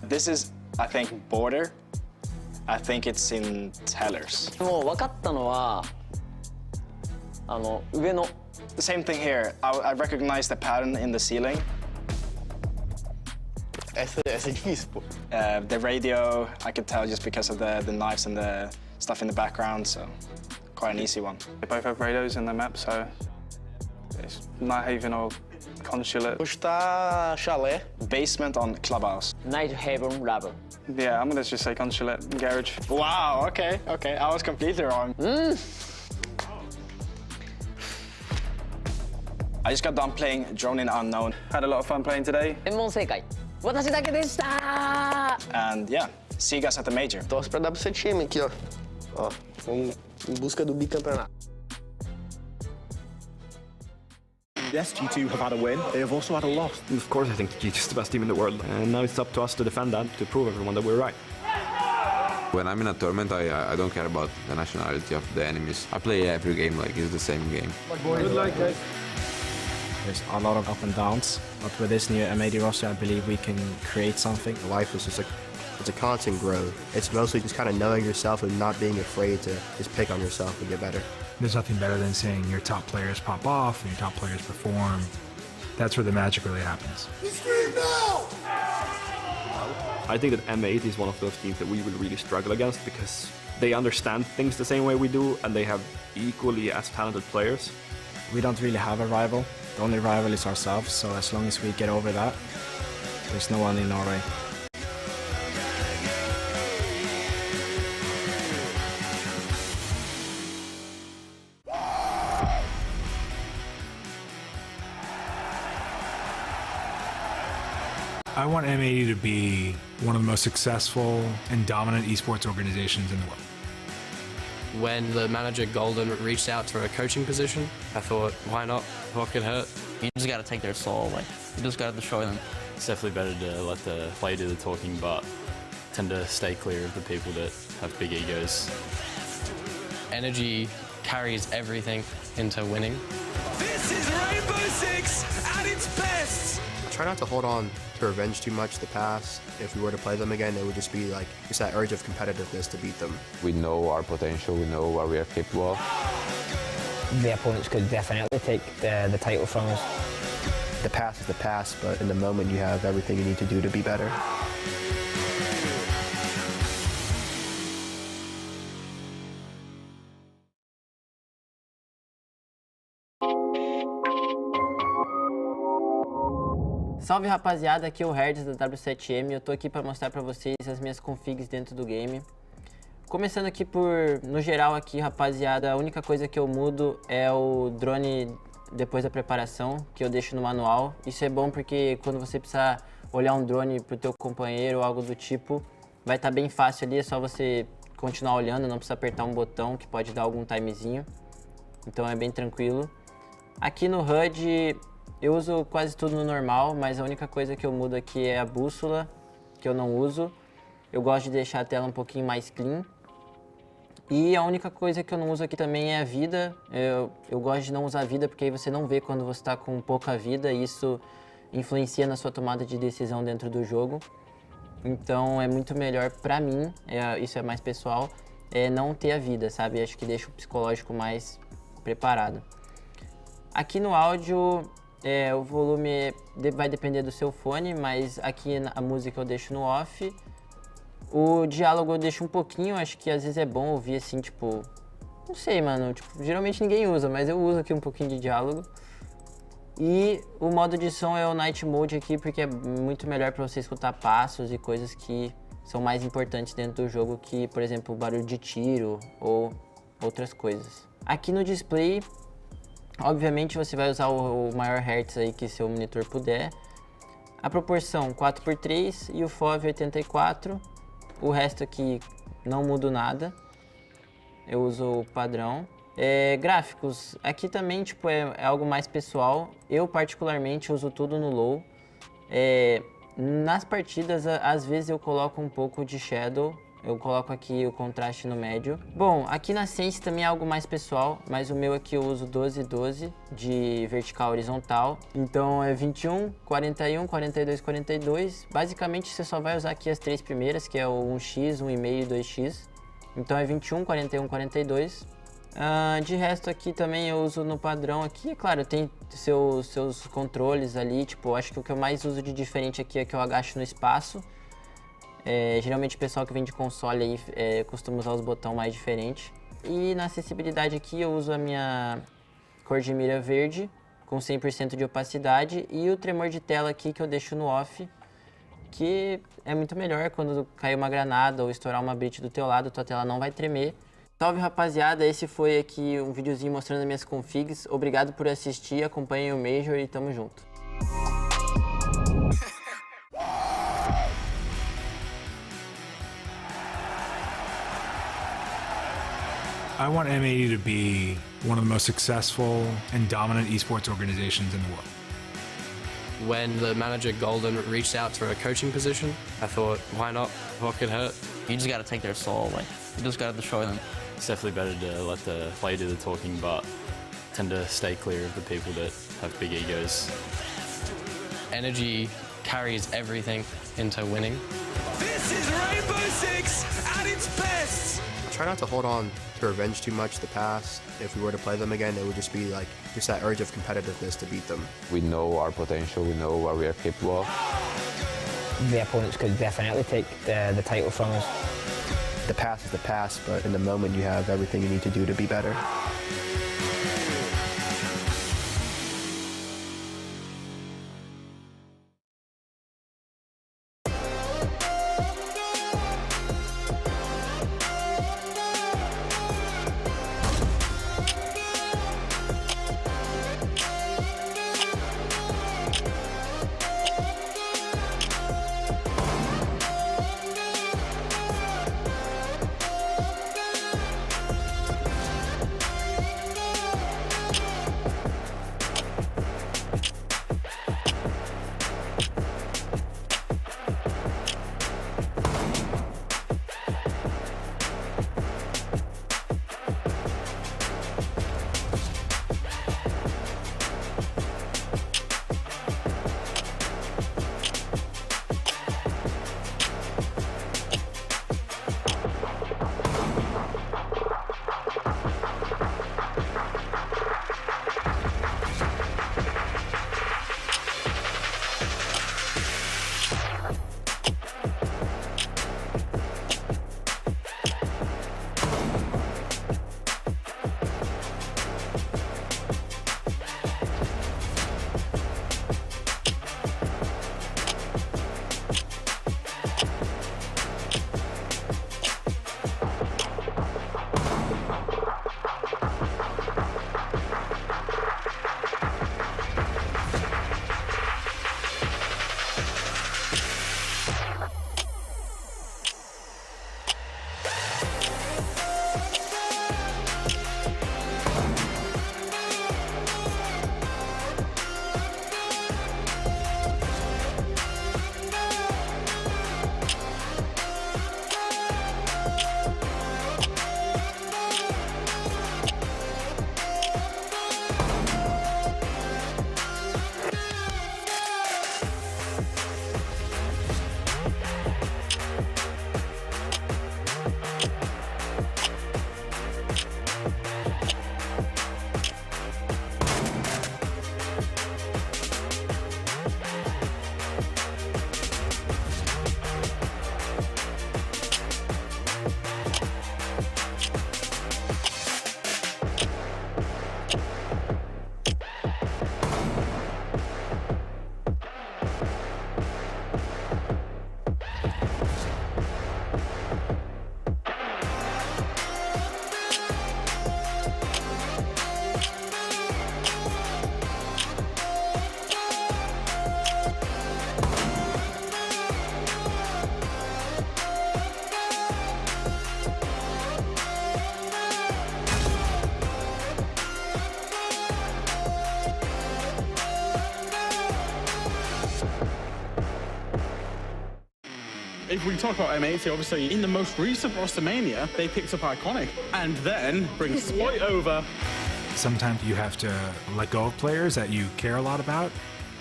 This is, I think, border. I think it's in tellers. もう分かったのは上の The same thing here. I recognize the pattern in the ceiling. Essa é difícil, pô. The radio, I could tell just because of the knives and the stuff in the background, so quite an easy one. They both have radios in their map, so it's Nighthaven or Consulate. Vou chutar chalé. Basement on clubhouse. Nighthaven Rubber. Yeah, I'm gonna just say Consulate, garage. Wow, okay. I was completely wrong. I just got done playing Drone in Unknown. Had a lot of fun playing today. 全問正解。私だけでした。 And yeah, see you guys at the major. Torce pra dar pro seu time aqui, ó. Ó, vamos em busca do bicampeonato. Yes, G2 have had a win. They have also had a loss. Of course, I think G2 is the best team in the world. And now it's up to us to defend that, to prove everyone that we're right. When I'm in a tournament, I don't care about the nationality of the enemies. I play every game like it's the same game. Good luck, guys. There's a lot of up and downs, but with this new MAD roster, I believe we can create something. Life is just it's a constant growth. It's mostly just kind of knowing yourself and not being afraid to just pick on yourself and get better. There's nothing better than seeing your top players pop off and your top players perform. That's where the magic really happens. I think that M8 is one of those teams that we will really struggle against because they understand things the same way we do and they have equally as talented players. We don't really have a rival. The only rival is ourselves, so as long as we get over that, there's no one in our way. I want M80 to be one of the most successful and dominant esports organizations in the world. When the manager Golden reached out for a coaching position, I thought, why not? What could hurt? You just gotta take their soul away. You just gotta destroy them. It's definitely better to let the player do the talking, but tend to stay clear of the people that have big egos. Energy carries everything into winning. This is Rainbow Six at its best! Try not to hold on to revenge too much the past. If we were to play them again, it would just be like, just that urge of competitiveness to beat them. We know our potential, we know what we are capable of. The opponents could definitely take the title from us. The past is the past, but in the moment you have everything you need to do to be better. Salve rapaziada, aqui é o Herds da W7M e eu tô aqui para mostrar para vocês as minhas configs dentro do game. Começando aqui no geral aqui, rapaziada, a única coisa que eu mudo é o drone depois da preparação, que eu deixo no manual. Isso é bom porque quando você precisar olhar um drone pro teu companheiro ou algo do tipo, vai estar bem fácil ali, é só você continuar olhando, não precisa apertar um botão que pode dar algum timezinho. Então é bem tranquilo. Aqui no HUD, eu uso quase tudo no normal, mas a única coisa que eu mudo aqui é a bússola, que eu não uso. Eu gosto de deixar a tela um pouquinho mais clean. E a única coisa que eu não uso aqui também é a vida. Eu gosto de não usar a vida porque aí você não vê quando você está com pouca vida e isso influencia na sua tomada de decisão dentro do jogo. Então é muito melhor pra mim, isso é mais pessoal, não ter a vida, sabe? Acho que deixa o psicológico mais preparado. Aqui no áudio, o volume vai depender do seu fone, mas aqui a música eu deixo no off. O diálogo eu deixo um pouquinho, acho que às vezes é bom ouvir assim, tipo... Não sei, mano, tipo, geralmente ninguém usa, mas eu uso aqui um pouquinho de diálogo. E o modo de som é o Night Mode aqui, porque é muito melhor para você escutar passos e coisas que são mais importantes dentro do jogo, que, por exemplo, barulho de tiro ou outras coisas. Aqui no display, obviamente você vai usar o maior hertz aí que seu monitor puder. A proporção 4x3 e o FOV 84. O resto aqui não mudo nada. Eu uso o padrão. Gráficos, aqui também tipo, é algo mais pessoal. Eu particularmente uso tudo no low. Nas partidas, às vezes eu coloco um pouco de shadow, Eu coloco aqui o contraste no médio. Bom, aqui na Sense também é algo mais pessoal, mas o meu aqui eu uso 12-12 de vertical horizontal. Então é 21, 41, 42, 42. Basicamente você só vai usar aqui as três primeiras, que é o 1x, 1,5 e 2x. Então é 21, 41, 42. De resto aqui também eu uso no padrão aqui, claro, tem seus controles ali, tipo, acho que o que eu mais uso de diferente aqui é que eu agacho no espaço. Geralmente o pessoal que vem de console aí costuma usar os botões mais diferentes. E na acessibilidade aqui eu uso a minha cor de mira verde com 100% de opacidade e o tremor de tela aqui que eu deixo no off, que é muito melhor quando cair uma granada ou estourar uma breach do teu lado, tua tela não vai tremer. Salve rapaziada, esse foi aqui um videozinho mostrando as minhas configs. Obrigado por assistir, acompanhem o Major e tamo junto. I want MAE to be one of the most successful and dominant esports organizations in the world. When the manager Golden reached out for a coaching position, I thought, why not? What could hurt? You just got to take their soul away. You just got to destroy them. It's definitely better to let the player do the talking, but tend to stay clear of the people that have big egos. Energy carries everything into winning. This is Rainbow Six at its best! Try not to hold on to revenge too much the past. If we were to play them again, it would just be like just that urge of competitiveness to beat them. We know our potential, we know what we are capable of. The opponents could definitely take the title from us. The past is the past, but in the moment you have everything you need to do to be better. If we talk about M80, obviously in the most recent WrestleMania, they picked up Iconic and then bring Sploit over. Sometimes you have to let go of players that you care a lot about.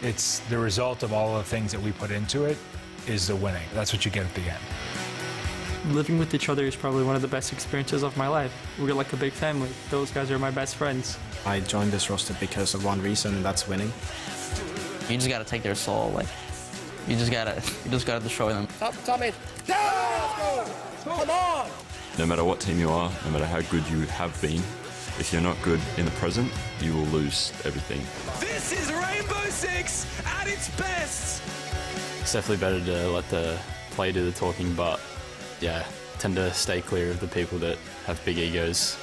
It's the result of all the things that we put into it is the winning. That's what you get at the end. Living with each other is probably one of the best experiences of my life. We're like a big family. Those guys are my best friends. I joined this roster because of one reason, and that's winning. You just gotta take their soul, like, you just gotta destroy them. Tommy, down! Come on! No matter what team you are, no matter how good you have been, if you're not good in the present, you will lose everything. This is Rainbow Six at its best! It's definitely better to let the play do the talking, but yeah, tend to stay clear of the people that have big egos.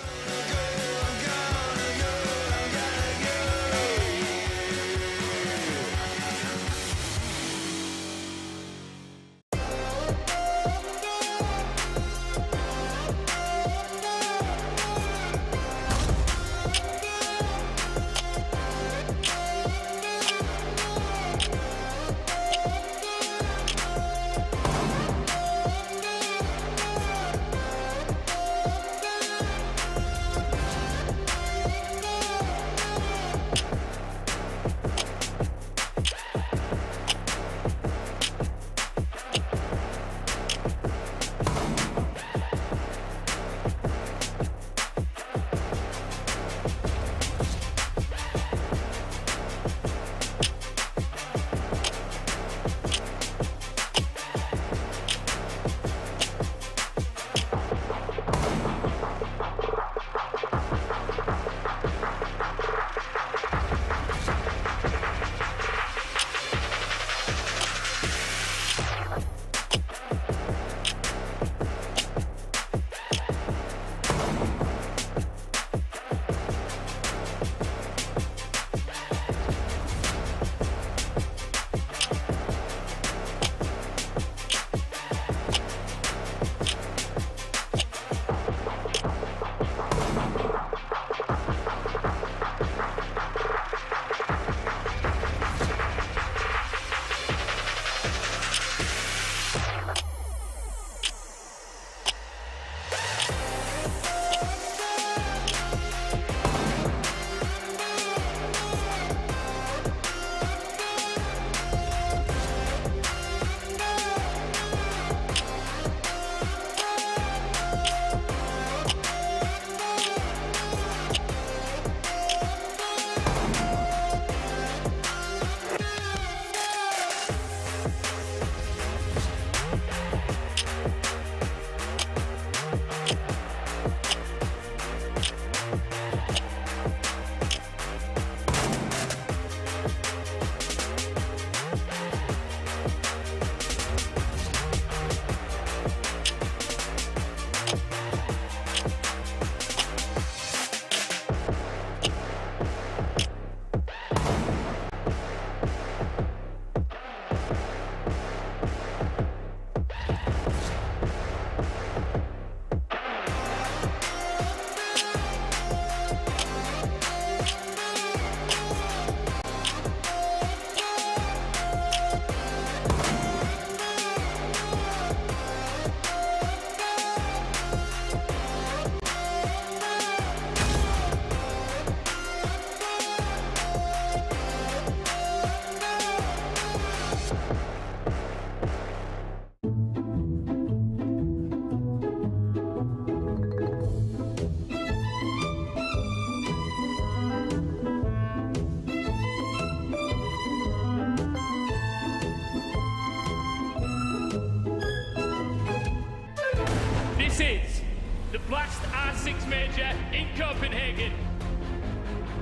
Blast R6 Major in Copenhagen.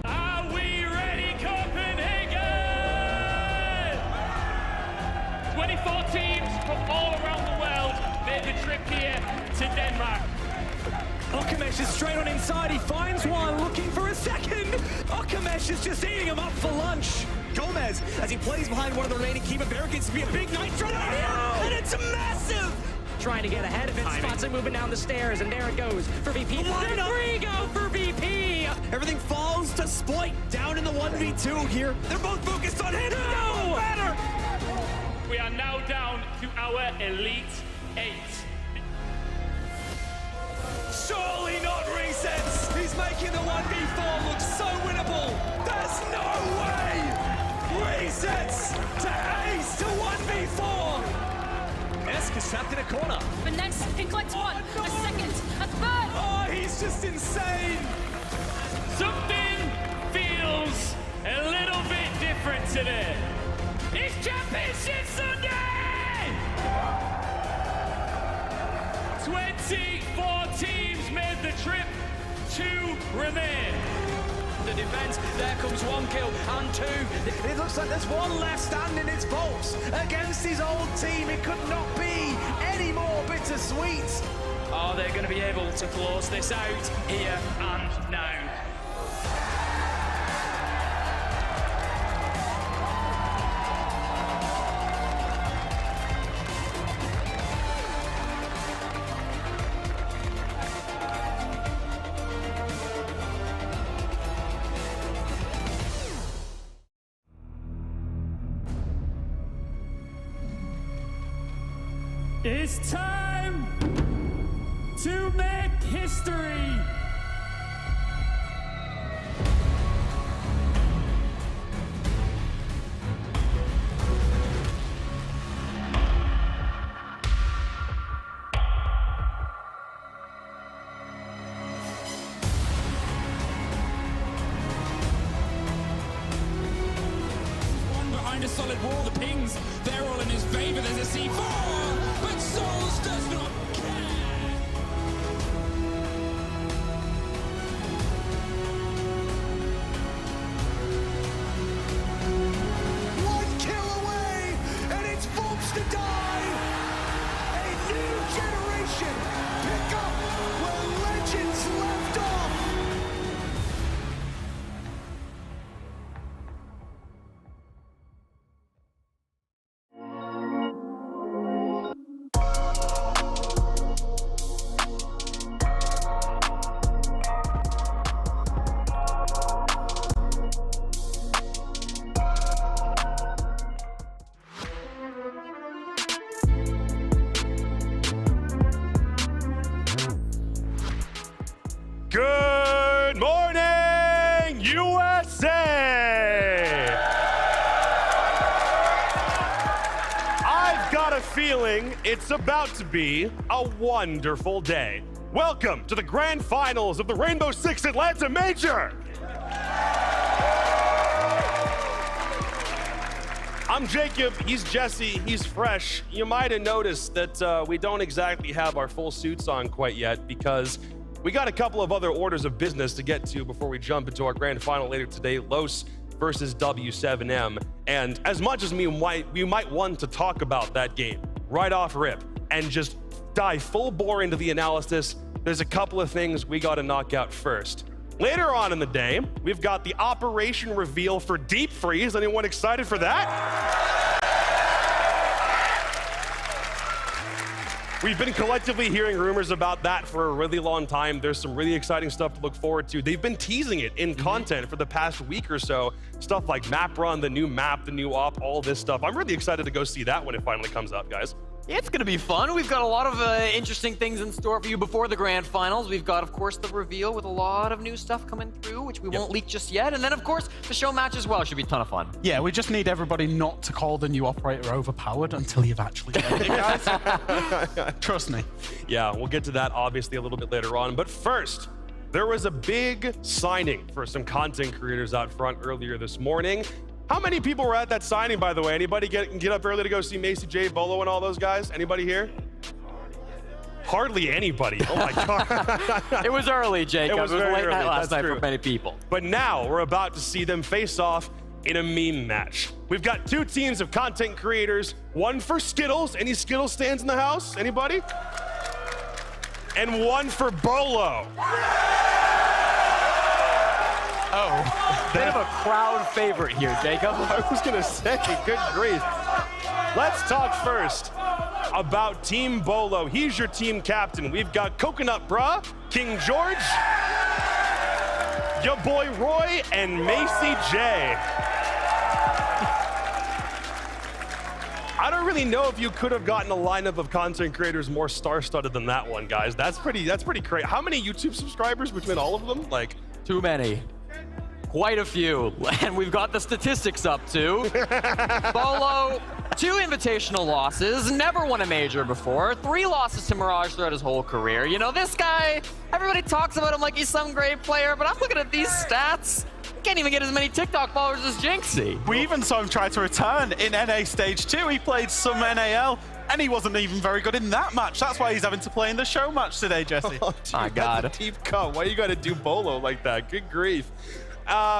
Are we ready, Copenhagen? 24 teams from all around the world made the trip here to Denmark. Okamesh is straight on inside. He finds one, looking for a second. Okamesh is just eating him up for lunch. Gomez, as he plays behind one of the remaining Kiva barricades, to be a big nitro down here, and it's massive! Trying to get ahead of it, spots it moving down the stairs, and there it goes for VP. Line up. Three go for VP! Everything falls to Sploit, down in the 1v2 here. They're both focused on him. No! Better! We are now down to our Elite 8. Surely not resets. He's making the 1v4 look so winnable. There's no way. Resets to ace to 1v4. Esk is trapped in a corner. But next, he collects one, a second, a third. Oh, he's just insane. Something feels a little bit different today. It's Championship Sunday! 24 teams made the trip, 2 remain. The defense, there comes 1 kill and 2. It looks like there's 1 left standing. It's Bolts against his old team. It could not be any more bittersweet. Are they going to be able to close this out here and now? It's time to make history. One behind a solid wall, the pings, they're all in his favor. There's a C4. But Souls does not care! One kill away, and it's Volks to die! A new generation pick up where legends left off! Good morning, USA! I've got a feeling it's about to be a wonderful day. Welcome to the grand finals of the Rainbow Six Atlanta Major! I'm Jacob, he's Jesse, he's fresh. You might have noticed that we don't exactly have our full suits on quite yet because we got a couple of other orders of business to get to before we jump into our grand final later today, Los versus W7M. And as much as we might want to talk about that game right off rip and just dive full bore into the analysis, there's a couple of things we got to knock out first. Later on in the day, we've got the operation reveal for Deep Freeze. Anyone excited for that? We've been collectively hearing rumors about that for a really long time. There's some really exciting stuff to look forward to. They've been teasing it in content for the past week or so. Stuff like map run, the new map, the new op, all this stuff. I'm really excited to go see that when it finally comes up, guys. Yeah, it's going to be fun. We've got a lot of interesting things in store for you before the grand finals. We've got, of course, the reveal with a lot of new stuff coming through, which we won't leak just yet. And then, of course, the show match as well should be a ton of fun. Yeah, we just need everybody not to call the new operator overpowered until you've actually played it, guys. Trust me. Yeah, we'll get to that obviously a little bit later on. But first, there was a big signing for some content creators out front earlier this morning. How many people were at that signing, by the way? Anybody get up early to go see Macy J, Bolo, and all those guys? Anybody here? Hardly anybody. Oh my God. It was early, Jacob. It was a very late early. night last night That's true. for many people. But now we're about to see them face off in a meme match. We've got 2 teams of content creators, one for Skittles. Any Skittles stands in the house? Anybody? And one for Bolo. Oh, bit of a crowd favorite here, Jacob. I was gonna say, good grief. Let's talk first about Team Bolo. He's your team captain. We've got Coconut Bra, King George, your boy Roy, and Macy J. I don't really know if you could have gotten a lineup of content creators more star-studded than that one, guys. That's pretty crazy. How many YouTube subscribers between all of them? Like, too many. Quite a few. And we've got the statistics up too. Bolo, 2 invitational losses, never won a major before, 3 losses to Mirage throughout his whole career. You know, this guy, everybody talks about him like he's some great player, but I'm looking at these stats. He can't even get as many TikTok followers as Jinxie. We even saw him try to return in NA Stage 2. He played some NAL, and he wasn't even very good in that match. That's why he's having to play in the show match today, Jesse. Oh, dude, my God. That's a deep cut. Why you got to do Bolo like that? Good grief.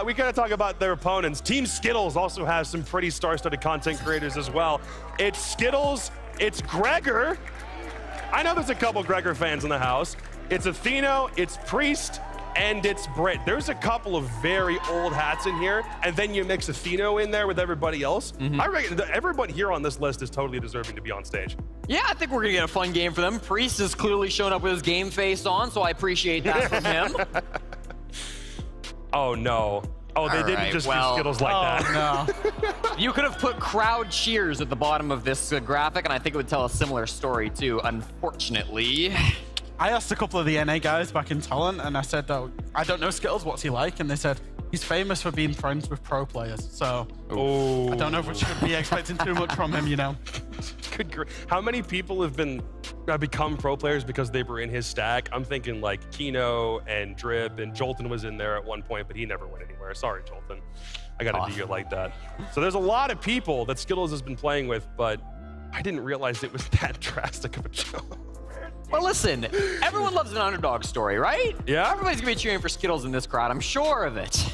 We got to talk about their opponents. Team Skittles also has some pretty star-studded content creators as well. It's Skittles, it's Gregor. I know there's a couple Gregor fans in the house. It's Atheno, it's Priest, and it's Brit. There's a couple of very old hats in here, and then you mix Atheno in there with everybody else. I reckon everybody here on this list is totally deserving to be on stage. Yeah, I think we're gonna get a fun game for them. Priest has clearly shown up with his game face on, so I appreciate that from him. Oh no. Oh, they didn't just do Skittles like that. No. You could have put crowd cheers at the bottom of this graphic, and I think it would tell a similar story too, unfortunately. I asked a couple of the NA guys back in Talent, and I said, oh, I don't know Skittles, what's he like? And they said, he's famous for being friends with pro players. So I don't know if we should be expecting too much from him, you know. How many people have become pro players because they were in his stack? I'm thinking like Kino and Drip, and Jolton was in there at one point, but he never went anywhere. Sorry, Jolton. I gotta do you like that. So there's a lot of people that Skittles has been playing with, but I didn't realize it was that drastic of a jump. Well, listen, everyone loves an underdog story, right? Yeah. Everybody's gonna be cheering for Skittles in this crowd, I'm sure of it.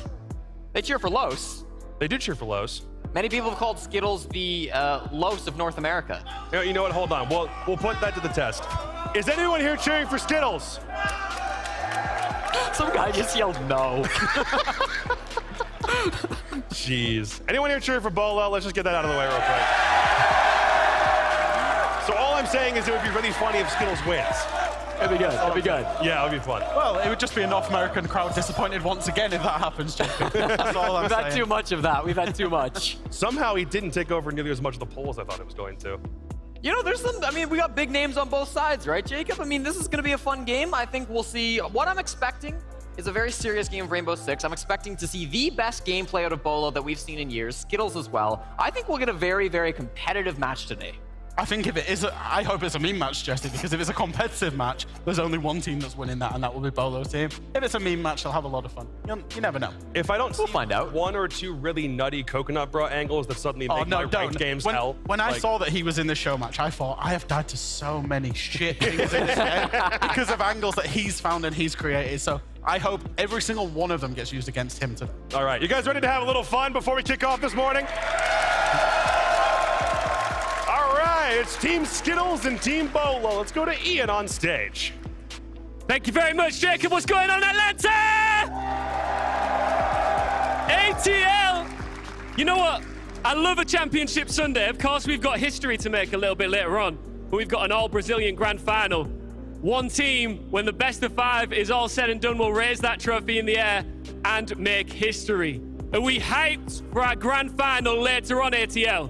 They cheer for Los. They do cheer for Los. Many people have called Skittles the Los of North America. You know what? Hold on. We'll put that to the test. Is anyone here cheering for Skittles? Some guy just yelled no. Jeez. Anyone here cheering for Bolo? Let's just get that out of the way real quick. So all I'm saying is it would be really funny if Skittles wins. It'd be good. It'd be good. Yeah, it'd be fun. Well, it would just be a North American crowd disappointed once again if that happens, JP. That's all I'm We've had too much of that. We've had too much. Somehow he didn't take over nearly as much of the poll as I thought it was going to. You know, there's some, I mean, we got big names on both sides, right, Jacob? I mean, this is going to be a fun game. I think we'll see. What I'm expecting is a very serious game of Rainbow Six. I'm expecting to see the best gameplay out of Bolo that we've seen in years, Skittles as well. I think we'll get a very, very competitive match today. I think if it is, I hope it's a meme match, Jesse, because if it's a competitive match, there's only one team that's winning that, and that will be Bolo's team. If it's a meme match, they'll have a lot of fun. You never know. If I don't we'll find out. one or two really nutty coconut bra angles that suddenly make my ranked games hell. When I saw that he was in the show match, I thought, I have died to so many shit things in this game because of angles that he's found and he's created. So I hope every single one of them gets used against him today. All right, you guys ready to have a little fun before we kick off this morning? It's Team Skittles and Team Bolo. Let's go to Ian on stage. Thank you very much, Jacob. What's going on, Atlanta? ATL. You know what? I love a championship Sunday. Of course, we've got history to make a little bit later on, but we've got an all-Brazilian grand final. One team, when the best of 5 is all said and done, will raise that trophy in the air and make history. Are we hyped for our grand final later on, ATL?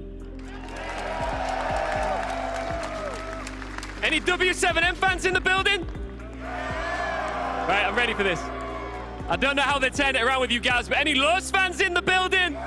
Any W7M fans in the building? Right, I'm ready for this. I don't know how they turned it around with you guys, but any Los fans in the building?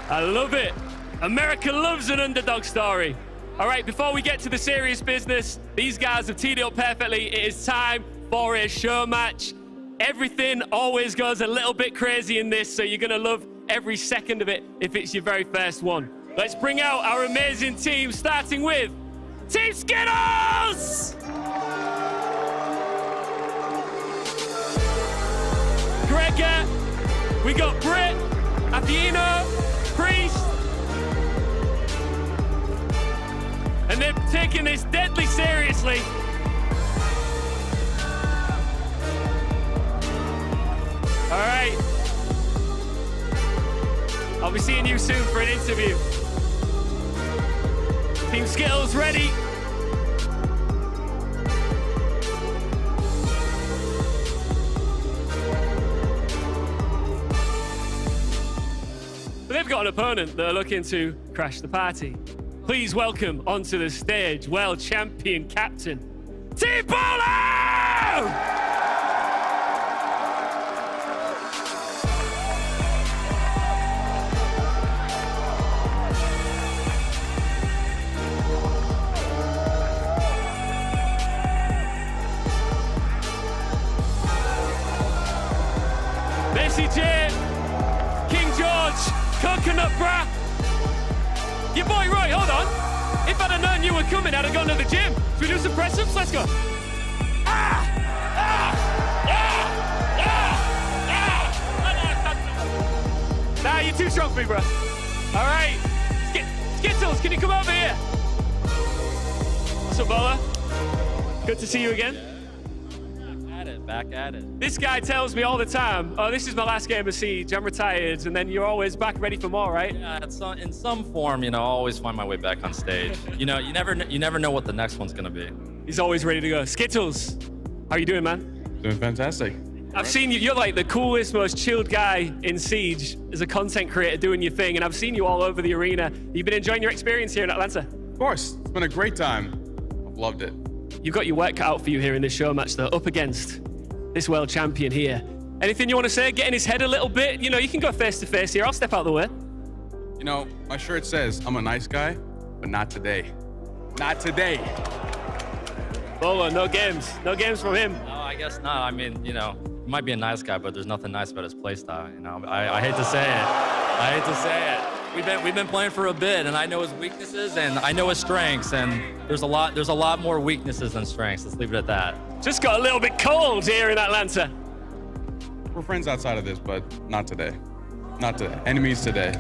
I love it. America loves an underdog story. All right, before we get to the serious business, these guys have teed it up perfectly. It is time for a show match. Everything always goes a little bit crazy in this, so you're gonna love every second of it if it's your very first one. Let's bring out our amazing team, starting with Team Skittles! Gregor, we got Brit, Athena, Priest. And they're taking this deadly seriously. All right. I'll be seeing you soon for an interview. Team Skittles ready. they've got an opponent that are looking to crash the party. Please welcome onto the stage world champion captain, Team Polo! Bessie J, King George, Coconut Bra. Your boy Roy, hold on. If I'd have known you were coming, I'd have gone to the gym. Should we do some press-ups? Let's go. Nah, you're too strong for me, bro. All right. Skittles, can you come over here? What's up, Bola? Good to see you again. Back at it. This guy tells me all the time, oh, this is my last game of Siege, I'm retired, and then you're always back ready for more, right? Yeah, in some form, you know, I always find my way back on stage. You know, you never know what the next one's gonna be. He's always ready to go. Skittles, how are you doing, man? Doing fantastic. I've seen you, you're like the coolest, most chilled guy in Siege as a content creator doing your thing, and I've seen you all over the arena. You've been enjoying your experience here in Atlanta? Of course, it's been a great time. I've loved it. You've got your work cut out for you here in this show match, though, up against this world champion here. Anything you want to say? Get in his head a little bit? You know, you can go face to face here. I'll step out the way. You know, my shirt says, I'm a nice guy, but not today. Not today. Bolo, no games. No games from him. No, I guess not. I mean, you know, he might be a nice guy, but there's nothing nice about his playstyle. You know, I hate to say it. I hate to say it. We've been playing for a bit, and I know his weaknesses and I know his strengths, and there's a lot more weaknesses than strengths. Let's leave it at that. Just got a little bit cold here in Atlanta. We're friends outside of this, but not today. Not today. Enemies today.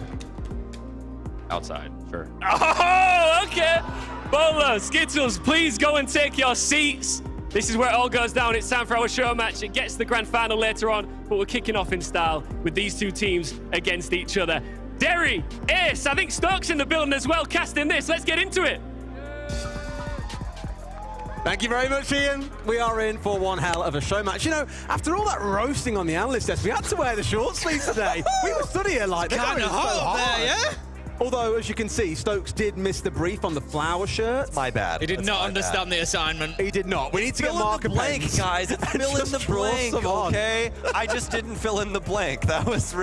Outside, sure. Oh, okay. Bolo, Skittles, please go and take your seats. This is where it all goes down. It's time for our show match. It gets to the grand final later on, but we're kicking off in style with these two teams against each other. Derry, Ace, I think Stokes in the building as well, casting this. Let's get into it. Thank you very much, Ian. We are in for one hell of a show match. You know, after all that roasting on the analyst desk, we had to wear the short sleeves today. We were stood here like, they're kind of hot there, yeah? Although, as you can see, Stokes did miss the brief on the flower shirt. My bad. He did not understand the assignment. He did not. We need to get marker blank, guys. It's fill in the blank, okay? I just didn't fill in the blank. That's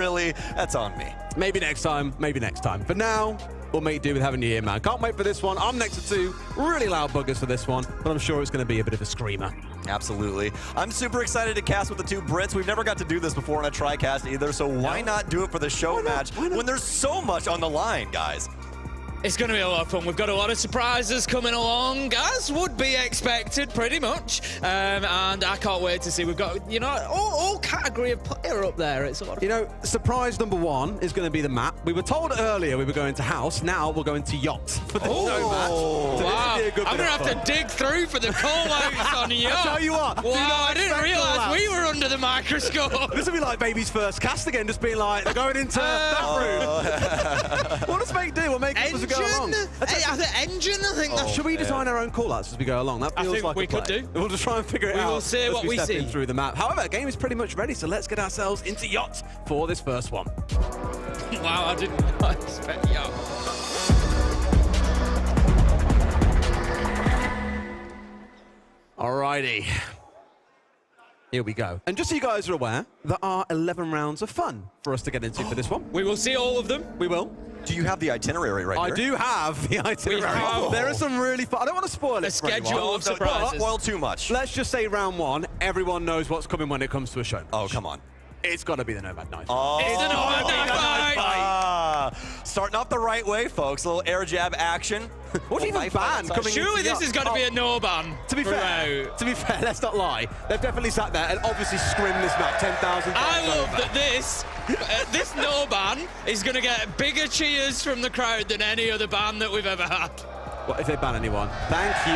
on me. Maybe next time, maybe next time. For now, we'll make do with having you here, man. Can't wait for this one. I'm next to two really loud buggers for this one, but I'm sure it's going to be a bit of a screamer. Absolutely. I'm super excited to cast with the two Brits. We've never got to do this before in a tri-cast either, so why not do it for the show match when there's so much on the line, guys? It's going to be a lot of fun. We've got a lot of surprises coming along, as would be expected, pretty much. And I can't wait to see. We've got, you know, all category of player up there. It's a lot of fun. You know, surprise number one is going to be the map. We were told earlier we were going to house. Now we're going to yacht for the show match. So wow. I'm going to have to dig through for the call-outs on yacht. I tell you what. Wow, I didn't realise we were under the microscope. This will be like baby's first cast again, just being like, they're going into that room. We'll just make do. We'll make it as we go along. Engine, I think. Should we design our own call-outs as we go along? That feels like we could do. We'll just try and figure it out. We will see what we see through the map. However, the game is pretty much ready, so let's get ourselves into yacht for this first one. Wow, I didn't expect yacht. Alrighty. Here we go. And just so you guys are aware, there are 11 rounds of fun for us to get into for this one. We will see all of them. We will. Do you have the itinerary right here? I do have the itinerary. There are some really fun. I don't want to spoil it. A schedule of surprises. Don't spoil too much. Let's just say round one, everyone knows what's coming when it comes to a show. Oh, come on. It's got to be the Nomad Knife. Oh, it's the Nomad Knife. Starting off the right way, folks. A little air jab action. What do you even ban? Surely this is going to be a no ban. To be fair, let's not lie. They've definitely sat there and obviously scrimmed this map 10,000 times. I love that this no ban is going to get bigger cheers from the crowd than any other ban that we've ever had. What if they ban anyone? Thank you.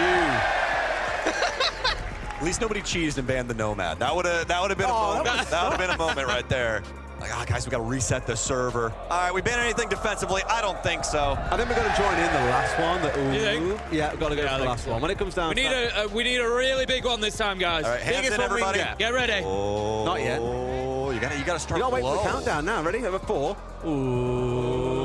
At least nobody cheesed and banned the Nomad. That would have been a moment. That would have been a moment right there. Like, guys, we got to reset the server. All right, we banned anything defensively? I don't think so. I think we've got to join in the last one. You think? Yeah, we've got to go for the last one. When it comes down we need a really big one this time, guys. All right, hands in, everybody. Get ready. Oh, not yet. You got to start. You got to wait low. for the countdown now. Ready? Over 4. Ooh.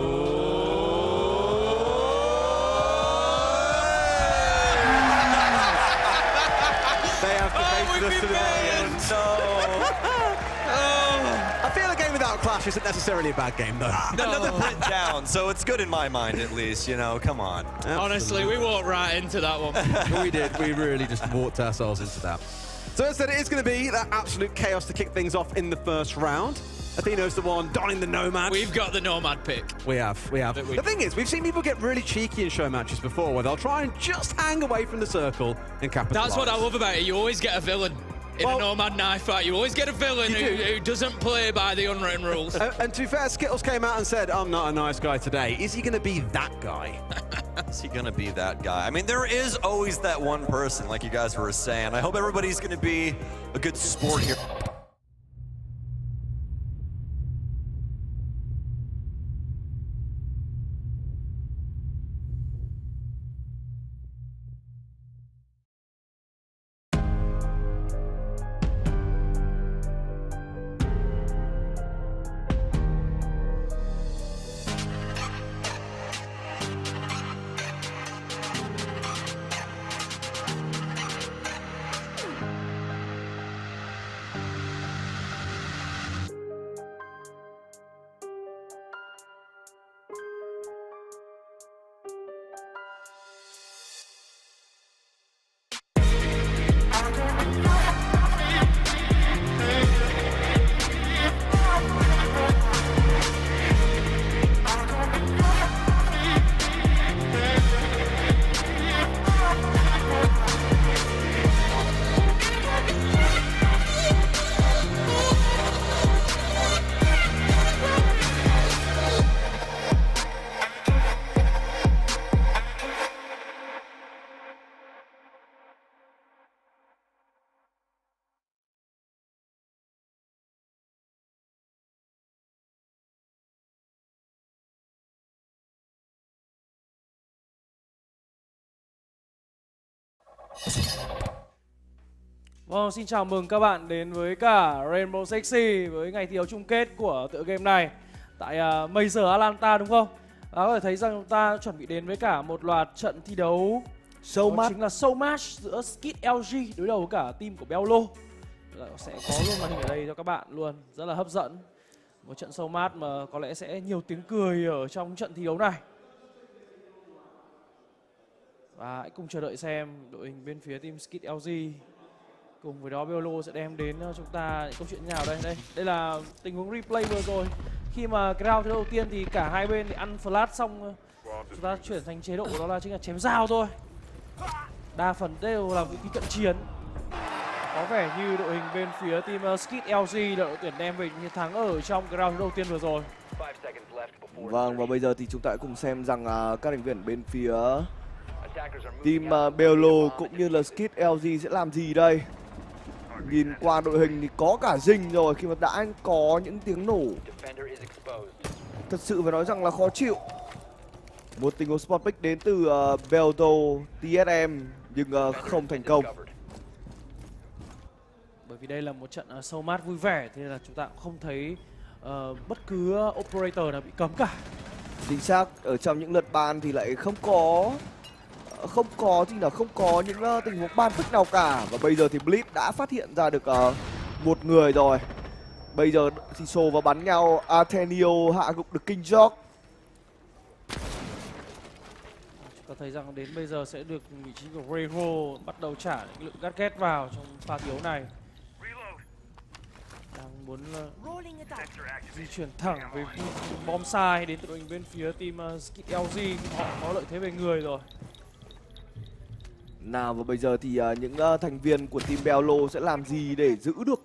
Smash isn't necessarily a bad game, though. Another Brit down, so it's good in my mind at least, you know, come on. Honestly, we walked right into that one. We did. We really just walked ourselves into that. So as I said, it is going to be that absolute chaos to kick things off in the first round. Athena's the one donning the Nomad. We've got the Nomad pick. We have. The thing is, we've seen people get really cheeky in show matches before, where they'll try and just hang away from the circle and capitalize. That's what I love about it. You always get a villain. In a Nomad knife fight, you always get a villain who doesn't play by the unwritten rules. And to be fair, Skittles came out and said, I'm not a nice guy today. Is he going to be that guy? Is he going to be that guy? I mean, there is always that one person, like you guys were saying. I hope everybody's going to be a good sport here. Vâng, xin chào mừng các bạn đến với cả Rainbow Sexy với ngày thi đấu chung kết của tựa game này tại Major Atlanta, đúng không? Có thể thấy rằng chúng ta chuẩn bị đến với cả một loạt trận thi đấu Showmatch. Chính là Showmatch giữa Skid LG đối đầu với cả team của Bello. Sẽ có luôn màn hình ở đây cho các bạn luôn, rất là hấp dẫn. Một trận Showmatch mà có lẽ sẽ nhiều tiếng cười ở trong trận thi đấu này. Và hãy cùng chờ đợi xem đội hình bên phía team Skid LG cùng với đó Bello sẽ đem đến cho chúng ta những câu chuyện như nào đây. Đây là tình huống replay vừa rồi. Khi mà cái round đầu tiên thì cả hai bên thì ăn flash xong chúng ta chuyển thành chế độ đó là chính là chém dao thôi. Đa phần đều là vũ khí cận chiến. Có vẻ như đội hình bên phía team Skid LG là đội tuyển đem về chiến thắng ở trong cái round đầu tiên vừa rồi. Vâng, và bây giờ thì chúng ta hãy cùng xem rằng các thành viên bên phía team Bello cũng như là Skid LG sẽ làm gì đây. Nhìn qua đội hình thì có cả dinh rồi, khi mà đã có những tiếng nổ thật sự phải nói rằng là khó chịu. Một tình huống spot pick đến từ Belto TSM nhưng không thành công. Bởi vì đây là một trận showmatch vui vẻ, thế nên là chúng ta cũng không thấy bất cứ operator nào bị cấm cả. Chính xác, ở trong những lượt ban thì lại không có những tình huống ban pick nào cả. Và bây giờ thì Blitz đã phát hiện ra được một người rồi. Bây giờ thì xô và bắn nhau. Artenio hạ gục được King George. Chúng ta thấy rằng đến bây giờ sẽ được vị trí của Reho bắt đầu trả những lượng gadget vào trong pha thiếu này. Đang muốn di chuyển thẳng với bom sai đến từ đội hình bên phía team Skid LG. Họ có lợi thế về người rồi. Nào, và bây giờ thì những thành viên của team Bello sẽ làm gì để giữ được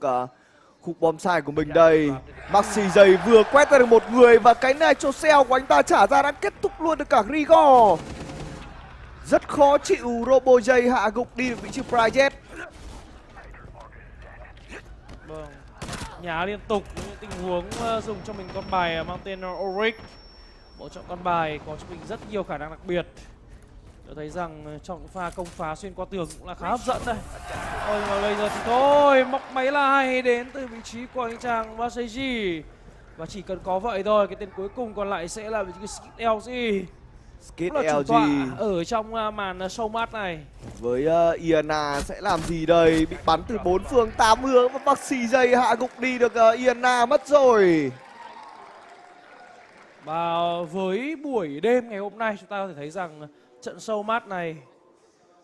khúc bom sai của mình đây. Maxi Dày vừa quét ra được một người và cái này cho Cell của anh ta trả ra đã kết thúc luôn được cả Grigor. Rất khó chịu, Robo J hạ gục đi vị trí Private. Vâng, nhá liên tục những tình huống dùng cho mình con bài Mountain Oric. Một trong con bài có cho mình rất nhiều khả năng đặc biệt. Tôi thấy rằng trong pha công phá xuyên qua tường cũng là khá hấp dẫn đây. Ôi mà bây giờ thì thôi, móc máy là hay đến từ vị trí của anh chàng Maseji. Và chỉ cần có vậy thôi, cái tên cuối cùng còn lại sẽ là vị trí Skid LG. Skid LG ở trong màn showmatch này. Với Iana sẽ làm gì đây? Bị bắn từ 4 phương 8 hướng và Maxi Dây hạ gục đi được Iana mất rồi. Và với buổi đêm ngày hôm nay chúng ta có thể thấy rằng trận show match này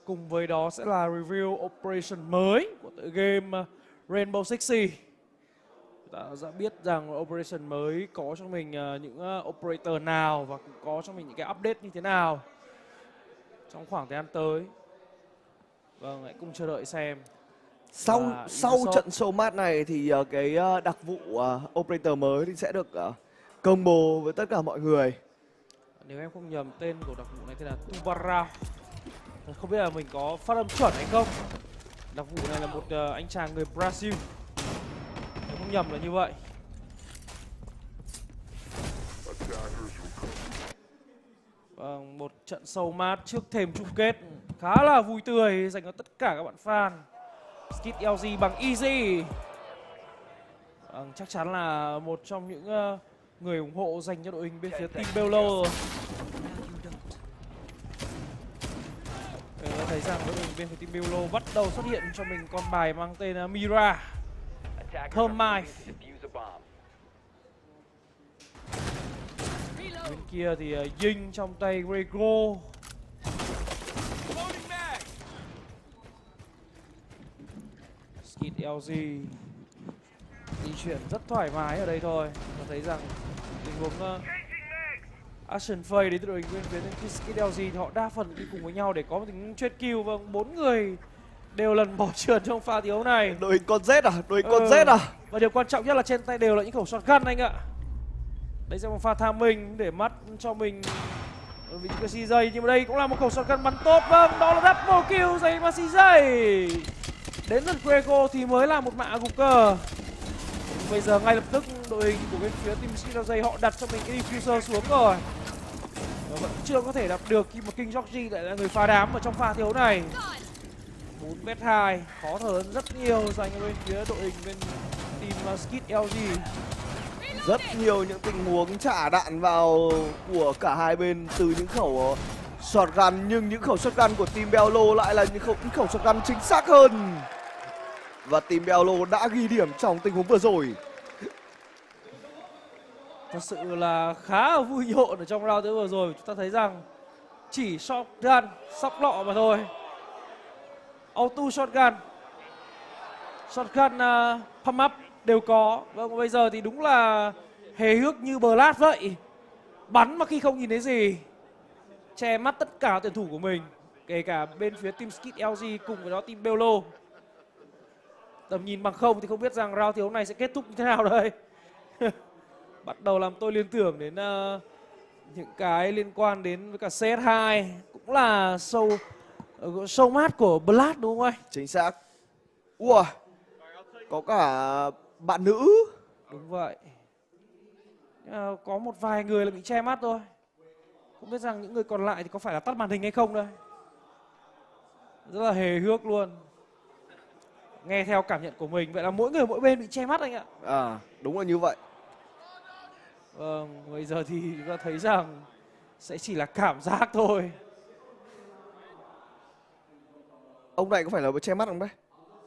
cùng với đó sẽ là review operation mới của tựa game Rainbow Six Siege. Chúng ta đã biết rằng operation mới có cho mình những operator nào và cũng có cho mình những cái update như thế nào trong khoảng thời gian tới. Vâng, hãy cùng chờ đợi xem. Sau trận show match này thì cái đặc vụ operator mới thì sẽ được công bố với tất cả mọi người. Nếu em không nhầm tên của đặc vụ này tên là Tubarao. Không biết là mình có phát âm chuẩn hay không. Đặc vụ này là một anh chàng người Brazil. Nếu không nhầm là như vậy. Vâng, một trận show match trước thềm chung kết khá là vui tươi dành cho tất cả các bạn fan. Skit LG bằng Easy. Vâng, chắc chắn là một trong những người ủng hộ dành cho đội hình bên phía team Bello. Thấy rằng đội hình bên phía team Bello bắt đầu xuất hiện cho mình con bài mang tên Mira. Hermite. Bên kia thì Ying trong tay Grego. Skit LG di chuyển rất thoải mái ở đây thôi. Và thấy rằng tình huống action phase đến từ đội hình bên phía Skit LG thì họ đa phần đi cùng với nhau để có một tình huống trade kill. Vâng, 4 người đều lần bỏ trượt trong pha thi đấu này. Đội hình con Z à? Đội hình con Z à? Và điều quan trọng nhất là trên tay đều là những khẩu shotgun anh ạ. Đây sẽ một pha tham minh để mắt cho mình vị trí của CJ, nhưng mà đây cũng là một khẩu shotgun bắn tốt. Vâng, đó là double kill dành cho CJ. Đến lần Grego thì mới là một mã gục cờ. Bây giờ ngay lập tức đội hình của bên phía team CJ họ đặt cho mình cái diffuser xuống rồi. Và vẫn chưa có thể đạt được khi mà King Georgie lại là người phá đám ở trong pha thi đấu này. 4m2 khó thở hơn rất nhiều dành cho bên phía đội hình bên team Skit LG. Rất nhiều những tình huống trả đạn vào của cả hai bên từ những khẩu shotgun, nhưng những khẩu shotgun của team Bello lại là những khẩu shotgun chính xác hơn. Và team Bello đã ghi điểm trong tình huống vừa rồi. Thật sự là khá là vui nhộn ở trong round vừa rồi. Chúng ta thấy rằng chỉ shotgun, sóc lọ mà thôi. Auto shotgun, shotgun pump up đều có. Vâng, bây giờ thì đúng là hề hước như Blast vậy. Bắn mà khi không nhìn thấy gì, che mắt tất cả tuyển thủ của mình, kể cả bên phía team Skit LG cùng với đó team Bello. Tầm nhìn bằng không thì không biết rằng round thi đấu này sẽ kết thúc như thế nào đây. Bắt đầu làm tôi liên tưởng đến những cái liên quan đến với cả CS2, cũng là show match của Blast đúng không anh? Chính xác. Ủa, có cả bạn nữ. Đúng vậy. Có một vài người là bị che mắt thôi. Không biết rằng những người còn lại thì có phải là tắt màn hình hay không đây. Rất là hề hước luôn. Nghe theo cảm nhận của mình, vậy là mỗi người mỗi bên bị che mắt anh ạ. À, đúng là như vậy. Vâng, bây giờ thì chúng ta thấy rằng sẽ chỉ là cảm giác thôi. Ông này có phải là che mắt không đấy?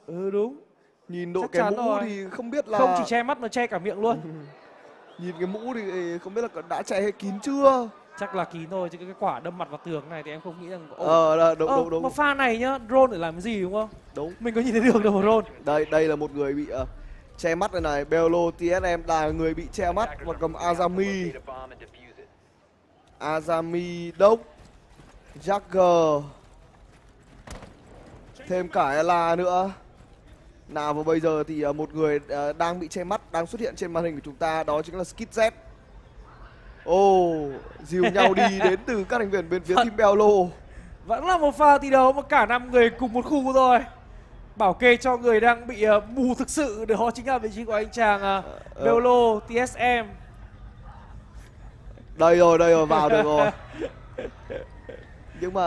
Ừ đúng. Nhìn độ chắc cái mũ rồi. thì không biết là... Không chỉ che mắt mà che cả miệng luôn. Nhìn cái mũ thì không biết là đã che hay kín chưa? Chắc là kín thôi, chứ cái quả đâm mặt vào tường này thì em không nghĩ rằng... Đúng. Mà pha này nhá, drone để làm cái gì đúng không? Đúng. Mình có nhìn thấy đường đâu mà drone. Đây là một người bị che mắt này này. Bello TSM là người bị che mắt và cầm Azami. Azami Đốc, Jagger, thêm cả Ella nữa. Nào và bây giờ thì một người đang bị che mắt đang xuất hiện trên màn hình của chúng ta, đó chính là Skit Z. Dìu nhau đi đến từ các thành viên bên phía team Bello. Vẫn là một pha thi đấu mà cả 5 người cùng một khu thôi. Bảo kê cho người đang bị mù thực sự, đó chính là vị trí của anh chàng Bello TSM. Đây rồi, vào được rồi. Nhưng mà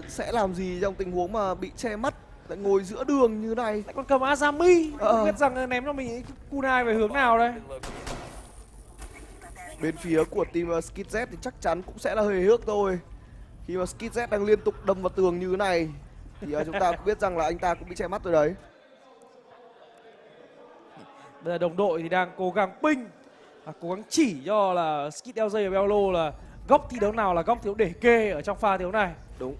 sẽ làm gì trong tình huống mà bị che mắt, lại ngồi giữa đường như này. Lại còn cầm Azami, không biết rằng ném cho mình kunai về hướng nào đây. Bên phía của team Skit Z thì chắc chắn cũng sẽ là hề hước thôi. Khi mà Skit Z đang liên tục đâm vào tường như thế này thì chúng ta cũng biết rằng là anh ta cũng bị che mắt rồi đấy. Bây giờ đồng đội thì đang cố gắng ping cố gắng chỉ cho là Skit LG và Bello là góc thi đấu nào là góc thi đấu để kê ở trong pha thi đấu này. Đúng,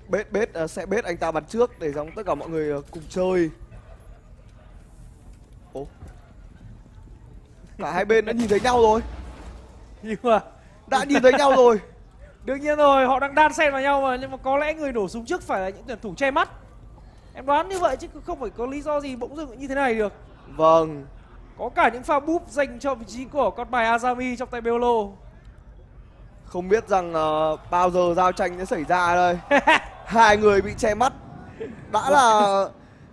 sẽ bết anh ta bắn trước để giống tất cả mọi người cùng chơi. Ồ, cả hai bên đã nhìn thấy nhau rồi. Nhưng mà đã nhìn thấy nhau rồi. Đương nhiên rồi, họ đang đan xen vào nhau mà, nhưng mà có lẽ người nổ súng trước phải là những tuyển thủ che mắt. Em đoán như vậy chứ không phải có lý do gì bỗng dưng như thế này được. Vâng. Có cả những pha búp dành cho vị trí của con bài Azami trong tay Bello. Không biết rằng bao giờ giao tranh sẽ xảy ra đây. Hai người bị che mắt. Đã là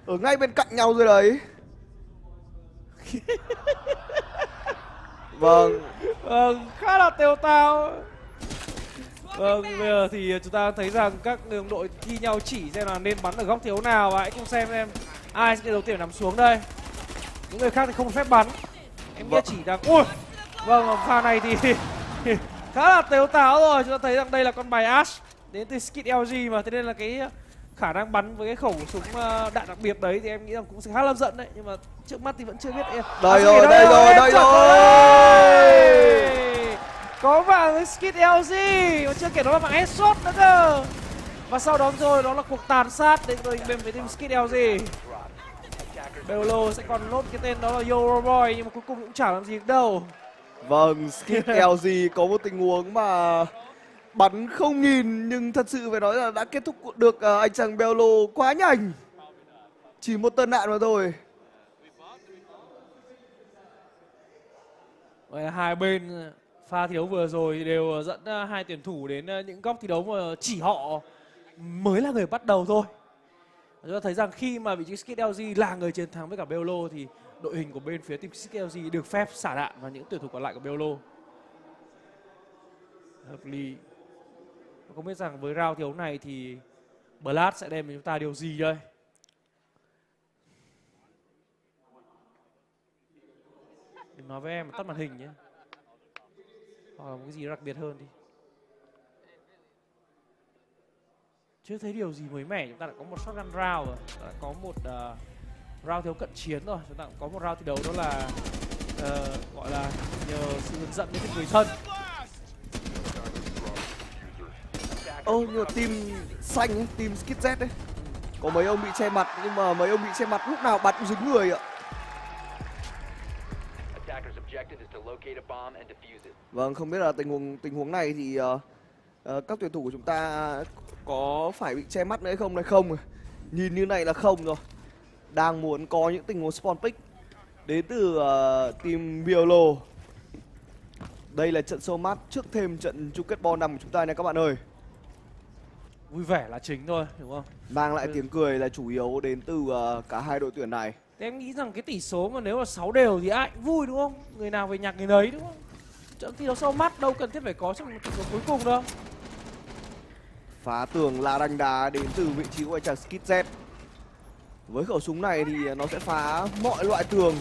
ở ngay bên cạnh nhau rồi đấy. Vâng. Khá là têu tao. Vâng, bây giờ thì chúng ta thấy rằng các đồng đội thi nhau chỉ xem là nên bắn ở góc thiếu nào. Và hãy cùng xem ai sẽ đầu tiên nằm xuống đây. Những người khác thì không phép bắn. Em nghĩ chỉ đang... Ui! Vâng, ở pha này thì khá là tếu táo rồi. Chúng ta thấy rằng đây là con bài Ash đến từ Skit LG mà. Thế nên là cái khả năng bắn với cái khẩu súng đạn đặc biệt đấy thì em nghĩ rằng cũng sẽ khá hấp dẫn đấy. Nhưng mà trước mắt thì vẫn chưa biết. Đây rồi. Có mạng với Skit LG. Và chưa kể đó là mạng headshot nữa cơ. Và sau đó rồi đó là cuộc tàn sát đến từ bên với team Skit LG. Bello sẽ còn nốt cái tên đó là Euroboy, nhưng mà cuối cùng cũng chả làm gì được đâu. Vâng, Skit LG có một tình huống mà bắn không nhìn, nhưng thật sự phải nói là đã kết thúc được anh chàng Bello quá nhanh. Chỉ một tên đạn mà thôi. Vậy là hai bên pha thi đấu vừa rồi đều dẫn hai tuyển thủ đến những góc thi đấu mà chỉ họ mới là người bắt đầu thôi. Chúng ta thấy rằng khi mà vị trí Skit LG là người chiến thắng với cả Bello thì đội hình của bên phía team Skit LG được phép xả đạn và những tuyển thủ còn lại của Bello. Hợp lý. Không biết rằng với round thi đấu này thì Blast sẽ đem đến chúng ta điều gì đây? Đừng nói với em mà tắt màn hình nhé. Hoặc là một cái gì đặc biệt hơn đi. Chưa thấy điều gì mới mẻ, chúng ta đã có một shotgun round rồi, đã có một round thiếu cận chiến rồi, chúng ta cũng có một round thi đấu đó là gọi là nhờ sự hướng dẫn đến từ người thân. Nhưng mà team xanh ấy, team Skit Z ấy, có mấy ông bị che mặt, nhưng mà mấy ông bị che mặt lúc nào bắn cũng dính người ạ. Vâng, không biết là tình huống này thì các tuyển thủ của chúng ta có phải bị che mắt nữa hay không hay không. Nhìn như này là không rồi. Đang muốn có những tình huống spawn pick đến từ team Bello. Đây là trận show match trước thêm trận chung kết ball 5 của chúng ta nha các bạn ơi. Vui vẻ là chính thôi, đúng không? Mang lại tiếng cười là chủ yếu đến từ cả hai đội tuyển này. Thế em nghĩ rằng cái tỷ số mà nếu là 6 đều thì ai cũng vui đúng không? Người nào về nhạc người nấy đúng không? Trận thi đấu show match đâu cần thiết phải có trong một trận đấu cuối cùng đâu. Phá tường là đánh đá đến từ vị trí của anh chàng Skit Z. Với khẩu súng này thì nó sẽ phá mọi loại tường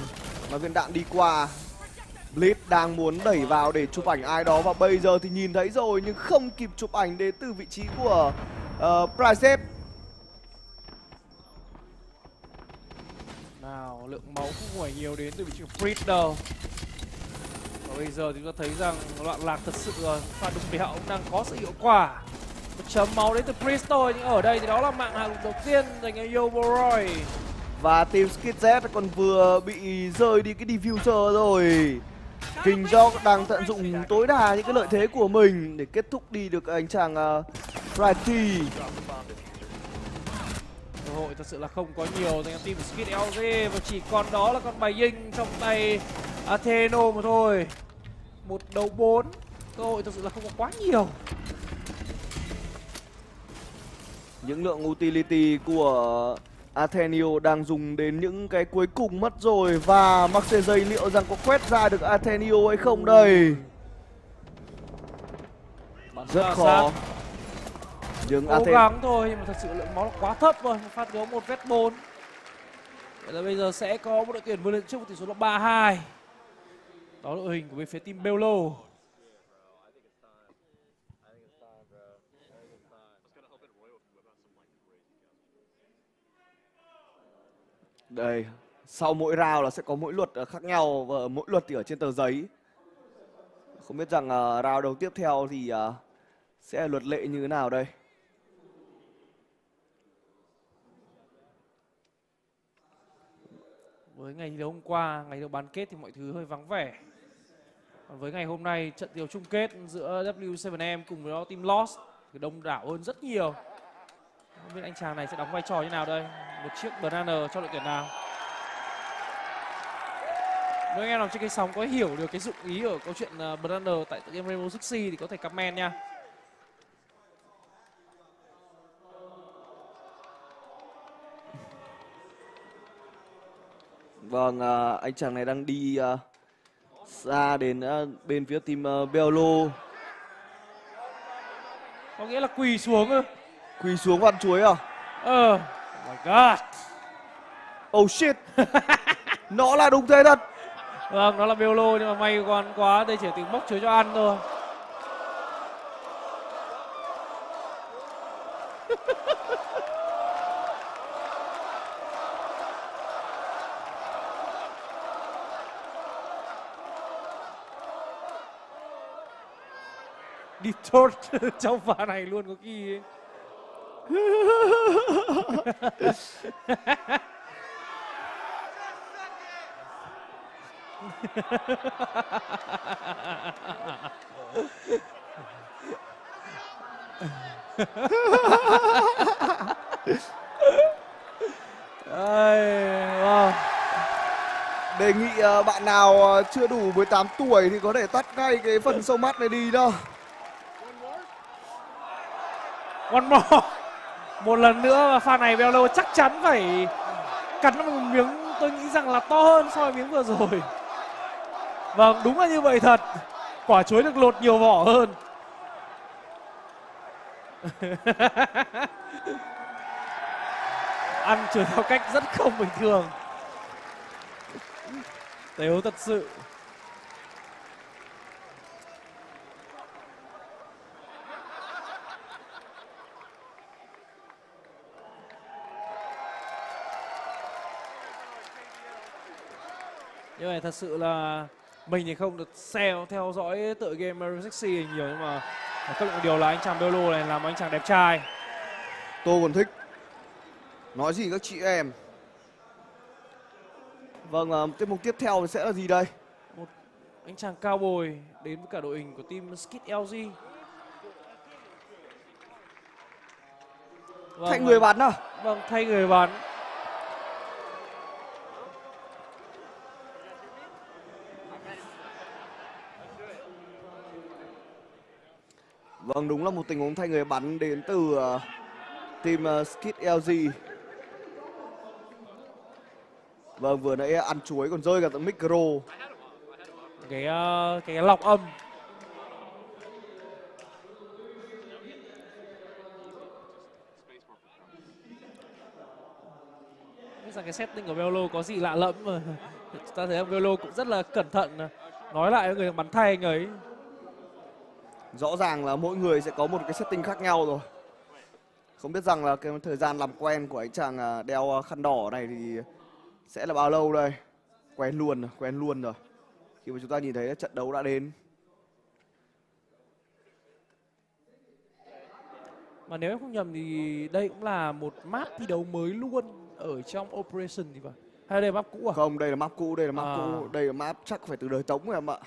mà viên đạn đi qua. Blitz đang muốn đẩy vào để chụp ảnh ai đó và bây giờ thì nhìn thấy rồi nhưng không kịp chụp ảnh đến từ vị trí của Price. Nào, lượng máu không phải nhiều đến từ vị trí của Fritz đâu. Và bây giờ thì chúng ta thấy rằng loạn lạc thật sự rồi. Pha đụng đẽo cũng đang có sự hiệu quả. Một chấm máu đến từ Fritz thôi, nhưng ở đây thì đó là mạng hàng đầu tiên dành cho Yoboroy. Và team Skit Z còn vừa bị rơi đi cái diffuser rồi. King Dog đang tận dụng tối đa những cái lợi thế của mình để kết thúc đi được anh chàng Frighty. Cơ hội thật sự là không có nhiều dành cho team Skit LG và chỉ còn đó là con bài Ying trong tay Atheno mà thôi. 1 đấu 4, cơ hội thật sự là không có quá nhiều. Những lượng utility của Athenio đang dùng đến những cái cuối cùng mất rồi. Và Maxey liệu rằng có quét ra được Athenio hay không đây? Rất khó. Nhưng cố gắng thôi, nhưng mà thật sự lượng máu là quá thấp rồi. Phát đấu 1 vết 4. Vậy là bây giờ sẽ có một đội tuyển vươn lên trước tỷ số là 3-2. Đó là đội hình của bên phía team Bello. Đây, sau mỗi round là sẽ có mỗi luật khác nhau và mỗi luật thì ở trên tờ giấy. Không biết rằng round đầu tiếp theo thì sẽ là luật lệ như thế nào đây. Với ngày thi đấu hôm qua, ngày đấu bán kết thì mọi thứ hơi vắng vẻ. Còn với ngày hôm nay, trận đấu chung kết giữa W7M cùng với đó team Lost thì đông đảo hơn rất nhiều. Không biết anh chàng này sẽ đóng vai trò như nào đây? Một chiếc banana cho đội tuyển nào? Nếu anh em nào trên cái sóng có hiểu được cái dụng ý ở câu chuyện banana tại tựa game Rainbow Six Siege thì có thể comment nha. Vâng, anh chàng này đang đi xa đến bên phía team Bello. Có nghĩa là quỳ xuống ư? Quỳ xuống ăn chuối à? Oh my god. Oh shit. Nó là đúng thế thật. Vâng, nó là Bello nhưng mà may quá đây chỉ là tiếng bốc chuối cho ăn thôi. Đi tốt trong pha này luôn có khi ấy. Wow. Đề nghị bạn nào chưa đủ 18 tuổi thì có thể tắt ngay cái phần show mắt này đi đâu. One more. Một lần nữa và pha này Bello chắc chắn phải cắn một miếng tôi nghĩ rằng là to hơn so với miếng vừa rồi. Vâng, đúng là như vậy thật. Quả chuối được lột nhiều vỏ hơn. Ăn chuối theo cách rất không bình thường. Tếu thật sự. Như vậy thật sự là mình thì không được theo dõi tựa game Rainbow Six Siege nhiều, nhưng mà có một điều là anh chàng Bello này làm anh chàng đẹp trai. Tôi còn thích. Nói gì các chị em. Vâng, tiết mục tiếp theo sẽ là gì đây? Một anh chàng cao bồi đến với cả đội hình của team Skid LG. Vâng, thay người bắn à? Vâng, thay người bắn. Vâng, đúng là một tình huống thay người bắn đến từ team Skid LG. Vâng, vừa nãy ăn chuối còn rơi cả tận micro. Cái lọc âm. Biết rằng cái setting của Bello có gì lạ lẫm mà. Ta thấy ông Bello cũng rất là cẩn thận nói lại với người bắn thay anh ấy. Rõ ràng là mỗi người sẽ có một cái setting khác nhau rồi. Không biết rằng là cái thời gian làm quen của anh chàng đeo khăn đỏ này thì sẽ là bao lâu đây? Quen luôn rồi. Khi mà chúng ta nhìn thấy trận đấu đã đến. Mà nếu em không nhầm thì đây cũng là một map thi đấu mới luôn ở trong Operation thì phải. Hay đây là map cũ à? Không, đây là map cũ, cũ. Đây là map chắc phải từ đời Tống rồi em ạ.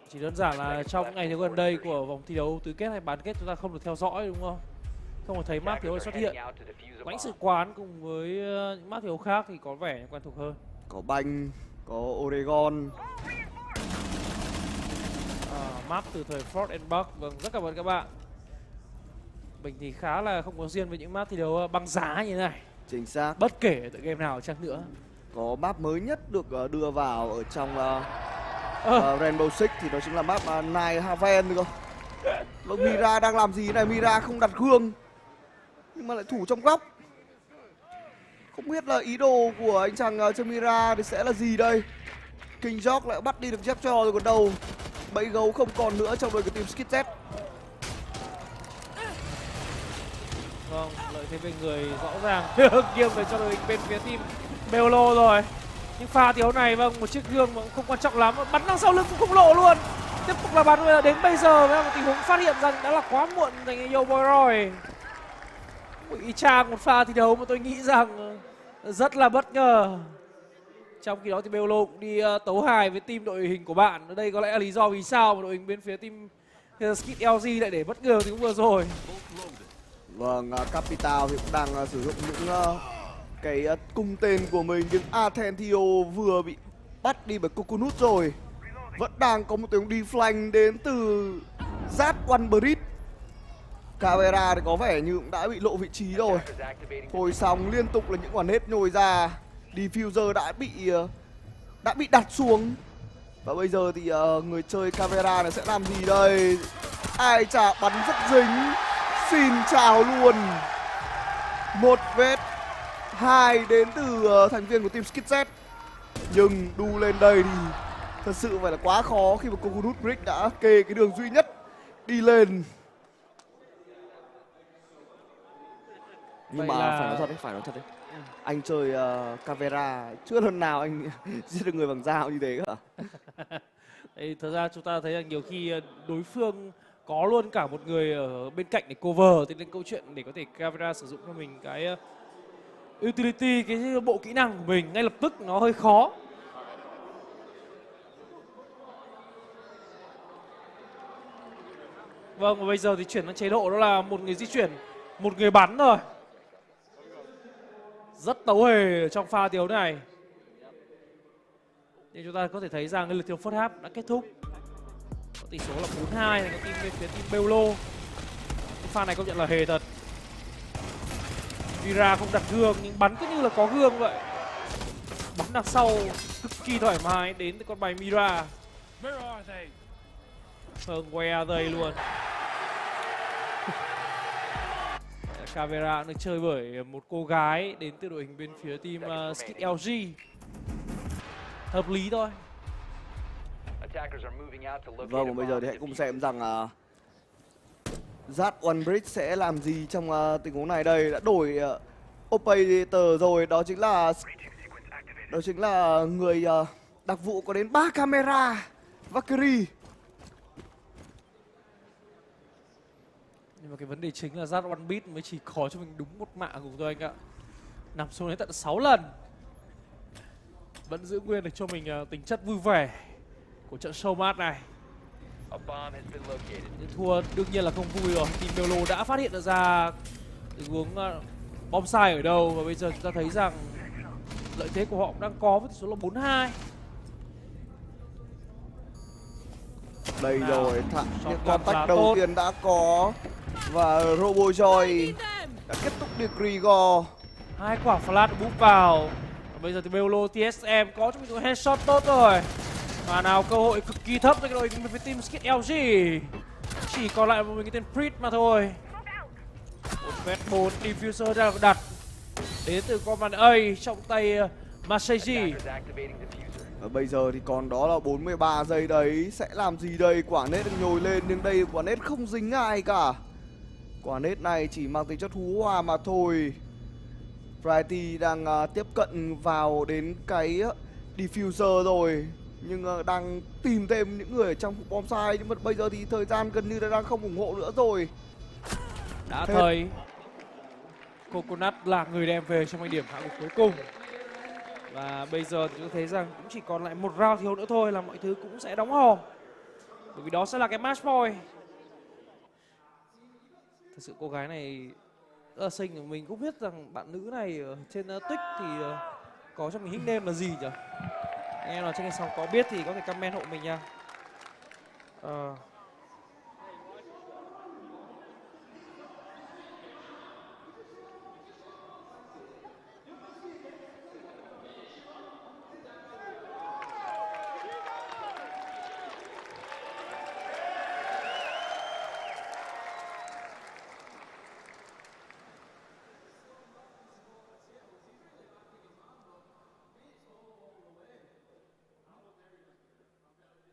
Chỉ đơn giản là trong những ngày thứ gần đây của vòng thi đấu tứ kết hay bán kết chúng ta không được theo dõi đúng không? Không có thấy map thi đấu xuất hiện. Lãnh sự quán cùng với những map thi đấu khác thì có vẻ quen thuộc hơn. Có banh, có Oregon. Map từ thời Fort and Buck. Vâng, rất cảm ơn các bạn. Mình thì khá là không có duyên với những map thi đấu băng giá như thế này. Chính xác. Bất kể tựa game nào chăng nữa. Có map mới nhất được đưa vào ở trong Rainbow Six thì đó chính là map Night Haven cơ. Mira đang làm gì này? Mira không đặt gương nhưng mà lại thủ trong góc. Không biết là ý đồ của anh chàng Mira thì sẽ là gì đây. King Jock lại bắt đi được Jeff cho rồi còn đâu. Bẫy gấu không còn nữa trong đội của team Skid Z. Vâng, lợi thế về người rõ ràng nghiêng về cho đội bên phía team Bello rồi. Nhưng pha thi đấu này vâng, một chiếc gương mà cũng không quan trọng lắm, bắn đằng sau lưng cũng không lộ luôn. Tiếp tục là bắn đến bây giờ với một tình huống phát hiện rằng đã là quá muộn dành cho Yo Boy rồi. Y chang một pha thi đấu mà tôi nghĩ rằng rất là bất ngờ. Trong khi đó thì Beolo cũng đi tấu hài với team đội hình của bạn. Đây có lẽ là lý do vì sao mà đội hình bên phía team Skit LG lại để bất ngờ thì cũng vừa rồi. Vâng, Capital thì cũng đang sử dụng những cái cung tên của mình, nhưng Athentio vừa bị bắt đi bởi Coconut rồi. Vẫn đang có một tiếng đi flank đến từ Zat One Bridge. Caveira thì có vẻ như cũng đã bị lộ vị trí rồi. Thôi xong liên tục là những quả nết nhồi ra. Diffuser đã bị đặt xuống. Và bây giờ thì người chơi Caveira này sẽ làm gì đây? Ai chả bắn rất dính. Xin chào luôn. Một vết, 2 đến từ thành viên của team Skitz. Nhưng đu lên đây thì thật sự phải là quá khó khi mà Coconut Brick đã kê cái đường duy nhất đi lên. Nhưng mà phải nói thật đấy. Anh chơi Caveira chưa lần nào anh giết được người bằng dao như thế cả. Thật ra chúng ta thấy là nhiều khi đối phương có luôn cả một người ở bên cạnh để cover, thì nên câu chuyện để có thể Caveira sử dụng cho mình cái utility, cái bộ kỹ năng của mình ngay lập tức nó hơi khó. Vâng, và bây giờ thì chuyển sang chế độ đó là một người di chuyển, một người bắn rồi. Rất tấu hề ở trong pha thiếu này. Thì chúng ta có thể thấy rằng cái lượt thiếu first half đã kết thúc. Có tỷ số là 4-2 này, có team bên phía team Beolo. Cái pha này công nhận là hề thật. Vira không đặt gương nhưng bắn cứ như là có gương vậy. Bắn đằng sau cực kỳ thoải mái đến từ con bài Mira. Vâng, where đây luôn. Caveira được chơi bởi một cô gái đến từ đội hình bên phía team Skit LG. Hợp lý thôi. Vâng, và bây giờ thì hãy cùng xem rằng Zat One Bridge sẽ làm gì trong tình huống này đây. Đã đổi operator rồi, đó chính là người đặc vụ có đến 3 camera, Valkyrie. Nhưng mà cái vấn đề chính là Zat One Beat mới chỉ có cho mình đúng một mạng của tôi anh ạ. Nằm xuống đến tận 6 lần. Vẫn giữ nguyên được cho mình tính chất vui vẻ của trận show match này. Nhưng thua đương nhiên là không vui rồi. Team Beolo đã phát hiện được ra tình huống bom sai ở đâu. Và bây giờ chúng ta thấy rằng lợi thế của họ cũng đang có với tỷ số là 4-2. Đây rồi, những contact đầu tiên đã có. Và Robojoy đã kết thúc được Grigor. 2 quả flash búp vào. Và bây giờ thì Beolo TSM có cho mình một headshot tốt rồi. Và nào cơ hội cực kỳ thấp cho cái đội với team Skit LG. Chỉ còn lại một mình cái tên Prit mà thôi. 1m4 diffuser đang đặt đến từ Command A trong tay Masaji. Và bây giờ thì còn đó là 43 giây đấy. Sẽ làm gì đây? Quả nết được nhồi lên nhưng đây quả nết không dính ai cả. Quả nết này chỉ mang tính chất hú hoa mà thôi. Variety đang tiếp cận vào đến cái diffuser rồi. Nhưng đang tìm thêm những người ở trong bom sai. Nhưng mà bây giờ thì thời gian gần như là đang không ủng hộ nữa rồi. Đã thời Coconut là người đem về trong điểm hạng mục cuối cùng. Và bây giờ thì chúng thấy rằng cũng chỉ còn lại một round thiếu nữa thôi là mọi thứ cũng sẽ đóng hòm. Bởi vì đó sẽ là cái match point. Thật sự cô gái này rất là xinh. Mình cũng biết rằng bạn nữ này ở trên Twitch thì có trong mình nickname là gì nhỉ? Anh em nào trên kênh sóng có biết thì có thể comment hộ mình nha.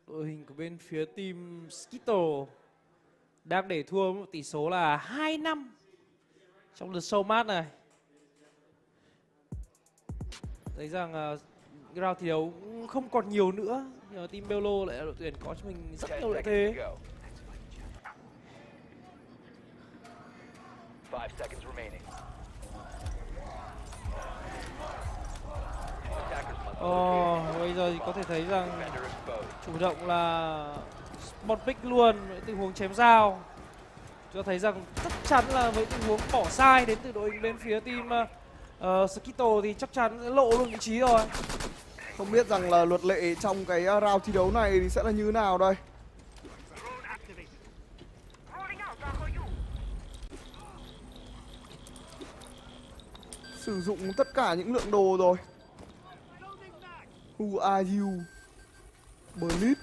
Đội hình của bên phía team Skittle đang để thua một tỷ số là 2-5 trong lượt show match này. Thấy rằng round thi đấu cũng không còn nhiều nữa. Nhưng mà team Bello lại là đội tuyển có cho mình rất nhiều lợi thế. 5 seconds remaining. Bây giờ thì có thể thấy rằng chủ động là spot pick luôn với tình huống chém dao. Cho thấy rằng chắc chắn là với tình huống bỏ sai đến từ đội hình bên phía team Skittle thì chắc chắn sẽ lộ luôn vị trí rồi. Không biết rằng là luật lệ trong cái round thi đấu này thì sẽ là như thế nào đây. Sử dụng tất cả những lượng đồ rồi. Who are you? Bleed.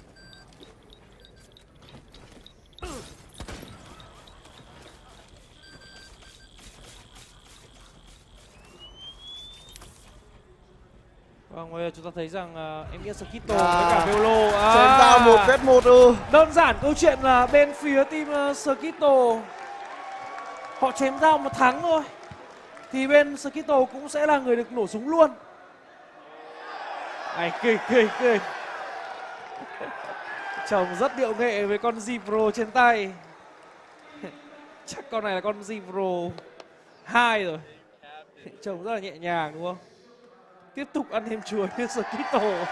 Vâng, bây giờ chúng ta thấy rằng em nghĩ Skittle với cả Bello chém dao 1v1. Đơn giản câu chuyện là bên phía team Skittle họ chém dao mà thắng thôi thì bên Skittle cũng sẽ là người được nổ súng luôn. Cười. Chồng rất điệu nghệ với con Zipro trên tay. Chắc con này là con Zipro 2 rồi. Chồng rất là nhẹ nhàng đúng không? Tiếp tục ăn thêm chuối như Skittle.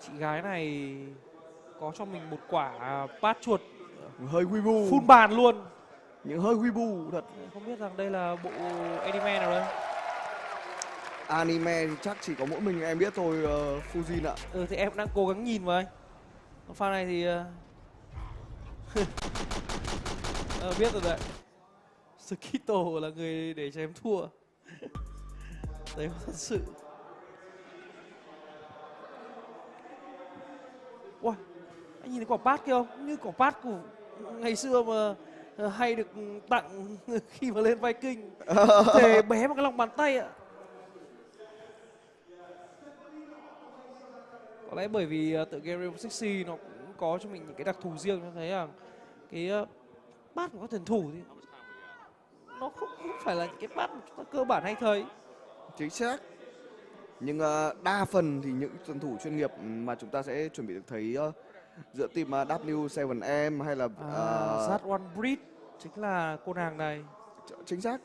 Chị gái này có cho mình một quả pát chuột hơi weebu, phun bàn luôn. Nhưng hơi weebu thật. Không biết rằng đây là bộ anime nào đây. Anime thì chắc chỉ có mỗi mình em biết thôi, Fujin ạ. Thì em đang cố gắng nhìn vào anh. Pha này thì biết rồi đấy. Skittle là người để chém thua. Đấy thật sự. Wow, anh nhìn thấy quả pát kia không? Như quả pát của ngày xưa mà hay được tặng khi mà lên Viking. Thể bé một cái lòng bàn tay ạ. Có lẽ bởi vì tựa game Rainbow Six Siege nó cũng có cho mình những cái đặc thù riêng. Cho thấy là cái pát của các tuyển thủ thì nó không phải là những cái pát mà chúng ta cơ bản hay thấy. Chính xác. Nhưng đa phần thì những tuyển thủ chuyên nghiệp mà chúng ta sẽ chuẩn bị được thấy giữa team W7M hay là That One Breed chính là cô nàng này. Chính xác.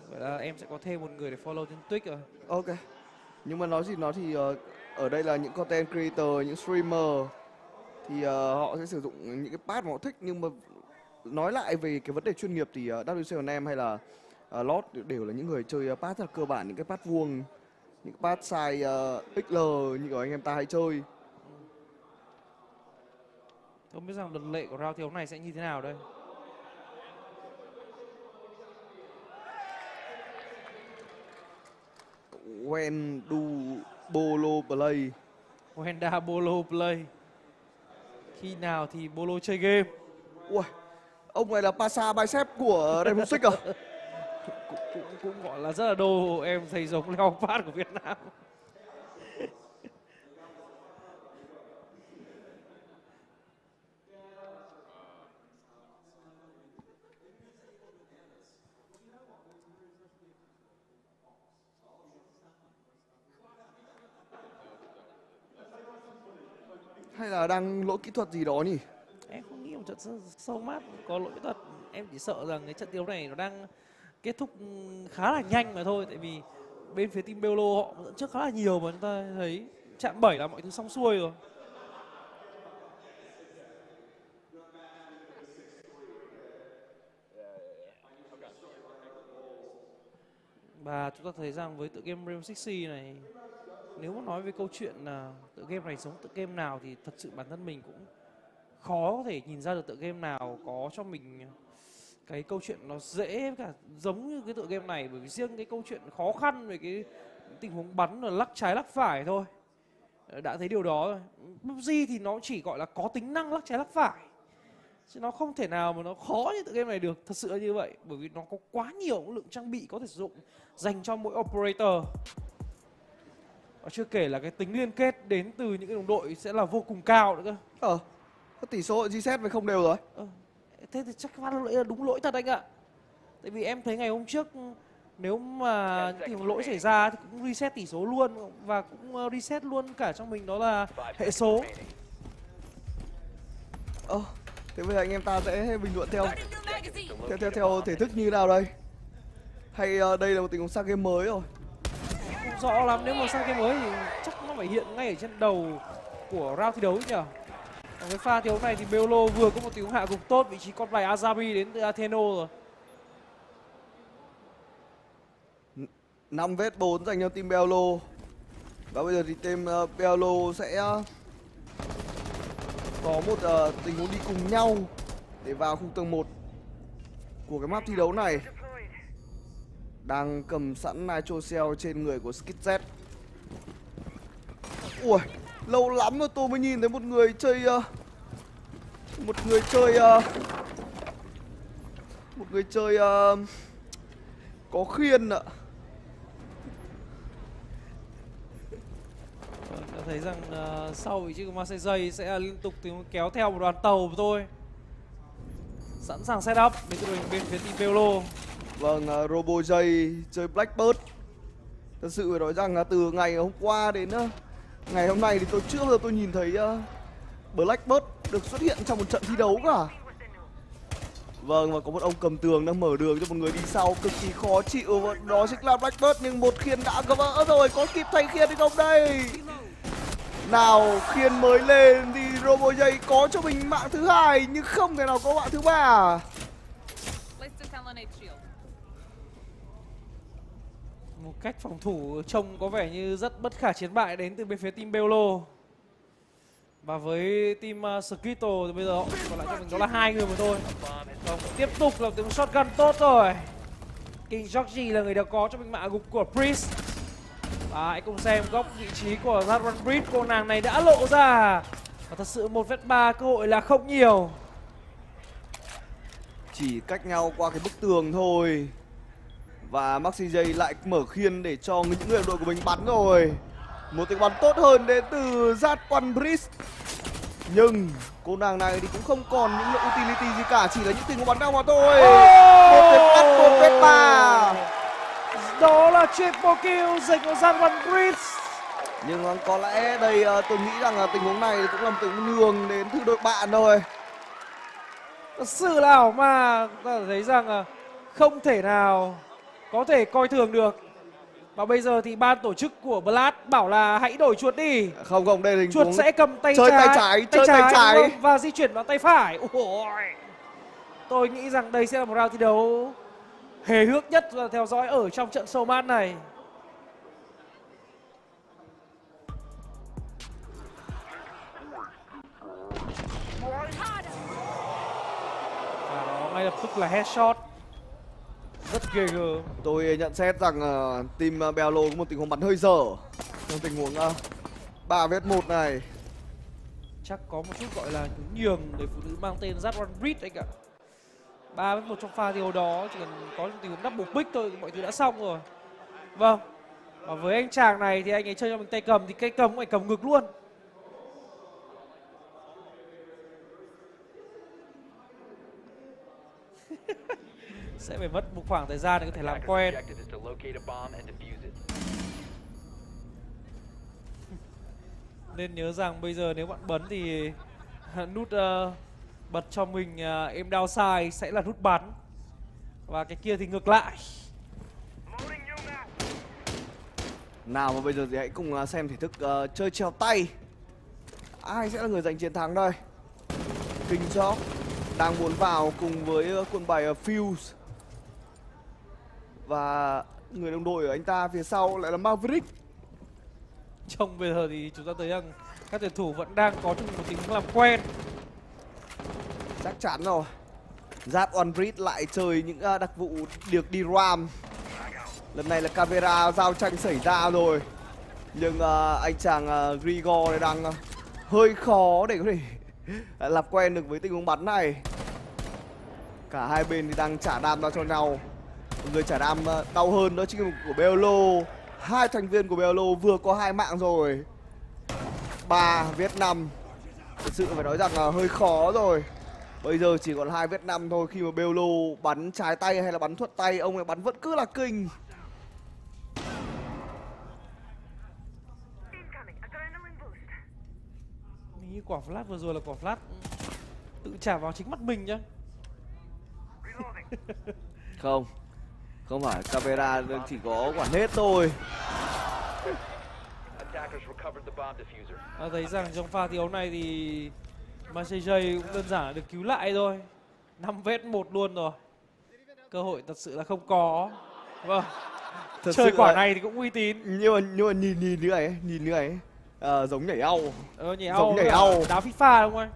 Vậy là em sẽ có thêm một người để follow trên Twitch rồi. Ok. Nhưng mà nói gì nói thì ở đây là những content creator, những streamer thì họ sẽ sử dụng những cái pad mà họ thích, nhưng mà nói lại về cái vấn đề chuyên nghiệp thì W7M hay là Lord đều là những người chơi pad rất là cơ bản, những cái pad vuông, những pad size XL như của anh em ta hay chơi. Không biết rằng luật lệ của round thi đấu này sẽ như thế nào đây. When do Bolo play? When da Bolo play? Khi nào thì Bolo chơi game? Ui, ông này là Pasa bicep của Rainbow Six à? cũng gọi là rất là đồ, em thấy giống Leopard của Việt Nam. Hay là đang lỗi kỹ thuật gì đó nhỉ? Em không nghĩ một trận sâu mát có lỗi kỹ thuật. Em chỉ sợ rằng cái trận đấu này nó đang kết thúc khá là nhanh mà thôi. Tại vì bên phía team Bello họ dẫn trước khá là nhiều mà chúng ta thấy chạm 7 là mọi thứ xong xuôi rồi. Và chúng ta thấy rằng với tựa game Rainbow Six Siege này, nếu mà nói về câu chuyện là tựa game này giống tựa game nào thì thật sự bản thân mình cũng khó có thể nhìn ra được tựa game nào có cho mình cái câu chuyện nó dễ cả giống như cái tựa game này, bởi vì riêng cái câu chuyện khó khăn về cái tình huống bắn là lắc trái lắc phải thôi đã thấy điều đó rồi. PUBG thì nó chỉ gọi là có tính năng lắc trái lắc phải, chứ nó không thể nào mà nó khó như tựa game này được, thật sự như vậy, bởi vì nó có quá nhiều lượng trang bị có thể sử dụng dành cho mỗi operator. Và chưa kể là cái tính liên kết đến từ những cái đồng đội sẽ là vô cùng cao nữa cơ. Tỷ số reset với không đều rồi. Thế thì chắc phát lỗi là đúng lỗi thật anh ạ. Tại vì em thấy ngày hôm trước nếu mà những tình lỗi xảy ra thì cũng reset tỷ số luôn, và cũng reset luôn cả trong mình đó là hệ số. Thế bây giờ anh em ta sẽ bình luận theo thể thức như nào đây? Hay đây là một tình huống sang game mới rồi? Không rõ lắm, nếu mà sang game mới thì chắc nó phải hiện ngay ở trên đầu của round thi đấu nhỉ? Ở cái pha thi đấu này thì Beolo vừa có một tình huống hạ gục tốt vị trí con bài Azabi đến từ Atheno rồi. 5vs4 dành cho team Beolo. Và bây giờ thì team Beolo sẽ có một tình huống đi cùng nhau để vào khung tầng 1 của cái map thi đấu này. Đang cầm sẵn Nitro Cell trên người của Skizz. Ui, lâu lắm rồi tôi mới nhìn thấy một người chơi có khiên ạ. Ta thấy rằng sau vị trí của Marseille sẽ liên tục kéo theo một đoàn tàu thôi. Sẵn sàng setup đến từ bên phía team Beolo. Vâng, Robo J chơi Blackbird. Thật sự phải nói rằng từ ngày hôm qua đến ngày hôm nay thì tôi chưa bao giờ tôi nhìn thấy Blackbird được xuất hiện trong một trận thi đấu cả. Vâng, và có một ông cầm tường đang mở đường cho một người đi sau cực kỳ khó chịu, đó chính là Blackbird, nhưng một khiên đã vỡ rồi, có kịp thay khiên hay không đây? Nào, khiên mới lên thì Robo J có cho mình mạng thứ hai nhưng không thể nào có mạng thứ ba. Một cách phòng thủ trông có vẻ như rất bất khả chiến bại đến từ bên phía team Beolo. Và với team Skittle thì bây giờ còn lại cho mình đó là 2 người mà thôi. Vòng tiếp tục là tiếng shotgun tốt rồi. King Georgie là người đã có cho mình mạng gục của Priest. Và hãy cùng xem góc vị trí của Zadran Breed, cô nàng này đã lộ ra. Và thật sự 1vs3 cơ hội là không nhiều. Chỉ cách nhau qua cái bức tường thôi. Và Maxi J lại mở khiên để cho những người đội của mình bắn rồi. Một tiếng bắn tốt hơn đến từ Zadran Breed. Nhưng cô nàng này thì cũng không còn những lượng utility gì cả, chỉ là những tình huống bắn nào mà thôi. Một tiếng cắt, 1vs3. Đó là triple kill dành cho Zadran Breed. Nhưng có lẽ đây tôi nghĩ rằng là tình huống này cũng là một tình huống nhường đến từ đội bạn thôi. Thật sự là ảo mà, ta thấy rằng không thể nào có thể coi thường được. Và bây giờ thì ban tổ chức của Blast bảo là hãy đổi chuột đi. Không, đây là chuột sẽ cầm tay trái và di chuyển bằng tay phải. Ôi. Tôi nghĩ rằng đây sẽ là một round thi đấu hề hước nhất và theo dõi ở trong trận showmatch này. Và đó ngay lập tức là headshot. Rất ghê gớm. Tôi nhận xét rằng team Beolo có một tình huống bắn hơi dở trong tình huống 3vs1 này. Chắc có một chút gọi là nhường người phụ nữ mang tên Zadran Breed anh ạ. 3vs1 trong pha điều đó chỉ cần có một tình huống double pick thôi mọi thứ đã xong rồi. Vâng. Và với anh chàng này thì anh ấy chơi cho mình tay cầm thì cây cầm cũng phải cầm ngực luôn. Sẽ phải mất một khoảng thời gian để có thể làm quen. Nên nhớ rằng bây giờ nếu bạn bắn thì nút bật cho mình aim downside sẽ là nút bắn. Và cái kia thì ngược lại. Nào mà bây giờ thì hãy cùng xem thể thức chơi trèo tay. Ai sẽ là người giành chiến thắng đây? King George đang muốn vào cùng với quân bài Fuse. Và người đồng đội ở anh ta phía sau lại là Maverick. Trong bây giờ thì chúng ta thấy rằng các tuyển thủ vẫn đang có chung một tính làm quen. Chắc chắn rồi. Giáp One Breed lại chơi những đặc vụ được đi ram. Lần này là camera giao tranh xảy ra rồi. Nhưng anh chàng Grigor này đang hơi khó để có thể làm quen được với tình huống bắn này. Cả hai bên thì đang trả đam ra cho nhau. Người trả đam đau hơn đó chính là của Bello. Hai thành viên của Bello vừa có 2 mạng rồi. 3 vết 5. Thực sự phải nói rằng là hơi khó rồi. Bây giờ chỉ còn 2 vết 5 thôi. Khi mà Bello bắn trái tay hay là bắn thuận tay, ông ấy bắn vẫn cứ là kinh. Mình như quả flash vừa rồi là quả flash tự trả vào chính mắt mình nhá. Không, không phải, camera chỉ có quả nết thôi. Thấy rằng trong pha thi đấu này thì MCJ cũng đơn giản là được cứu lại thôi. 5 vết 1 luôn rồi. Cơ hội thật sự là không có. Vâng. Thật Chơi sự quả là... này thì cũng uy tín. Nhưng mà nhìn như này, giống nhảy ao. Nhảy giống nhảy ao. Đá FIFA đúng không anh?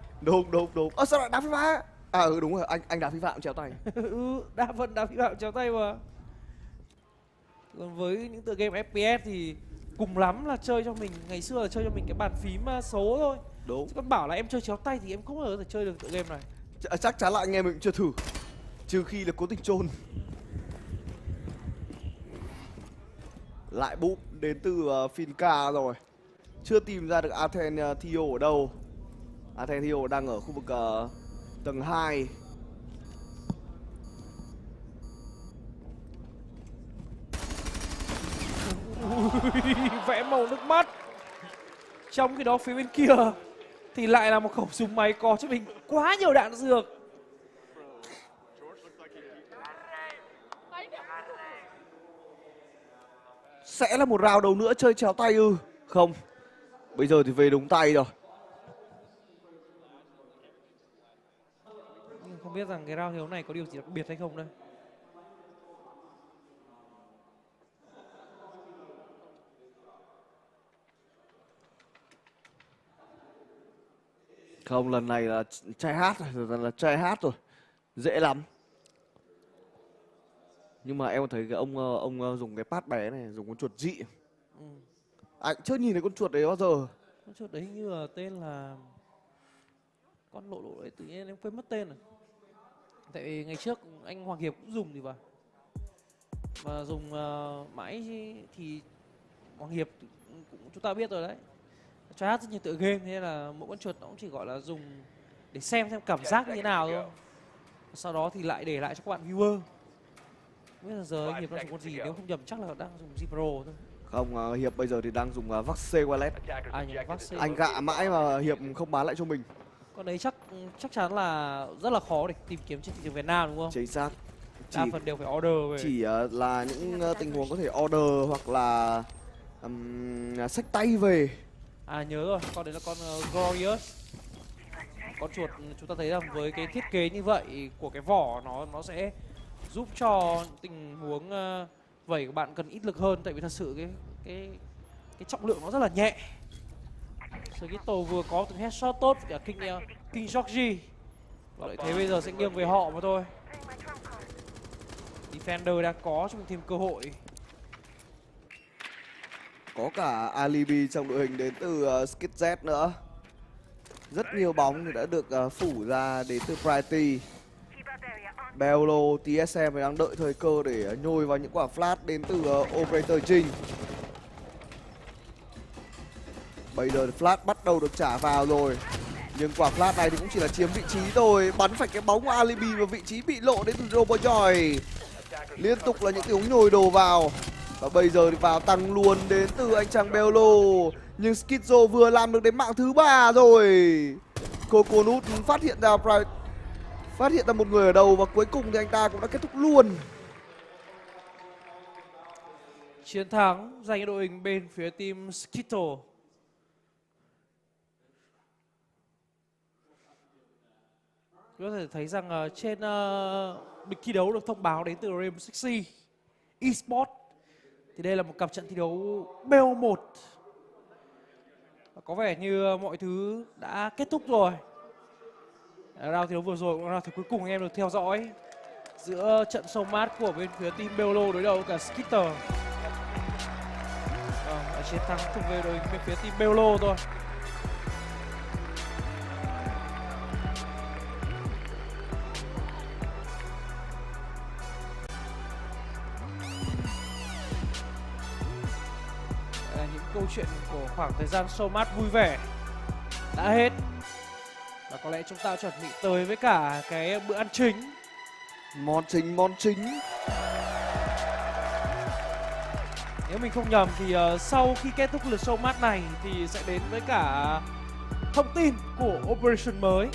Đúng. Sao lại đá FIFA? Đúng rồi, anh đá FIFA cũng chéo tay. Đa phần đá FIFA cũng chéo tay mà. Còn với những tựa game FPS thì cùng lắm là chơi cho mình, ngày xưa là chơi cho mình cái bàn phím số thôi. Đúng. Chứ còn bảo là em chơi chéo tay thì em không bao giờ thể chơi được tựa game này. Chắc chắn là anh em mình cũng chưa thử. Trừ khi là cố tình chôn. Lại búp đến từ Finca rồi. Chưa tìm ra được Athen Theo ở đâu. Athen Theo đang ở khu vực tầng 2. Vẽ màu nước mắt. Trong khi đó phía bên kia thì lại là một khẩu súng máy có cho mình quá nhiều đạn dược. Sẽ là một round đầu nữa chơi chéo tay ư? Không. Bây giờ thì về đúng tay rồi. Nhưng không biết rằng cái round hiếu này có điều gì đặc biệt hay không đây. Không, lần này là trai hát rồi, dễ lắm. Nhưng mà em thấy cái ông dùng cái pad bé này, dùng con chuột dị. Anh chưa nhìn thấy con chuột đấy bao giờ. Con chuột đấy hình như là tên là con lộ đấy, tự nhiên em quên mất tên rồi. Tại vì ngày trước anh Hoàng Hiệp cũng dùng thì phải. Mà dùng mãi thì Hoàng Hiệp cũng chúng ta biết rồi đấy. Try hát rất nhiều tựa game, thế là mỗi con chuột nó cũng chỉ gọi là dùng để xem cảm giác như thế nào thôi. Sau đó thì lại để lại cho các bạn viewer. Không biết là giờ anh Hiệp đang dùng con gì, nếu không nhầm chắc là đang dùng Z Pro thôi. Không, Hiệp bây giờ thì đang dùng Vaxe Wallet. Vaxe. Anh gạ mãi mà Hiệp không bán lại cho mình. Con đấy chắc chắn là rất là khó để tìm kiếm trên thị trường Việt Nam đúng không? Chính xác. Đa phần đều phải order về. Chỉ là những tình huống có thể order hoặc là xách tay về. Nhớ rồi, con đấy là con Glorious. Con chuột chúng ta thấy rằng với cái thiết kế như vậy của cái vỏ nó sẽ giúp cho tình huống vẩy của bạn cần ít lực hơn, tại vì thật sự cái trọng lượng nó rất là nhẹ. Skittle vừa có từng headshot tốt với cả King Georgie. Và lợi thế bây giờ sẽ nghiêng về họ mà thôi. Defender đang có cho mình thêm cơ hội. Có cả alibi trong đội hình đến từ Skitz nữa. Rất nhiều bóng thì đã được phủ ra đến từ Priority. Bello, TSM đang đợi thời cơ để nhồi vào những quả flash đến từ Operator Trinh. Bây giờ flash bắt đầu được trả vào rồi. Nhưng quả flash này thì cũng chỉ là chiếm vị trí thôi. Bắn phải cái bóng của alibi vào vị trí bị lộ đến từ Robojoy. Liên tục là những tiếng nhồi đồ vào. Và bây giờ thì vào tăng luôn đến từ anh chàng Bello. Nhưng Skizzo vừa làm được đến mạng thứ 3 rồi. Coconut phát hiện ra một người ở đầu. Và cuối cùng thì anh ta cũng đã kết thúc luôn. Chiến thắng dành cho đội hình bên phía team Skittle. Có thể thấy rằng trên lịch thi đấu được thông báo đến từ Rainbow Six Siege Esports thì đây là một cặp trận thi đấu BO1. Có vẻ như mọi thứ đã kết thúc rồi. Round thi đấu vừa rồi cũng là round cuối cùng anh em được theo dõi giữa trận show mát của bên phía team Beolo đối đầu cả Skitter. Chiến thắng thuộc về đội bên phía team Beolo thôi. Những câu chuyện của khoảng thời gian show mát vui vẻ đã hết. Và có lẽ chúng ta chuẩn bị tới với cả cái bữa ăn chính. Món chính. Nếu mình không nhầm thì sau khi kết thúc lượt show mát này thì sẽ đến với cả thông tin của Operation mới.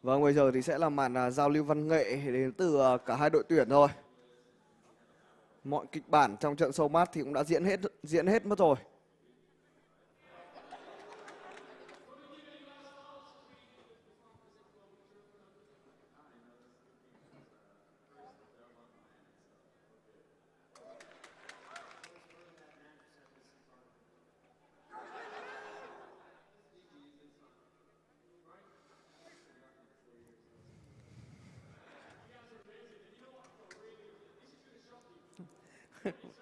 Vâng, bây giờ thì sẽ là màn giao lưu văn nghệ đến từ cả hai đội tuyển thôi. Mọi kịch bản trong trận show mát thì cũng đã diễn hết mất rồi.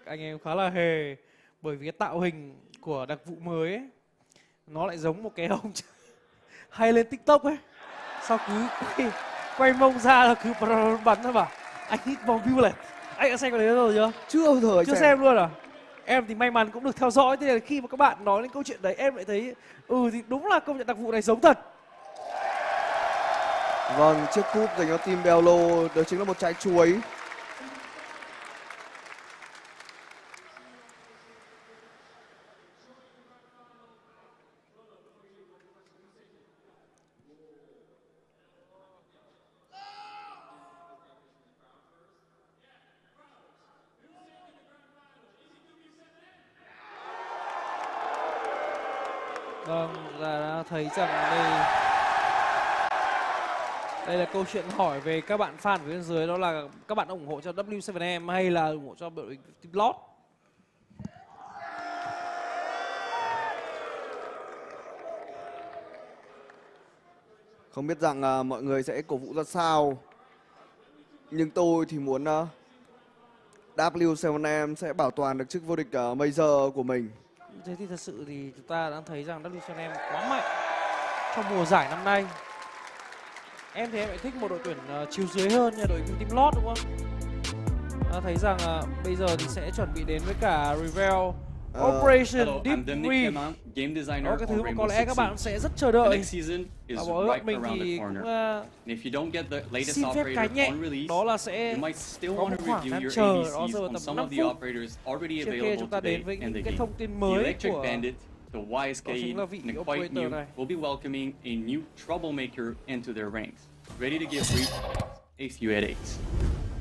Anh em khá là hề bởi vì cái tạo hình của đặc vụ mới ấy, nó lại giống một cái ông hay lên TikTok ấy, sau cứ quay mông ra là cứ bắn thôi mà. Anh hit vòng bullet, anh đã xem cái đấy rồi chưa? Chưa xem luôn à? Em thì may mắn cũng được theo dõi, thế nên là khi mà các bạn nói đến câu chuyện đấy em lại thấy thì đúng là công nhận đặc vụ này giống thật. Vâng, chiếc cúp dành cho team Beolo đó chính là một trái chuối. Vâng, đã thấy rằng đây là câu chuyện hỏi về các bạn fan ở bên dưới, đó là các bạn ủng hộ cho W7M hay là ủng hộ cho đội Team Lót. Không biết rằng mọi người sẽ cổ vũ ra sao, nhưng tôi thì muốn W7M sẽ bảo toàn được chức vô địch Major của mình. Thế thì thật sự thì chúng ta đã thấy rằng W7M quá mạnh trong mùa giải năm nay. Em thì em lại thích một đội tuyển chiều dưới hơn như đội Team Lót, đúng không? Thấy rằng bây giờ thì sẽ chuẩn bị đến với cả Reveal Operation Deep Re. Đó cái thứ mà có lẽ các bạn sẽ rất chờ đợi. Và bỏ ước mình thì cũng xin phép cái nhẹ, đó là sẽ có một khoảng đang chờ đó giờ tầm 5 phút trước khi chúng ta đến với những cái thông tin mới của The wise Cade and the quite new will be welcoming a new troublemaker into their ranks, ready to give Reap a few headaches.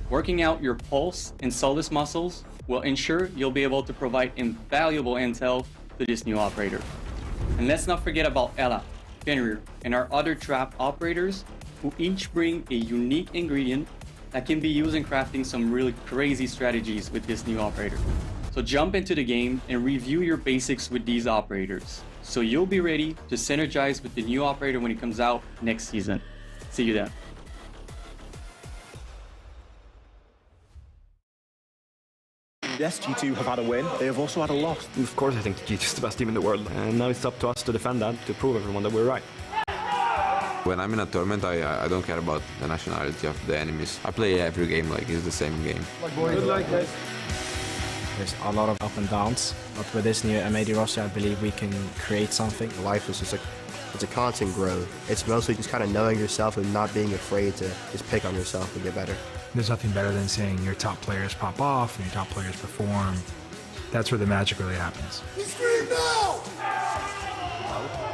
Working out your pulse and sulcus muscles will ensure you'll be able to provide invaluable intel to this new operator. And let's not forget about Ella, Fenrir, and our other trap operators who each bring a unique ingredient that can be used in crafting some really crazy strategies with this new operator. So jump into the game and review your basics with these operators, so you'll be ready to synergize with the new operator when it comes out next season. See you then. Yes, G2 have had a win. They have also had a loss. Of course, I think G2 is the best team in the world, and now it's up to us to defend that, to prove everyone that we're right. When I'm in a tournament, I don't care about the nationality of the enemies. I play every game like it's the same game. Good luck, guys. There's a lot of up and downs, but with this new MAD roster, I believe we can create something. Life is just it's a constant growth. It's mostly just kind of knowing yourself and not being afraid to just pick on yourself and get better. There's nothing better than seeing your top players pop off and your top players perform. That's where the magic really happens. Scream now!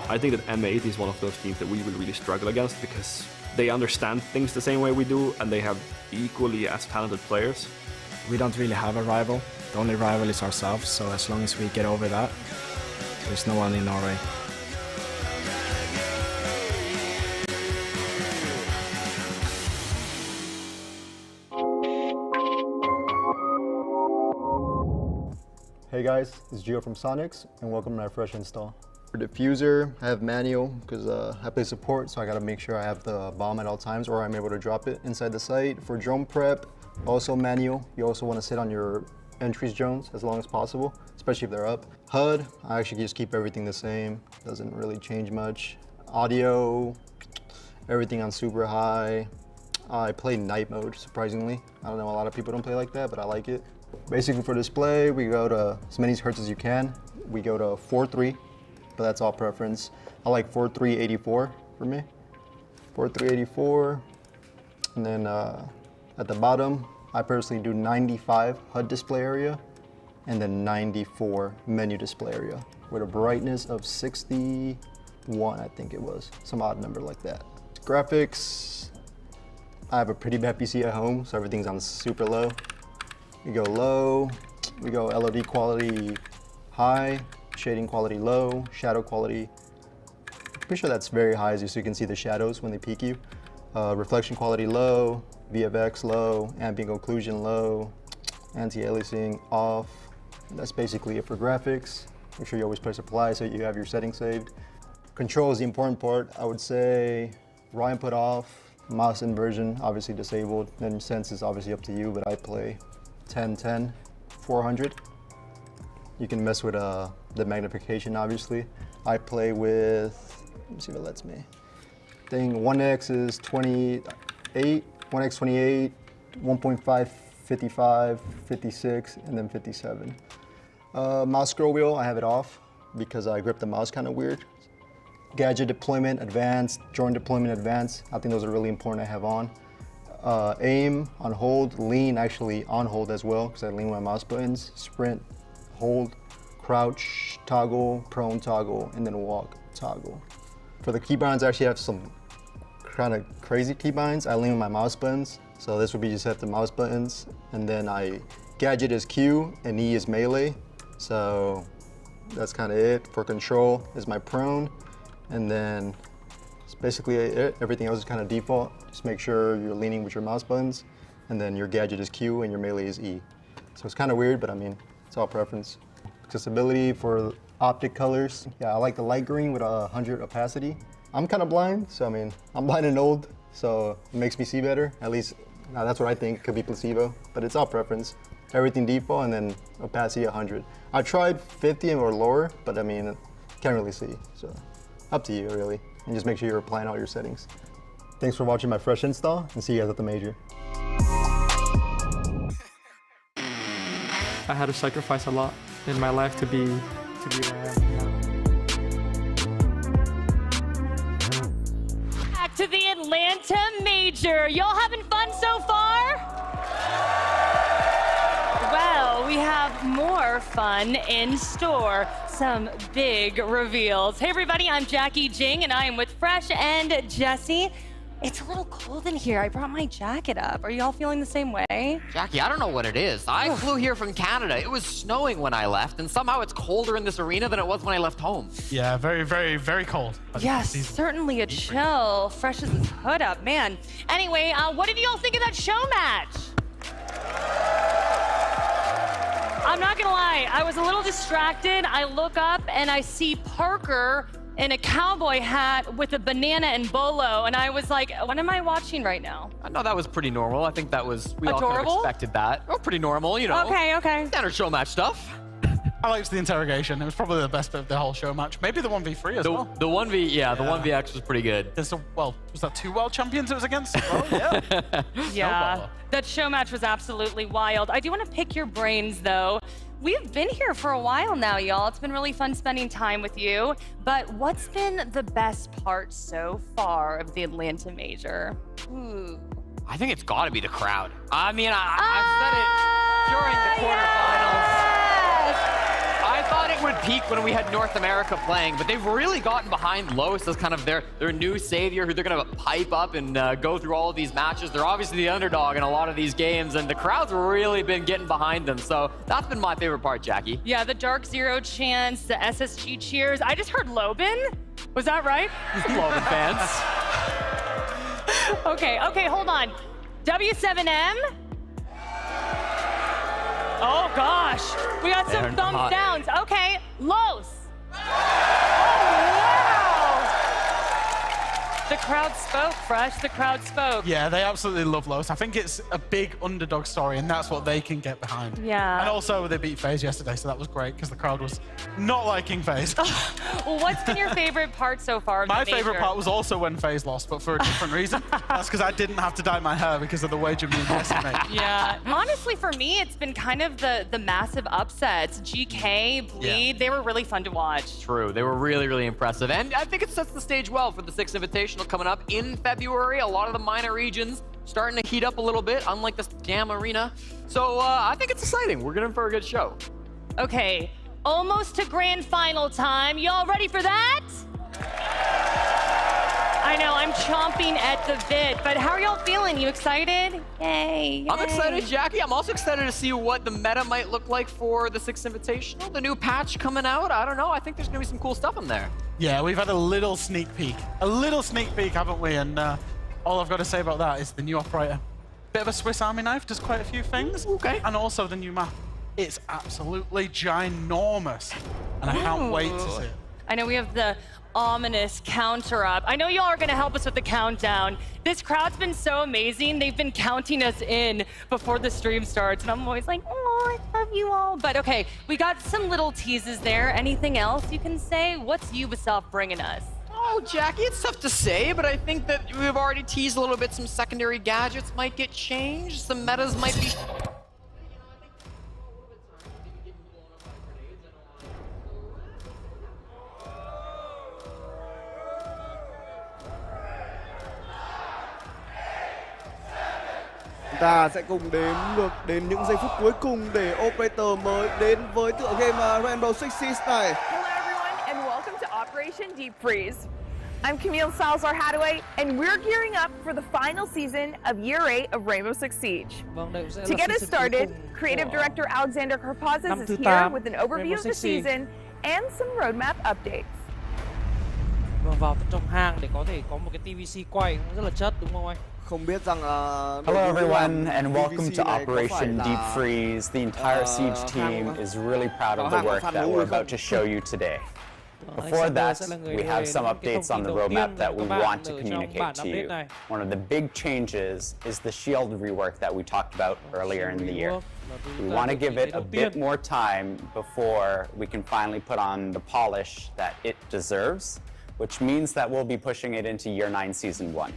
I think that M8 is one of those teams that we will really struggle against because they understand things the same way we do and they have equally as talented players. We don't really have a rival. The only rival is ourselves, so as long as we get over that, there's no one in our way. Hey guys, it's Gio from Sonics, and welcome to my fresh install. For diffuser, I have manual because I play support, so I gotta make sure I have the bomb at all times or I'm able to drop it inside the site. For drone prep, also manual. You also want to sit on your entries drones as long as possible, especially if they're up. HUD, I actually just keep everything the same. Doesn't really change much. Audio, everything on super high. I play night mode, surprisingly. I don't know, a lot of people don't play like that, but I like it. Basically for display, we go to as many hertz as you can. We go to 4.3, but that's all preference. I like 4.384 for me. 4.384, and then at the bottom, I personally do 95 HUD display area, and then 94 menu display area, with a brightness of 61, I think it was, some odd number like that. Graphics, I have a pretty bad PC at home, so everything's on super low. We go low, we go LOD quality high, shading quality low, shadow quality, pretty sure that's very high, so you can see the shadows when they peek you. Reflection quality low, VFX low, ambient occlusion low, anti-aliasing off. That's basically it for graphics. Make sure you always press apply so you have your settings saved. Control is the important part. I would say raw input off, mouse inversion obviously disabled, then sense is obviously up to you, but I play 1010, 400. You can mess with the magnification obviously. I play with, let me see if it lets me. Thing 1x is 28, 1x 28, 1.5, 55, 56, and then 57. Mouse scroll wheel, I have it off because I grip the mouse kind of weird. Gadget deployment, advanced, joint deployment, advanced. I think those are really important to have on. Aim on hold, lean actually on hold as well because I lean my mouse buttons. Sprint, hold, crouch, toggle, prone toggle, and then walk toggle. For the keybinds, I actually have some kind of crazy keybinds. I lean with my mouse buttons. So this would be just set the mouse buttons. And then gadget is Q and E is melee. So that's kind of it. For control is my prone. And then it's basically it. Everything else is kind of default. Just make sure you're leaning with your mouse buttons. And then your gadget is Q and your melee is E. So it's kind of weird, but I mean, it's all preference. Accessibility for optic colors. Yeah, I like the light green with 100 opacity. I'm kind of blind, so I mean, I'm blind and old, so it makes me see better. At least, that's what I think, could be placebo, but it's all preference. Everything default and then opacity 100. I tried 50 or lower, but I mean, can't really see, so up to you really. And just make sure you're applying all your settings. Thanks for watching my fresh install, and see you guys at the major. I had to sacrifice a lot in my life to be where I am now. Back to the Atlanta Major. Y'all having fun so far? Well, we have more fun in store. Some big reveals. Hey everybody, I'm Jackie Jing and I am with Fresh and Jesse. It's a little cold in here. I brought my jacket up. Are y'all feeling the same way? Jackie, I don't know what it is. I flew here from Canada. It was snowing when I left, and somehow it's colder in this arena than it was when I left home. Yeah, very, very, very cold. Yes, certainly a chill. Fresh as his hood up, man. Anyway, what did you all think of that show match? I'm not gonna lie, I was a little distracted. I look up and I see Parker in a cowboy hat with a banana and bolo, and I was like, what am I watching right now? No, that was pretty normal. I think that was, we all Adorable? kind of expected that. Oh, pretty normal, you know. Okay. Standard show match stuff. I liked the interrogation. It was probably the best bit of the whole show match. Maybe the 1v3 as well. The 1v, yeah, the 1vx was pretty good. Well, was that 2 world champions it was against? Oh, yeah. Yeah, that show match was absolutely wild. I do want to pick your brains, though. We've been here for a while now, y'all. It's been really fun spending time with you. But what's been the best part so far of the Atlanta Major? Ooh. I think it's got to be the crowd. I mean, I've said it during the quarterfinals. Yes! I thought it would peak when we had North America playing, but they've really gotten behind Los as kind of their new savior who they're going to pipe up and go through all of these matches. They're obviously the underdog in a lot of these games, and the crowd's really been getting behind them. So that's been my favorite part, Jackie. Yeah, the Dark Zero chants, the SSG cheers. I just heard Lobin. Was that right? Lobin fans. Okay, hold on. W7M. Oh gosh, we got some thumbs downs. Okay, Los. The crowd spoke, Fresh. The crowd spoke. Yeah, they absolutely love Los. I think it's a big underdog story, and that's what they can get behind. Yeah. And also, they beat FaZe yesterday, so that was great because the crowd was not liking FaZe. Well, what's been your favorite part so far of the My major? favorite part was also when FaZe lost, but for a different reason. That's because I didn't have to dye my hair because of the wager me and Jesse made. Yeah, honestly, for me, it's been kind of the massive upsets. GK, Bleed, they were really fun to watch. True, they were really, really impressive. And I think it sets the stage well for the 6th Invitational coming up in February. A lot of the minor regions starting to heat up a little bit, unlike this damn arena. So I think it's exciting. We're going for a good show. Okay, almost to grand final time. Y'all ready for that? I know, I'm chomping at the bit, but how are y'all feeling? You excited? Yay. I'm excited, Jackie. I'm also excited to see what the meta might look like for the 6th Invitational. The new patch coming out. I don't know. I think there's going to be some cool stuff in there. Yeah, we've had a little sneak peek. A little sneak peek, haven't we? And all I've got to say about that is the new operator. Bit of a Swiss Army knife, does quite a few things. Okay. And also the new map. It's absolutely ginormous. And I can't wait to see it. I know we have the ominous counter up. I know y'all are going to help us with the countdown. This crowd's been so amazing. They've been counting us in before the stream starts, and I'm always like, oh, I love you all. But okay, we got some little teases there. Anything else you can say? What's Ubisoft bringing us? Oh, Jackie, it's tough to say, but I think that we've already teased a little bit. Some secondary gadgets might get changed. Some metas might be... Ta sẽ cùng đếm ngược đến những giây phút cuối cùng để operator mới đến với tựa game Rainbow Six Siege này. Hello everyone and welcome to Operation Deep Freeze. I'm Camille Salazar-Hathaway and we're gearing up for the final season of Year 8 of Rainbow Six Siege. To get us started, Creative Director Alexander Karpazis is here with an overview of the season and some roadmap updates. Vâng, vào trong hang để có thể có một cái TVC quay rất là chất, đúng không anh? Không biết rằng Hello everyone and welcome to Operation Deep Freeze. The entire Siege team is really proud of the work that we're about to show you today. Before that, we have some updates on the roadmap that we want to communicate to you. One of the big changes is the shield rework that we talked about earlier in the year. We want to give it a bit more time before we can finally put on the polish that it deserves, which means that we'll be pushing it into Year 9 Season 1.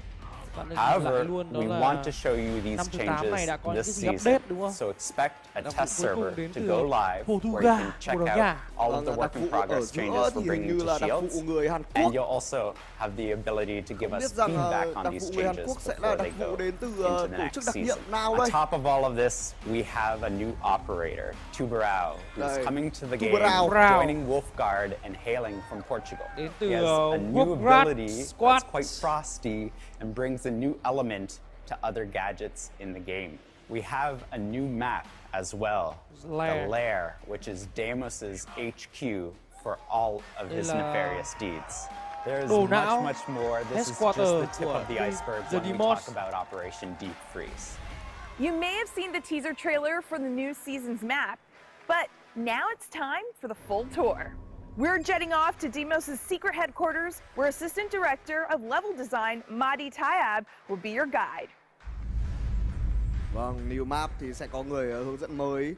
However, we want to show you these changes this season, so expect a test server to go live where you can check out all of the work in progress changes we're bringing to Shields, and you'll also have the ability to give us feedback on these changes before they go into the next season. On top of all of this, we have a new operator, Tubarão, who's coming to the game, joining Wolfguard and hailing from Portugal. He has a new ability that's quite frosty and brings a new element to other gadgets in the game. We have a new map as well, the Lair, which is Deimos's HQ for all of his nefarious deeds. There's much more. This is just the tip of the iceberg when we talk about Operation Deep Freeze. You may have seen the teaser trailer for the new season's map, but now it's time for the full tour. We're jetting off to Deimos's secret headquarters, where Assistant Director of Level Design, Mahdi Tayab, will be your guide. Vâng, new map thì sẽ có người hướng dẫn mới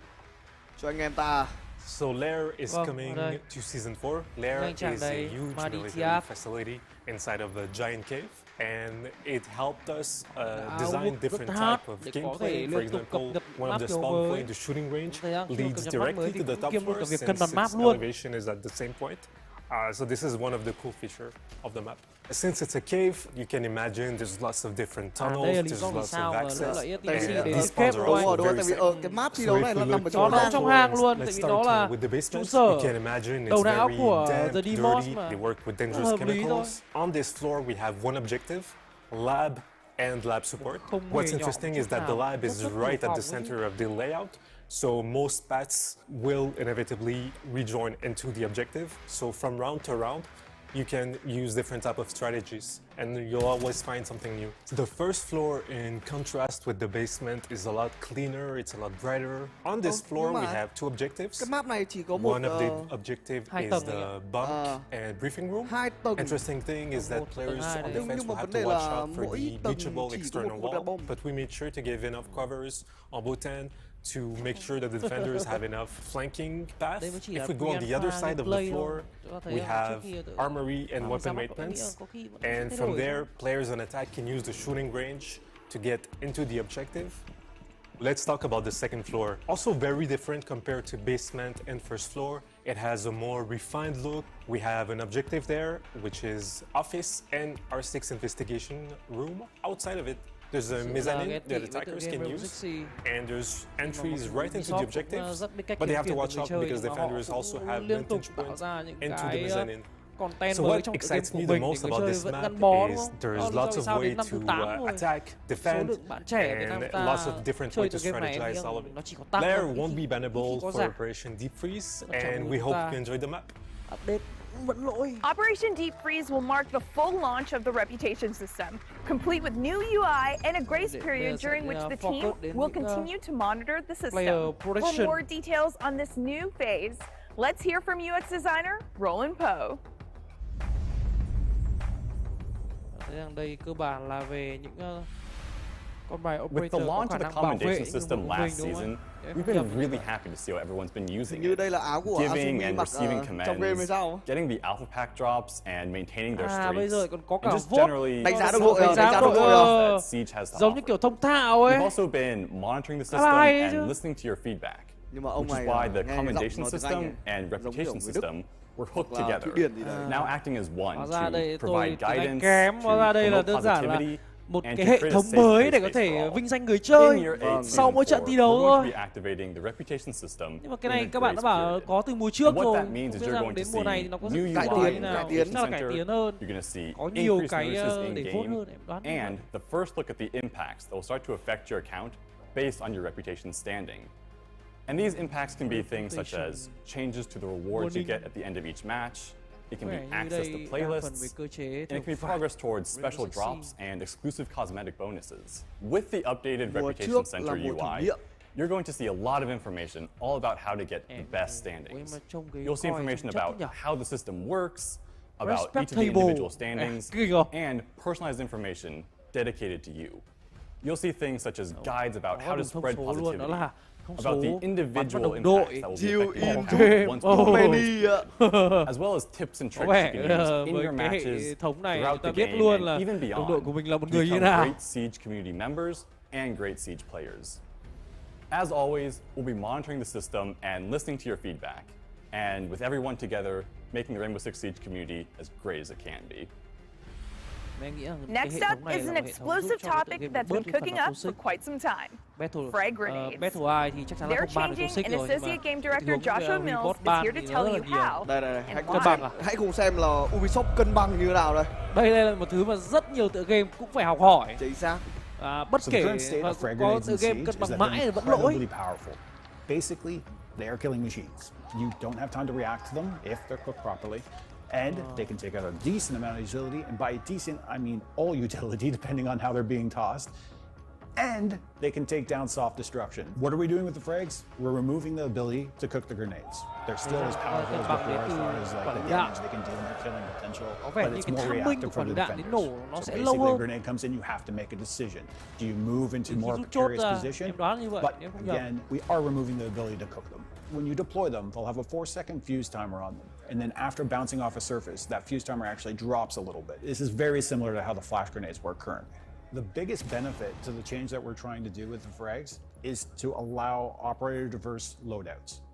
cho anh em ta. So Lair is coming to Season 4. Lair is a huge military facility inside of a giant cave, and it helped us design different type of gameplay. For example, one of the spawn point, the shooting range, leads directly to the top floor since its elevation is at the same point. So this is one of the cool features of the map. Since it's a cave, you can imagine there's lots of different tunnels, there's lots of access. And these spawns are also very safe. So if we look towards trong hang luôn, tại let's vì nó là start with the trụ basement. sở You can imagine it's đầu não very của damp, The Demos dirty. mà. They work with dangerous Hợp lý thôi. chemicals. On this floor, we have one objective, lab and lab support. What's interesting is that the lab is right at the center of the layout. So most paths will inevitably rejoin into the objective. So from round to round, you can use different type of strategies and you'll always find something new. The first floor, in contrast with the basement, is a lot cleaner, it's a lot brighter. On this floor, we have two objectives. Cái map này chỉ có một One of the objective is the bunk and briefing room. Interesting thing is that players on defense will have to watch out for the reachable external wall, but we made sure to give enough covers on both ends to make sure that the defenders have enough flanking path. If we go on the other side of the floor, we have armory and weapon maintenance. And from there, players on attack can use the shooting range to get into the objective. Let's talk about the second floor. Also very different compared to basement and first floor. It has a more refined look. We have an objective there, which is office and R6 investigation room. Outside of it, there's a mezzanine that attackers can use, and there's entries right into the objectives, but they have to watch out because defenders also have vantage points into the mezzanine. So what excites me the most about this map is there's lots of ways to attack, defend, and lots of different ways to strategize all of it. Lair won't be bannable for Operation Deep Freeze, and we hope you enjoy the map. Operation Deep Freeze will mark the full launch of the Reputation system, complete with new UI and a grace period during which the team will continue to monitor the system. For more details on this new phase, let's hear from UX designer Roland Poe. Đây cơ bản là về những con bài operator. With the launch of the commendation system last season, we've been really happy to see how everyone's been using it, giving and receiving commands, getting the alpha pack drops, and maintaining their streaks, and just generally that Siege has to giống như kiểu thông thạo ấy. We've also been monitoring the system and listening to your feedback, which is why the commendation system and reputation system were hooked together, now acting as one to provide guidance, to promote positivity, một cái hệ thống mới để có thể vinh danh người chơi sau mỗi trận thi đấu thôi. Nhưng mà cái này các bạn đã bảo có từ mùa trước rồi, không biết rằng đến mùa này nó có sự cải tiến nào, chắc là cải tiến hơn, có nhiều cái để vote hơn em đoán. And the first look at the impacts that will start to affect your account based on your reputation standing. And these impacts can be things such as changes to the rewards you get at the end of each match. It can be access to playlists, and it can be progress towards special drops and exclusive cosmetic bonuses. With the updated Reputation Center UI, you're going to see a lot of information all about how to get the best standings. You'll see information about how the system works, about each of the individual standings, and personalized information dedicated to you. You'll see things such as guides about how to spread positivity, about the individual impacts that will be affected once people as well as tips and tricks you can use in your matches throughout the game and even beyond to become great Siege community members and great Siege players. As always, we'll be monitoring the system and listening to your feedback, and with everyone together, making the Rainbow Six Siege community as great as it can be. Next up is an explosive topic that's been cooking up for quite some time. Frag grenades. They're changing, and Associate Game Director Joshua Mills is here to tell you how and why. Hãy cùng xem là Ubisoft cân bằng như thế nào đây. Đây là một thứ mà rất nhiều tựa game cũng phải học hỏi. Chính xác. Bất kể có tựa game cân bằng mãi thì vẫn lỗi. Basically, they are killing machines. You don't have time to react to them if they're cooked properly. And they can take out a decent amount of utility, and by decent, I mean all utility, depending on how they're being tossed. And they can take down soft destruction. What are we doing with the frags? We're removing the ability to cook the grenades. They're still as powerful as before as far as like the damage they can do and their killing potential, but it's more reactive for the defenders. So basically, a grenade comes in, you have to make a decision. Do you move into more precarious position? But again, we are removing the ability to cook them. When you deploy them, they'll have a 4-second fuse timer on them. And then after bouncing off a surface, that fuse timer actually drops a little bit. This is very similar to how the flash grenades work currently. The biggest benefit to the change that we're trying to do with the frags is to allow operator diverse loadouts.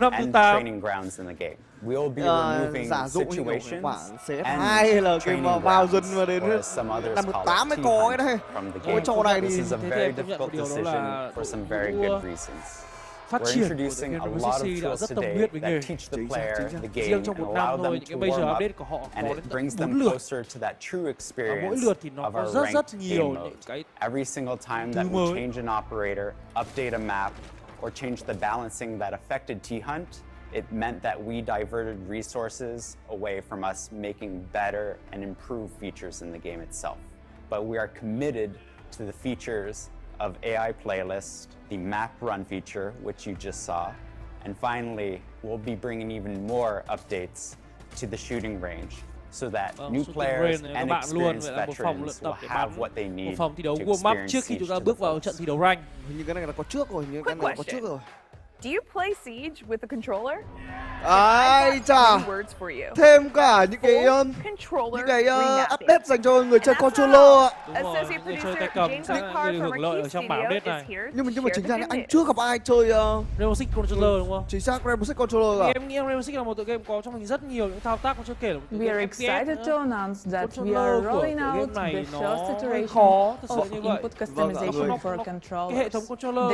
and training grounds in the game. We'll be removing giả dụ như situations bản CS2 and hay là cái training mà vào dần grounds, mà đến or as some others năm call 18 it, mới T có cái hunt này. from the Ôi game. trò này This thì is a very difficult decision for some very good reasons. We're introducing a lot of tools today that teach the player the game and allow them to warm up, and it brings them closer to that true experience of our ranked game mode. Every single time that we change an operator, update a map, or change the balancing that affected T-Hunt, it meant that we diverted resources away from us making better and improved features in the game itself. But we are committed to the features of AI playlist, the map run feature, which you just saw, and finally, we'll be bringing even more updates to the shooting range so that new players and experienced veterans will have what they need Phòng thi đấu to warm up experience trước khi chúng Siege ta to bước the vào trận thi đấu rank. Hình như cái này là có trước rồi, hình như cái này là có trước rồi. Do you play Siege with a controller? Ai chà, thêm cả những cái update dành cho người chơi controller ạ. Đúng rồi, người chơi tay cầm sẽ người hưởng lợi ở trong bảng update này. Nhưng mà chính ra anh chưa gặp ai chơi Rainbow Six controller đúng không? Chính xác, Rainbow Six controller à? Em nghĩ Rainbow Six là một tựa game có trong mình rất nhiều những thao tác, còn chưa kể là We are excited to announce that we are rolling out the first iteration of input customization for controllers. This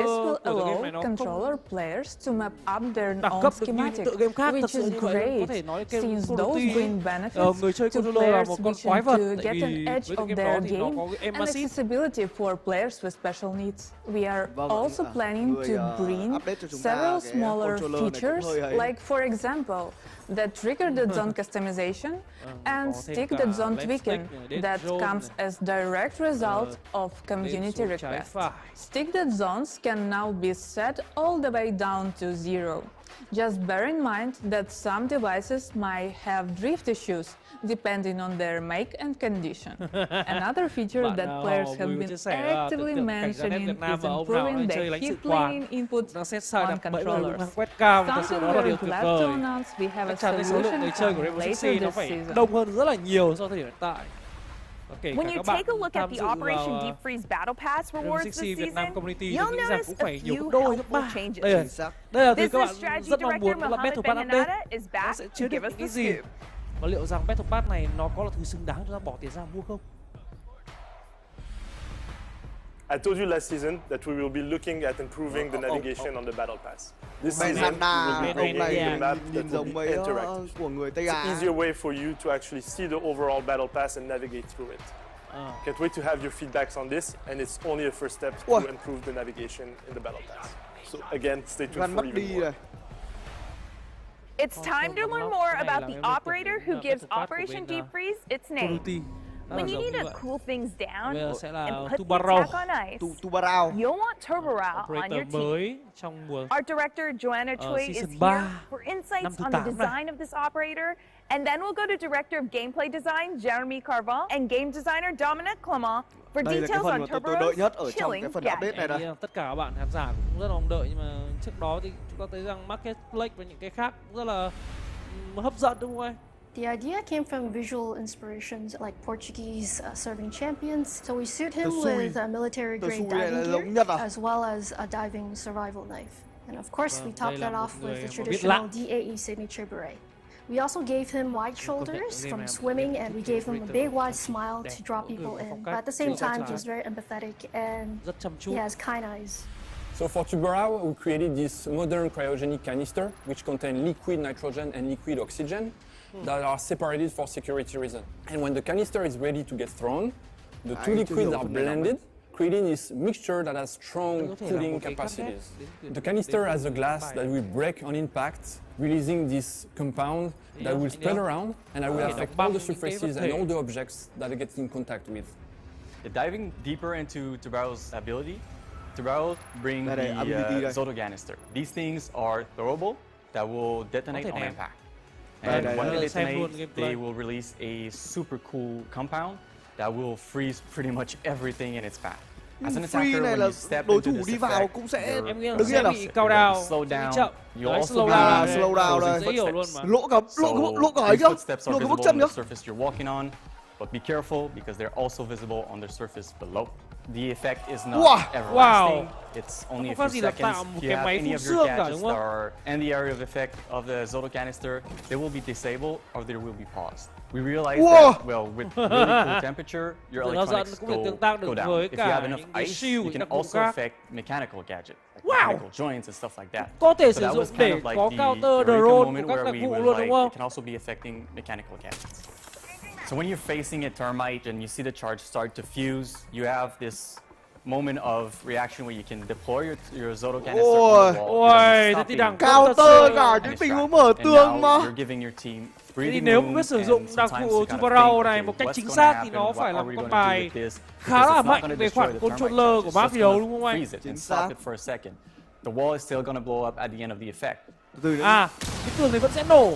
will allow controller players to map up their own schematic, which is great, since those bring benefits to players wishing to get an edge of their game and accessibility for players with special needs. We are also planning to bring several smaller features, like for example, that trigger the zone customization and stick the zone tweaking that comes as direct result of community requests. Stick the zones can now be set all the way down to 0. Just bear in mind that some devices might have drift issues depending on their make and condition. Another feature that players have been actively mentioning is improving the hip playing input on controllers. Something we're glad to announce we have a solution later this season. Đông hơn rất là nhiều so với thời điểm hiện tại. When you take a look at the Operation Deep Freeze Battle Pass rewards this season, you'll notice a few helpful changes. Business Strategy Director Mohammed Ben is back to give us the scoop. Và liệu rằng Battle Pass này nó có là thứ xứng đáng cho ta bỏ tiền ra mua không? I told you last season that we will be looking at improving the navigation on the Battle Pass. This season, we will be bringing a map that will be interactive. It's an easier way for you to actually see the overall Battle Pass and navigate through it. Can't wait to have your feedbacks on this, and it's only a first step to improve the navigation in the Battle Pass. So again, stay tuned for even more. It's time to learn more about the operator who gives Operation Deep Freeze its name. When you need to cool things down and put the attack on ice, you'll want Turbo on your team. Our director, Joanna Choi, is here for insights on the design of this operator. And then we'll go to Director of Gameplay Design, Jeremy Carval, and Game Designer, Dominic Clement, for details on Turbo's chilling gadget. Tất cả các bạn khán giả cũng rất là mong đợi, nhưng mà trước đó thì chúng ta thấy rằng Marketplace và những cái khác cũng rất là hấp dẫn đúng không anh? The idea came from visual inspirations like Portuguese serving champions. So we suit him with military-grade diving gear as well as a diving survival knife. And of course, we topped that off with the traditional DAE signature beret. We also gave him wide shoulders from swimming, and we gave him a big wide smile to draw people in. But at the same time, he's very empathetic and he has kind eyes. So for Tuberao, we created this modern cryogenic canister which contains liquid nitrogen and liquid oxygen that are separated for security reasons. And when the canister is ready to get thrown, the two liquids are blended, creating this mixture that has strong cooling capacities. The canister has a glass that will break on impact, releasing this compound that will spread around and that will affect all the surfaces and all the objects that it gets in contact with. Diving deeper into Tubero's ability, Tubero brings the Zoto canister. These things are throwable that will detonate on impact. And when they detonate, they will release a super cool compound that will freeze pretty much everything in its path. As an attacker, when you step into this effect, you're slow down. You also slow down. These footsteps are visible on the surface you're walking on, but be careful because they're also visible on the surface below. The effect is not everlasting. It's only a few seconds. If you have any of your gadgets that are in the area of effect of the Zoto canister, they will be disabled or they will be paused. We realize that, well, with really cool temperature, your electronics go down. If you have enough ice, you can also affect mechanical gadgets, like mechanical joints and stuff like that. So that was kind of like the eureka moment where we were like, it can also be affecting mechanical gadgets. So when you're facing a termite and you see the charge start to fuse, you have this moment of reaction where you can deploy your Zoto canister on the Ôi, thế thì đẳng cấp counter cả những tình huống mở tường mà. Thế thì nếu biết sử dụng đặc vụ Tubarao này một cách chính xác thì nó phải là một con bài khá là mạnh về khoản controller của map thi đấu, đúng không anh? Chính xác. The wall is still gonna blow up at the end of the effect. Cái tường này vẫn sẽ nổ.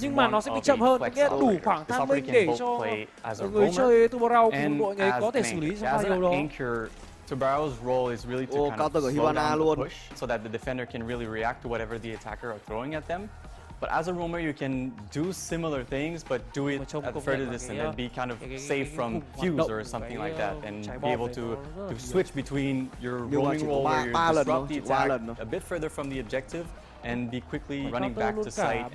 Nhưng mà nó sẽ bị chậm hơn, nghĩa đủ khoảng timing để cho người chơi Tubarao cùng đội ấy có thể xử lý trong pha điều đó. Tubaro's role is really to kind of slow down the push so that the defender can really react to whatever the attacker are throwing at them. But as a roamer, you can do similar things, but do it at further distance and be kind of safe from fuse or something like that, and be able to switch between your roaming role where you disrupt the attack a bit further from the objective and be quickly running back to site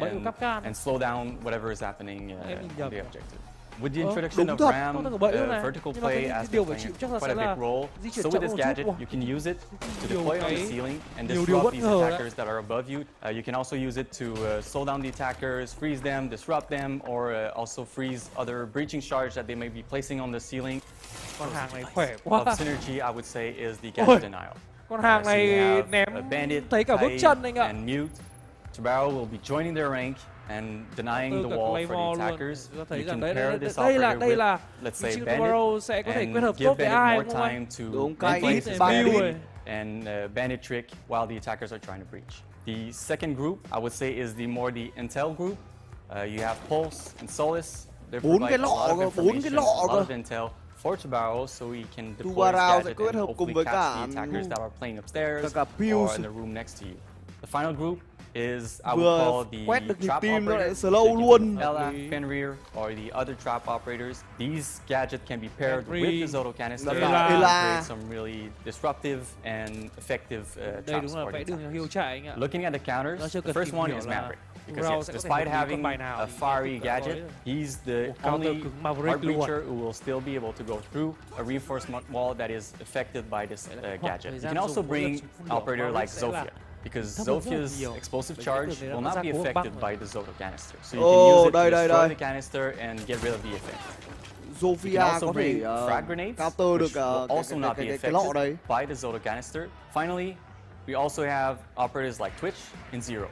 and slow down whatever is happening on the objective. With the introduction of RAM, vertical play as playing quite a big role, so with this gadget, you can use it to deploy on the ceiling and disrupt these attackers that are above you. You can also use it to slow down the attackers, freeze them, disrupt them, or also freeze other breaching shards that they may be placing on the ceiling. Con hàng này khỏe quá. Of synergy, I would say, is the gadget denial. Con hàng này ném thấy cả bước chân anh ạ. And mute. Tubaro will be joining their rank and denying the wall for the attackers. You can pair this operator with, let's say, Bandit, sẽ có thể and kết hợp give tốt với Bandit ai more không time anh? to place his Bandit and Bandit trick while the attackers are trying to breach. The second group, I would say, is the intel group. You have Pulse and Solace. They provide a lot of information, a lot of intel for Tubaro, so we can deploy this gadget and hopefully catch the attackers that are playing upstairs or in the room next to you. The final group is, I would call, the trap operators, Ella, Fenrir, or the other trap operators. These gadgets can be paired with the Zoto canister to create some really disruptive and effective traps for the attackers. Looking at the counters, the first one is Maverick. Because yes, despite having a fiery gadget, he's the only heart breacher who will still be able to go through a reinforcement wall that is affected by this gadget. You can also bring an operator like Zofia, because Zofia's explosive charge will not be affected by the Zoto canister. So you can use it to destroy the canister and get rid of the effect. You can also bring frag grenades, which will also not be affected by the Zoto canister. Finally, we also have operators like Twitch and Zero.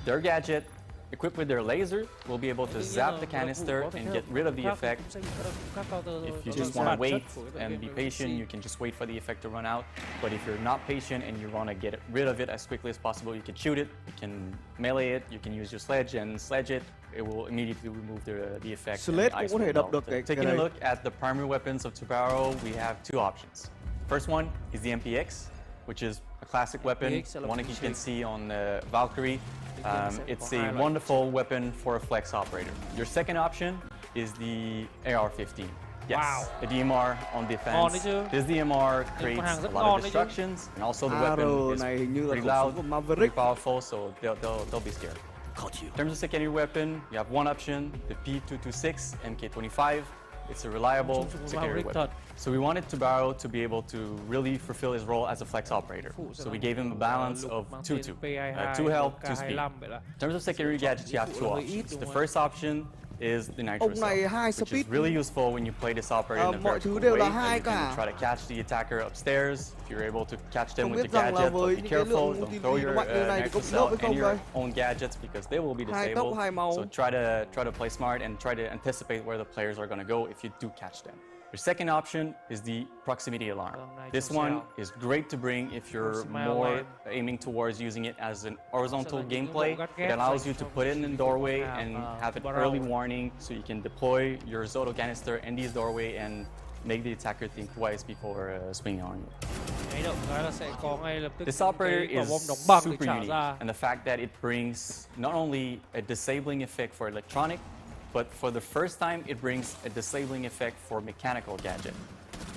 Their gadget, equipped with their laser, will be able to zap the canister and get rid of the effect. If you just want to wait and be patient, you can just wait for the effect to run out. But if you're not patient and you want to get rid of it as quickly as possible, you can shoot it, you can melee it, you can use your sledge and sledge it. It will immediately remove the effect. Taking a look at the primary weapons of Tubaro, we have two options. First one is the MPX, which is a classic weapon, one that you can see on Valkyrie. It's a wonderful weapon for a flex operator. Your second option is the AR-15. Yes, the DMR on defense. This DMR creates a lot of destructions, and also the weapon is pretty loud, pretty powerful, so they'll be scared. In terms of secondary weapon, you have one option, the P226 MK25. It's a reliable secondary weapon. So we wanted Tubaro to be able to really fulfill his role as a flex operator. So we gave him a balance of 2-2. 2 health, 2 speed. In terms of secondary gadgets, you have two options. The first option is the nitro cell, which is really useful when you play this operator in a vertical way. You can try to catch the attacker upstairs. If you're able to catch them with the gadget, but be careful, don't throw your nitro cell and your own gadgets because they will be disabled. So try to play smart and try to anticipate where the players are going to go if you do catch them. Your second option is the proximity alarm. This one is great to bring if you're more aiming towards using it as an horizontal gameplay. It allows you to put it in the doorway and have an early warning so you can deploy your Zoto canister in this doorway and make the attacker think twice before swinging on you. This operator is super unique, and the fact that it brings not only a disabling effect for electronic, but for the first time, it brings a disabling effect for mechanical gadget.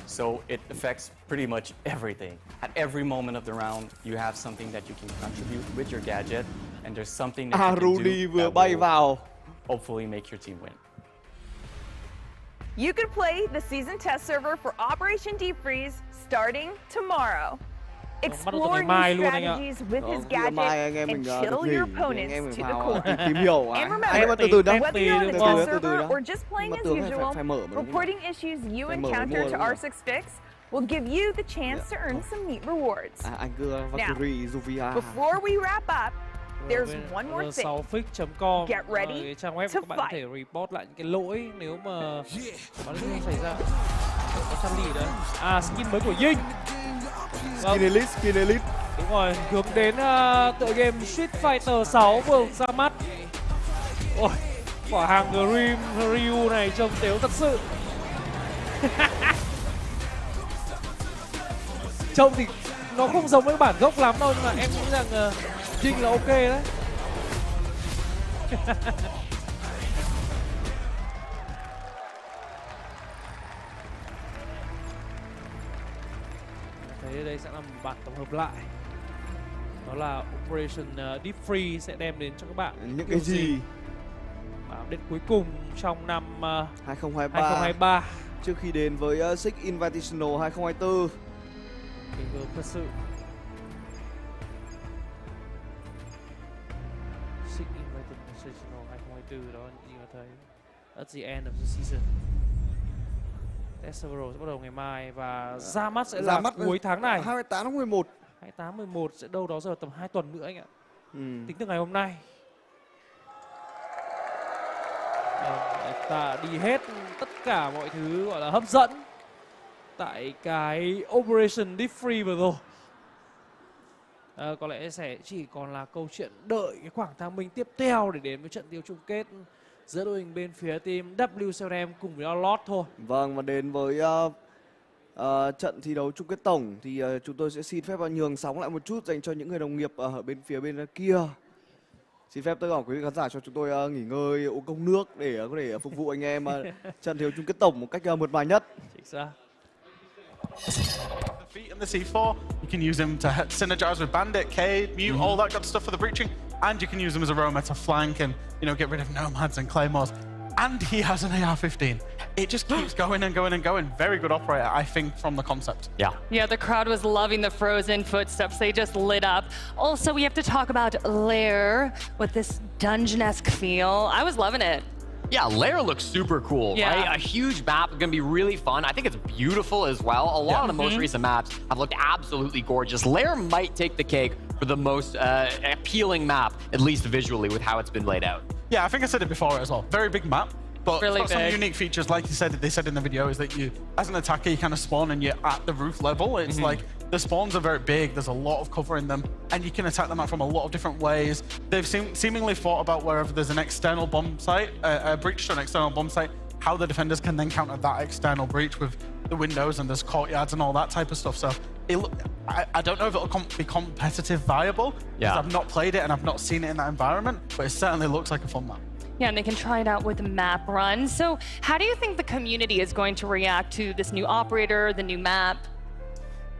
So it affects pretty much everything. At every moment of the round, you have something that you can contribute with your gadget, and there's something that you can do that will hopefully make your team win. You can play the season test server for Operation Deep Freeze starting tomorrow. Explore new strategies with his gadget and chill your opponents to the core. And remember, whether you're on the test server or just playing as usual, reporting issues you encounter to R6 Fix will give you the chance to earn some neat rewards. Now, before we wrap up, there's one more thing. Get ready trang web to các bạn có thể report lại những cái lỗi nếu mà có xảy ra. Có Charlie đấy. Skin mới của Ying. Skin Elite. Đúng rồi, hướng đến tựa game Street Fighter 6 vừa ra mắt. Ôi, quả hàng Grim Ryu này trông tếu thật sự. Trông thì nó không giống với bản gốc lắm đâu, nhưng mà em nghĩ rằng Jing là ok đấy. Thấy đây sẽ là một bản tổng hợp lại. Đó là Operation Deep Freeze sẽ đem đến cho các bạn những cái gì đến cuối cùng trong năm 2023 trước khi đến với Six Invitational 2024. Kinh gớm thật sự. Six Invitational 2024 đó những gì mà thấy. That's the end of the season. Test server sẽ bắt đầu ngày mai và ra mắt sẽ là cuối tháng này. 28 tháng 11. 28 11 sẽ đâu đó giờ tầm 2 tuần nữa anh ạ. Tính từ ngày hôm nay. Ta đi hết tất cả mọi thứ gọi là hấp dẫn tại cái Operation Deep Freeze vừa rồi. Có lẽ sẽ chỉ còn là câu chuyện đợi cái khoảng tháng minh tiếp theo để đến với trận tiêu chung kết giữa đội hình bên phía team WCRM cùng với Lord thôi. Vâng, và đến với trận thi đấu chung kết tổng thì chúng tôi sẽ xin phép nhường sóng lại một chút dành cho những người đồng nghiệp ở bên phía bên kia. Xin phép tất cả quý vị khán giả cho chúng tôi nghỉ ngơi, uống cốc nước để có thể phục vụ anh em trận thi đấu chung kết tổng một cách mượt mà nhất. Chính xác. The feet and the C4, you can use them to synergize with Bandit, Cade, Mute, all that good stuff for the breaching, and you can use them as a roamer to flank and get rid of nomads and claymores. And he has an AR-15. It just keeps going and going and going. Very good operator, I think, from the concept. Yeah, the crowd was loving the frozen footsteps. They just lit up. Also, we have to talk about Lair with this dungeon-esque feel. I was loving it. Yeah, Lair looks super cool, right? A huge map, going to be really fun. I think it's beautiful as well. A lot of the most recent maps have looked absolutely gorgeous. Lair might take the cake for the most appealing map, at least visually, with how it's been laid out. Yeah, I think I said it before as well. Very big map, but really it's got some unique features. Like you said, they said in the video, is that you, as an attacker, you kind of spawn and you're at the roof level. It's like the spawns are very big. There's a lot of cover in them, and you can attack them out from a lot of different ways. They've seemingly thought about wherever there's an external bomb site, a breach to an external bomb site, how the defenders can then counter that external breach with the windows and there's courtyards and all that type of stuff. So I don't know if it'll be competitive viable, because I've not played it and I've not seen it in that environment, but it certainly looks like a fun map. Yeah, and they can try it out with map run. So how do you think the community is going to react to this new operator, the new map?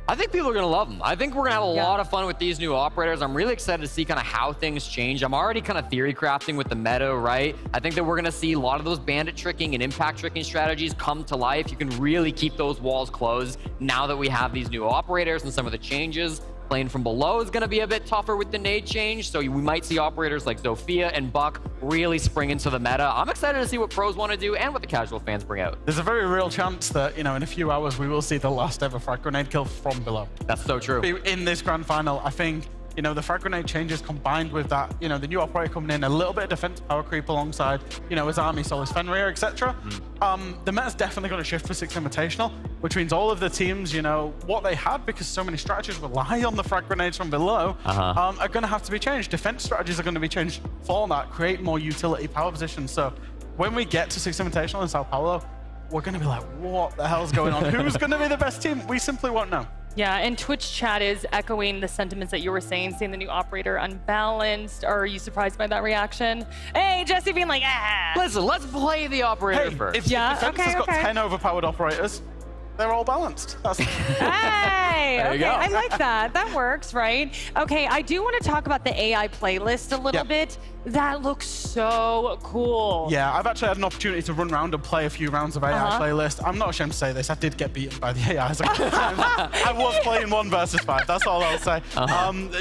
I think people are going to love them. I think we're going to have a lot of fun with these new operators. I'm really excited to see kind of how things change. I'm already kind of theory crafting with the meta, right? I think that we're going to see a lot of those bandit tricking and impact tricking strategies come to life. You can really keep those walls closed now that we have these new operators and some of the changes. Playing from below is going to be a bit tougher with the nade change, so we might see operators like Zofia and Buck really spring into the meta. I'm excited to see what pros want to do and what the casual fans bring out. There's a very real chance that, in a few hours, we will see the last ever frag grenade kill from below. That's so true. In this grand final, I think, the frag grenade changes combined with that, the new operator coming in, a little bit of defense power creep alongside, his army, Solus Fenrir, etc. The meta's definitely going to shift for Six Invitational, which means all of the teams, what they had, because so many strategies rely on the frag grenades from below, are going to have to be changed. Defense strategies are going to be changed for that, create more utility power positions. So when we get to Six Invitational in Sao Paulo, we're going to be like, what the hell's going on? Who's going to be the best team? We simply won't know. Yeah, and Twitch chat is echoing the sentiments that you were saying, seeing the new operator unbalanced. Are you surprised by that reaction? Hey, Jesse being like, ah. Listen, let's play the operator first. If defense has got 10 overpowered operators, they're all balanced. Hey, okay, I like that. That works, right? Okay, I do want to talk about the AI playlist a little bit. That looks so cool. Yeah, I've actually had an opportunity to run around and play a few rounds of AI playlist. I'm not ashamed to say this. I did get beaten by the AIs a couple of times. I was playing 1 versus 5. That's all I'll say.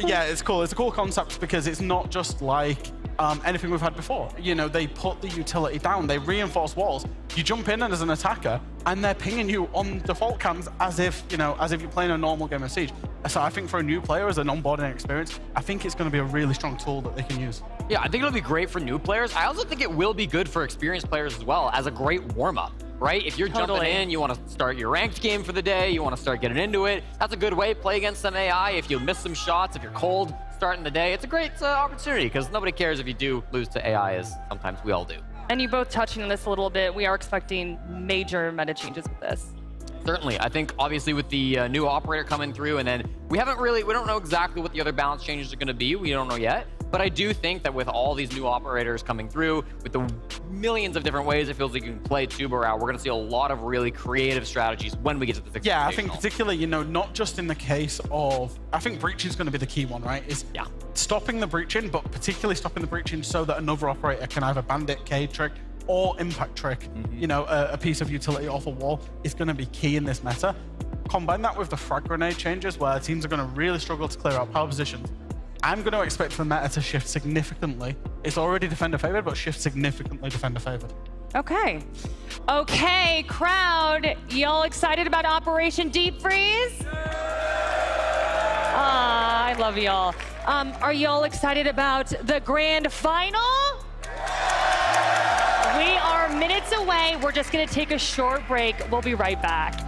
Yeah, it's cool. It's a cool concept because it's not just like anything we've had before. They put the utility down. They reinforce walls, You jump in as an attacker, and they're pinging you on default cams as if you're playing a normal game of Siege. So I think for a new player, as an onboarding experience, I think it's going to be a really strong tool that they can use. Yeah, I think it'll be great for new players. I also think it will be good for experienced players as well, as a great warm-up, right? If you're jumping in, you want to start your ranked game for the day, you want to start getting into it, that's a good way. Play against some AI. If you miss some shots, if you're cold starting the day, it's a great opportunity, because nobody cares if you do lose to AI, as sometimes we all do. And you both touching on this a little bit, we are expecting major meta changes with this. Certainly. I think obviously with the new operator coming through, and then we don't know exactly what the other balance changes are going to be. We don't know yet. But I do think that with all these new operators coming through, with the millions of different ways it feels like you can play Tuber out, we're going to see a lot of really creative strategies when we get to the 6th. Yeah, I think particularly, not just in the case of, I think breaching is going to be the key one, right? Is stopping the breaching, but particularly stopping the breaching so that another operator can either bandit, K trick, or impact trick, a piece of utility off a wall is going to be key in this meta. Combine that with the frag grenade changes, where teams are going to really struggle to clear out power positions. I'm going to expect the meta to shift significantly. It's already defender favored, but shift significantly defender favored. Okay. Okay, crowd, y'all excited about Operation Deep Freeze? I love y'all. Are y'all excited about the grand final? We are minutes away. We're just going to take a short break. We'll be right back.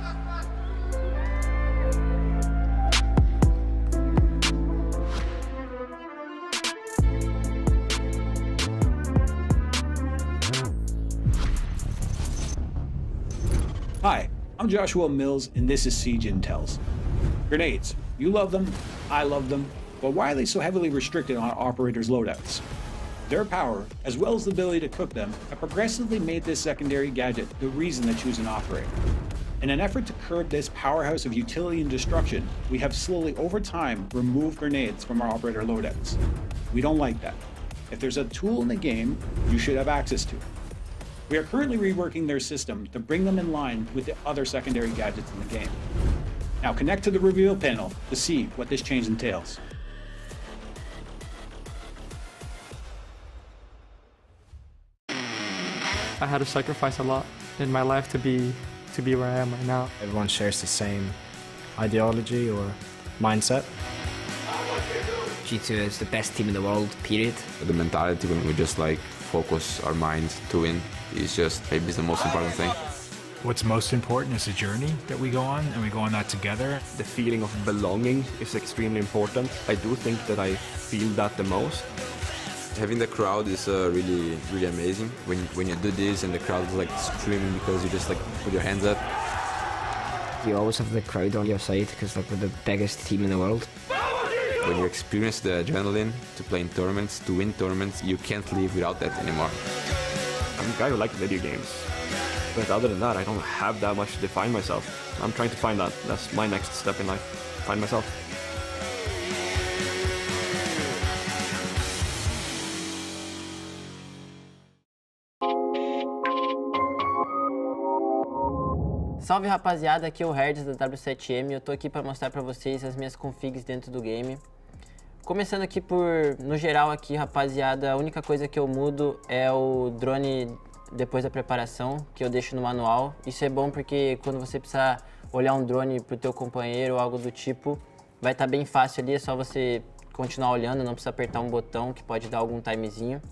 Hi, I'm Joshua Mills, and this is Siege Intels. Grenades. You love them, I love them, but why are they so heavily restricted on operators' loadouts? Their power, as well as the ability to cook them, have progressively made this secondary gadget the reason to choose an operator. In an effort to curb this powerhouse of utility and destruction, we have slowly over time removed grenades from our operator loadouts. We don't like that. If there's a tool in the game, you should have access to it. We are currently reworking their system to bring them in line with the other secondary gadgets in the game. Now connect to the reveal panel to see what this change entails. I had to sacrifice a lot in my life to be where I am right now. Everyone shares the same ideology or mindset. G2 is the best team in the world, period. The mentality when we just focus our minds to win is just maybe the most important thing. What's most important is the journey that we go on, and we go on that together. The feeling of belonging is extremely important. I do think that I feel that the most. Having the crowd is really, really amazing. When you do this and the crowd is screaming because you just put your hands up. You always have the crowd on your side because we're the biggest team in the world. When you experience the adrenaline to play in tournaments, to win tournaments, you can't live without that anymore. I'm a guy who likes video games, but other than that, I don't have that much to define myself. I'm trying to find that. That's my next step in life, find myself. Salve rapaziada, aqui é o Herds da W7M e eu tô aqui para mostrar para vocês as minhas configs dentro do game. Começando aqui no geral aqui, rapaziada, a única coisa que eu mudo é o drone depois da preparação, que eu deixo no manual. Isso é bom porque quando você precisar olhar um drone pro teu companheiro ou algo do tipo, vai estar bem fácil ali, é só você continuar olhando, não precisa apertar um botão que pode dar algum timezinho.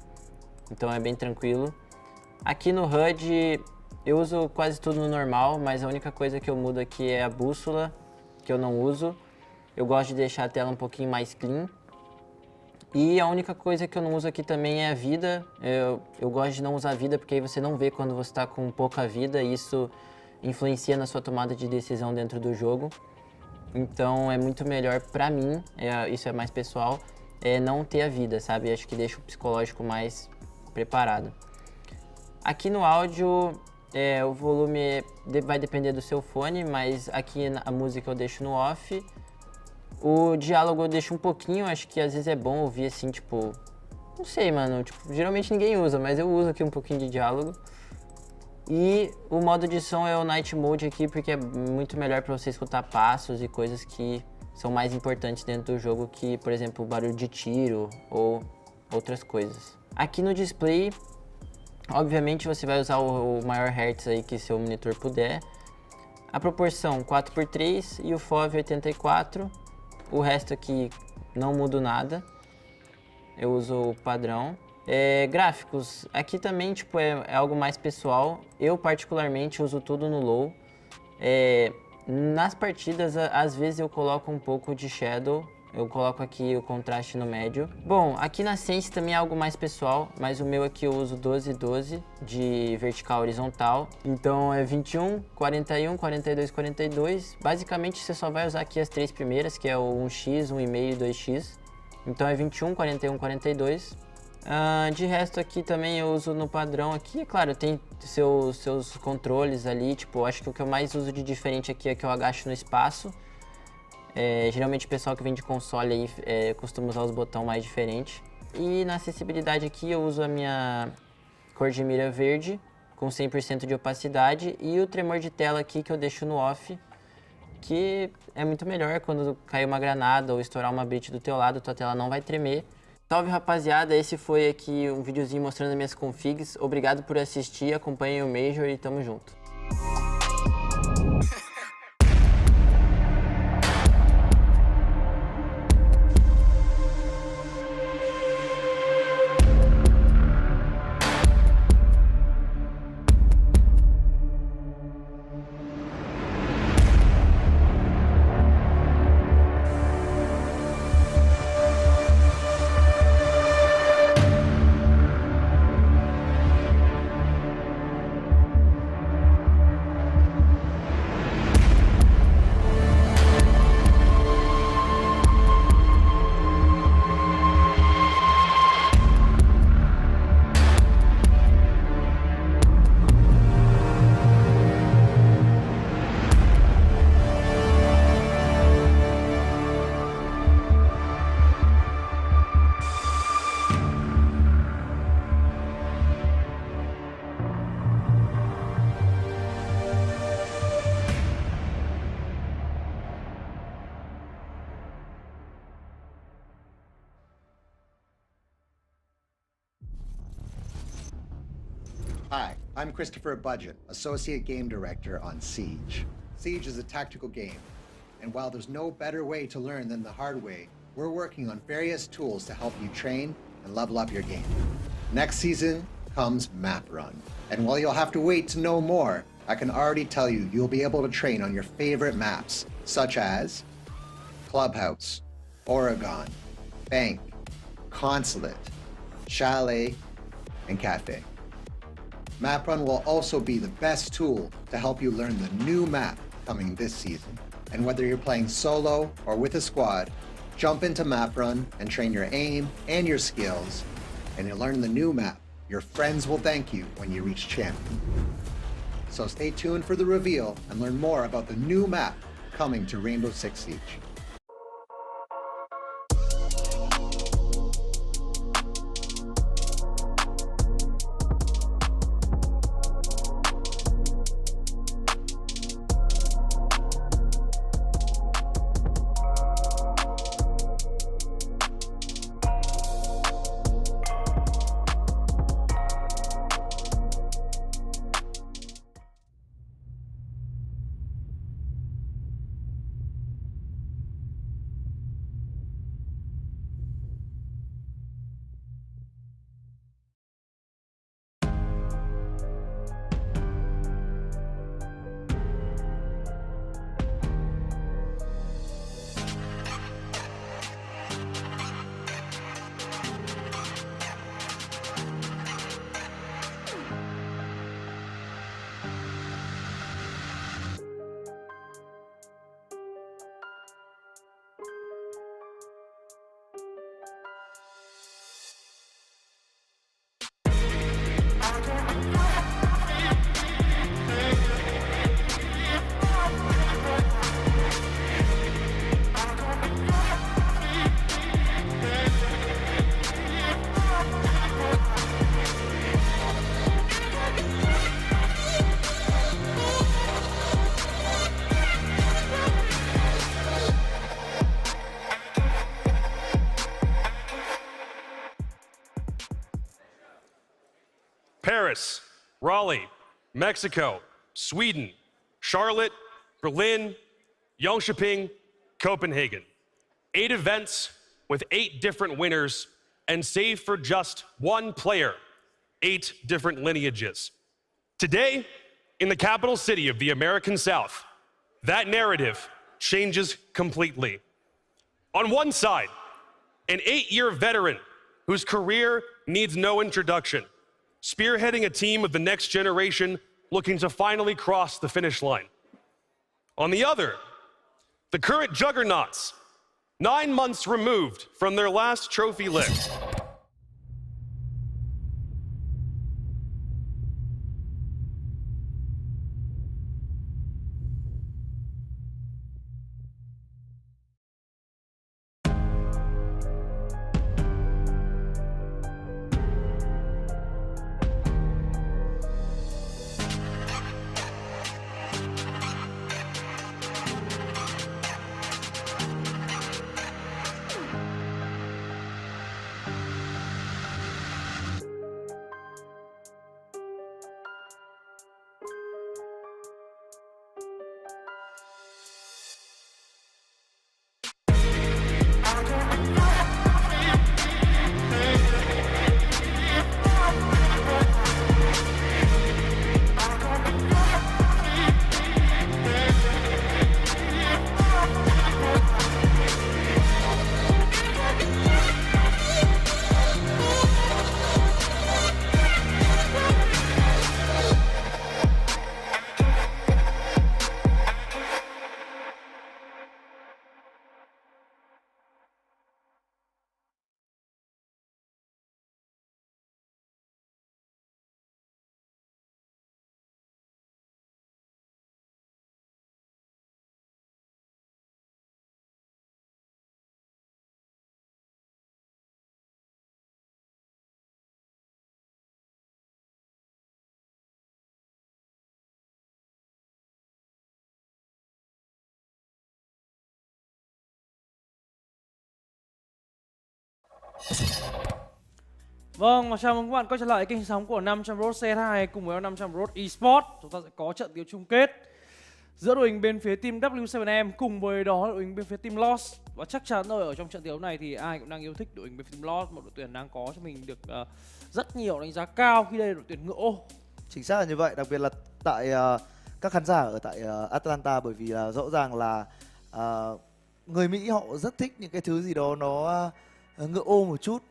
Então é bem tranquilo. Aqui no HUD eu uso quase tudo no normal, mas a única coisa que eu mudo aqui é a bússola, que eu não uso. Eu gosto de deixar a tela um pouquinho mais clean. E a única coisa que eu não uso aqui também é a vida. Eu gosto de não usar a vida porque aí você não vê quando você está com pouca vida e isso influencia na sua tomada de decisão dentro do jogo. Então é muito melhor pra mim, isso é mais pessoal, não ter a vida, sabe? Acho que deixa o psicológico mais preparado. Aqui no áudio, o volume vai depender do seu fone, mas aqui a música eu deixo no off. O diálogo eu deixo um pouquinho, acho que às vezes é bom ouvir assim, tipo... Não sei, mano, tipo, geralmente ninguém usa, mas eu uso aqui um pouquinho de diálogo. E o modo de som é o Night Mode aqui, porque é muito melhor para você escutar passos e coisas que são mais importantes dentro do jogo, que, por exemplo, barulho de tiro ou outras coisas. Aqui no display, Obviamente você vai usar o maior hertz aí que seu monitor puder. A proporção 4:3 e o FOV 84. O resto aqui não mudo nada. Eu uso o padrão. Gráficos, aqui também tipo, é algo mais pessoal. Eu particularmente uso tudo no low. Nas partidas, às vezes eu coloco um pouco de shadow. Eu coloco aqui o contraste no médio. Bom, aqui na Sense também é algo mais pessoal, mas o meu aqui eu uso 12/12 de vertical horizontal. Então é 21, 41, 42, 42. Basicamente você só vai usar aqui as três primeiras, que é o 1x, 1,5 e 2x. Então é 21, 41, 42. De resto aqui também eu uso no padrão aqui, claro, tem seus controles ali, tipo, acho que o que eu mais uso de diferente aqui é que eu agacho no espaço. Geralmente o pessoal que vem de console aí costuma usar os botões mais diferentes. E na acessibilidade aqui eu uso a minha cor de mira verde com 100% de opacidade e o tremor de tela aqui que eu deixo no off, que é muito melhor quando cair uma granada ou estourar uma breach do teu lado, tua tela não vai tremer. Salve rapaziada, esse foi aqui um videozinho mostrando as minhas configs. Obrigado por assistir, acompanhem o Major e tamo junto. Hi, I'm Christopher Budget, Associate Game Director on Siege. Siege is a tactical game, and while there's no better way to learn than the hard way, we're working on various tools to help you train and level up your game. Next season comes Map Run, and while you'll have to wait to know more, I can already tell you you'll be able to train on your favorite maps, such as Clubhouse, Oregon, Bank, Consulate, Chalet, and Cafe. Map Run will also be the best tool to help you learn the new map coming this season. And whether you're playing solo or with a squad, jump into Map Run and train your aim and your skills, and you'll learn the new map. Your friends will thank you when you reach champion. So stay tuned for the reveal and learn more about the new map coming to Rainbow Six Siege. Paris, Raleigh, Mexico, Sweden, Charlotte, Berlin, Jönköping, Copenhagen. 8 events with 8 different winners, and save for just 1 player, 8 different lineages. Today, in the capital city of the American South, that narrative changes completely. On one side, an 8-year veteran whose career needs no introduction, spearheading a team of the next generation looking to finally cross the finish line. On the other, the current juggernauts, 9 months removed from their last trophy lift. Vâng, và chào mừng các bạn quay trở lại kênh sóng của 500 Road CS2 cùng với 500 Road Esports. Chúng ta sẽ có trận đấu chung kết giữa đội hình bên phía team W7M cùng với đó đội hình bên phía team Lost. Và chắc chắn rồi, ở trong trận đấu này thì ai cũng đang yêu thích đội hình bên phía team Lost, một đội tuyển đang có cho mình được rất nhiều đánh giá cao khi đây là đội tuyển ngựa ô. Chính xác là như vậy, đặc biệt là tại các khán giả ở tại Atlanta, bởi vì rõ ràng là người Mỹ họ rất thích những cái thứ gì đó nó ngựa ô một chút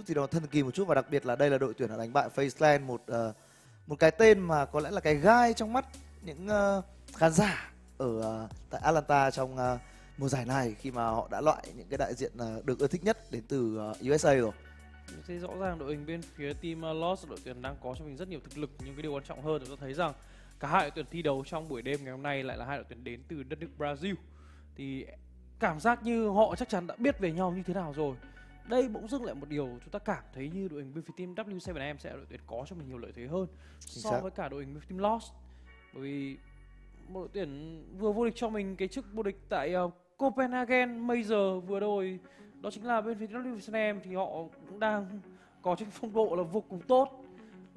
gì đó thần kỳ một chút, và đặc biệt là đây là đội tuyển đã đánh bại Faceland, một cái tên mà có lẽ là cái gai trong mắt những khán giả ở tại Atlanta trong mùa giải này, khi mà họ đã loại những cái đại diện được ưa thích nhất đến từ USA rồi. Thì rõ ràng đội hình bên phía team Lost, đội tuyển đang có cho mình rất nhiều thực lực, nhưng cái điều quan trọng hơn là chúng ta thấy rằng cả hai đội tuyển thi đấu trong buổi đêm ngày hôm nay lại là hai đội tuyển đến từ đất nước Brazil. Thì cảm giác như họ chắc chắn đã biết về nhau như thế nào rồi. Đây bỗng dưng lại một điều chúng ta cảm thấy như đội hình bên phía team W7M sẽ là đội tuyển có cho mình nhiều lợi thế hơn so với cả đội hình bên phía team Lost. Bởi vì một đội tuyển vừa vô địch cho mình cái chức vô địch tại Copenhagen Major vừa rồi, đó chính là bên phía W7M, thì họ cũng đang có trên phong độ là vô cùng tốt.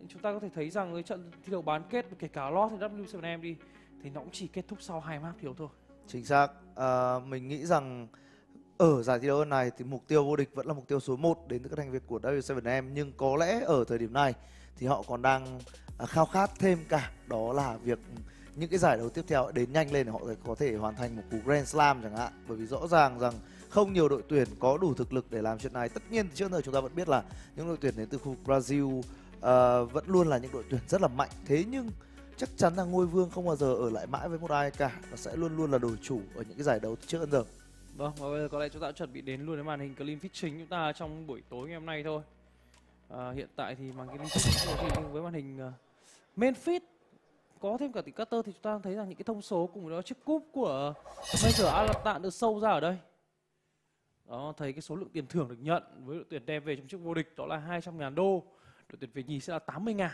Chúng ta có thể thấy rằng cái trận thi đấu bán kết kể cả Lost thì W7M đi thì nó cũng chỉ kết thúc sau 2 map thiếu thôi. Chính xác. Mình nghĩ rằng ở giải thi đấu này thì mục tiêu vô địch vẫn là mục tiêu số 1 đến từ các thành viên của W7M, nhưng có lẽ ở thời điểm này thì họ còn đang khao khát thêm cả, đó là việc những cái giải đấu tiếp theo đến nhanh lên để họ có thể hoàn thành một cú Grand Slam chẳng hạn. Bởi vì rõ ràng rằng không nhiều đội tuyển có đủ thực lực để làm chuyện này. Tất nhiên trước giờ chúng ta vẫn biết là những đội tuyển đến từ khu vực Brazil vẫn luôn là những đội tuyển rất là mạnh, thế nhưng chắc chắn là ngôi vương không bao giờ ở lại mãi với một ai cả, và sẽ luôn luôn là đội chủ ở những cái giải đấu trước đến giờ. Vâng, và bây giờ có lẽ chúng ta chuẩn bị đến luôn với màn hình clean feed chính chúng ta trong buổi tối ngày hôm nay thôi. Hiện tại thì màn clean feed với màn hình main feed có thêm cả tỷ cutter thì chúng ta thấy rằng những cái thông số cùng với đó chiếc cúp của Major Atlanta được sâu ra ở đây. Đó, thấy cái số lượng tiền thưởng được nhận với đội tuyển đem về trong chức vô địch đó là 200.000 đô, đội tuyển về nhì sẽ là 80.000.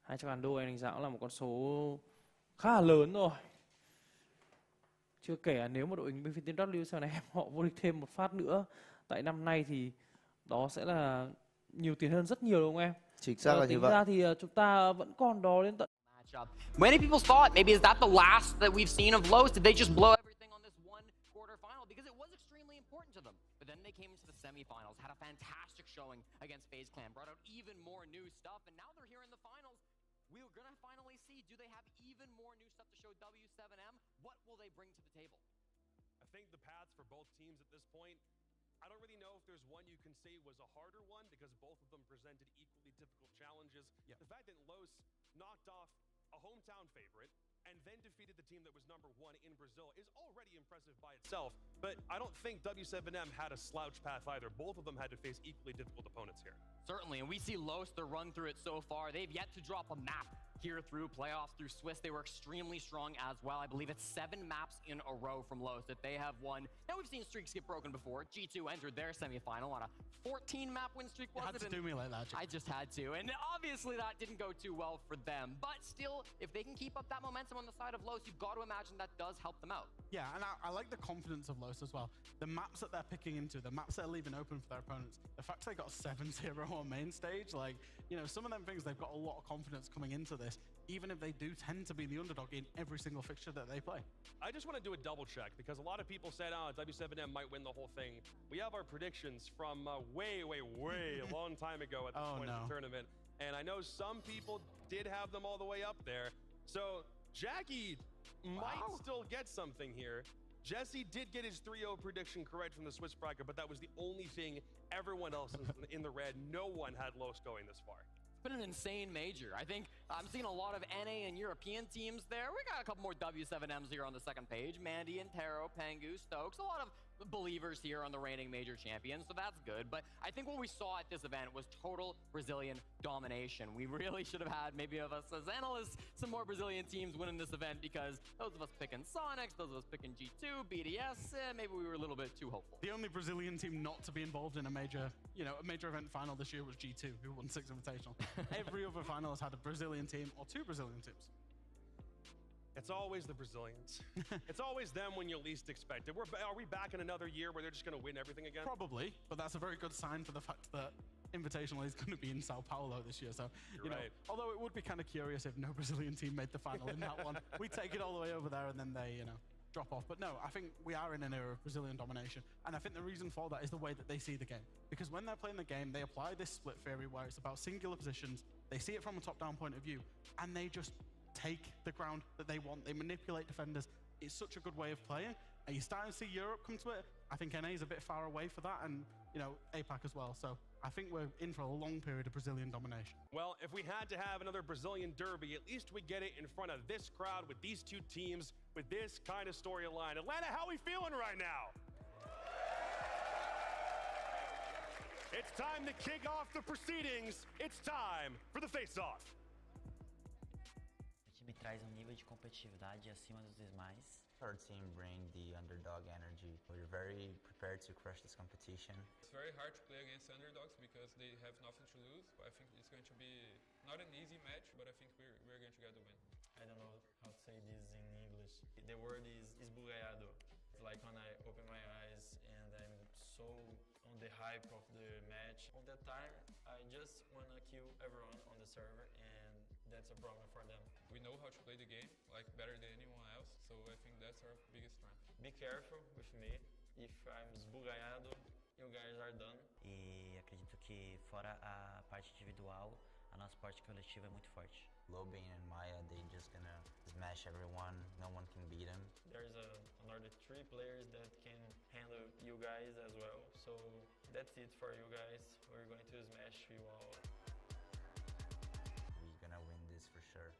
200.000 đô anh đánh giá là một con số khá là lớn rồi. Chưa kể là nếu mà đội hình bên phía team W7M họ vô địch thêm một phát nữa tại năm nay thì đó sẽ là nhiều tiền hơn rất nhiều đúng không em? Chính xác là như Tính vậy. ra thì chúng ta vẫn còn đó đến tận Many people thought maybe is that the last that we've seen of Los? Did they just blow everything on this one quarterfinal? Because it was extremely important to them. But then they came into the semifinals, had a fantastic showing against FaZe Clan, brought out even more new stuff, and now they're here in the finals. We're gonna finally see, do they have even more new stuff to show W7M? What will they bring to the table? I think the paths for both teams at this point, I don't really know if there's one you can say was a harder one because both of them presented equally difficult challenges. The fact that Los knocked off a hometown favorite and then defeated the team that was #1 in Brazil is already impressive by itself. But I don't think W7M had a slouch path either. Both of them had to face equally difficult opponents here. Certainly, and we see Los, their run through it so far. They've yet to drop a map here through playoffs, through Swiss. They were extremely strong as well. I believe it's 7 maps in a row from Los that they have won. Now, we've seen streaks get broken before. G2 entered their semifinal on a 14-map win streak, You had to do me like that, Jim. I just had to. And obviously, that didn't go too well for them. But still, if they can keep up that momentum on the side of Los, you've got to imagine that does help them out. Yeah, and I like the confidence of Los as well. The maps that they're picking into, the maps they're leaving open for their opponents, the fact they got 7-0 on main stage, like, you know, some of them things, they've got a lot of confidence coming into this, even if they do tend to be the underdog in every single fixture that they play. I just want to do a double check because a lot of people said, oh, W7M might win the whole thing. We have our predictions from way a long time ago at this point of the tournament. And I know some people did have them all the way up there. So Jackie might still get something here. Jesse did get his 3-0 prediction correct from the Swiss bracket, but that was the only thing. Everyone else was in the red. No one had Los going this far. It's been an insane major. I think I'm seeing a lot of NA and European teams there. We got a couple more W7Ms here on the second page. Mandy and Taro, Pengu, Stokes, a lot of believers here on the reigning major champions, so that's good. But I think what we saw at this event was total Brazilian domination. We really should have had, maybe of us as analysts, some more Brazilian teams winning this event because those of us picking Sonics, those of us picking G2, BDS, maybe we were a little bit too hopeful. The only Brazilian team not to be involved in a major event final this year was G2, who won 6 Invitational. Every other final has had a Brazilian team or 2 Brazilian teams. It's always the Brazilians. It's always them when you least expect it. Are we back in another year where they're just going to win everything again? Probably, but that's a very good sign for the fact that Invitational is going to be in Sao Paulo this year. So, you know, although it would be kind of curious if no Brazilian team made the final in that one. We take it all the way over there and then they, you know, drop off. But no, I think we are in an era of Brazilian domination. And I think the reason for that is the way that they see the game. Because when they're playing the game, they apply this split theory where it's about singular positions. They see it from a top-down point of view, and they just take the ground that they want. They manipulate defenders. It's such a good way of playing. And you're starting to see Europe come to it. I think NA is a bit far away for that, and, you know, APAC as well. So I think we're in for a long period of Brazilian domination. Well, if we had to have another Brazilian derby, at least we get it in front of this crowd with these two teams, with this kind of storyline. Atlanta, how are we feeling right now? It's time to kick off the proceedings. It's time for the face-off. O time traz nível de competitividade acima dos demais. Our team bring the underdog energy. We're very prepared to crush this competition. It's very hard to play against underdogs because they have nothing to lose. I think it's going to be not an easy match, but I think we're going to get the win. I don't know how to say this in English. The word is esbugalhado. It's like when I open my eyes and I'm so on the hype of the match. All that time, I just want to kill everyone on the server, and that's a problem for them. We know how to play the game, like better than anyone else, so I think that's our biggest strength. Be careful with me. If I'm esbugalhado, you guys are done. E acredito que fora a parte individual, a nossa parte coletiva é muito forte. Lobin and Maya, they just gonna smash everyone. No one can beat them. There's another 3 players that can handle you guys as well. So that's it for you guys. We're going to smash you all. We're gonna win this for sure.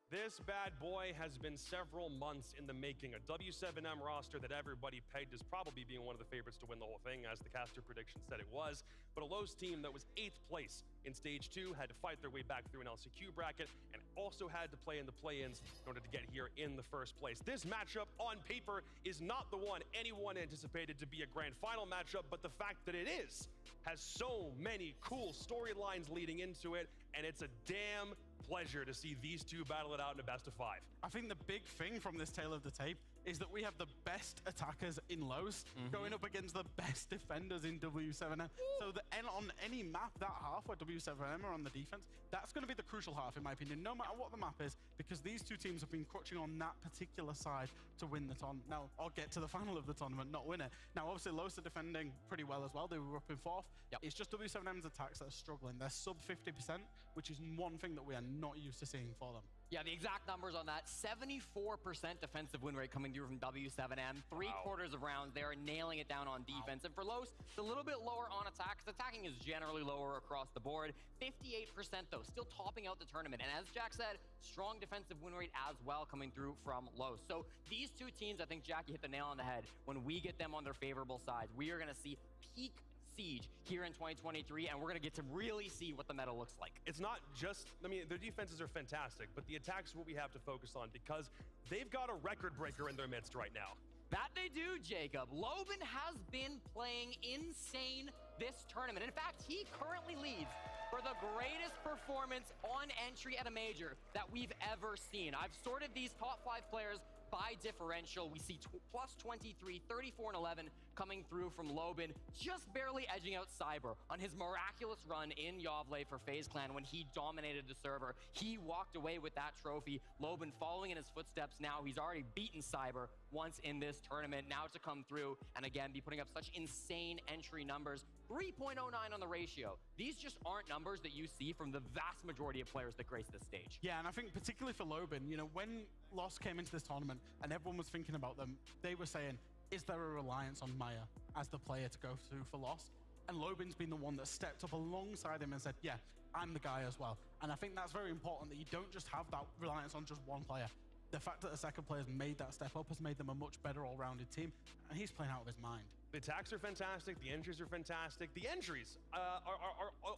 This bad boy has been several months in the making. A W7M roster that everybody pegged as probably being one of the favorites to win the whole thing, as the caster prediction said it was. But a Los team that was 8th place in Stage 2 had to fight their way back through an LCQ bracket and also had to play in the play-ins in order to get here in the first place. This matchup on paper is not the one anyone anticipated to be a grand final matchup, but the fact that it is has so many cool storylines leading into it, and it's a damn pleasure to see these two battle it out in a best of 5. I think the big thing from this tale of the tape is that we have the best attackers in Lowe's going up against the best defenders in W7M. So on any map, that half where W7M are on the defense, that's going to be the crucial half, in my opinion, no matter what the map is, because these two teams have been crutching on that particular side to win the tournament. Now, or get to the final of the tournament, not win it. Now, obviously, Lowe's are defending pretty well as well. They were up in 4th. It's just W7M's attacks that are struggling. They're sub 50%, which is one thing that we are not used to seeing for them. Yeah, the exact numbers on that, 74% defensive win rate coming through from W7M. Three-quarters of rounds, they are nailing it down on defense. And for Lowe's, it's a little bit lower on attack, because attacking is generally lower across the board. 58% though, still topping out the tournament. And as Jack said, strong defensive win rate as well coming through from Lowe's. So these two teams, I think, Jack, you hit the nail on the head. When we get them on their favorable sides, we are going to see peak Siege here in 2023, and we're going to get to really see what the meta looks like. It's not just, I mean, their defenses are fantastic, but the attacks are what we have to focus on because they've got a record breaker in their midst right now. That they do, Jacob. Loban has been playing insane this tournament. In fact, he currently leads for the greatest performance on entry at a major that we've ever seen. I've sorted these top 5 players by differential. We see plus 23, 34, and 11 coming through from Loban, just barely edging out Cyber on his miraculous run in Yavle for FaZe Clan when he dominated the server. He walked away with that trophy. Loban following in his footsteps now. He's already beaten Cyber once in this tournament. Now to come through and again be putting up such insane entry numbers. 3.09 on the ratio. These just aren't numbers that you see from the vast majority of players that grace this stage. Yeah, and I think particularly for Loban, you know, when Lost came into this tournament and everyone was thinking about them, they were saying, is there a reliance on Maya as the player to go through for Lost? And Loban's been the one that stepped up alongside him and said, yeah, I'm the guy as well. And I think that's very important that you don't just have that reliance on just one player. The fact that the second player's made that step up has made them a much better all-rounded team, and he's playing out of his mind. The attacks are fantastic, the entries are fantastic. The entries are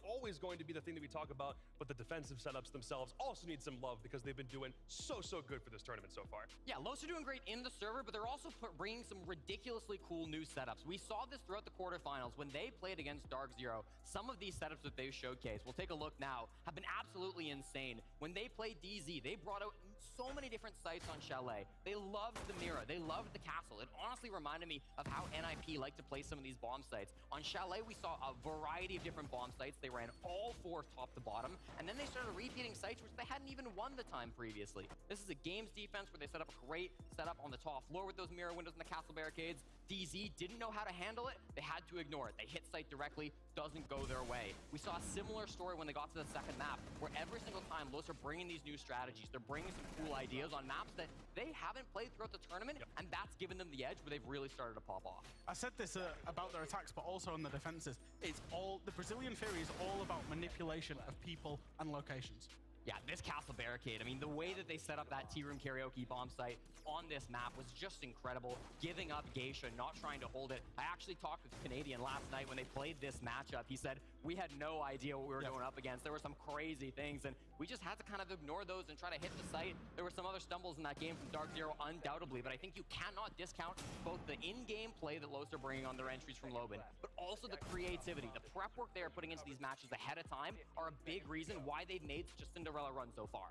always going to be the thing that we talk about, but the defensive setups themselves also need some love because they've been doing so good for this tournament so far. Yeah, Los are doing great in the server, but they're also bringing some ridiculously cool new setups. We saw this throughout the quarterfinals when they played against Dark Zero. Some of these setups that they've showcased, we'll take a look now, have been absolutely insane. When they played DZ, they brought out so many different sites on Chalet. They loved the Mira, they loved the castle. It honestly reminded me of how NIP like to play some of these bomb sites. On Chalet, we saw a variety of different bomb sites. They ran all 4 top to bottom, and then they started repeating sites which they hadn't even won the time previously. This is a games defense where they set up a great setup on the top floor with those mirror windows and the castle barricades. DZ didn't know how to handle it. They had to ignore it. They hit site directly, doesn't go their way. We saw a similar story when they got to the second map, where every single time Los are bringing these new strategies. They're bringing some cool ideas on maps that they haven't played throughout the tournament, and that's given them the edge where they've really started to pop off. I said this about their attacks, but also on the defenses. It's all, the Brazilian theory is all about manipulation of people and locations. Yeah, this castle barricade, I mean, the way that they set up that Tea Room Karaoke bomb site on this map was just incredible. Giving up Geisha, not trying to hold it. I actually talked with Canadian last night when they played this matchup. He said, we had no idea what we were going up against. There were some crazy things, and we just had to kind of ignore those and try to hit the site. There were some other stumbles in that game from Dark Zero, undoubtedly, but I think you cannot discount both the in-game play that Los are bringing on their entries from Loban, but also the creativity. The prep work they are putting into these matches ahead of time are a big reason why they've made such a Cinderella run so far.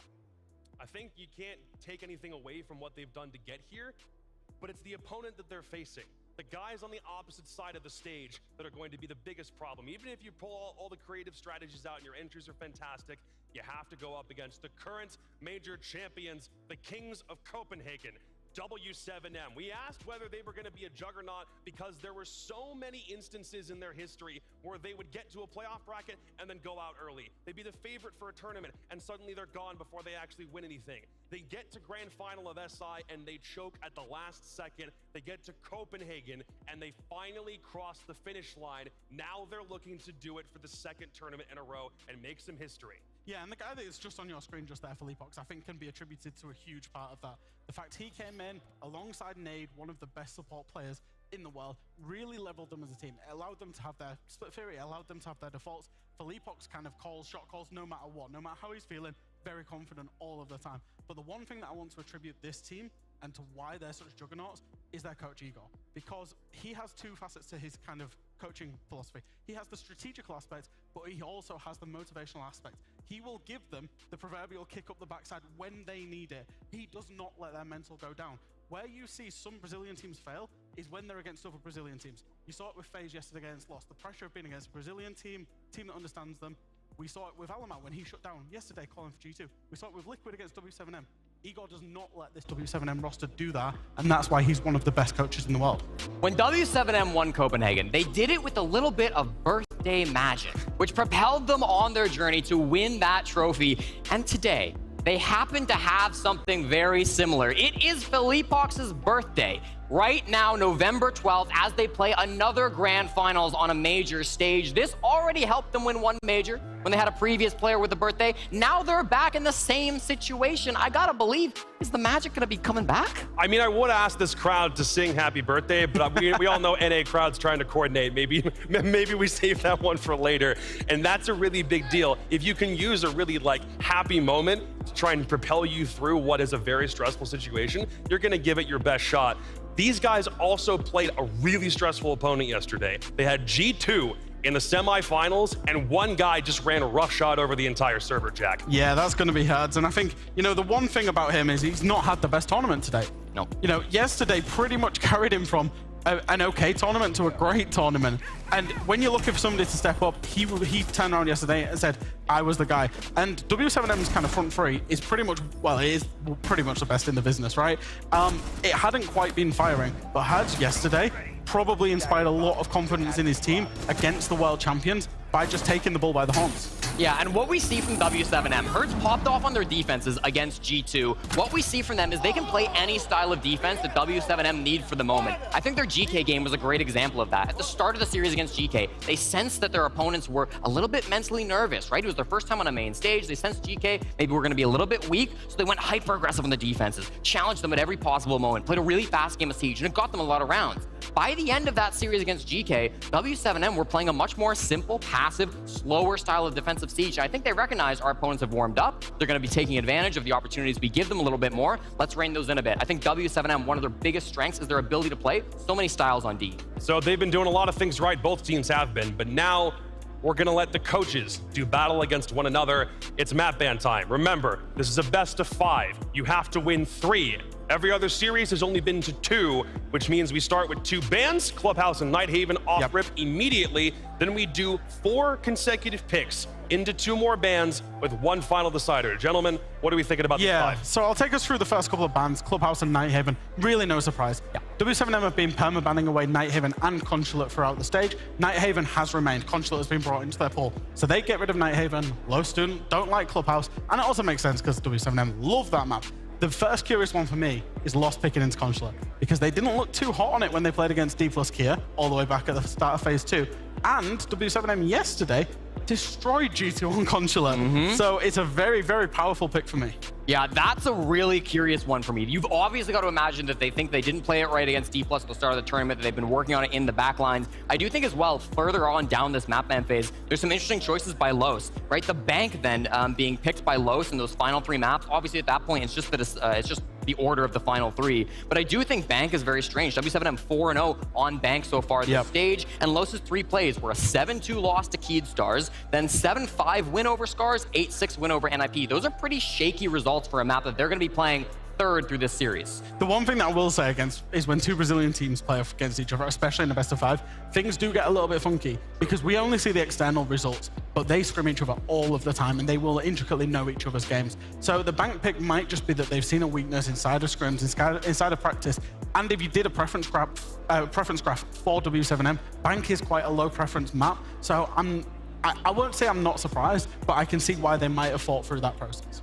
I think you can't take anything away from what they've done to get here, but it's the opponent that they're facing. The guys on the opposite side of the stage that are going to be the biggest problem. Even if you pull all the creative strategies out and your entries are fantastic, you have to go up against the current major champions, the Kings of Copenhagen, W7M. We asked whether they were going to be a juggernaut because there were so many instances in their history where they would get to a playoff bracket and then go out early. They'd be the favorite for a tournament and suddenly they're gone before they actually win anything. They get to grand final of SI and they choke at the last second. They get to Copenhagen and they finally cross the finish line. Now they're looking to do it for the second tournament in a row and make some history. Yeah, and the guy that is just on your screen just there, Felipox, I think can be attributed to a huge part of that. The fact he came in alongside Nade, one of the best support players in the world, really leveled them as a team. It allowed them to have their split theory, it allowed them to have their defaults. Felipox kind of calls, shot calls, no matter what, no matter how he's feeling, very confident all of the time. But the one thing that I want to attribute this team and to why they're such juggernauts is their coach Igor, because he has 2 facets to his kind of coaching philosophy. He has the strategical aspect, but he also has the motivational aspect. He will give them the proverbial kick up the backside when they need it. He does not let their mental go down. Where you see some Brazilian teams fail is when they're against other Brazilian teams. You saw it with FaZe yesterday against Lost. The pressure of being against a Brazilian team that understands them. We saw it with Alamat when he shut down yesterday calling for G2. We saw it with Liquid against W7M. Igor does not let this W7M roster do that, and that's why he's one of the best coaches in the world. When W7M won Copenhagen, they did it with a little bit of birthday magic, which propelled them on their journey to win that trophy. And today, they happen to have something very similar. It is Philippox's birthday. Right now, November 12th, as they play another grand finals on a major stage. This already helped them win one major when they had a previous player with a birthday. Now they're back in the same situation. I gotta believe, is the magic gonna be coming back? I mean, I would ask this crowd to sing happy birthday, but we all know NA crowd's trying to coordinate. Maybe we save that one for later. And that's a really big deal. If you can use a really happy moment to try and propel you through what is a very stressful situation, you're gonna give it your best shot. These guys also played a really stressful opponent yesterday. They had G2 in the semifinals, and one guy just ran a roughshod over the entire server, Jack. Yeah, that's going to be hard. And I think, the one thing about him is he's not had the best tournament today. No. Yesterday pretty much carried him from an okay tournament to a great tournament. And when you're looking for somebody to step up, he turned around yesterday and said, I was the guy. And W7M's kind of front three is pretty much, well, it is pretty much the best in the business, right? It hadn't quite been firing, but had yesterday probably inspired a lot of confidence in his team against the world champions by just taking the bull by the horns. Yeah, and what we see from W7M, Hertz popped off on their defenses against G2. What we see from them is they can play any style of defense that W7M need for the moment. I think their GK game was a great example of that. At the start of the series against GK, they sensed that their opponents were a little bit mentally nervous, right? It was their first time on a main stage. They sensed GK maybe were going to be a little bit weak, so they went hyper aggressive on the defenses, challenged them at every possible moment, played a really fast game of Siege, and it got them a lot of rounds. By the end of that series against GK, W7M were playing a much more simple, passive, slower style of defensive Siege. I think they recognize our opponents have warmed up. They're going to be taking advantage of the opportunities we give them a little bit more. Let's rein those in a bit. I think W7M, one of their biggest strengths is their ability to play so many styles on D. So they've been doing a lot of things right. Both teams have been, but now we're going to let the coaches do battle against one another. It's map ban time. Remember, this is a best of 5. You have to win 3. Every other series has only been to 2, which means we start with 2 bans, Clubhouse and Nighthaven off rip immediately. Then we do 4 consecutive picks into 2 more bans with 1 final decider. Gentlemen, what are we thinking about this 5? So I'll take us through the first couple of bans, Clubhouse and Nighthaven. Really no surprise. W7M have been perma-banning away Nighthaven and Consulate throughout the stage. Nighthaven has remained. Consulate has been brought into their pool. So they get rid of Nighthaven, low student, don't like Clubhouse, and it also makes sense because W7M love that map. The first curious one for me is Lost picking into Consulate, because they didn't look too hot on it when they played against D plus Kia all the way back at the start of Phase 2. And W7M yesterday destroyed G2 on Consulate. So it's a very, very powerful pick for me. Yeah, that's a really curious one for me. You've obviously got to imagine that they think they didn't play it right against D+ at the start of the tournament, that they've been working on it in the back lines. I do think as well, further on down this map ban phase, there's some interesting choices by Los, right? The bank then being picked by Los in those final 3 maps. Obviously at that point, it's just that it's just the order of the final 3. But I do think bank is very strange. W7M 4-0 on bank so far this stage, and Los's 3 plays were a 7-2 loss to Keed Stars, then 7-5 win over Scars, 8-6 win over NIP. Those are pretty shaky results for a map that they're going to be playing 3rd through this series. The one thing that I will say against is when 2 Brazilian teams play off against each other, especially in the best of 5, things do get a little bit funky because we only see the external results, but they scrim each other all of the time and they will intricately know each other's games. So the bank pick might just be that they've seen a weakness inside of scrims, inside of practice. And if you did a preference graph for W7M, bank is quite a low preference map. So I won't say I'm not surprised, but I can see why they might have fought through that process.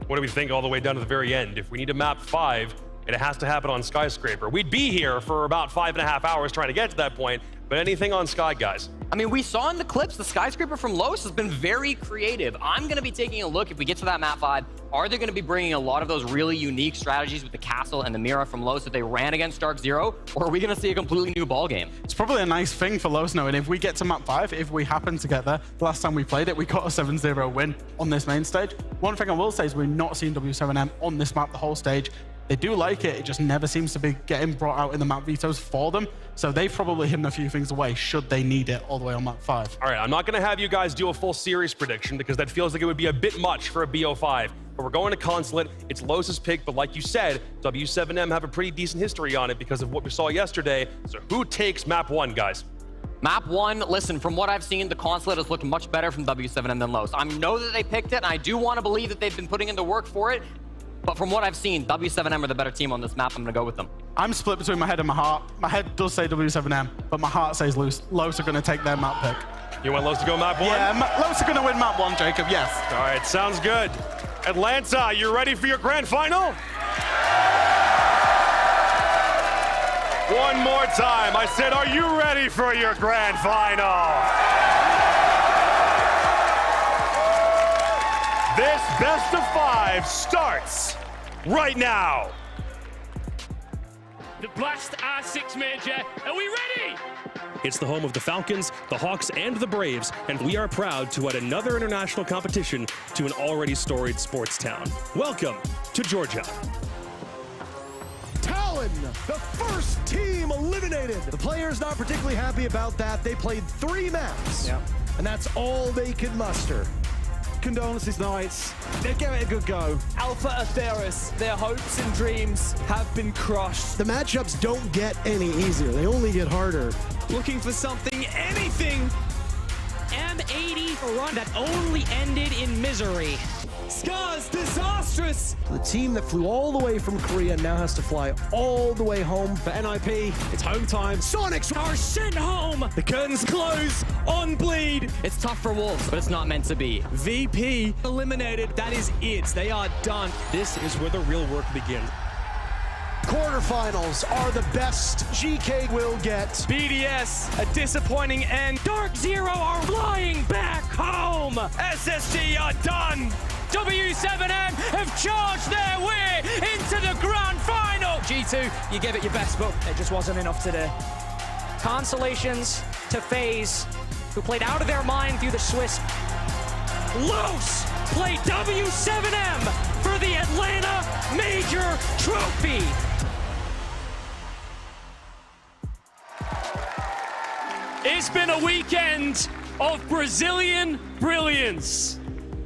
What do we think all the way down to the very end? If we need to map 5 and it has to happen on Skyscraper, we'd be here for about 5.5 hours trying to get to that point. But anything on Sky, guys? I mean, we saw in the clips, the Skyscraper from Los has been very creative. I'm going to be taking a look, if we get to that map 5, are they going to be bringing a lot of those really unique strategies with the Castle and the Mira from Los that they ran against Dark Zero? Or are we going to see a completely new ball game? It's probably a nice thing for Los knowing if we get to map 5, if we happen to get there, the last time we played it, we got a 7-0 win on this main stage. One thing I will say is we've not seen W7M on this map the whole stage. They do like it, it just never seems to be getting brought out in the map vetoes for them. So they've probably hidden a few things away should they need it all the way on map 5. All right, I'm not going to have you guys do a full series prediction because that feels like it would be a bit much for a BO5. but we're going to Consulate. It's Los's pick, but like you said, W7M have a pretty decent history on it because of what we saw yesterday. So who takes map 1, guys? Map 1, listen, from what I've seen, the Consulate has looked much better from W7M than Los. I know that they picked it, and I do want to believe that they've been putting in the work for it, but from what I've seen, W7M are the better team on this map. I'm going to go with them. I'm split between my head and my heart. My head does say W7M, but my heart says Los are going to take their map pick. You want Los to go map 1? Yeah, Los are going to win map 1, Jacob, yes. All right, sounds good. Atlanta, you ready for your grand final? One more time. I said, are you ready for your grand final? This best of 5 starts right now. The Blast R6 Major, are we ready? It's the home of the Falcons, the Hawks, and the Braves, and we are proud to add another international competition to an already storied sports town. Welcome to Georgia. Talon, the first team eliminated. The players not particularly happy about that. They played 3 maps, and that's all they could muster. Condolences, Knights. They gave it a good go. Alpha Atheris, their hopes and dreams have been crushed. The matchups don't get any easier. They only get harder. Looking for something, anything. M80, a run that only ended in misery. Scars, disastrous. The team that flew all the way from Korea now has to fly all the way home. For NIP, it's home time. Sonics are sent home. The curtains close on Bleed. It's tough for Wolves, but it's not meant to be. VP eliminated. That is it. They are done. This is where the real work begins. Quarterfinals are the best GK will get. BDS, a disappointing end. Dark Zero are flying back home. SSG are done. W7M have charged their way into the grand final. G2, you gave it your best, but it just wasn't enough today. Consolations to FaZe, who played out of their mind through the Swiss. Los play W7M for the Atlanta Major Trophy. It's been a weekend of Brazilian brilliance,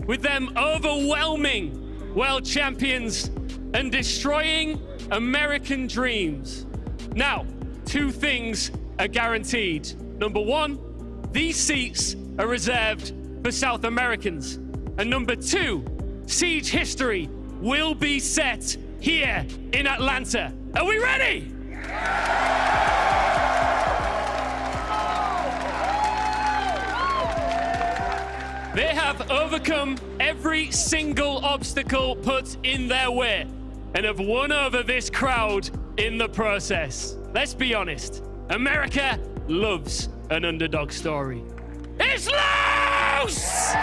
with them overwhelming world champions and destroying American dreams. Now, 2 things are guaranteed. Number 1, these seats are reserved for South Americans. And number 2, Siege history will be set here in Atlanta. Are we ready? They have overcome every single obstacle put in their way and have won over this crowd in the process. Let's be honest, America loves an underdog story. It's Los!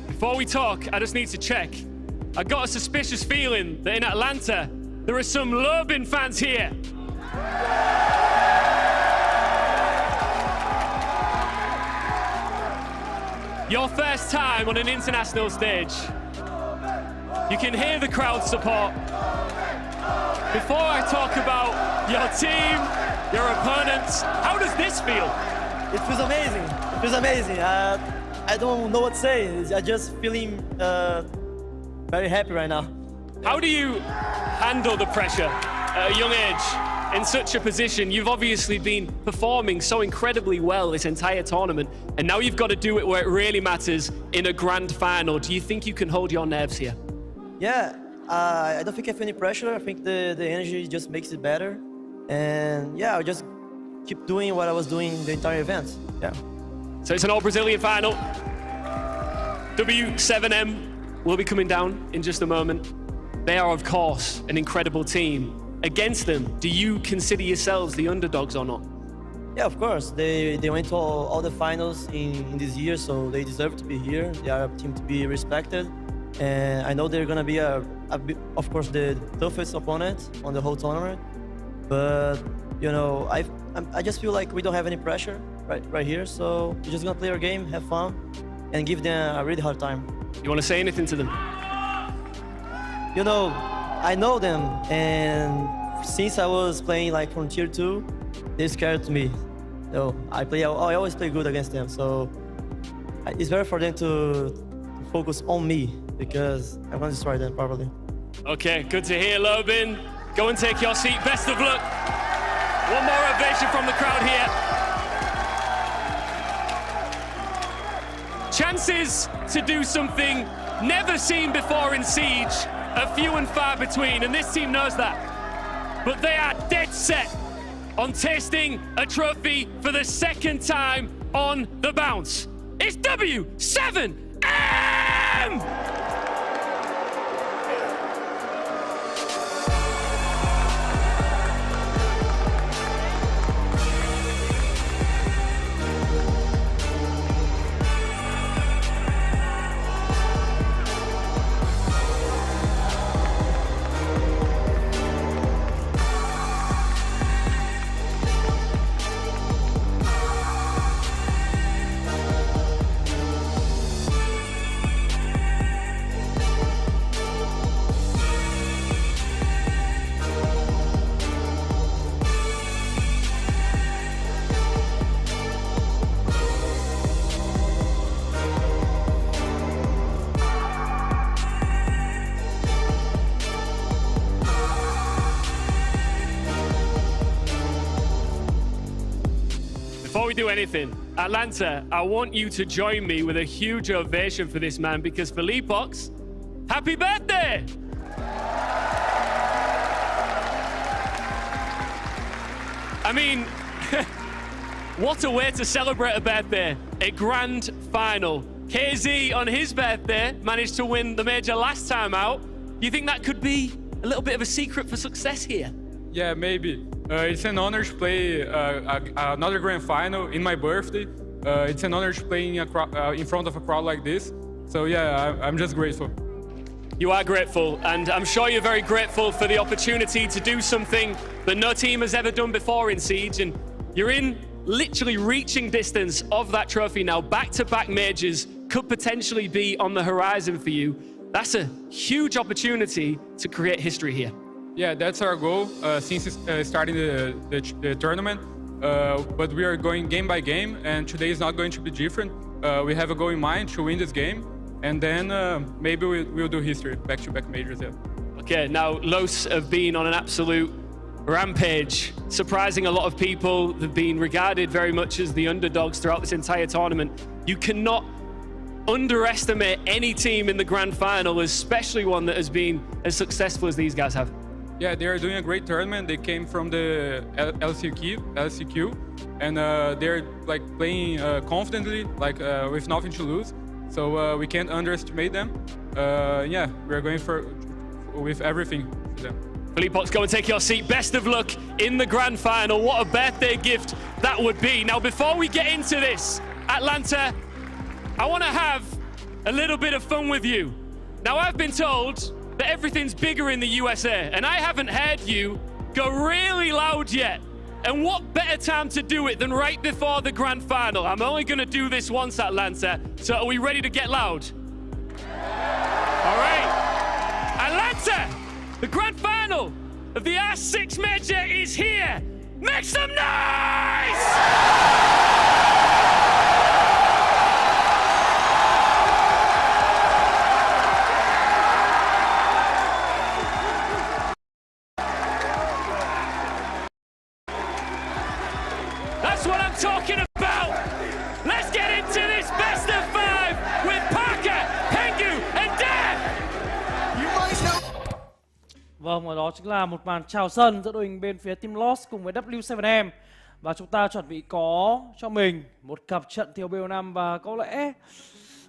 Before we talk, I just need to check. I got a suspicious feeling that in Atlanta, there are some Lurban fans here. Your first time on an international stage. You can hear the crowd support. Before I talk about your team, your opponents, how does this feel? It feels amazing. It feels amazing. I don't know what to say. I'm just feeling very happy right now. How do you handle the pressure at a young age in such a position? You've obviously been performing so incredibly well this entire tournament, and now you've got to do it where it really matters in a grand final. Do you think you can hold your nerves here? Yeah, I don't think I feel any pressure. I think the energy just makes it better. And yeah, I'll just keep doing what I was doing the entire event. Yeah. So it's an all-Brazilian final. W7M will be coming down in just a moment. they are, of course, an incredible team. Against them, do you consider yourselves the underdogs or not? Yeah, of course. They went to all the finals in this year, so they deserve to be here. They are a team to be respected. And I know they're going to be, of course, the toughest opponent on the whole tournament. But, you know, I just feel like we don't have any pressure right here. So we're just going to play our game, have fun, and give them a really hard time. You want to say anything to them? You know, I know them, and since I was playing like from tier 2, they're scared to me. So I always play good against them. So it's better for them to focus on me because I'm going to destroy them probably. Okay, good to hear, Lobin. Go and take your seat. Best of luck. One more ovation from the crowd here. Chances to do something never seen before in Siege are few and far between, and this team knows that. But they are dead set on tasting a trophy for the second time on the bounce. It's W7M! Before we do anything, Atlanta, I want you to join me with a huge ovation for this man because for Leapox, happy birthday! I mean, what a way to celebrate a birthday. A grand final. KZ on his birthday managed to win the major last time out. Do you think that could be a little bit of a secret for success here? Yeah, maybe. It's an honor to play another grand final in my birthday. It's an honor to play in front of a crowd like this. So yeah, I'm just grateful. You are grateful, and I'm sure you're very grateful for the opportunity to do something that no team has ever done before in Siege, and you're in literally reaching distance of that trophy now. Back-to-back majors could potentially be on the horizon for you. That's a huge opportunity to create history here. Yeah, that's our goal since starting the tournament. But we are going game by game, and today is not going to be different. We have a goal in mind to win this game, and then maybe we'll do history, back-to-back majors. Yeah. Okay, now Los have been on an absolute rampage, surprising a lot of people. They've been regarded very much as the underdogs throughout this entire tournament. You cannot underestimate any team in the grand final, especially one that has been as successful as these guys have. Yeah, they are doing a great tournament. They came from the LCQ, and they're like playing confidently, like with nothing to lose. So we can't underestimate them. Yeah, we're going with everything for them. Leapox, go and take your seat. Best of luck in the grand final. What a birthday gift that would be. Now, before we get into this, Atlanta, I want to have a little bit of fun with you. Now, I've been told that everything's bigger in the USA, and I haven't heard you go really loud yet. And what better time to do it than right before the grand final? I'm only going to do this once, Atlanta. So are we ready to get loud? All right. Atlanta, the grand final of the R6 Major is here. Make some noise! That's what I'm talking about. Let's get into this best of 5 with Parker, Pengu, and Dan. Vâng, và đó chính là một màn chào sân giữa đội hình bên phía Team Lost cùng với W7M. Và chúng ta chuẩn bị có cho mình một cặp trận thiếu BO5 và có lẽ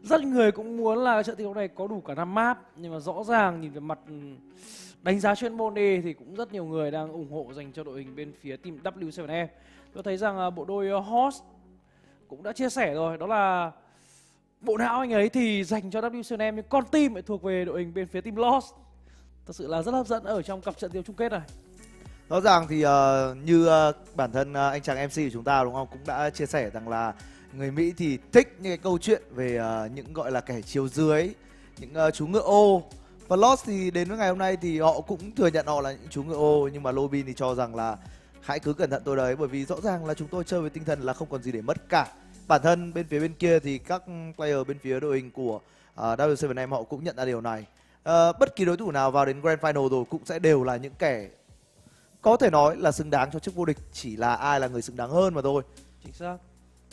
Rất người cũng muốn là trận thi đấu này có đủ cả 5 map, nhưng mà rõ ràng nhìn về mặt đánh giá chuyên môn đi thì cũng rất nhiều người đang ủng hộ dành cho đội hình bên phía team W7M. Tôi thấy rằng bộ đôi Host cũng đã chia sẻ rồi, đó là bộ não anh ấy thì dành cho W7M, nhưng con team lại thuộc về đội hình bên phía team Lost. Thật sự là rất hấp dẫn ở trong cặp trận đấu chung kết này. Rõ ràng thì như bản thân anh chàng MC của chúng ta đúng không, cũng đã chia sẻ rằng là người Mỹ thì thích những cái câu chuyện về những gọi là kẻ chiếu dưới, những chú ngựa ô. Và Lost thì đến với ngày hôm nay thì họ cũng thừa nhận họ là những chú ngựa ô, nhưng mà Lobin thì cho rằng là hãy cứ cẩn thận tôi đấy, bởi vì rõ ràng là chúng tôi chơi với tinh thần là không còn gì để mất cả. Bản thân bên phía bên kia thì các player bên phía đội hình của W7M họ cũng nhận ra điều này. Bất kỳ đối thủ nào vào đến Grand Final rồi cũng sẽ đều là những kẻ có thể nói là xứng đáng cho chức vô địch, chỉ là ai là người xứng đáng hơn mà thôi. Chính xác.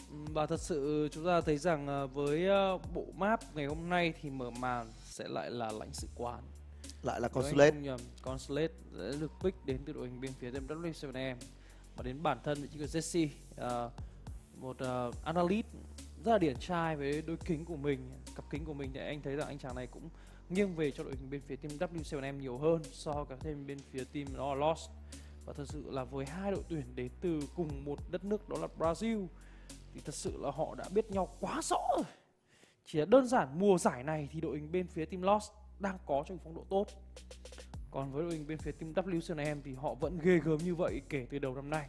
Và thật sự chúng ta thấy rằng với bộ map ngày hôm nay thì mở màn sẽ lại là lãnh sự quán, lại là Consulate. Consulate sẽ được pick đến từ đội hình bên phía team W7M. Và đến bản thân thì chính là Jesse, một analyst rất là điển trai với đôi kính của mình, cặp kính của mình, thì anh thấy rằng anh chàng này cũng nghiêng về cho đội hình bên phía team W7M nhiều hơn so với cả thêm bên phía team đó là Lost. Và thật sự là với hai đội tuyển đến từ cùng một đất nước đó là Brazil thì thật sự là họ đã biết nhau quá rõ rồi. Chỉ là đơn giản mùa giải này thì đội hình bên phía team Lost đang có trong phong độ tốt. Còn với đội hình bên phía team W7M thì họ vẫn ghê gớm như vậy kể từ đầu năm nay.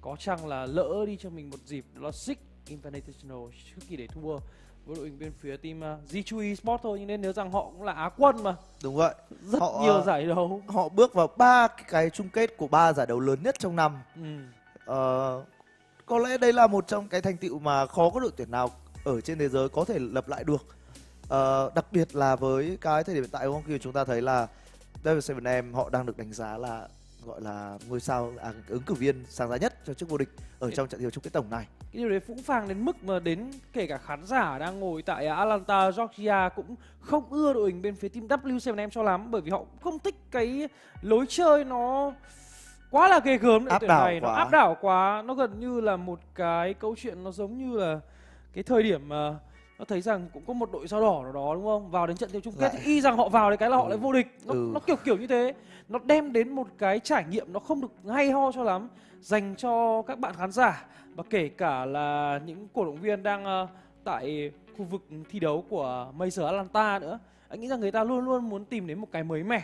Có chăng là lỡ đi cho mình một dịp đó là Six Invitational trước khi để thua với đội hình bên phía team G2 Esports thôi, nhưng nên nhớ rằng họ cũng là Á quân mà. Đúng vậy. Rất nhiều giải đấu. Họ bước vào 3 cái chung kết của 3 giải đấu lớn nhất trong năm. Có lẽ đây là một trong cái thành tựu mà khó có đội tuyển nào ở trên thế giới có thể lập lại được. Đặc biệt là với cái thời điểm hiện tại, không, khi chúng ta thấy là W7M họ đang được đánh giá là gọi là ngôi sao ứng cử viên sáng giá nhất cho chức vô địch ở trong trận đấu chung kết tổng này. Cái điều đấy phũ phàng đến mức mà đến kể cả khán giả đang ngồi tại Atlanta, Georgia cũng không ưa đội hình bên phía team W7M cho lắm, bởi vì họ cũng không thích cái lối chơi nó quá là ghê gớm đội tuyển này, nó áp đảo quá, nó gần như là một cái câu chuyện nó giống như là cái thời điểm mà nó thấy rằng cũng có một đội sao đỏ nào đó đúng không, vào đến trận đấu chung kết thì y rằng họ vào đấy cái là họ lại vô địch, nó kiểu như thế, nó đem đến một cái trải nghiệm nó không được hay ho cho lắm dành cho các bạn khán giả và kể cả là những cổ động viên đang tại khu vực thi đấu của Major Atlanta nữa. Anh nghĩ rằng người ta luôn luôn muốn tìm đến một cái mới mẻ,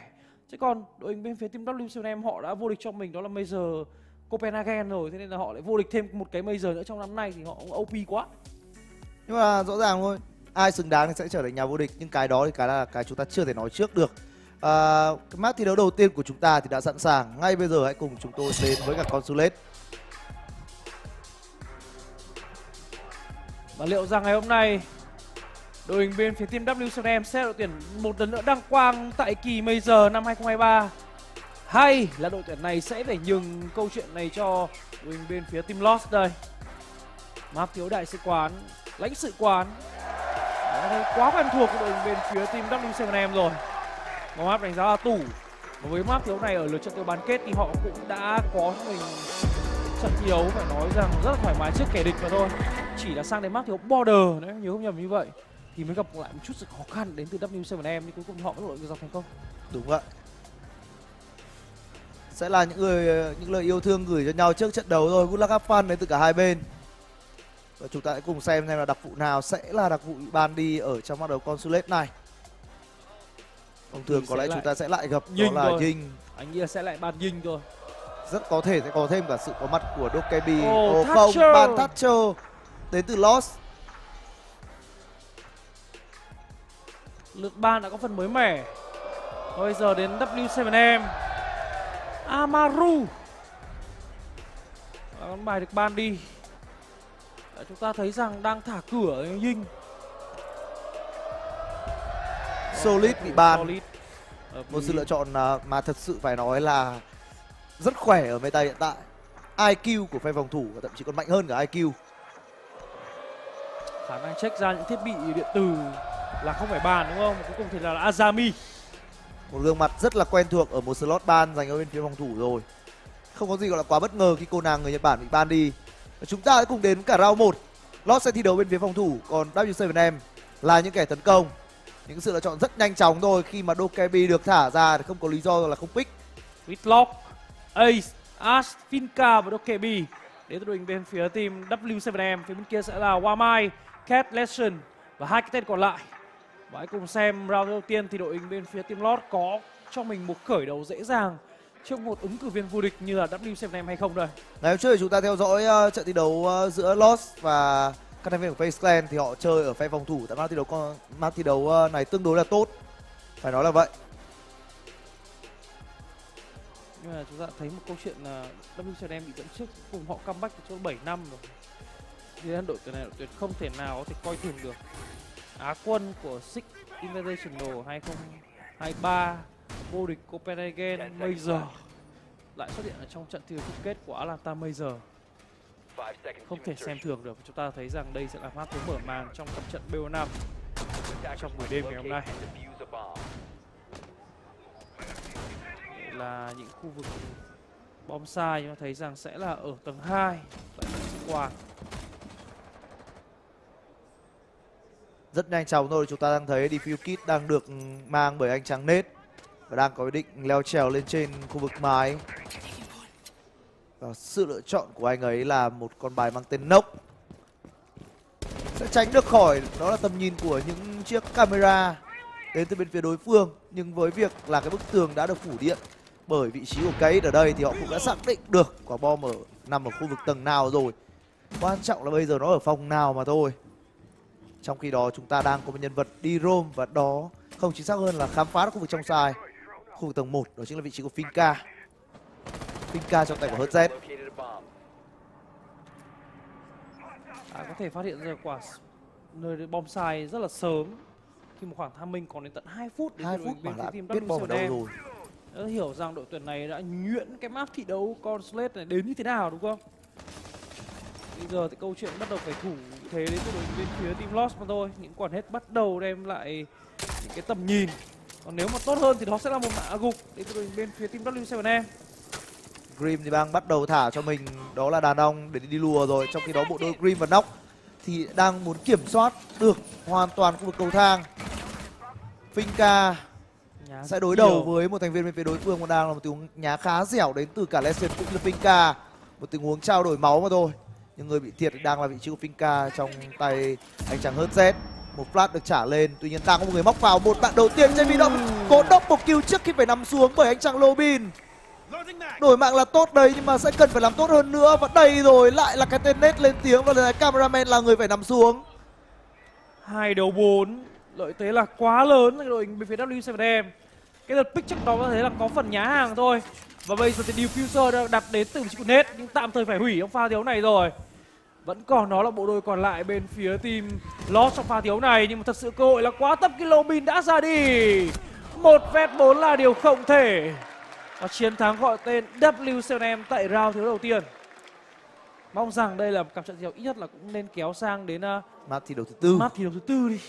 chứ còn đội hình bên phía team W7M họ đã vô địch cho mình đó là Major Copenhagen rồi, thế nên là họ lại vô địch thêm một cái Major nữa trong năm nay thì họ cũng OP quá. Nhưng mà rõ ràng thôi, ai xứng đáng thì sẽ trở thành nhà vô địch, nhưng cái đó thì cái là cái chúng ta chưa thể nói trước được. Cái map thi đấu đầu tiên của chúng ta thì đã sẵn sàng. Ngay bây giờ hãy cùng chúng tôi đến với cả Consulate. Và liệu rằng ngày hôm nay đội hình bên phía team W7M sẽ đội tuyển một lần nữa đăng quang tại kỳ Major năm 2023, hay là đội tuyển này sẽ phải nhường câu chuyện này cho đội hình bên phía team Lost đây? Map thiếu đại sứ quán, lãnh sự quán, quá quen thuộc của đội hình bên phía team W7M rồi. Một map đánh giá là tủ. Và với map thiếu này ở lượt trận đấu bán kết thì họ cũng đã có cho mình trận thi đấu phải nói rằng rất là thoải mái trước kẻ địch mà thôi. Chỉ là sang đến map thiếu border nếu nhớ không nhầm như vậy thì mới gặp lại một chút sự khó khăn đến từ W7M, nhưng cuối cùng họ vẫn lội dọc thành công. Đúng vậy. Sẽ là những lời yêu thương gửi cho nhau trước trận đấu rồi. Good luck have fun đến từ cả hai bên. Và chúng ta hãy cùng xem là đặc vụ nào sẽ là đặc vụ bị ban đi ở trong bắt đầu Consulate này. Thông thường có lẽ chúng ta sẽ lại gặp đó là Dinh. Anh nghĩ là sẽ lại ban Dinh thôi. Rất có thể sẽ có thêm cả sự có mặt của Dokebi. Không, ban Thatcher đến từ Lost. Lượt ban đã có phần mới mẻ. Bây giờ đến W7M. Amaru. Con bài được ban đi. Chúng ta thấy rằng đang thả cửa Dinh. Solid bị ban. Một sự lựa chọn mà thật sự phải nói là rất khỏe ở meta hiện tại. IQ của phe phòng thủ và thậm chí còn mạnh hơn cả IQ. Khả năng check ra những thiết bị điện tử là không phải bàn đúng không? Cuối cùng thì là Azami. Một gương mặt rất là quen thuộc ở một slot ban dành cho bên phía phòng thủ rồi. Không có gì gọi là quá bất ngờ khi cô nàng người Nhật Bản bị ban đi. Chúng ta hãy cùng đến cả round 1. Lost sẽ thi đấu bên phía phòng thủ, còn W7M là những kẻ tấn công. Những sự lựa chọn rất nhanh chóng thôi, khi mà Dokebi được thả ra thì không có lý do là không pick. Whitlock, Ace, Ash, Finca và Dokebi đến từ đội hình bên phía team W7M. Phía bên kia sẽ là Wamai, Cat, Lesson và hai cái tên còn lại. Và hãy cùng xem round đầu tiên thì đội hình bên phía team Lost có cho mình một khởi đầu dễ dàng trước một ứng cử viên vô địch như là W7M hay không đây. Ngày hôm trước thì chúng ta theo dõi trận thi đấu giữa Lost và các thành viên của FaZe Clan thì họ chơi ở phe phòng thủ tại map thi đấu này tương đối là tốt, phải nói là vậy. Nhưng mà chúng ta thấy một câu chuyện là W7M bị dẫn trước, cùng họ comeback từ chỗ 7 năm rồi. Thì đội tuyển này đội tuyển không thể nào có thể coi thường được. Á quân của Six Invitational 2023, vô địch Copenhagen Major lại xuất hiện ở trong trận thi đấu chung kết của Atlanta Major. Không thể xem thường được. Chúng ta thấy rằng đây sẽ là map thứ mở màn trong tập trận BO5 trong buổi đêm ngày hôm nay. Đây là những khu vực bom sai, chúng ta thấy rằng sẽ là ở tầng 2 tại sĩ quan. Rất nhanh chóng thôi, chúng ta đang thấy defuse kit đang được mang bởi anh chàng Nết và đang có ý định leo trèo lên trên khu vực mái. Và sự lựa chọn của anh ấy là một con bài mang tên Nốc. Sẽ tránh được khỏi đó là tầm nhìn của những chiếc camera đến từ bên phía đối phương. Nhưng với việc là cái bức tường đã được phủ điện bởi vị trí của Cade ở đây thì họ cũng đã xác định được quả bom nằm ở khu vực tầng nào rồi. Quan trọng là bây giờ nó ở phòng nào mà thôi. Trong khi đó chúng ta đang có một nhân vật đi roam và đó không chính xác hơn là khám phá được khu vực trong sai. Khu vực tầng 1 đó chính là vị trí của Finca. Finca trong tay của HZ. Có thể phát hiện ra quả nơi bom sai rất là sớm khi một khoảng tham minh còn đến tận 2 phút đến 2 từ phút bên mà đã team biết bom ở đâu rồi. Đã hiểu rằng đội tuyển này đã nhuyễn cái map thi đấu Consulate này đến như thế nào đúng không? Bây giờ thì câu chuyện bắt đầu phải thủ thế đến từ đội bên phía team Lost mà thôi. Những quả hết bắt đầu đem lại những cái tầm nhìn. Còn nếu mà tốt hơn thì đó sẽ là một mã gục đến từ đội bên phía team W7M. Grim thì đang bắt đầu thả cho mình đó là đàn ông để đi lùa rồi. Trong khi đó bộ đôi Grim và Nox thì đang muốn kiểm soát được hoàn toàn khu vực cầu thang. Finca sẽ đối đầu với một thành viên bên phía đối phương, còn đang là một tình huống nhá khá dẻo đến từ cả Lesson cũng như Finca. Một tình huống trao đổi máu mà thôi. Nhưng người bị thiệt đang là vị trí của Finca trong tay anh chàng HZ. Một flash được trả lên, tuy nhiên đang có một người móc vào. Một bạn đầu tiên trên bị động cố đốc một kill trước khi phải nằm xuống bởi anh chàng Lobin. Đổi mạng là tốt đấy nhưng mà sẽ cần phải làm tốt hơn nữa. Và đây rồi lại là cái tên Nết lên tiếng và lần này cameraman là người phải nằm xuống. 2 đấu 4, lợi thế là quá lớn đội hình bên phía W7M. Cái đợt pick trước đó có thể là có phần nhá hàng thôi. Và bây giờ thì diffuser đã đặt đến từ vị trí của Nết nhưng tạm thời phải hủy trong pha thiếu này rồi. Vẫn còn đó là bộ đôi còn lại bên phía team Lost trong pha thiếu này, nhưng mà thật sự cơ hội là quá thấp. Lobin đã ra đi. 1v4 là điều không thể. Và chiến thắng gọi tên W7M tại round thiếu đầu tiên. Mong rằng đây là một cặp trận thi đấu ít nhất là cũng nên kéo sang đến map thi đấu thứ tư. Map thi đấu thứ tư đi.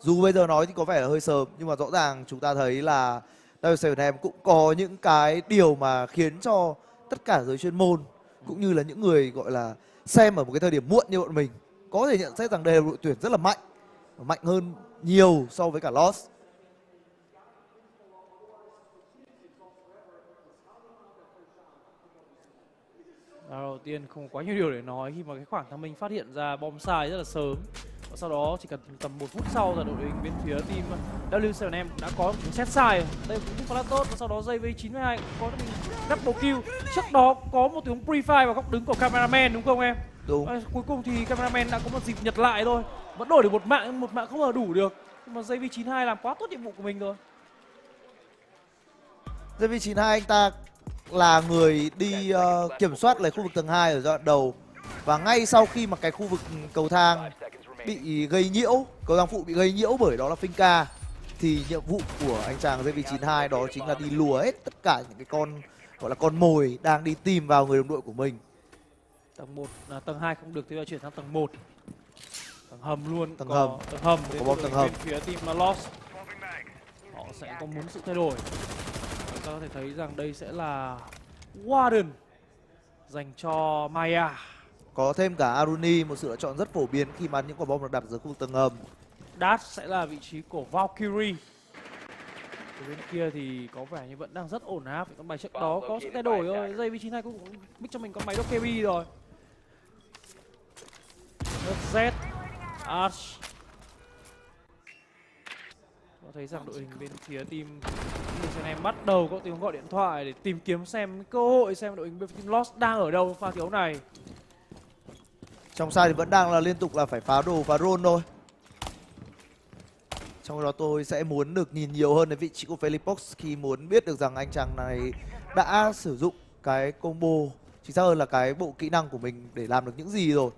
Dù bây giờ nói thì có vẻ là hơi sớm nhưng mà rõ ràng chúng ta thấy là W7M cũng có những cái điều mà khiến cho tất cả giới chuyên môn cũng như là những người gọi là xem ở một cái thời điểm muộn như bọn mình có thể nhận xét rằng đây là đội tuyển rất là mạnh, mạnh hơn nhiều so với cả Lost. Đầu tiên không quá nhiều điều để nói khi mà cái khoảng tham minh phát hiện ra bom sai rất là sớm. Và sau đó chỉ cần tầm 1 phút sau là đội hình bên phía team W7M đã có một set sai. Đây cũng khá là tốt và sau đó JV92 cũng có mình double kill. Trước đó có một tiếng pre-fire vào góc đứng của cameraman đúng không em? Đúng. Cuối cùng thì cameraman đã có một dịp nhặt lại thôi. Vẫn đổi được một mạng không ngờ đủ được. Nhưng mà JV92 làm quá tốt nhiệm vụ của mình rồi. JV92 anh ta là người đi kiểm soát lấy khu vực tầng 2 ở giai đoạn đầu. Và ngay sau khi mà cái khu vực cầu thang bị gây nhiễu, cầu thang phụ bị gây nhiễu bởi đó là Finca, thì nhiệm vụ của anh chàng JV92 đó chính là đi lùa hết tất cả những cái con gọi là con mồi đang đi tìm vào người đồng đội của mình. Tầng 1 là tầng 2 không được thì là chuyển sang tầng 1. Tầng hầm luôn. Tầng hầm. Tầng hầm. Có bom tầng hầm. Bên phía team là Lost. Họ sẽ có muốn sự thay đổi. Chúng ta có thể thấy rằng đây sẽ là Warden dành cho Maya. Có thêm cả Aruni, một sự lựa chọn rất phổ biến khi mà những quả bom được đặt dưới khu vực tầng hầm. Dash sẽ là vị trí của Valkyrie. Ở bên kia thì có vẻ như vẫn đang rất ổn áp. Con bài trước đó có sự thay đổi thôi. Giây vị trí này cũng bích cho mình con máy Dokebi rồi. Z, Ash. Có thấy rằng đội hình bên phía team em bắt đầu có tiếng gọi điện thoại để tìm kiếm xem cơ hội, xem đội hình bên phía team Lost đang ở đâu pha thiếu này. Trong side thì vẫn đang là liên tục là phải phá đồ, phá roll thôi. Trong đó tôi sẽ muốn được nhìn nhiều hơn đến vị trí của Philipox khi muốn biết được rằng anh chàng này đã sử dụng cái combo, chính xác hơn là cái bộ kỹ năng của mình để làm được những gì rồi.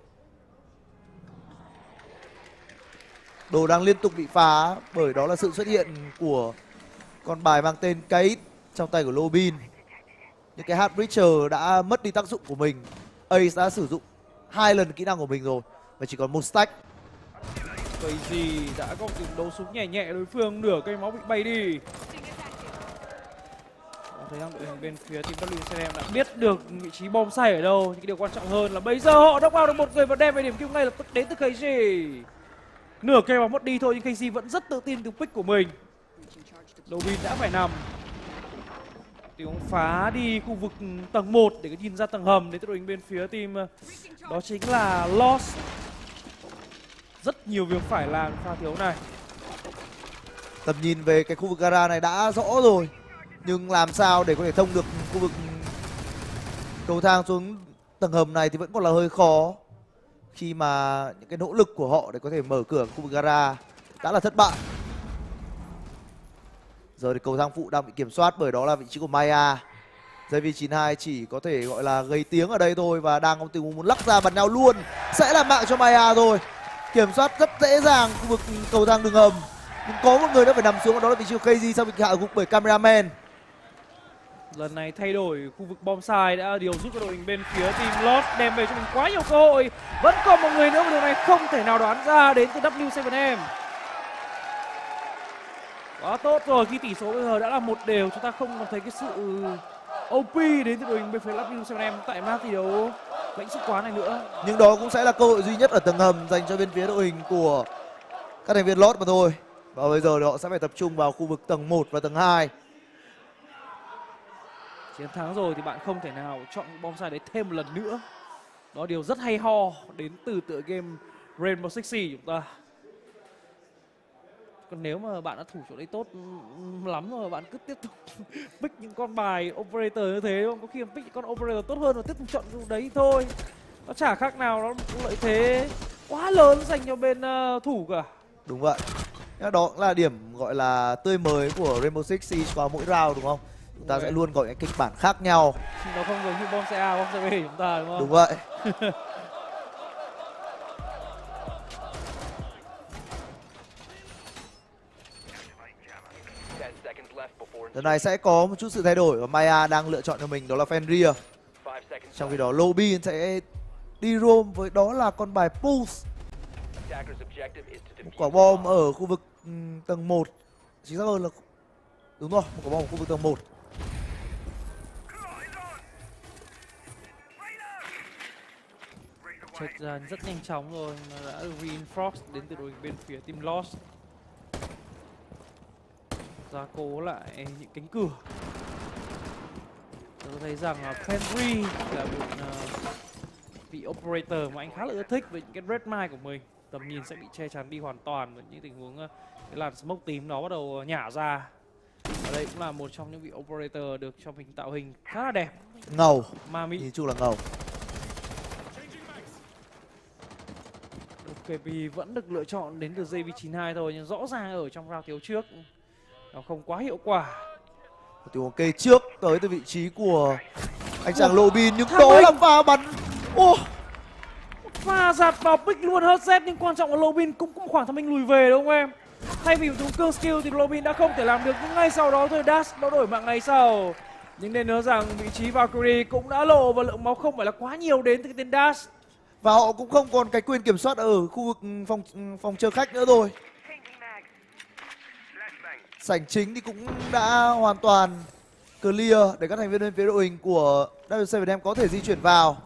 Đồ đang liên tục bị phá bởi đó là sự xuất hiện của con bài mang tên Kate trong tay của Lobin. Những cái Heartbreacher đã mất đi tác dụng của mình. Ace đã sử dụng 2 lần kỹ năng của mình rồi và chỉ còn 1 stack. Cái gì đã có tiếng đấu súng nhẹ nhẹ đối phương, nửa cây máu bị bay đi. Thấy rằng đội hình bên phía team WCM đã biết được vị trí bom xay ở đâu. Nhưng cái điều quan trọng hơn là bây giờ họ knock out được một người và đem về điểm kill ngay lập tức đến từ KG. Nửa cây máu mất đi thôi nhưng KG vẫn rất tự tin từ pick của mình. Lobin đã phải nằm. Tiếng phá đi khu vực tầng 1 để có nhìn ra tầng hầm đến từ đội hình bên phía team đó chính là Lost. Rất nhiều việc phải làm pha thiếu này. Tầm nhìn về cái khu vực gara này đã rõ rồi, nhưng làm sao để có thể thông được khu vực cầu thang xuống tầng hầm này thì vẫn còn là hơi khó, khi mà những cái nỗ lực của họ để có thể mở cửa khu vực gara đã là thất bại. Giờ thì cầu thang phụ đang bị kiểm soát bởi đó là vị trí của Maya. Giây vị 92 chỉ có thể gọi là gây tiếng ở đây thôi và đang có tình huống muốn lắc ra bắn nhau luôn. Sẽ là mạng cho Maya rồi. Kiểm soát rất dễ dàng khu vực cầu thang đường hầm. Nhưng có một người đã phải nằm xuống, đó là vị trí của KZ sau bị hạ gục bởi cameraman. Lần này thay đổi khu vực bom sai đã điều giúp cho đội hình bên phía team Lost đem về cho mình quá nhiều cơ hội. Vẫn còn một người nữa mà điều này không thể nào đoán ra đến từ W7M. Quá tốt rồi, khi tỷ số bây giờ đã là 1-1, chúng ta không còn thấy cái sự OP đến từ đội hình bên phía W7M tại map thi đấu lãnh sự quán này nữa. Nhưng đó cũng sẽ là cơ hội duy nhất ở tầng hầm dành cho bên phía đội hình của các thành viên Lost mà thôi. Và bây giờ họ sẽ phải tập trung vào khu vực tầng 1 và tầng 2. Chiến thắng rồi thì bạn không thể nào chọn bom sai đấy thêm một lần nữa. Đó là điều rất hay ho đến từ tựa game Rainbow Six Siege chúng ta. Còn nếu mà bạn đã thủ chỗ đấy tốt lắm rồi, bạn cứ tiếp tục pick những con bài operator như thế, đúng không? Có khi mà pick những con operator tốt hơn và tiếp tục chọn chỗ đấy thôi. Nó chả khác nào, nó một lợi thế quá lớn dành cho bên thủ cả. Đúng vậy. Đó cũng là điểm gọi là tươi mới của Rainbow Six Siege qua mỗi round, đúng không? Chúng ta sẽ luôn có những kịch bản khác nhau. Nó không giống như bom xe A, bom xe B chúng ta, đúng không? Đúng vậy. Lần này sẽ có một chút sự thay đổi và Maya đang lựa chọn cho mình đó là Fenrir. Trong khi đó Lobin sẽ đi roam với đó là con bài Pulse. Một quả bom ở khu vực tầng 1. Chính xác hơn là đúng rồi, một quả bom ở khu vực tầng 1. Check ra rất nhanh chóng rồi mà đã được reinforce đến từ đội bên phía team Lost. Gia cố lại những cánh cửa. Tôi thấy rằng Henry là một vị operator mà anh khá là ưa thích với những cái red mine của mình. Tầm nhìn sẽ bị che chắn đi hoàn toàn với những tình huống cái làn smoke tím đó bắt đầu nhả ra. Ở đây cũng là một trong những vị operator được cho mình tạo hình khá là đẹp. Ngầu. Ma mị. Nhìn chung là ngầu. KP vẫn được lựa chọn đến từ JV92 thôi, nhưng rõ ràng ở trong round thiếu trước nó không quá hiệu quả. Tình huống kê trước tới từ vị trí của anh chàng Lobin, nhưng đó là pha bắn. Pha giạt vào pick luôn hớt Z, nhưng quan trọng là Lobin cũng có khoảng thời mình lùi về đúng không em? Thay vì dùng cương skill thì Lobin đã không thể làm được, nhưng ngay sau đó thôi Dash nó đổi mạng ngay sau. Nhưng nên nhớ rằng vị trí Valkyrie cũng đã lộ và lượng máu không phải là quá nhiều đến từ cái tên Dash. Và họ cũng không còn cái quyền kiểm soát ở khu vực phòng chờ khách nữa rồi. Sảnh chính thì cũng đã hoàn toàn clear để các thành viên bên phía đội hình của W7M có thể di chuyển vào.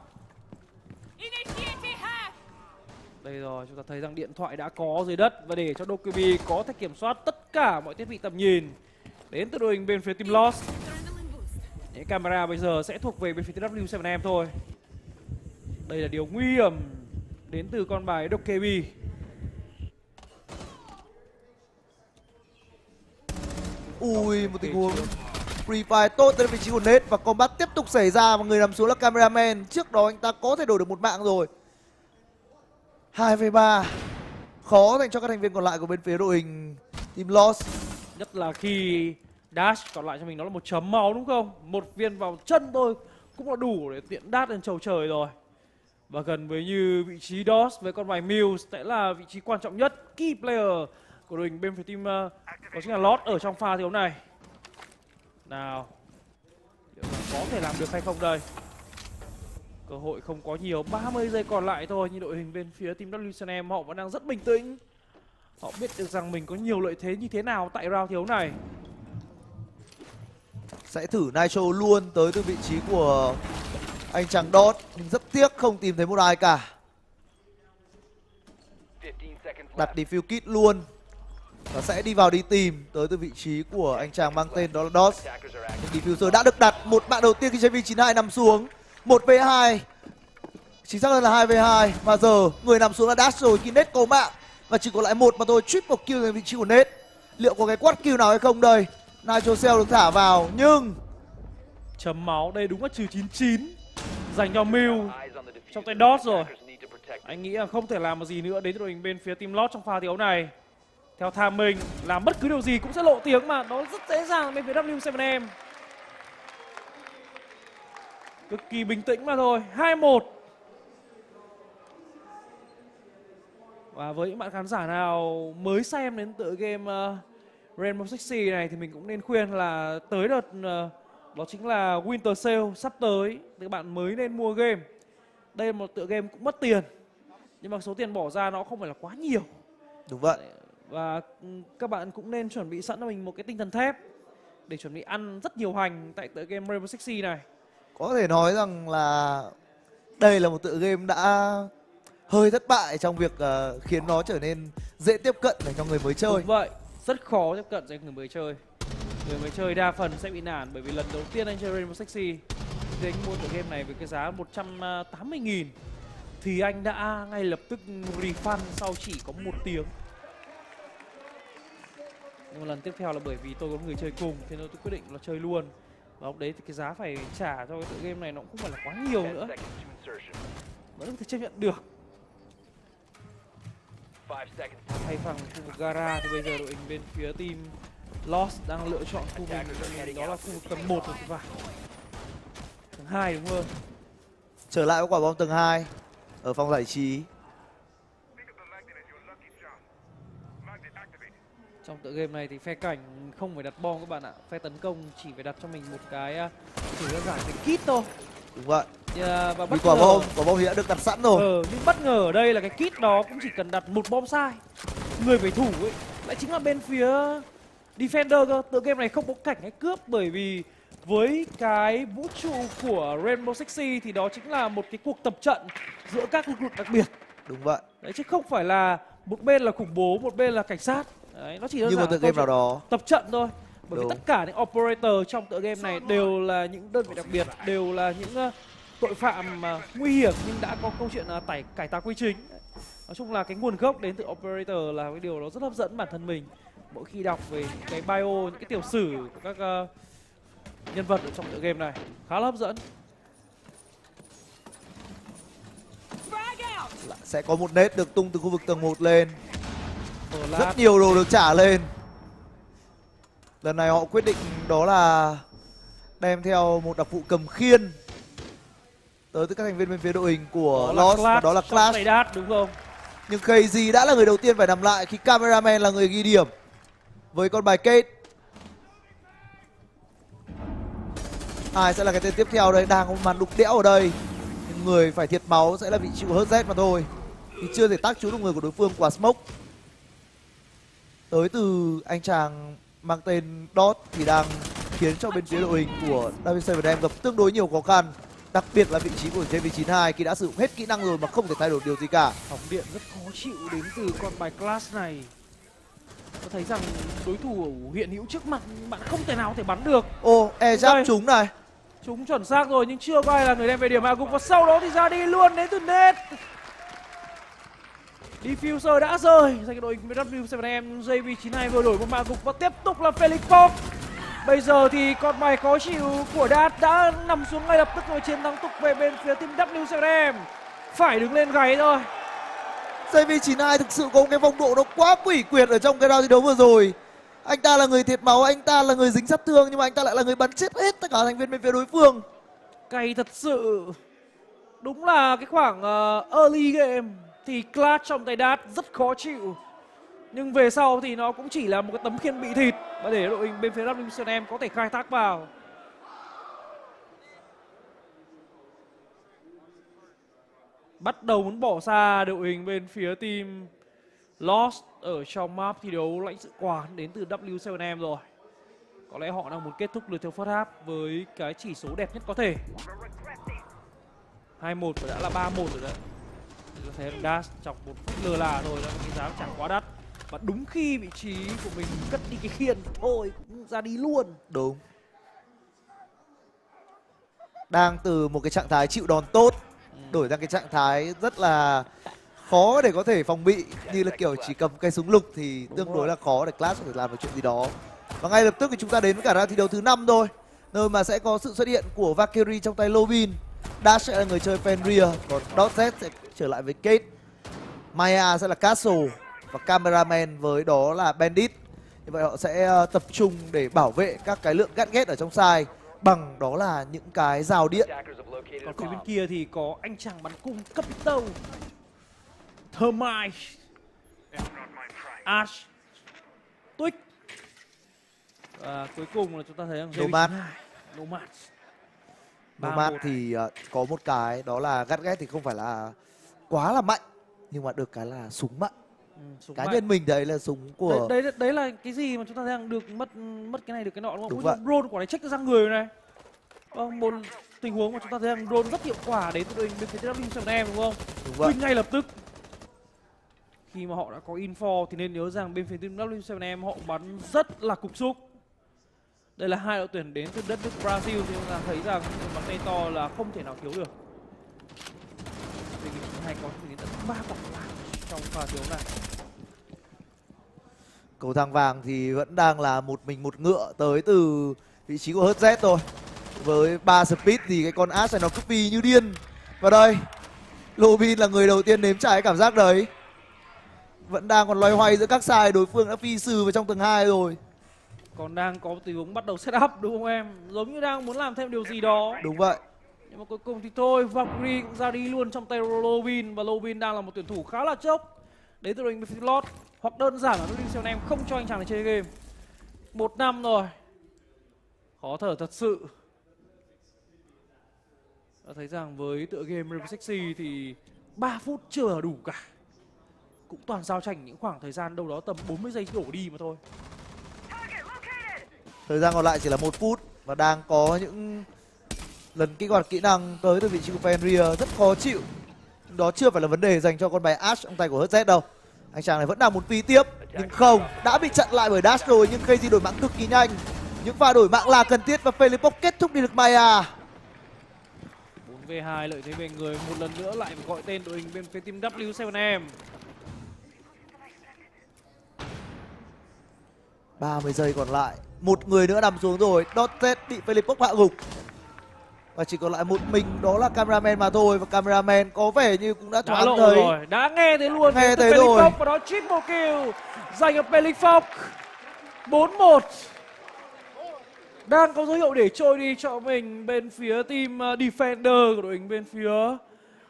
Đây rồi, chúng ta thấy rằng điện thoại đã có dưới đất và để cho Dokkaebi có thể kiểm soát tất cả mọi thiết bị tầm nhìn đến từ đội hình bên phía team Lost. Những camera bây giờ sẽ thuộc về bên phía W7M thôi. Đây là điều nguy hiểm đến từ con bài Dokkaebi. Ui, một tình huống Free Fire tốt tới vị trí của Nate và combat tiếp tục xảy ra và người nằm xuống là cameraman. Trước đó anh ta có thể đổi được một mạng rồi. 2v3 khó dành cho các thành viên còn lại của bên phía đội hình team Lost. Nhất là khi dash còn lại cho mình đó là một chấm máu đúng không? Một viên vào chân thôi cũng là đủ để tiện dash lên chầu trời rồi. Và gần với như vị trí DOS với con bài Muse sẽ là vị trí quan trọng nhất, key player của đội hình bên phía team đó chính là Lost ở trong pha thi đấu này. Nào, có thể làm được hay không đây? Cơ hội không có nhiều, 30 giây còn lại thôi. Nhưng đội hình bên phía team W7M họ vẫn đang rất bình tĩnh. Họ biết được rằng mình có nhiều lợi thế như thế nào tại round thi đấu này. Sẽ thử Nitro luôn tới từ vị trí của anh chàng Dot. Nhưng rất tiếc không tìm thấy một ai cả. Đặt defuse kit luôn. Và sẽ đi vào đi tìm tới từ vị trí của anh chàng mang tên đó là Dot. Nhưng diffuser đã được đặt. Một bạn đầu tiên khi JV92 nằm xuống. 1v2. Chính xác hơn là 2v2. Và giờ người nằm xuống là Dash rồi khi Nate có mạng. Và chỉ còn lại một mà thôi. Triple kill ở vị trí của Nate. Liệu có cái quad kill nào hay không đây? Nitro Cell được thả vào nhưng chấm máu đây đúng là trừ 99 dành cho Mew trong tay Dot rồi. Anh nghĩ là không thể làm một gì nữa đến đội hình bên phía team Lost trong pha thi đấu này. Theo tham mình làm bất cứ điều gì cũng sẽ lộ tiếng mà nó rất dễ dàng bên phía W7M. Cực kỳ bình tĩnh mà thôi. 2-1. Và với những bạn khán giả nào mới xem đến tựa game Rainbow Six Siege này thì mình cũng nên khuyên là tới đợt đó chính là Winter Sale sắp tới thì các bạn mới nên mua game. Đây là một tựa game cũng mất tiền nhưng mà số tiền bỏ ra nó không phải là quá nhiều. Đúng vậy. Và các bạn cũng nên chuẩn bị sẵn cho mình một cái tinh thần thép để chuẩn bị ăn rất nhiều hành tại tựa game Rainbow Six Siege này. có thể nói rằng là đây là một tựa game đã hơi thất bại trong việc khiến nó trở nên dễ tiếp cận để cho người mới chơi. Đúng vậy, rất khó tiếp cận cho người mới chơi. Người mới chơi đa phần sẽ bị nản bởi vì lần đầu tiên anh chơi Rainbow Six Siege thì anh mua tựa game này với cái giá 180.000 thì anh đã ngay lập tức refund sau chỉ có 1 tiếng. Nhưng mà lần tiếp theo là bởi vì tôi có người chơi cùng thế nên tôi quyết định là chơi luôn. Và lúc đấy thì cái giá phải trả cho cái tựa game này nó cũng không phải là quá nhiều nữa. Vẫn có thể chấp nhận được. Thay bằng khu vực gara thì bây giờ đội hình bên phía team Lost đang lựa chọn khu vực đó là khu vực tầng 1 rồi thì phải. Tầng 2 đúng hơn. Trở lại với quả bom tầng 2 ở phòng giải trí. Trong tựa game này thì phe cảnh không phải đặt bom các bạn ạ. Phe tấn công chỉ phải đặt cho mình một cái chỉ đơn giản cái kit thôi. Đúng vậy. Và vì quả bom thì đã được đặt sẵn rồi. Nhưng bất ngờ ở đây là cái kit đó cũng chỉ cần đặt một bom sai. Người phải thủ ấy lại chính là bên phía Defender cơ. Tựa game này không có cảnh hay cướp bởi vì với cái vũ trụ của Rainbow Six Siege thì đó chính là một cái cuộc tập trận giữa các lực lượng đặc biệt. Đúng vậy. Đấy chứ không phải là một bên là khủng bố, một bên là cảnh sát. Đấy, nó chỉ đơn giản như một tựa game nào đó tập trận thôi. Bởi đúng. vì tất cả những operator trong tựa game này đều là những đơn vị đặc biệt, đều là những tội phạm nguy hiểm nhưng đã có câu chuyện cải tạo quy chính. Nói chung là cái nguồn gốc đến từ operator là cái điều đó rất hấp dẫn bản thân mình. Mỗi khi đọc về những cái bio, những cái tiểu sử của các nhân vật ở trong tựa game này khá là hấp dẫn. Sẽ có một nét được tung từ khu vực tầng 1 lên. Rất nhiều đồ được trả lên. Lần này họ quyết định đó là đem theo một đặc vụ cầm khiên tới từ các thành viên bên phía đội hình của Lost và đó là Clash. Đúng không? Nhưng KZ đã là người đầu tiên phải nằm lại khi cameraman là người ghi điểm với con bài Kate. Ai sẽ là cái tên tiếp theo đây? Đang có một màn đục đẽo ở đây. Nhưng người phải thiệt máu sẽ là vị trí của HZ mà thôi. Thì chưa thể tác trúng được người của đối phương quả smoke. Tới từ anh chàng mang tên Dot thì đang khiến cho bên phía đội hình của W7M gặp tương đối nhiều khó khăn. Đặc biệt là vị trí của JV92 khi đã sử dụng hết kỹ năng rồi mà không thể thay đổi điều gì cả. Phóng điện rất khó chịu đến từ con bài class này. Tôi thấy rằng đối thủ hiện hữu trước mặt bạn không thể nào có thể bắn được. Ô, giáp trúng này. Trúng chuẩn xác rồi nhưng chưa có ai là người đem về điểm hạ gục, và sau đó thì ra đi luôn đến từ net. Diffuser đã rơi dành cho đội W7M. JV92 vừa đổi một mạ gục và tiếp tục là Felix Fox. Bây giờ thì con bài khó chịu của Đạt đã nằm xuống ngay lập tức rồi, chiến thắng thuộc về bên phía team W7M. Phải đứng lên gáy thôi. JV92 thực sự có một cái phong độ nó quá quỷ quyệt ở trong cái round thi đấu vừa rồi. Anh ta là người thiệt máu, anh ta là người dính sát thương, nhưng mà anh ta lại là người bắn chết hết tất cả thành viên bên phía đối phương. Cay thật sự. Đúng là cái khoảng early game thì clutch trong tay Đạt rất khó chịu. Nhưng về sau thì nó cũng chỉ là một cái tấm khiên bị thịt và để đội hình bên phía W7M có thể khai thác vào. Bắt đầu muốn bỏ xa đội hình bên phía team Lost ở trong map thi đấu lãnh sự quán đến từ W7M rồi. Có lẽ họ đang muốn kết thúc lượt theo first half với cái chỉ số đẹp nhất có thể. 2-1 và đã là 3-1 rồi đấy. Chúng ta thấy Dash trong một phút lơ là thôi đã cái giá chẳng quá đắt. Và đúng khi vị trí của mình cất đi cái khiên thôi cũng ra đi luôn. Đúng. Đang từ một cái trạng thái chịu đòn tốt đổi sang cái trạng thái rất là khó để có thể phòng bị, như là kiểu chỉ cầm cây súng lục thì tương đối là khó để Clash có thể làm được chuyện gì đó. Và ngay lập tức thì chúng ta đến với cả round thi đấu thứ 5 thôi, nơi mà sẽ có sự xuất hiện của Valkyrie trong tay Lovin. Dash sẽ là người chơi Fenrir, còn Dotz sẽ trở lại với Kate. Maya sẽ là Castle và Cameraman với đó là Bandit. Như vậy họ sẽ tập trung để bảo vệ các cái lượng gắt ghét ở trong side bằng đó là những cái rào điện. Còn phía bên kia thì có anh chàng bắn cung cấp tâu Thermite, Ash, Twitch. Và cuối cùng là chúng ta thấy rằng Nomad thì có một cái đó là gắt ghét thì không phải là quá là mạnh, nhưng mà được cái là súng mạnh. Cá nhân mình đấy là súng của đấy là cái gì mà chúng ta thấy rằng được mất cái này được cái nọ đúng không? Đúng vậy. Drone quả này check ra người này. Một tình huống mà chúng ta thấy rằng drone rất hiệu quả đến từ đội bên phía W7M đúng không? Đúng vậy. Ngay lập tức khi mà họ đã có info thì nên nhớ rằng bên phía team W7M họ bắn rất là cục xúc. Đây là hai đội tuyển đến từ đất nước Brazil thì chúng ta thấy rằng bắn tay to là không thể nào thiếu được. Vì hai có đến tận 3 quả vàng trong pha thiếu này. Cầu thang vàng thì vẫn đang là một mình một ngựa tới từ vị trí của HZ thôi. Với 3 speed thì cái con Ash này nó cứ phi như điên. Và đây, Lobin là người đầu tiên nếm trải cái cảm giác đấy. Vẫn đang còn loay hoay giữa các side, đối phương đã phi sừ vào trong tầng 2 rồi. Còn đang có tình huống bắt đầu set up đúng không em? Giống như đang muốn làm thêm điều gì đó. Đúng vậy. Nhưng mà cuối cùng thì thôi, Valkyrie cũng ra đi luôn trong tay Lobin. Và Lobin đang là một tuyển thủ khá là chốc đến từ đội hình Lord. Hoặc đơn giản là W7M không cho anh chàng này chơi game. 1 năm rồi. Khó thở thật sự. Đã thấy rằng với tựa game River Sexy thì 3 phút chưa đủ cả. Cũng toàn giao tranh những khoảng thời gian đâu đó tầm 40 giây đổ đi mà thôi. Thời gian còn lại chỉ là 1 phút và đang có những lần kích hoạt kỹ năng tới từ vị trí của Fenrir rất khó chịu. Đó chưa phải là vấn đề dành cho con bài Ash trong tay của HZ đâu. Anh chàng này vẫn đang muốn phi tiếp nhưng không, đã bị chặn lại bởi Dash rồi, nhưng KZ đổi mạng cực kỳ nhanh. Những pha đổi mạng là cần thiết và Felix kết thúc đi được Maya. 4v2 lợi thế về người, một lần nữa lại gọi tên đội hình bên phía team W7M. 30 giây còn lại, một người nữa nằm xuống rồi. Dotz bị Felix hạ gục và chỉ còn lại một mình đó là Cameraman mà thôi. Và Cameraman có vẻ như cũng đã thoáng thấy rồi, đã nghe thấy luôn, nghe thấy rồi. Và đó triple kill dành cho Felix. 4-1. Đang có dấu hiệu để trôi đi cho mình bên phía team Defender của đội hình bên phía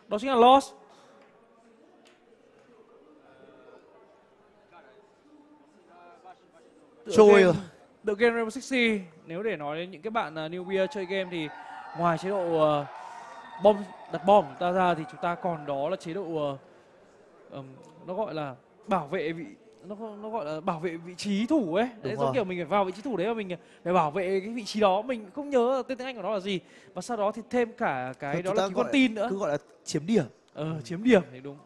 đó chính là Lost. Trôi rồi. Tựa game Rainbow Six Siege, nếu để nói đến những cái bạn newbie chơi game thì ngoài chế độ đặt bom chúng ta ra thì chúng ta còn đó là chế độ nó gọi là bảo vệ nó gọi là bảo vệ vị trí thủ ấy. Đấy, giống kiểu mình phải vào vị trí thủ đấy và mình phải bảo vệ cái vị trí đó. Mình không nhớ tên tiếng Anh của nó là gì. Và sau đó thì thêm cả cái đó là cái con tin nữa. Cứ gọi là chiếm điểm. Chiếm điểm thì đúng.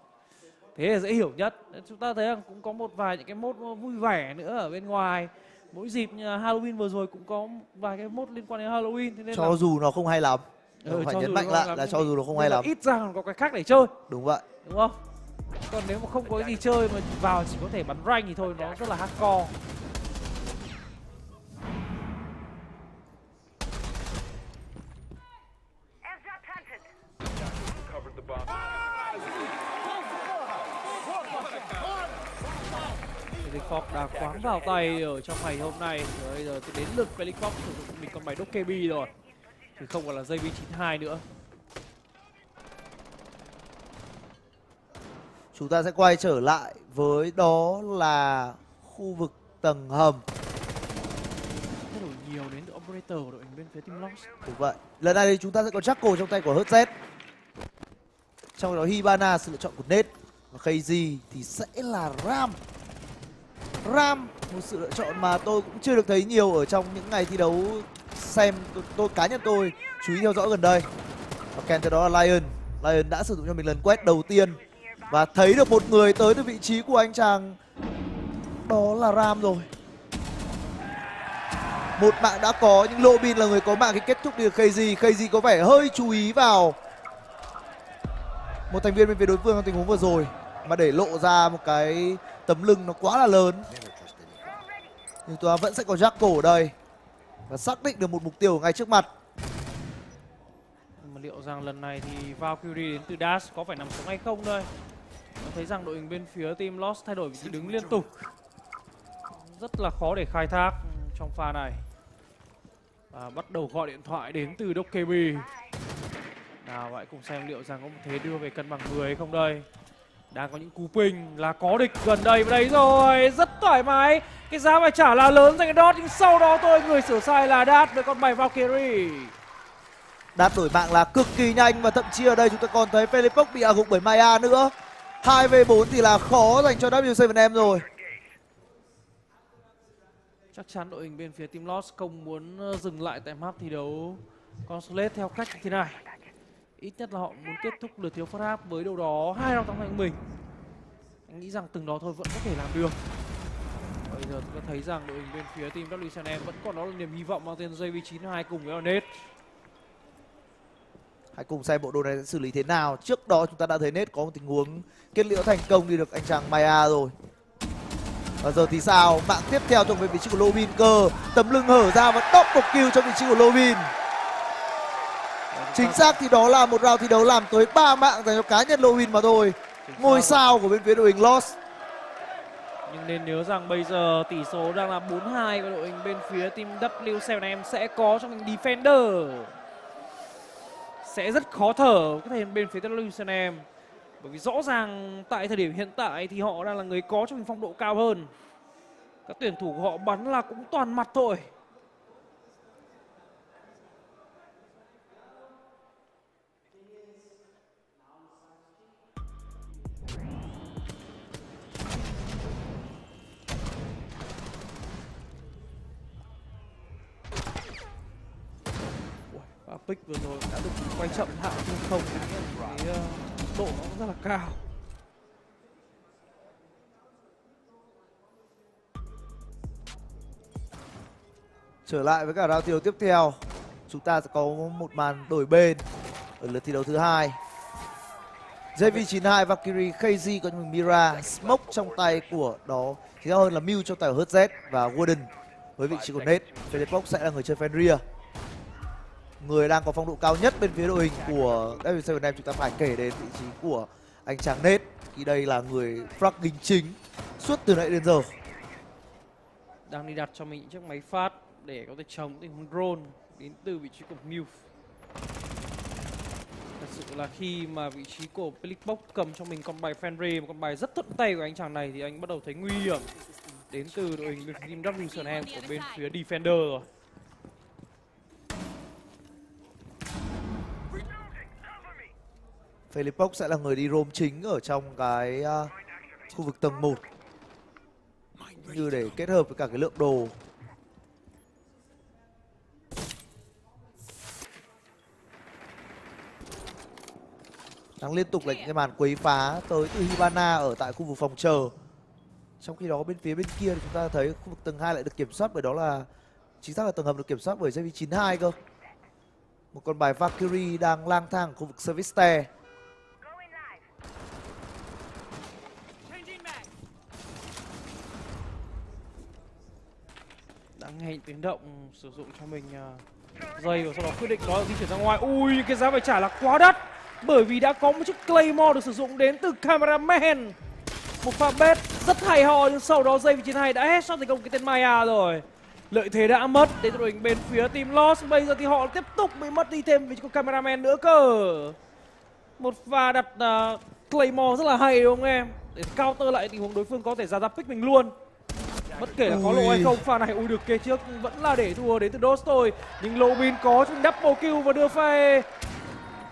Thế là dễ hiểu nhất. Chúng ta thấy rằng cũng có một vài những cái mode vui vẻ nữa ở bên ngoài. Mỗi dịp như Halloween vừa rồi cũng có vài cái mode liên quan đến Halloween. Thế nên cho dù nó không hay lắm. Phải nhấn mạnh lại là cho dù nó không hay lắm. Ít ra còn có cái khác để chơi. Đúng vậy. Đúng không? Còn nếu mà không có cái gì chơi mà vào chỉ có thể bắn rank thì thôi nó rất là hardcore. Fox đã quáng vào tay ở trong ngày hôm nay. Rồi bây giờ đến lượt Felix Fox sử dụng mình con bài Dokkebi rồi. Thì không còn là JV92 nữa. Chúng ta sẽ quay trở lại với đó là khu vực tầng hầm. Thay đổi nhiều đến từ operator của đội hình bên phía team Lost. Đúng vậy. Lần này thì chúng ta sẽ có Jackal trong tay của HZ. Trong đó Hibana sự lựa chọn của Nate. Và KZ thì sẽ là Ram. Ram, một sự lựa chọn mà tôi cũng chưa được thấy nhiều ở trong những ngày thi đấu xem. Tôi cá nhân tôi chú ý theo dõi gần đây. Và kèm theo đó là Lion. Lion đã sử dụng cho mình lần quét đầu tiên. Và thấy được một người tới từ vị trí của anh chàng. Đó là Ram rồi. Một mạng đã có nhưng Lobin là người có mạng khi kết thúc được KZ. KZ có vẻ hơi chú ý vào một thành viên bên phía đối phương trong tình huống vừa rồi. Mà để lộ ra một cái tấm lưng nó quá là lớn. Nhưng chúng ta vẫn sẽ có Jackal ở đây. Và xác định được một mục tiêu ngay trước mặt. Mà liệu rằng lần này thì Valkyrie đến từ Dash có phải nằm sống hay không đây? Tôi thấy rằng đội hình bên phía team Lost thay đổi vị trí đứng liên tục. Rất là khó để khai thác trong pha này. Và bắt đầu gọi điện thoại đến từ Dokkebi. Nào hãy cùng xem liệu rằng có một thế đưa về cân bằng người hay không đây. Đang có những cú ping là có địch gần đây. Và đấy rồi, rất thoải mái. Cái giá phải trả là lớn dành cho Dot. Nhưng sau đó thôi người sửa sai là Dash với con bài Valkyrie. Dash đổi mạng là cực kỳ nhanh. Và thậm chí ở đây chúng ta còn thấy Felix bị hạ gục bởi Maya nữa. 2v4 thì là khó dành cho W7M rồi. Chắc chắn đội hình bên phía team Lost không muốn dừng lại tại map thi đấu Consulate theo cách như thế này. Ít nhất là họ muốn kết thúc lượt thiếu first half với đâu đó 2 round thắng thành mình. Anh nghĩ rằng từng đó thôi vẫn có thể làm được. Bây giờ chúng ta thấy rằng đội hình bên phía team W7M vẫn còn đó là niềm hy vọng mang tên JV92 cùng với Nate. Hãy cùng xem bộ đồ này sẽ xử lý thế nào. Trước đó chúng ta đã thấy Nate có một tình huống kết liễu thành công đi được anh chàng Maya rồi. Và giờ thì sao? Mạng tiếp theo thuộc về vị trí của Lobin cơ. Tấm lưng hở ra và double kill cho vị trí của Lobin. Chính xác thì đó là một round thi đấu làm tới 3 mạng dành cho cá nhân Lobin mà thôi. Ngôi sao của bên phía đội hình Lost. Nhưng nên nhớ rằng bây giờ tỷ số đang là 4-2 và đội hình bên phía team W7M sẽ có trong mình Defender. Sẽ rất khó thở có thể bên phía W7M. Bởi vì rõ ràng tại thời điểm hiện tại thì họ đang là người có cho mình phong độ cao hơn. Các tuyển thủ của họ bắn là cũng toàn mặt thôi. Và pick vừa rồi đã được quay chậm hạ nhưng không cái độ nó rất là cao. Trở lại với cả round thi đấu tiếp theo, chúng ta sẽ có một màn đổi bên ở lượt thi đấu thứ hai. JV92 Valkyrie, KZ có mình Mira, Smoke trong tay của đó thì hơn là Mew trong tay của HZ và Warden với vị trí của Nate. Felix sẽ là người chơi Fenrir. Người đang có phong độ cao nhất bên phía đội hình của W7M chúng ta phải kể đến vị trí của anh chàng Nate. Khi đây là người fragging chính suốt từ nãy đến giờ. Đang đi đặt cho mình những chiếc máy phát để có thể chống tình huống drone đến từ vị trí của Mew. Thật sự là khi mà vị trí của Felix cầm cho mình con bài Fenrir, một con bài rất thuận tay của anh chàng này thì anh bắt đầu thấy nguy hiểm đến từ đội hình bên team W7M của bên phía Defender rồi. Felix sẽ là người đi roam chính ở trong cái khu vực tầng 1. như để kết hợp với cả cái lượng đồ. Đang liên tục là những cái màn quấy phá tới từ Hibana ở tại khu vực phòng chờ. Trong khi đó bên phía bên kia thì chúng ta thấy khu vực tầng 2 lại được kiểm soát bởi đó là chính xác là tầng hầm được kiểm soát bởi JV92 cơ. Một con bài Valkyrie đang lang thang ở khu vực service stair. Đang nghe tiếng động sử dụng cho mình dây và sau đó quyết định đó là di chuyển ra ngoài. Ui, cái giá phải trả là quá đắt bởi vì đã có một chiếc Claymore được sử dụng đến từ Cameraman. Một pha bet rất hay ho nhưng sau đó JV92 đã headshot thành công cái tên Maya rồi. Lợi thế đã mất đến từ đội hình bên phía team Lost. Bây giờ thì họ tiếp tục bị mất đi thêm vì có Cameraman nữa cơ. Một pha đặt Claymore rất là hay đúng không em? Để counter lại tình huống đối phương có thể ra pick mình luôn. Bất kể là có lộ hay không, pha này ui được kê trước vẫn là để thua đến từ Dos thôi. Nhưng Lobin có chung double kill và đưa pha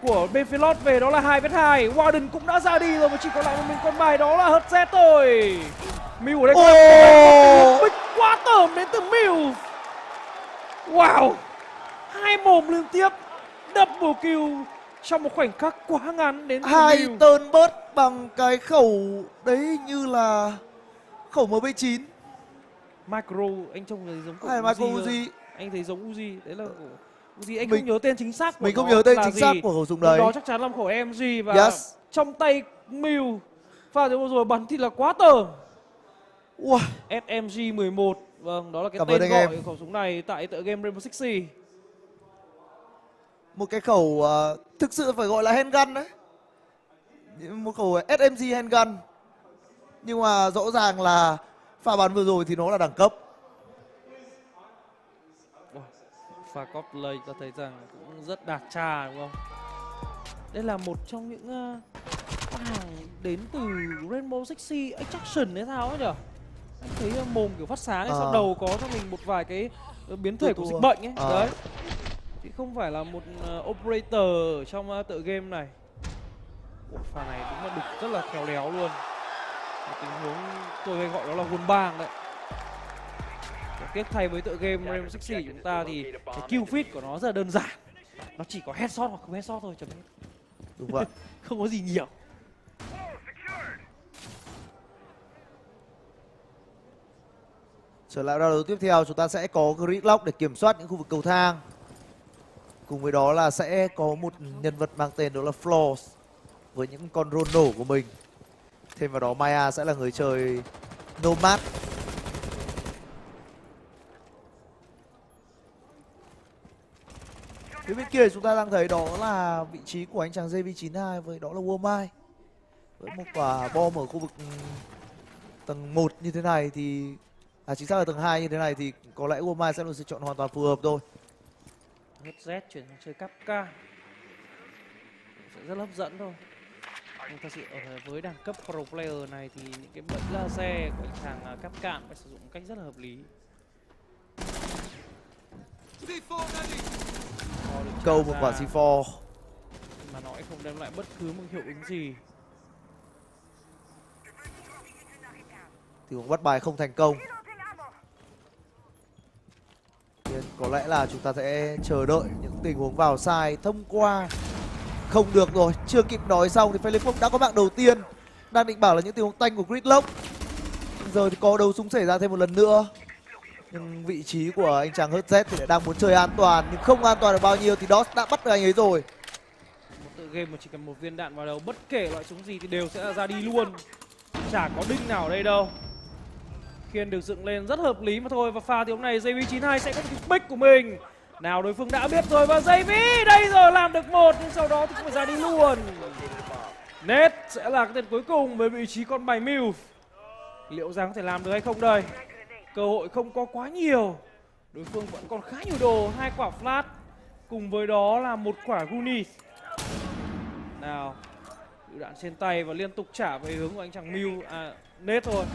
của bên phía Lost về đó là 2vs2. Warden cũng đã ra đi rồi và chỉ còn lại một mình con bài đó là Hudset thôi. Mew ở đây có bích quá tởm đến từ Mew. Wow, 2 mồm liên tiếp double kill trong một khoảnh khắc quá ngắn đến từ 2 Mew. turn bớt bằng cái khẩu đấy như là khẩu MB9. Micro, anh trông thấy giống Hay Micro Uzi. Anh thấy giống Uzi, đấy là của Uzi, anh không nhớ tên chính xác của mình nó không nhớ tên là chính gì. xác của khẩu súng đấy. Đó chắc chắn là khẩu MG và trong tay Mew. Pha vừa rồi bắn thì là quá tởm. Wow. SMG 11. Vâng, đó là cái Cảm tên ơn gọi em. khẩu súng này tại tựa game Rainbow Six Siege. Một cái khẩu thực sự phải gọi là handgun đấy. Một khẩu SMG handgun. Nhưng mà rõ ràng là pha bắn vừa rồi thì nó là đẳng cấp. Pha cosplay ta thấy rằng cũng rất đạt cha đúng không? Đây là một trong những con hàng đến từ Rainbow Six Siege Extraction hay sao ấy nhở? Anh thấy mồm kiểu phát sáng ấy, sau đầu có cho mình một vài cái biến thể của dịch bệnh ấy. Đấy. Chứ không phải là một operator trong tựa game này. Pha này đúng là đục rất là khéo léo luôn. Một tình huống tôi hay gọi đó là hồn bang đấy. Tiếc thay với tựa game Rainbow Six Siege của chúng ta thì cái kill feed của nó rất là đơn giản. Nó chỉ có headshot hoặc không headshot thôi, chấm hết. Đúng vậy. Không có gì nhiều. Trở lại round đấu tiếp theo, chúng ta sẽ có Gridlock để kiểm soát những khu vực cầu thang. Cùng với đó là sẽ có một nhân vật mang tên đó là Flaws với những con roll nổ của mình. Thêm vào đó Maya sẽ là người chơi Nomad. Phía bên kia chúng ta đang thấy đó là vị trí của anh chàng JV92 với đó là Wormai. Với một quả bom ở khu vực tầng 1 như thế này thì chính xác là tầng 2 như thế này thì có lẽ Wormai sẽ là sự chọn hoàn toàn phù hợp thôi. Hết Z chuyển sang chơi Kapka sẽ rất hấp dẫn thôi. Nhưng thật sự ở với đẳng cấp pro player này thì những cái bẫy laser của anh chàng Kapka phải sử dụng một cách rất là hợp lý. Câu một quả C4 mà nó không đem lại bất cứ một hiệu ứng gì. Thì cũng bắt bài không thành công. Nên có lẽ là chúng ta sẽ chờ đợi những tình huống vào sai thông qua. Không được rồi, chưa kịp nói xong thì Philip đã có mạng đầu tiên. Đang định bảo là những tình huống tanh của Gridlock. Giờ thì có đấu súng xảy ra thêm một lần nữa. Nhưng vị trí của anh chàng Hudset thì lại đang muốn chơi an toàn. Nhưng không an toàn được bao nhiêu thì Dos đã bắt được anh ấy rồi. Một tựa game mà chỉ cần một viên đạn vào đầu, bất kể loại súng gì thì đều sẽ ra đi luôn. Chả có đinh nào ở đây đâu. Khiên được dựng lên rất hợp lý mà thôi. Và pha thì hôm nay JV92 sẽ có cái pick của mình. Nào đối phương đã biết rồi và JV đây rồi làm được một. Nhưng sau đó thì cũng phải ra đi luôn. Net sẽ là cái tên cuối cùng với vị trí con bài Mew. Liệu rằng có thể làm được hay không đây? Cơ hội không có quá nhiều. Đối phương vẫn còn khá nhiều đồ. 2 quả flash cùng với đó là một quả Guni. Nào, lựu đạn trên tay và liên tục trả về hướng của anh chàng Mew. Net thôi.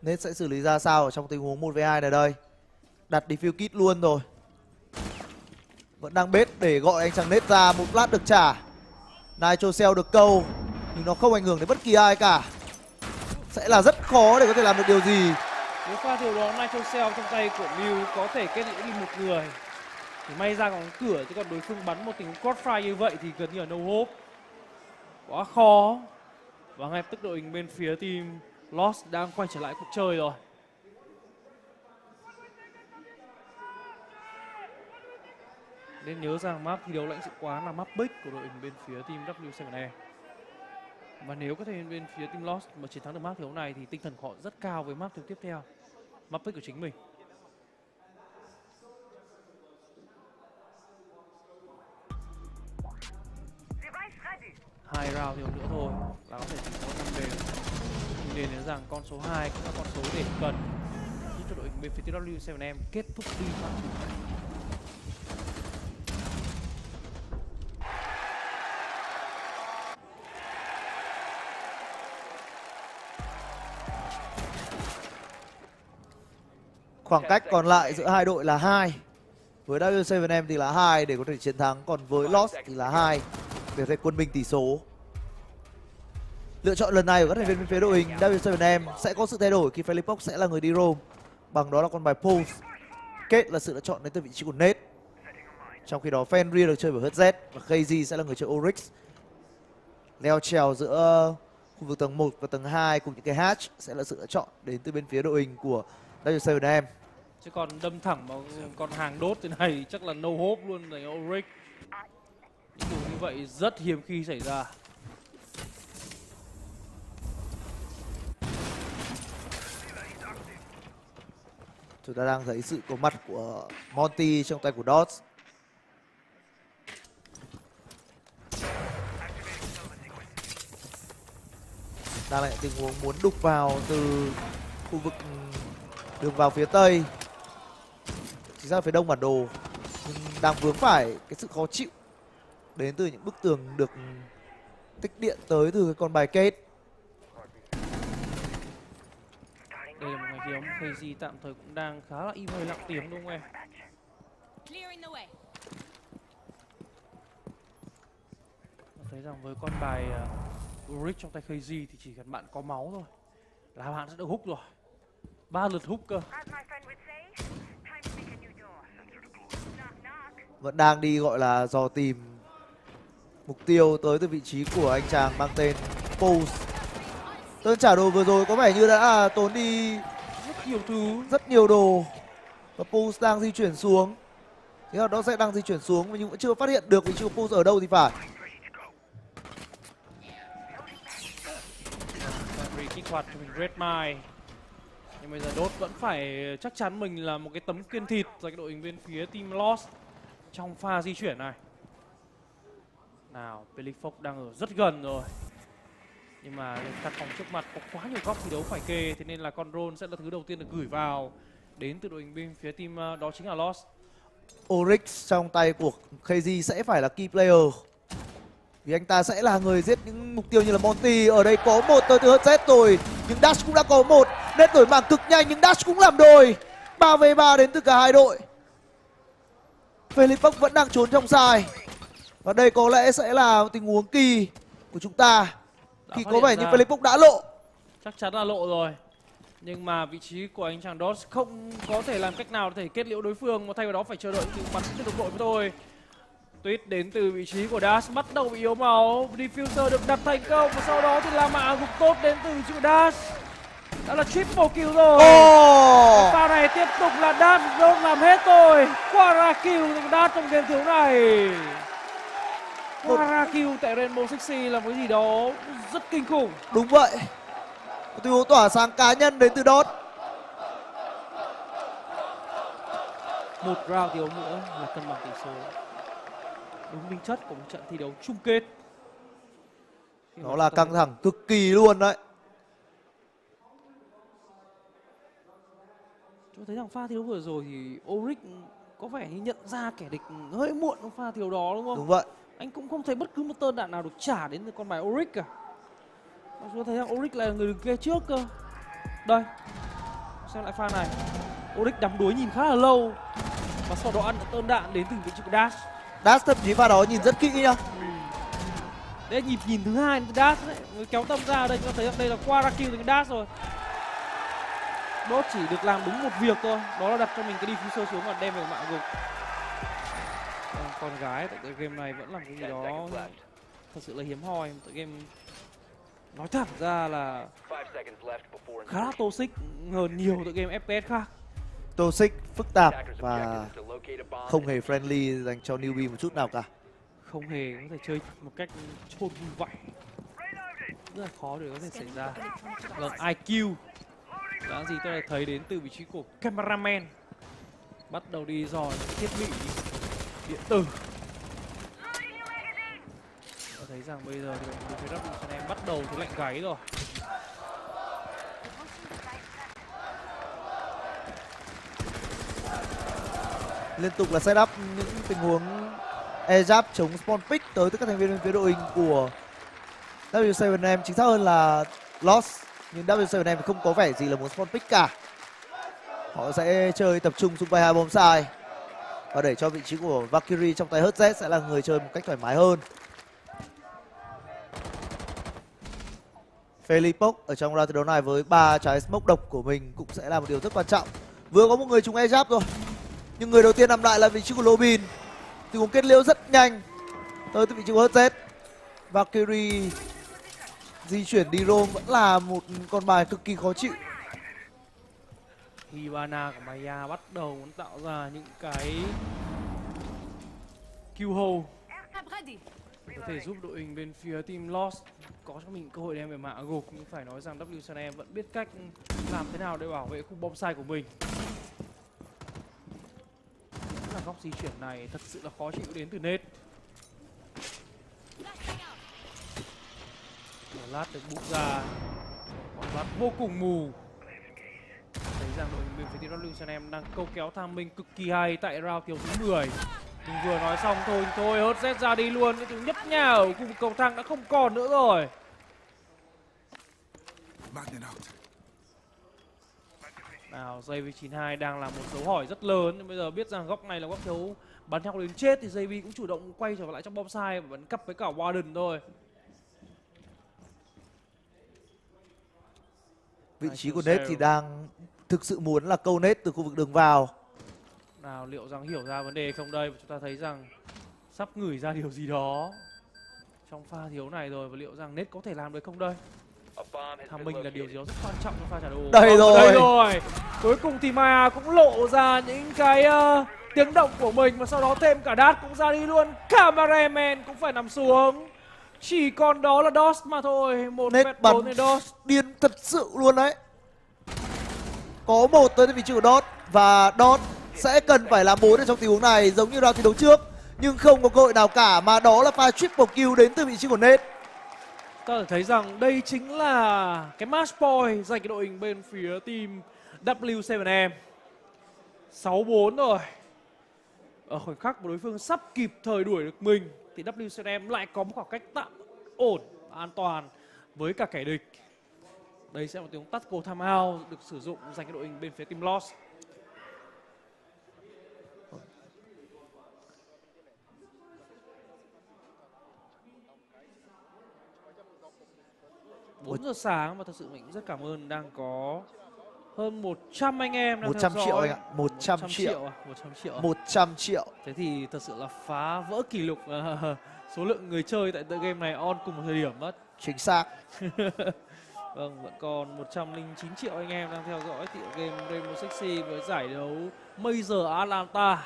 Net sẽ xử lý ra sao ở trong tình huống 1v2 này đây? Đặt defuse kit luôn rồi. Vẫn đang bết để gọi anh chàng Net ra. Một flash được trả. Nitro Cell được câu nhưng nó không ảnh hưởng đến bất kỳ ai cả. sẽ là rất khó để có thể làm được điều gì. Nếu pha thiếu đó Nitro Cell trong tay của Mew có thể kết liễu đi một người thì may ra còn cửa, chứ còn đối phương bắn một tình huống crossfire như vậy thì gần như là no hope. Quá khó. Và ngay lập tức đội hình bên phía team Lost đang quay trở lại cuộc chơi rồi. Nên nhớ rằng map thi đấu lãnh sự quán là map big của đội hình bên phía team W7E. Và nếu có thể bên phía team Lost mà chiến thắng được map thi đấu này thì tinh thần họ rất cao với map thi đấu tiếp theo, map big của chính mình. Hai round nhiều nữa thôi là có thể chỉ có 5 đều. Nhưng nên nhớ rằng con số 2 cũng là con số để cần giúp cho đội hình bên phía W7M kết thúc đi phạm chủ này. Khoảng cách còn lại giữa hai đội là 2. Với W7M thì là 2 để có thể chiến thắng, còn với Lost thì là 2 để có thể quân bình tỷ số. Lựa chọn lần này của các thành viên bên phía đội hình W7M sẽ có sự thay đổi khi Philippox sẽ là người đi roam, bằng đó là con bài Pulse. Kết là sự lựa chọn đến từ vị trí của Nate. Trong khi đó Fenrir được chơi bởi HZ và KZ sẽ là người chơi Oryx. Leo trèo giữa khu vực tầng 1 và tầng 2 cùng những cái hatch sẽ là sự lựa chọn đến từ bên phía đội hình của W7M. Chứ còn đâm thẳng vào con hàng đốt thế này chắc là no hope luôn này Oryx. Những điều như vậy rất hiếm khi xảy ra. Chúng ta đang thấy sự có mặt của Monty trong tay của Dots. Đang lại tình huống muốn đục vào từ khu vực đường vào phía tây, chính xác phía đông bản đồ, nhưng đang vướng phải cái sự khó chịu đến từ những bức tường được tích điện tới từ cái con bài kết. Đây là một ngày kiếm KZ tạm thời cũng đang khá là im hơi lặng tiếng đúng không em? Thấy rằng với con bài Ulrich trong tay KZ thì chỉ cần bạn có máu thôi là bạn sẽ được hút rồi. 3 lượt hút cơ. Vẫn đang đi gọi là dò tìm mục tiêu tới từ vị trí của anh chàng mang tên Pulse. Đơn trả đồ vừa rồi có vẻ như đã tốn đi rất nhiều thứ, rất nhiều đồ. Và Pulse đang di chuyển xuống. Thế là nó sẽ đang di chuyển xuống nhưng vẫn chưa phát hiện được vị trí của Pulse ở đâu thì phải. Kích hoạt cho mình Red Mine. Nhưng bây giờ Đốt vẫn phải chắc chắn mình là một cái tấm kiên thịt cho cái đội hình bên phía team Lost trong pha di chuyển này. Nào, Philippox đang ở rất gần rồi. Nhưng mà căn phòng trước mặt có quá nhiều góc thi đấu phải kê, thế nên là con drone sẽ là thứ đầu tiên được gửi vào đến từ đội hình bên phía team đó chính là Lost. Oryx trong tay của KZ sẽ phải là key player, vì anh ta sẽ là người giết những mục tiêu như là Monty. Ở đây có một tới từ HZ rồi, nhưng Dash cũng đã có một. Nên đổi mảng cực nhanh nhưng Dash cũng làm đôi. 3v3 đến từ cả hai đội. Philippox vẫn đang trốn trong sai. Và đây có lẽ sẽ là tình huống kỳ của chúng ta. Khi có vẻ như Philippox đã lộ. Chắc chắn là lộ rồi. Nhưng mà vị trí của anh chàng Dodge không có thể làm cách nào để thể kết liễu đối phương, mà thay vào đó phải chờ đợi những bắn trên đồng đội với tôi. Tuyết đến từ vị trí của Dash bắt đầu bị yếu máu. Diffuser được đặt thành công và sau đó thì là mã gục tốt đến từ vị trí của Dash. Đã là triple kill rồi. Pha này tiếp tục là Dash Dodge làm hết rồi. Quadra kill từ Dash trong game thiếu này. Quadra kill tại Rainbow Six Siege là một cái gì đó rất kinh khủng. Đúng vậy. Một tuyên bố tỏa sáng cá nhân đến từ Dot. Một round thiếu nữa là cân bằng tỷ số. Đúng tính chất của một trận thi đấu chung kết. Đó là căng thẳng cực kỳ luôn đấy. Tôi thấy rằng pha thi đấu vừa rồi thì Oryx có vẻ như nhận ra kẻ địch hơi muộn trong pha thi đấu đó đúng không? Đúng vậy. Anh cũng không thấy bất cứ một tơn đạn nào được trả đến từ con bài Oryx cả. Tôi thấy rằng Oryx là người đứng kia trước cơ. Đây, xem lại pha này. Oryx đắm đuối nhìn khá là lâu và sau đó ăn tơn đạn đến từ vị trí của Dash. Dash thậm chí pha đó nhìn rất kỹ nhá. Đây Đây nhịp nhìn thứ hai từ dash đấy, mới kéo tâm ra đây chúng ta thấy rằng đây là qua ra kill từ cái dash rồi. Đốt chỉ được làm đúng một việc thôi, đó là đặt cho mình cái diffuser xuống và đem về mạng gục. Con gái tại game này vẫn làm cái gì đó thật sự là hiếm hoi. Tại game nói thẳng ra là khá là toxic hơn nhiều tựa game FPS khác. Toxic, phức tạp và không hề friendly dành cho newbie một chút nào cả. Không hề có thể chơi một cách chôn vui vẩy, rất là khó để có thể xảy ra. Vâng, IQ là gì tôi lại thấy đến từ vị trí của cameraman, bắt đầu đi dò những thiết bị điện tử. Tôi thấy rằng bây giờ thì phía WSM bắt đầu thấy lạnh gáy rồi. Liên tục là setup những tình huống air-jab chống spawn pick tới từ các thành viên bên phía đội hình của W7M, chính xác hơn là Lost, nhưng W7M không có vẻ gì là muốn spawn pick cả. Họ sẽ chơi tập trung xung quanh hai bom sai và để cho vị trí của Valkyrie trong tay HZ sẽ là người chơi một cách thoải mái hơn. Felipok ở trong round thi đấu này với 3 trái smoke độc của mình cũng sẽ là một điều rất quan trọng. Vừa có một người trúng air-jab rồi, nhưng người đầu tiên nằm lại là vị trí của Lobin. Tình huống kết liễu rất nhanh tới từ vị trí của HZ. Valkyrie di chuyển đi roam vẫn là một con bài cực kỳ khó chịu. Hibana của Maya bắt đầu muốn tạo ra những cái kill hole có thể giúp đội hình bên phía team Lost có cho mình cơ hội đem về mạ gục. Nhưng phải nói rằng WSM vẫn biết cách làm thế nào để bảo vệ khu bom sai của mình. Là góc di chuyển này thật sự là khó chịu đến từ Nết. Lát được bút ra, lát vô cùng mù. Thấy rằng đội hình bên phía team WSM đang câu kéo tham minh cực kỳ hay tại round thiếu thứ 10. Nhưng vừa nói xong thôi HZ ra đi luôn, cái thứ nhấp nhả ở khu vực cầu thang đã không còn nữa rồi. Nào, JV92 đang là một dấu hỏi rất lớn, nhưng bây giờ biết rằng góc này là góc thiếu bắn nhau đến chết thì JV cũng chủ động quay trở lại trong bom sai và bắn cặp với cả Warden thôi. Vị trí của Nết thì đang thực sự muốn là câu Nết từ khu vực đường vào. Nào, liệu rằng hiểu ra vấn đề không đây? Chúng ta thấy rằng sắp ngửi ra điều gì đó trong pha thiếu này rồi, và liệu rằng Nết có thể làm được không đây? Tham minh là điều gì đó rất quan trọng trong pha trả đồ. Đây rồi. Cuối cùng thì Maya cũng lộ ra những cái tiếng động của mình, và sau đó thêm cả Dart cũng ra đi luôn. Cameraman cũng phải nằm xuống. Chỉ còn đó là DOS mà thôi. Một Nết bắn điên thật sự luôn đấy. Có một tới vị trí của DOS, và DOS sẽ cần phải làm 4 ở trong tình huống này giống như round thi đấu trước, nhưng không có cơ hội nào cả, mà đó là pha triple kill đến từ vị trí của Nết. Ta có thể thấy rằng đây chính là cái match point dành cái đội hình bên phía team W7M. 6-4 rồi. Ở khoảnh khắc mà đối phương sắp kịp thời đuổi được mình thì W7M lại có một khoảng cách tạm ổn, an toàn với cả kẻ địch. Đây sẽ là một tiếng tactical timeout được sử dụng dành cái đội hình bên phía team Lost. Bốn giờ sáng, và thật sự mình cũng rất cảm ơn đang có hơn 100 anh em đang 100 theo dõi. triệu anh ạ, 100 triệu. 100 triệu. 100 triệu. Thế thì thật sự là phá vỡ kỷ lục số lượng người chơi tại tựa game này on cùng một thời điểm mất. Chính xác. Vâng, vẫn còn 109 triệu anh em đang theo dõi tựa game Rainbow Six Siege với giải đấu Major Atlanta.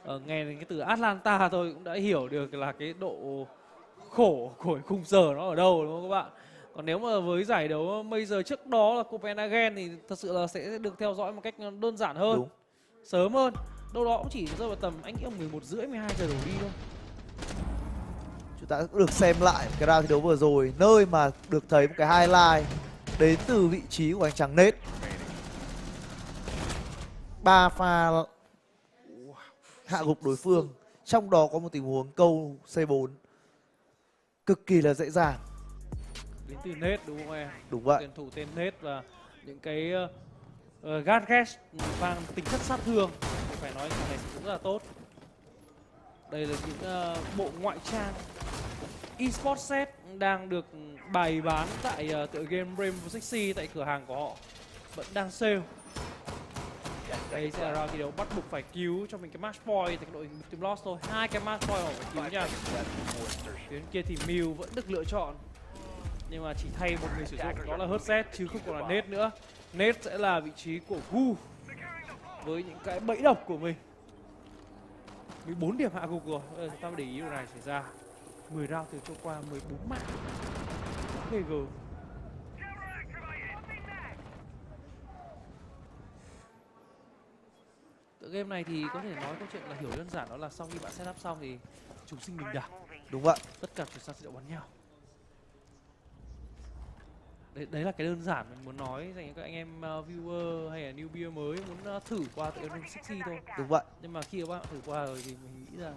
Nghe đến cái từ Atlanta tôi cũng đã hiểu được là cái độ khổ của khung giờ nó ở đâu, đúng không các bạn? Còn nếu mà với giải đấu Major trước đó là Copenhagen thì thật sự là sẽ được theo dõi một cách đơn giản hơn. Đúng. Sớm hơn. Đâu đó cũng chỉ rơi vào tầm anh nghĩ 11 rưỡi 12 giờ đổ đi thôi. Chúng ta cũng được xem lại cái round thi đấu vừa rồi, nơi mà được thấy một cái highlight đến từ vị trí của anh chàng Nết. 3 pha hạ gục đối phương, trong đó có một tình huống câu C4 cực kỳ là dễ dàng. Đến từ Nết đúng không em? Đúng vậy. Tuyển thủ tên Nết và những cái gadget mang tính chất sát thương, phải nói thằng này cũng rất là tốt. Đây là những bộ ngoại trang eSports set đang được bày bán tại tựa game Rainbow Six Siege tại cửa hàng của họ vẫn đang sale. Đây sẽ là round thi đấu bắt buộc phải cứu cho mình cái match point tại đội Team Lost thôi. 2 cái match point họ phải cứu nha. Phía kia thì Mew vẫn được lựa chọn, nhưng mà chỉ thay một người sử dụng, đó là Hurset chứ không còn là Nate nữa. Nate sẽ là vị trí của Gu với những cái bẫy độc của mình. 14 điểm hạ gục rồi. Bây giờ chúng ta mới để ý điều này xảy ra. 10 round từ trôi qua, 14 mạng. Ghê gớm. Tựa game này thì có thể nói câu chuyện là hiểu đơn giản, đó là sau khi bạn setup xong thì chúng sinh bình đẳng. Đúng vậy. Tất cả chúng ta sẽ bắn nhau. Đấy là cái đơn giản mình muốn nói dành cho các anh em viewer hay là newbie mới muốn thử qua tựa game sexy thôi. Đúng vậy. Nhưng mà khi các bạn thử qua rồi thì mình nghĩ rằng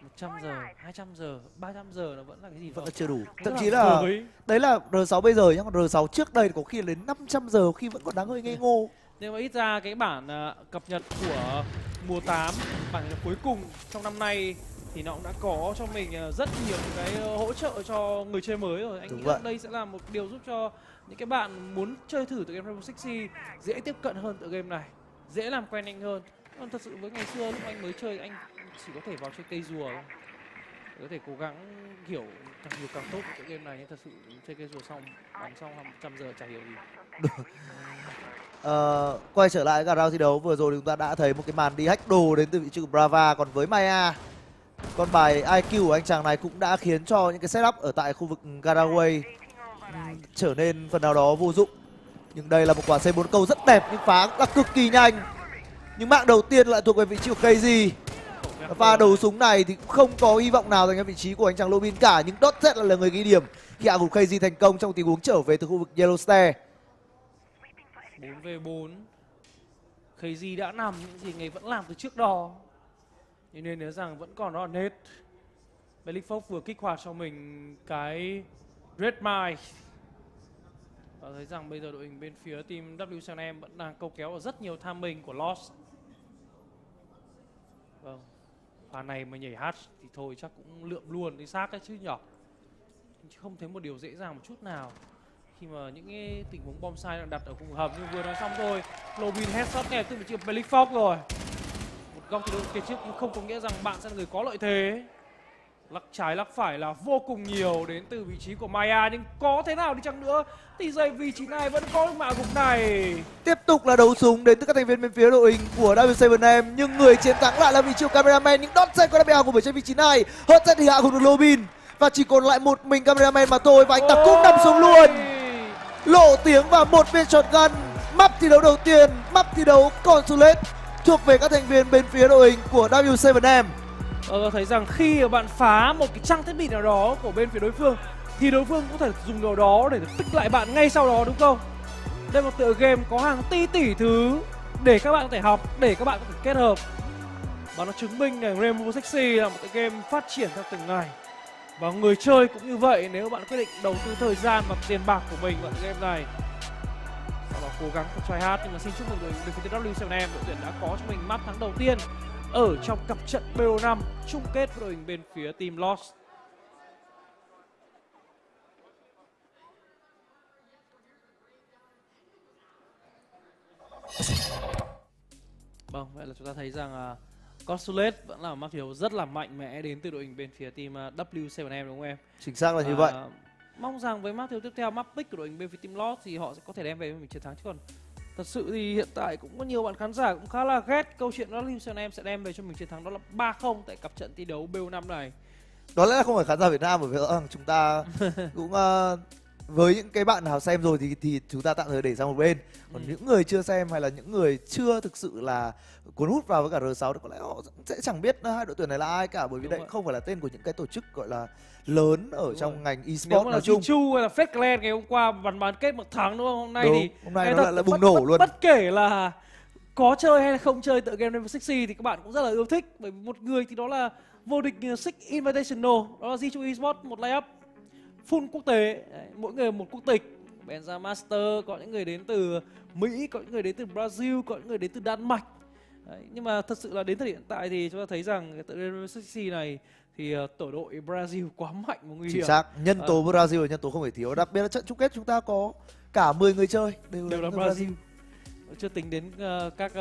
100 giờ, 200 giờ, 300 giờ nó vẫn là cái gì vẫn là chưa đủ. Rất Thậm là chí là mới. đấy là R6 bây giờ nhá, còn R6 trước đây có khi đến 500 giờ khi vẫn còn đáng hơi ngây ngô. Nhưng mà ít ra cái bản cập nhật của mùa 8, bản cuối cùng trong năm nay thì nó cũng đã có cho mình rất nhiều cái hỗ trợ cho người chơi mới rồi. Anh nghĩ rằng đây sẽ là một điều giúp cho những cái bạn muốn chơi thử tựa game Rainbow Six Siege dễ tiếp cận hơn tựa game này, dễ làm quen nhanh hơn. Còn thật sự với ngày xưa lúc anh mới chơi anh chỉ có thể vào chơi cây rùa thôi. Có thể cố gắng hiểu càng nhiều càng tốt tựa game này, nhưng thật sự chơi cây rùa xong bắn xong 100 giờ chả hiểu gì. Quay trở lại cả round thi đấu vừa rồi thì chúng ta đã thấy một cái màn đi hack đồ đến từ vị trí của Brava. Còn với Maya, con bài IQ của anh chàng này cũng đã khiến cho những cái setup ở tại khu vực Garaway trở nên phần nào đó vô dụng. Nhưng đây là một quả C4 câu rất đẹp nhưng phá là cực kỳ nhanh. Nhưng mạng đầu tiên lại thuộc về vị trí của KG. Pha đầu súng này thì cũng không có hy vọng nào dành cho vị trí của anh chàng Lobin cả. Nhưng Dotset là người ghi điểm khi hạ gục KG thành công trong tình huống trở về từ khu vực Yellow Stair. 4v4. KG đã nằm những gì Ngày vẫn làm từ trước đó. Nhưng nên nhớ rằng vẫn còn đó là Nate. Bellyfox vừa kích hoạt cho mình cái Red Mine. Và thấy rằng bây giờ đội hình bên phía team W7M vẫn đang câu kéo ở rất nhiều timing của Lost. Vâng, pha này mà nhảy hatch thì thôi chắc cũng lượm luôn đi xác ấy chứ nhỏ. Chứ không thấy một điều dễ dàng một chút nào khi mà những cái tình huống bom sai đang đặt ở vùng hầm. Nhưng vừa nói xong thôi, Lobin headshot ngay từ vị trí Bellyfox rồi. Một góc từ kia trước nhưng không có nghĩa rằng bạn sẽ là người có lợi thế. Lắc trái lắc phải là vô cùng nhiều đến từ vị trí của Maya, nhưng có thế nào đi chăng nữa thì giây vị trí này vẫn có được mã gục này. Tiếp tục là đấu súng đến từ các thành viên bên phía đội hình của W7M, nhưng người chiến thắng lại là vị trí của cameraman. Nhưng Dotset có đã bị hạ gục ở trên vị trí này. Hurset thì hạ gục được Lobin và chỉ còn lại một mình cameraman mà thôi, và anh ta cũng nằm xuống luôn. Lộ tiếng và một viên shotgun. Map thi đấu đầu tiên, map thi đấu Consulate thuộc về các thành viên bên phía đội hình của W7M. Thấy rằng khi bạn phá một cái trang thiết bị nào đó của bên phía đối phương thì đối phương cũng thể dùng điều đó để tích lại bạn ngay sau đó, đúng không? Đây là một tựa game có hàng tỷ thứ để các bạn có thể học, để các bạn có thể kết hợp. Và nó chứng minh là Rainbow Six Siege là một tựa game phát triển theo từng ngày. Và người chơi cũng như vậy, nếu bạn quyết định đầu tư thời gian và tiền bạc của mình vào tựa game này, sau đó cố gắng try hard. Nhưng mà xin chúc mừng đội tuyển W7M, đội tuyển đã có cho mình map thắng đầu tiên ở trong cặp trận BO5 chung kết với đội hình bên phía team Lost. Vâng, vậy là chúng ta thấy rằng Consulate vẫn là một map thi đấu rất là mạnh mẽ đến từ đội hình bên phía team W7M, đúng không em? Chính xác là như vậy. Mong rằng với map thi đấu tiếp theo, map pick của đội hình bên phía team Lost thì họ sẽ có thể đem về với mình chiến thắng, chứ còn thật sự thì hiện tại cũng có nhiều bạn khán giả cũng khá là ghét câu chuyện đó W7M sẽ đem về cho mình chiến thắng, đó là 3-0 tại cặp trận thi đấu BO5 này. Đó lẽ là không phải khán giả Việt Nam, bởi vì chúng ta cũng với những cái bạn nào xem rồi thì chúng ta tạm thời để sang một bên. Còn những người chưa xem hay là những người chưa thực sự là cuốn hút vào với cả R6 thì có lẽ họ sẽ chẳng biết hai đội tuyển này là ai cả, bởi vì đây không phải là tên của những cái tổ chức gọi là lớn ở trong ngành eSports nói chung. Chu hay là Fed Clan ngày hôm qua bán kết một thắng, đúng không? Hôm nay thì hôm nay nó lại bùng nổ luôn. Bất kể là có chơi hay là không chơi tựa game Rainbow Six Siege thì các bạn cũng rất là yêu thích, bởi vì một người thì đó là vô địch Six Invitational, đó là G2 Esports, một layup full quốc tế. Đấy, mỗi người một quốc tịch. Benza Master, có những người đến từ Mỹ, có những người đến từ Brazil, có những người đến từ Đan Mạch. Đấy, nhưng mà thật sự là đến thời điểm hiện tại thì chúng ta thấy rằng tựa game Rainbow Six Siege này thì tổ đội Brazil quá mạnh và nguy hiểm. Chính xác, nhân tố Brazil là nhân tố không thể thiếu. Đặc biệt là trận chung kết chúng ta có cả 10 người chơi đều là Brazil. Chưa tính đến các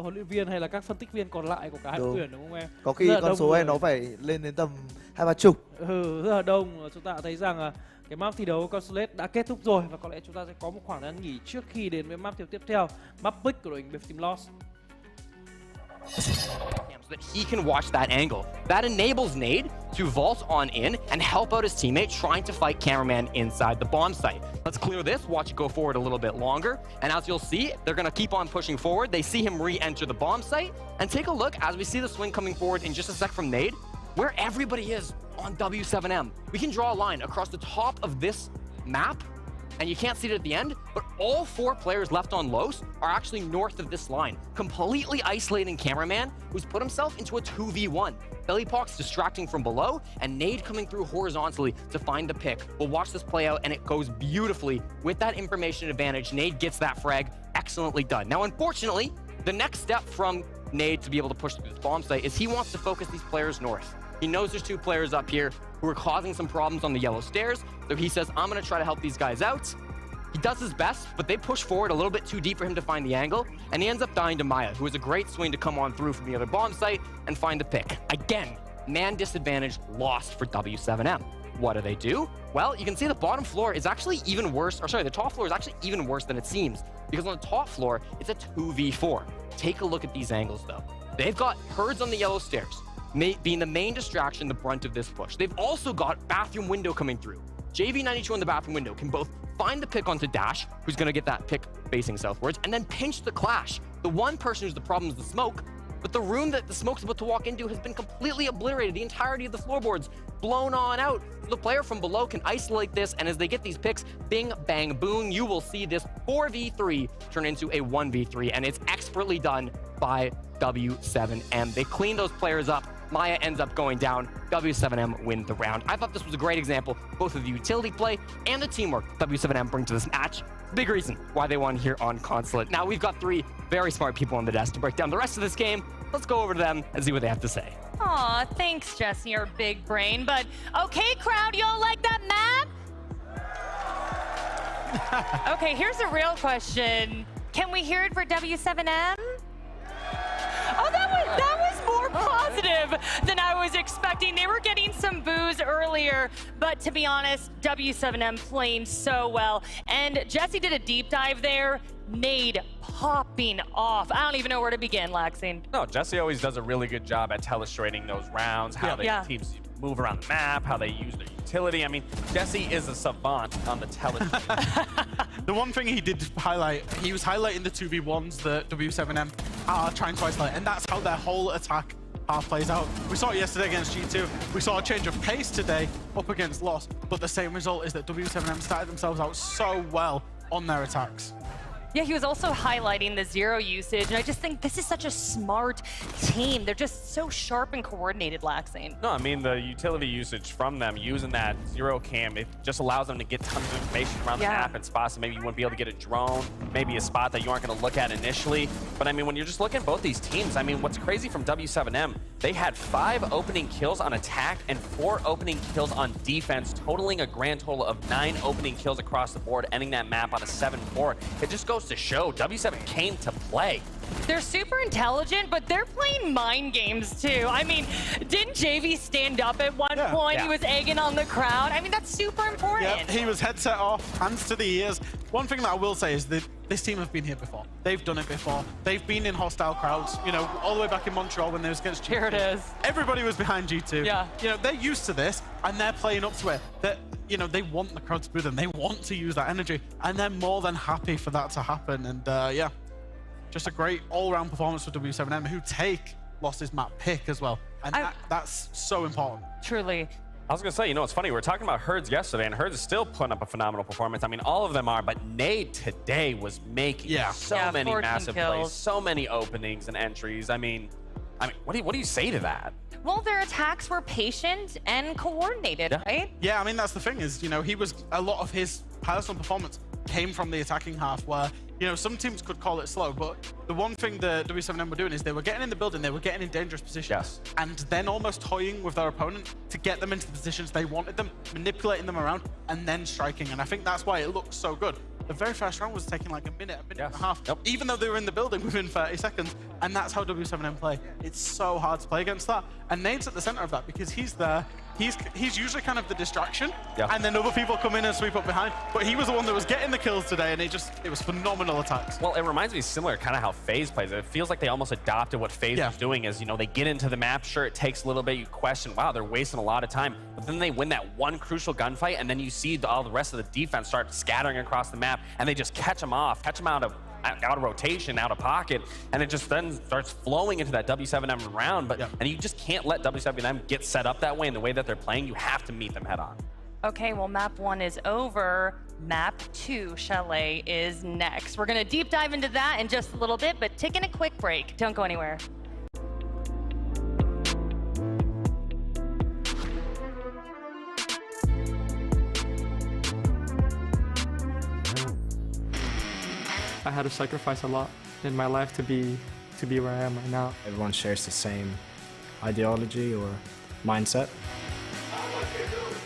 huấn luyện viên hay là các phân tích viên còn lại của cả hai đội tuyển, đúng không em? Có khi con số này nó phải lên đến tầm 20-30. Rất là đông. Chúng ta thấy rằng cái map thi đấu Consulate đã kết thúc rồi và có lẽ chúng ta sẽ có một khoảng thời gian nghỉ trước khi đến với map tiếp theo, map pick của đội hình BF Team Lost. So that he can watch that angle. That enables Nade to vault on in and help out his teammate trying to fight cameraman inside the bomb site. Let's clear this, watch it go forward a little bit longer, and as you'll see, they're going to keep on pushing forward. They see him re-enter the bomb site, and take a look as we see the swing coming forward in just a sec from Nade, where everybody is on W7M. We can draw a line across the top of this map, and you can't see it at the end, but all 4 players left on Los are actually north of this line, completely isolating cameraman, who's put himself into a 2v1. Bellypox distracting from below, and Nade coming through horizontally to find the pick. We'll watch this play out, and it goes beautifully. With that information advantage, Nade gets that frag. Excellently done. Now, unfortunately, the next step from Nade to be able to push through this bomb site is he wants to focus these players north. He knows there's 2 players up here who are causing some problems on the yellow stairs, so he says, I'm going to try to help these guys out. He does his best, but they push forward a little bit too deep for him to find the angle, and he ends up dying to Maya, who has a great swing to come on through from the other bomb site and find the pick. Again, man disadvantage lost for W7M. What do? Well, you can see the bottom floor is actually even worse, or sorry, the top floor is actually even worse than it seems, because on the top floor, it's a 2v4. Take a look at these angles, though. They've got herds on the yellow stairs, being the main distraction, the brunt of this push. They've also got bathroom window coming through. JV92 in the bathroom window can both find the pick onto Dash, who's going to get that pick facing southwards, and then pinch the clash. The one person who's the problem is the smoke, but the room that the smoke's about to walk into has been completely obliterated. The entirety of the floorboards blown on out. So the player from below can isolate this, and as they get these picks, bing, bang, boom, you will see this 4v3 turn into a 1v3, and it's expertly done by W7M. They clean those players up. Maya ends up going down. W7M win the round. I thought this was a great example, both of the utility play and the teamwork W7M bring to this match. Big reason why they won here on Consulate. Now we've got 3 very smart people on the desk to break down the rest of this game. Let's go over to them and see what they have to say. Aw, thanks, Jesse, your big brain. But okay, crowd, y'all like that map? Okay, here's a real question. Can we hear it for W7M? Oh, that was more positive than I was expecting. They were getting some boos earlier, but to be honest, W7M playing so well. And Jesse did a deep dive there. Nade popping off. I don't even know where to begin, Laxine. No, Jesse always does a really good job at illustrating those rounds, how the teams move around the map, how they use their utility. I mean, Jesse is a savant on the television. The one thing he did highlight, he was highlighting the 2v1s that W7M are trying to isolate, and that's how their whole attack half plays out. We saw it yesterday against G2. We saw a change of pace today up against Lost, but the same result is that W7M started themselves out so well on their attacks. Yeah, he was also highlighting the 0 usage, and I just think this is such a smart team. They're just so sharp and coordinated, Laxine. No, I mean, the utility usage from them, using that 0 cam, it just allows them to get tons of information around the map and spots that maybe you wouldn't be able to get a drone, maybe a spot that you aren't going to look at initially. But I mean, when you're just looking at both these teams, I mean, what's crazy from W7M, they had 5 opening kills on attack and 4 opening kills on defense, totaling a grand total of 9 opening kills across the board, ending that map on a 7-4. It just goes to show W7 came to play. They're super intelligent, but they're playing mind games too. I mean, didn't JV stand up at one point? He was egging on the crowd. I mean, that's super important. Yeah, he was headset off, hands to the ears. One thing that I will say is that this team have been here before. They've done it before. They've been in hostile crowds, you know, all the way back in Montreal when they was against G2. Here it is. Everybody was behind G2. Yeah. You know, they're used to this, and they're playing up to it. That, you know, they want the crowd to boo them. They want to use that energy, and they're more than happy for that to happen. And yeah, just a great all-round performance for W7M, who take Lost's map pick as well. And that's so important. Truly. I was going to say, you know, it's funny. We were talking about Herds yesterday, and Herds is still putting up a phenomenal performance. I mean, all of them are, but Nade today was making so many massive plays, so many openings and entries. I mean, what do you say to that? Well, their attacks were patient and coordinated, right? Yeah, I mean, that's the thing is, you know, a lot of his personal performance came from the attacking half where, You know, some teams could call it slow, but the one thing the W7M were doing is they were getting in the building, they were getting in dangerous positions, and then almost toying with their opponent to get them into the positions they wanted them, manipulating them around, and then striking. And I think that's why it looks so good. The very first round was taking like a minute and a half, even though they were in the building within 30 seconds. And that's how W7M play. It's so hard to play against that. And Nade's at the center of that because he's there. He's usually kind of the distraction, and then other people come in and sweep up behind. But he was the one that was getting the kills today, and it was phenomenal attacks. Well, it reminds me similar kind of how FaZe plays. It feels like they almost adopted what FaZe was doing is, you know, they get into the map, sure, it takes a little bit, you question, wow, they're wasting a lot of time. But then they win that one crucial gunfight, and then you see all the rest of the defense start scattering across the map, and they just catch them off, catch them out of rotation, out of pocket, and it just then starts flowing into that W7M round. But and you just can't let W7M get set up that way in the way that they're playing. You have to meet them head on. Okay, well, map 1 is over. Map 2, Chalet, is next. We're gonna deep dive into that in just a little bit, but taking a quick break. Don't go anywhere. I had to sacrifice a lot in my life to be where I am right now. Everyone shares the same ideology or mindset.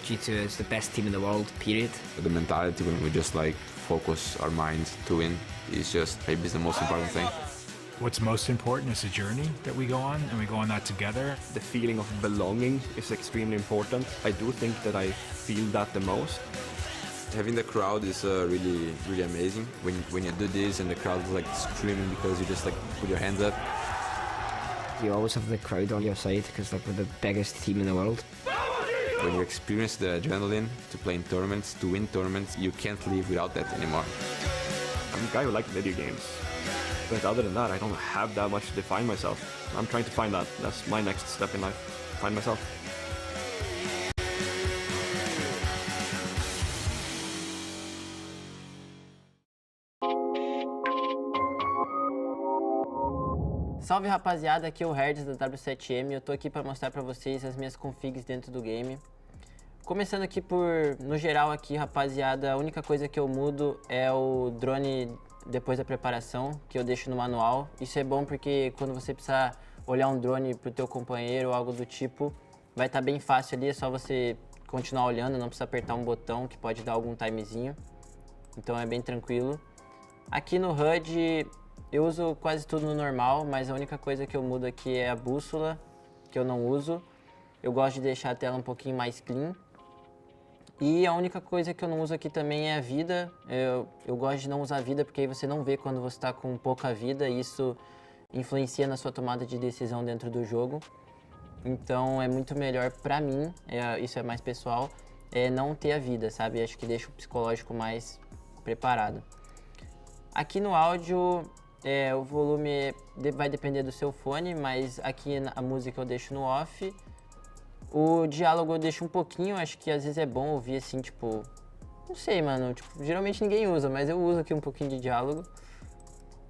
G2 is the best team in the world, period. The mentality when we just like focus our minds to win is just maybe the most important thing. What's most important is the journey that we go on, and we go on that together. The feeling of belonging is extremely important. I do think that I feel that the most. Having the crowd is really amazing. When you do this and the crowd is like screaming because you just like put your hands up. You always have the crowd on your side because like we're the biggest team in the world. When you experience the adrenaline to play in tournaments, to win tournaments, you can't live without that anymore. I'm a guy who likes video games. But other than that, I don't have that much to define myself. I'm trying to find that. That's my next step in life. Find myself. Salve rapaziada, aqui é o Herds da W7M, eu tô aqui para mostrar para vocês as minhas configs dentro do game. Começando aqui no geral aqui rapaziada, a única coisa que eu mudo é o drone depois da preparação, que eu deixo no manual. Isso é bom porque quando você precisar olhar um drone pro teu companheiro ou algo do tipo, vai estar bem fácil ali, é só você continuar olhando, não precisa apertar um botão que pode dar algum timezinho. Então é bem tranquilo. Aqui no HUD, eu uso quase tudo no normal, mas a única coisa que eu mudo aqui é a bússola, que eu não uso. Eu gosto de deixar a tela um pouquinho mais clean. E a única coisa que eu não uso aqui também é a vida. Eu gosto de não usar a vida porque aí você não vê quando você está com pouca vida e isso influencia na sua tomada de decisão dentro do jogo. Então é muito melhor pra mim, isso é mais pessoal, não ter a vida, sabe? Acho que deixa o psicológico mais preparado. Aqui no áudio, o volume vai depender do seu fone, mas aqui a música eu deixo no off. O diálogo eu deixo um pouquinho, acho que às vezes é bom ouvir assim, tipo... Não sei, mano, tipo, geralmente ninguém usa, mas eu uso aqui um pouquinho de diálogo.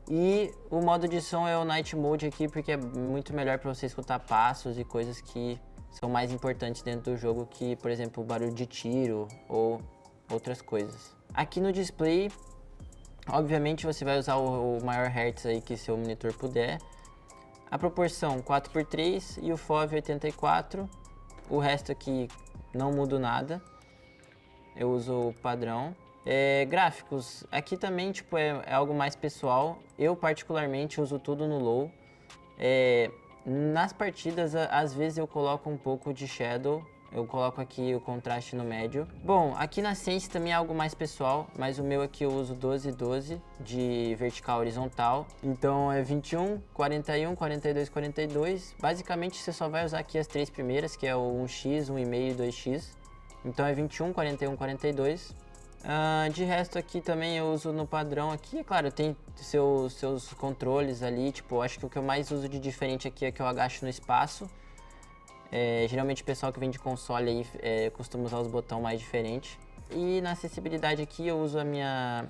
E o modo de som é o Night Mode aqui, porque é muito melhor para você escutar passos e coisas que são mais importantes dentro do jogo, que, por exemplo, o barulho de tiro ou outras coisas. Aqui no display, obviamente você vai usar o maior hertz aí que seu monitor puder. A proporção 4x3 e o FOV 84. O resto aqui não mudo nada. Eu uso o padrão. Gráficos, aqui também tipo, é algo mais pessoal. Eu particularmente uso tudo no low. Nas partidas, às vezes eu coloco um pouco de shadow. Eu coloco aqui o contraste no médio. Bom, aqui na Sense também é algo mais pessoal, mas o meu aqui eu uso 12-12 de vertical horizontal. Então é 21, 41, 42, 42. Basicamente você só vai usar aqui as três primeiras, que é o 1x, 1,5 e 2x. Então é 21, 41, 42. De resto aqui também eu uso no padrão aqui, é claro, tem seus controles ali, tipo, acho que o que eu mais uso de diferente aqui é que eu agacho no espaço. Geralmente o pessoal que vem de console aí costuma usar os botões mais diferentes. E na acessibilidade aqui eu uso a minha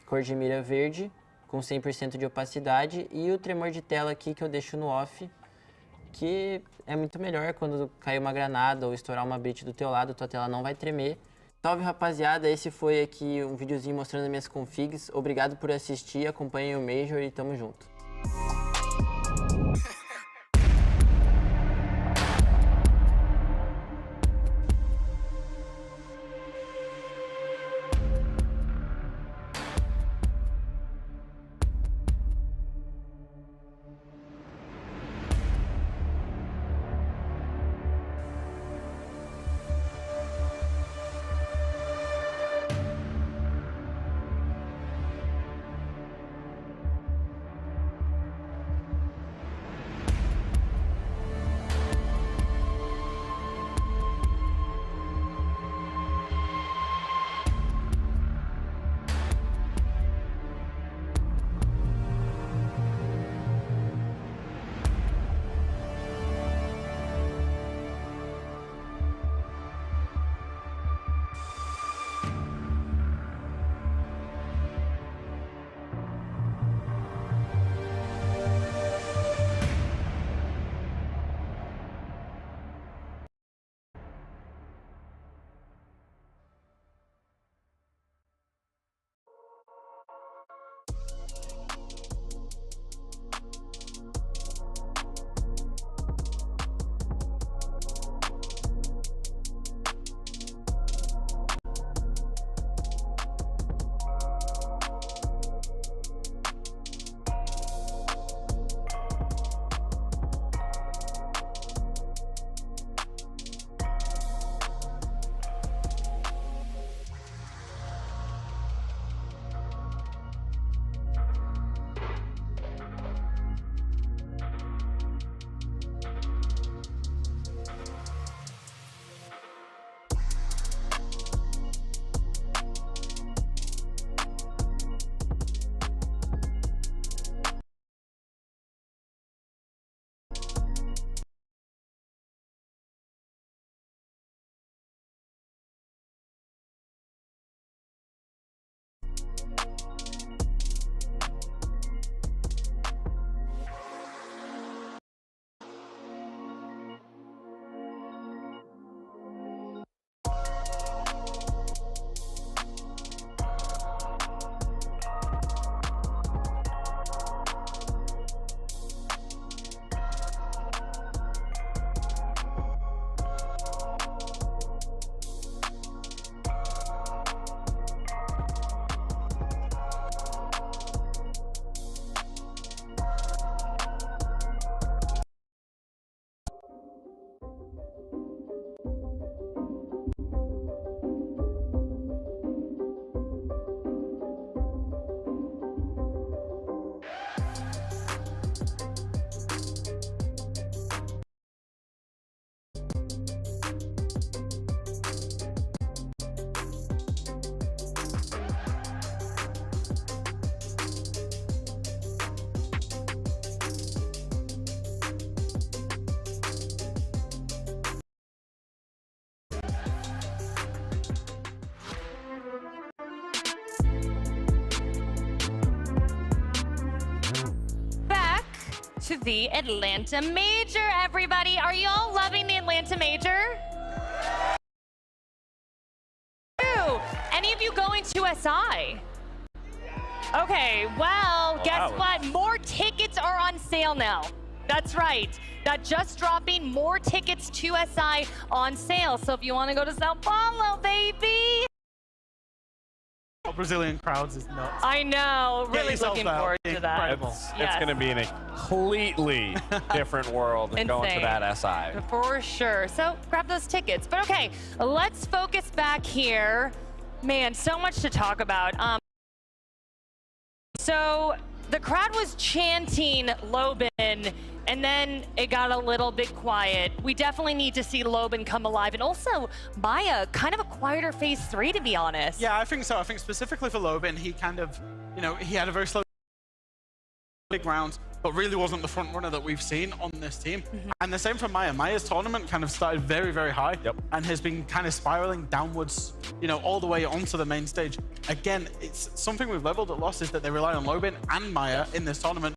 cor de mira verde com 100% de opacidade e o tremor de tela aqui que eu deixo no off, que é muito melhor quando cair uma granada ou estourar uma bait do teu lado, tua tela não vai tremer. Salve, rapaziada, esse foi aqui um videozinho mostrando minhas configs. Obrigado por assistir, acompanhem o Major e tamo junto. To the Atlanta Major, everybody. Are you all loving the Atlanta Major? Any of you going to SI? Okay, well, guess what? More tickets are on sale now. That's right. That just dropping more tickets to SI on sale. So if you want to go to Sao Paulo, baby. Brazilian crowds is nuts. I know. Really looking forward to that. It's going to be in a completely different world than going to that SI. For sure. So grab those tickets. But okay, let's focus back here. Man, so much to talk about. So the crowd was chanting Lobin, and then it got a little bit quiet. We definitely need to see Lobin come alive, and also Maya, kind of a quieter phase 3, to be honest. Yeah, I think so. I think specifically for Lobin, he kind of, he had a very slow big round, but really wasn't the front runner that we've seen on this team. And the same for Maya. Maya's tournament kind of started very, very high and has been kind of spiraling downwards, all the way onto the main stage. Again, it's something we've leveled at Lost is that they rely on Lobin and Maya in this tournament.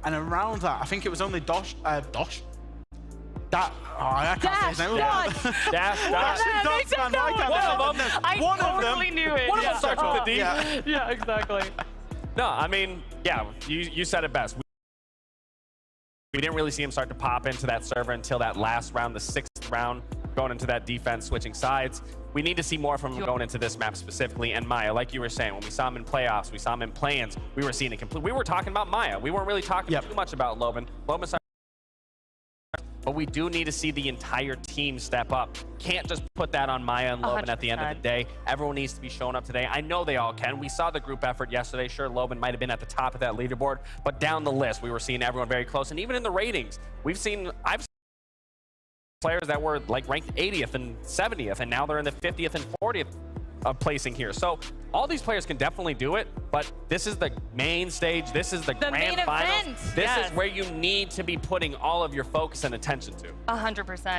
And around that, I think it was only I can't say his name. One of them. Knew it. One of them starts with a D. Yeah, exactly. No, I mean, yeah, you said it best. We didn't really see him start to pop into that server until that last round, the 6th round, going into that defense, switching sides. We need to see more from him going into this map specifically. And Maya, like you were saying, when we saw him in playoffs, we saw him in play-ins, we were seeing it complete. We were talking about Maya. We weren't really talking too much about Loban. But we do need to see the entire team step up. Can't just put that on Maya and Loban at the end of the day. Everyone needs to be showing up today. I know they all can. We saw the group effort yesterday. Sure, Loban might have been at the top of that leaderboard, but down the list, we were seeing everyone very close. And even in the ratings, I've seen players that were like ranked 80th and 70th, and now they're in the 50th and 40th of placing here. So all these players can definitely do it, but this is the main stage. This is the grand finals. This is where you need to be putting all of your focus and attention to. 100%.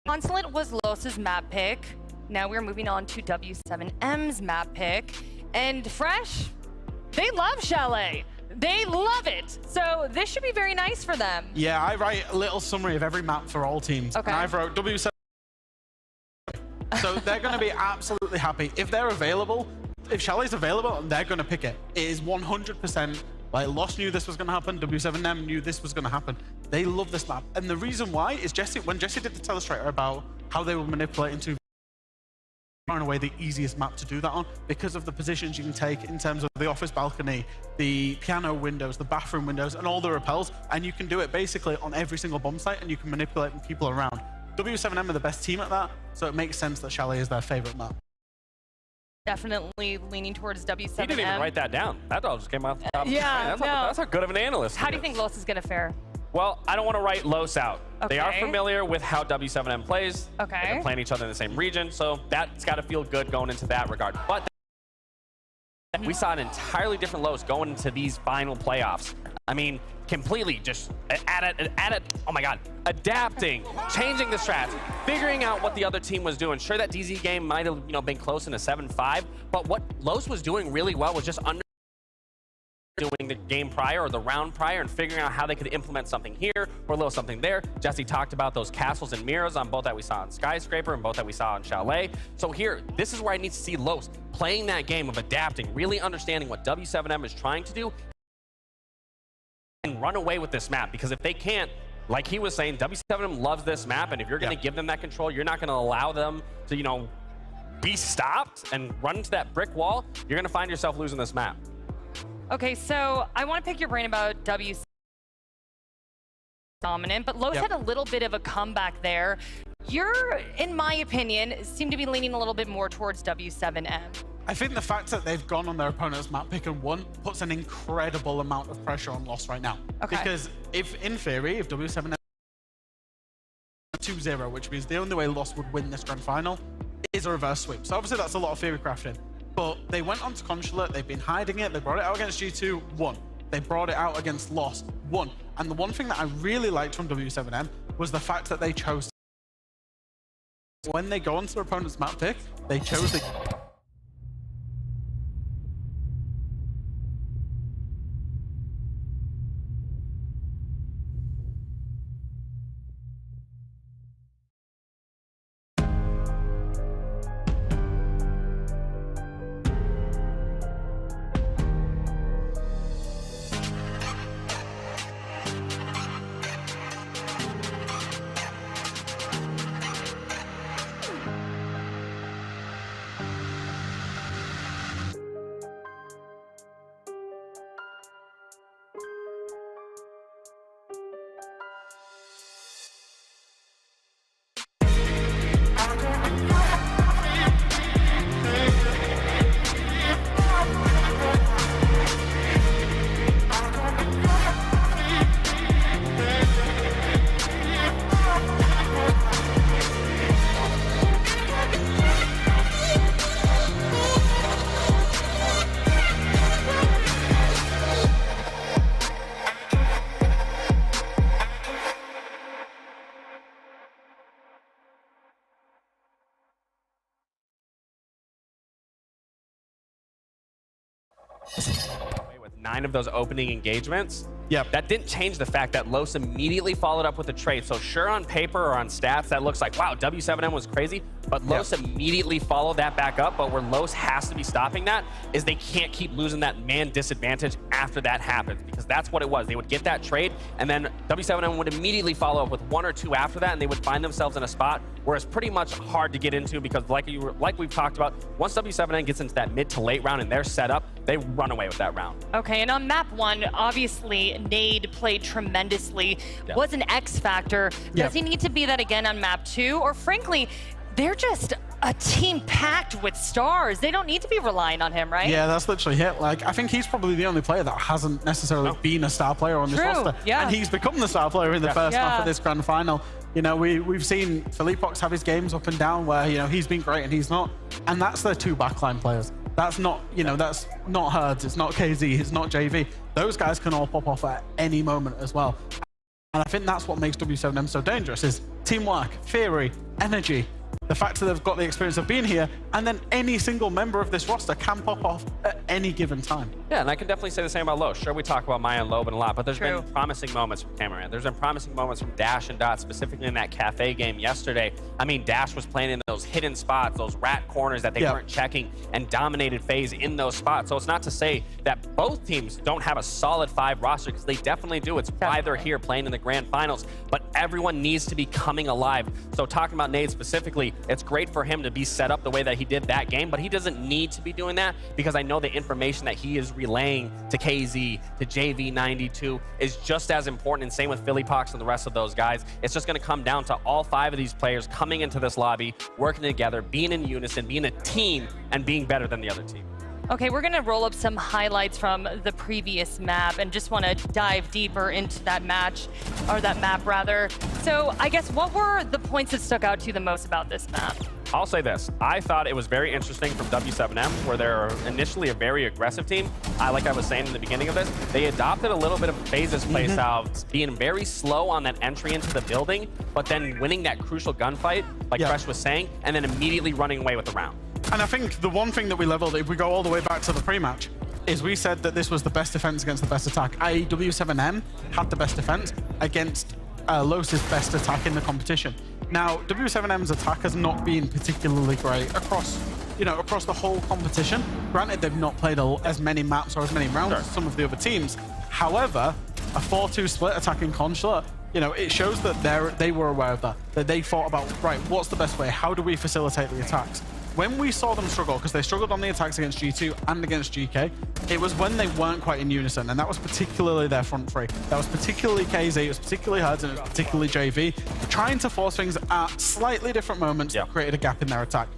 Consulate was Los's map pick. Now we're moving on to W7M's map pick. And Fresh, they love Chalet. They love it. So this should be very nice for them. Yeah, I write a little summary of every map for all teams. Okay. And I've wrote W7. So they're going to be absolutely happy. If they're available, if Chalet's available, they're going to pick it. It is 100%. Like, Lost knew this was going to happen. W7M knew this was going to happen. They love this map. And the reason why is when Jesse did the Telestrator about how they were manipulating to far and away the easiest map to do that on, because of the positions you can take in terms of the office balcony, the piano windows, the bathroom windows, and all the rappels. And you can do it basically on every single bomb site, and you can manipulate people around. W7M are the best team at that, so it makes sense that Chalet is their favorite map. Definitely leaning towards W7M. He didn't even write that down. That all just came off the top of his brain. That's how good of an analyst. How do you think Los is going to fare? Well, I don't want to write Los out. Okay. They are familiar with how W7M plays. Okay. They're playing each other in the same region, so that's got to feel good going into that regard. But we saw an entirely different Los going into these final playoffs. I mean, completely just oh my God, adapting, changing the strats, figuring out what the other team was doing. Sure, that DZ game might have been close in a 7-5, but what Los was doing really well was just doing the game prior or the round prior and figuring out how they could implement something here or a little something there. Jesse talked about those castles and mirrors on both that we saw on Skyscraper and both that we saw on Chalet. So here, this is where I need to see Los playing that game of adapting, really understanding what W7M is trying to do and run away with this map. Because if they can't, like he was saying, W7M loves this map, and if you're going to give them that control, you're not going to allow them to, be stopped and run into that brick wall, you're going to find yourself losing this map. Okay, so I want to pick your brain about W7M dominant, but Los had a little bit of a comeback there. You're, in my opinion, seem to be leaning a little bit more towards W7M. I think the fact that they've gone on their opponent's map pick and won puts an incredible amount of pressure on Lost right now. Okay. Because in theory, if W7M 2-0, which means the only way Lost would win this grand final is a reverse sweep. So obviously that's a lot of theory crafting. But they went on to Consulate, they've been hiding it, they brought it out against G2, won. They brought it out against Lost, won. And the one thing that I really liked from W7M was the fact that they chose, when they go onto their opponent's map pick, they chose the with 9 of those opening engagements, Yep. That didn't change the fact that Los immediately followed up with a trade. So sure, on paper or on stats, that looks like, wow, W7M was crazy. But Los immediately followed that back up. But where Los has to be stopping that is they can't keep losing that man disadvantage after that happens, because that's what it was. They would get that trade, and then W7M would immediately follow up with 1 or 2 after that, and they would find themselves in a spot where it's pretty much hard to get into, because like we've talked about, once W7M gets into that mid to late round and they're set up, they run away with that round. Okay, and on map 1, obviously Nade played tremendously, was an X factor. Does he need to be that again on map 2? Or frankly, they're just a team packed with stars. They don't need to be relying on him, right? Yeah, that's literally it. Like, I think he's probably the only player that hasn't necessarily been a star player on this roster. Yeah. And he's become the star player in the first half of this grand final. You know, we've seen Philippox have his games up and down where, you know, he's been great and he's not. And that's their 2 backline players. That's not, you know, that's not Herds, it's not KZ, it's not JV. Those guys can all pop off at any moment as well. And I think that's what makes W7M so dangerous, is teamwork, theory, energy. The fact that they've got the experience of being here, and then any single member of this roster can pop off at any given time. Yeah, and I can definitely say the same about Los. Sure, we talk about Maya and Loban a lot, but there's been promising moments from Cameron. There's been promising moments from Dash and Dot, specifically in that cafe game yesterday. I mean, Dash was playing in those hidden spots, those rat corners that they weren't checking, and dominated FaZe in those spots. So it's not to say that both teams don't have a solid 5 roster, because they definitely do. It's why they're here playing in the grand finals, but everyone needs to be coming alive. So talking about Nade specifically, it's great for him to be set up the way that he did that game, but he doesn't need to be doing that, because I know the information that he is relaying to KZ, to JV92 is just as important, and same with Philippox and the rest of those guys. It's just going to come down to all 5 of these players coming into this lobby, working together, being in unison, being a team, and being better than the other team. Okay, we're going to roll up some highlights from the previous map and just want to dive deeper into that match, or that map rather. So I guess, what were the points that stuck out to you the most about this map? I'll say this. I thought it was very interesting from W7M, where they're initially a very aggressive team. Like I was saying in the beginning of this, they adopted a little bit of FaZe's play style, being very slow on that entry into the building, but then winning that crucial gunfight, like Fresh was saying, and then immediately running away with the round. And I think the one thing that we leveled, if we go all the way back to the pre-match, is we said that this was the best defense against the best attack, i.e. W7M had the best defense against Los's best attack in the competition. Now, W7M's attack has not been particularly great across, you know, across the whole competition. Granted, they've not played as many maps or as many rounds as some of the other teams. However, a 4-2 split attacking Consulate, you know, it shows that they were aware of that they thought about, right, what's the best way? How do we facilitate the attacks? When we saw them struggle, because they struggled on the attacks against G2 and against GK, it was when they weren't quite in unison, and that was particularly their front 3. That was particularly KZ, it was particularly Herds, and it was particularly JV, trying to force things at slightly different moments that created a gap in their attack.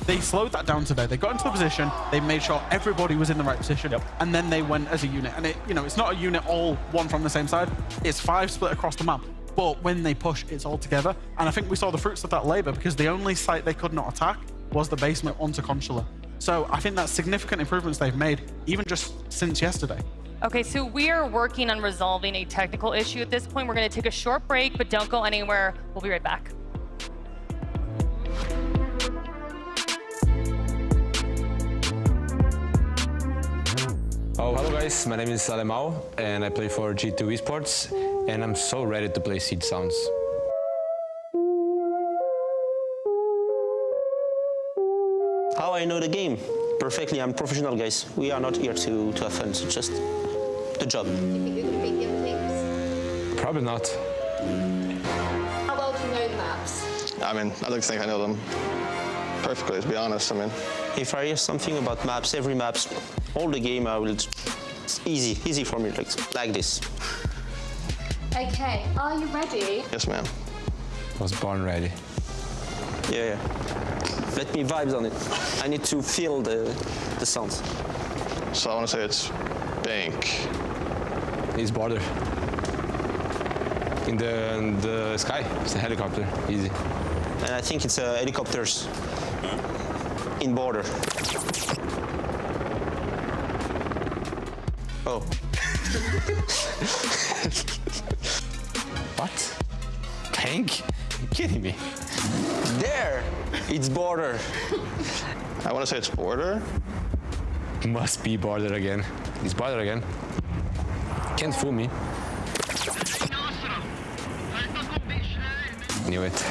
They slowed that down today. They got into the position, they made sure everybody was in the right position, and then they went as a unit. And you know, it's not a unit all one from the same side, it's 5 split across the map. But when they push, it's all together. And I think we saw the fruits of that labor, because the only site they could not attack was the basement onto Consular. So I think that's significant improvements they've made, even just since yesterday. Okay, so we are working on resolving a technical issue at this point. We're going to take a short break, but don't go anywhere. We'll be right back. Oh, hello guys, my name is Alemao and I play for G2 Esports, and I'm so ready to play Seed Sounds. How I know the game? Perfectly, I'm professional, guys. We are not here to have fun, it's just the job. Probably not. How well do you know the maps? I mean, I don't think I know them perfectly, to be honest. I mean, if I hear something about maps, every maps, all the game, I will. It's easy for me, like this. Okay, are you ready? Yes, ma'am. I was born ready. Yeah. Let me vibes on it. I need to feel the sounds. So I want to say it's bank. It's border. In the sky, it's a helicopter, easy. And I think it's helicopters in border. Oh. What? Tank? You're kidding me. There! It's border. I want to say it's border. Must be border again. It's border again. Can't fool me. Knew it.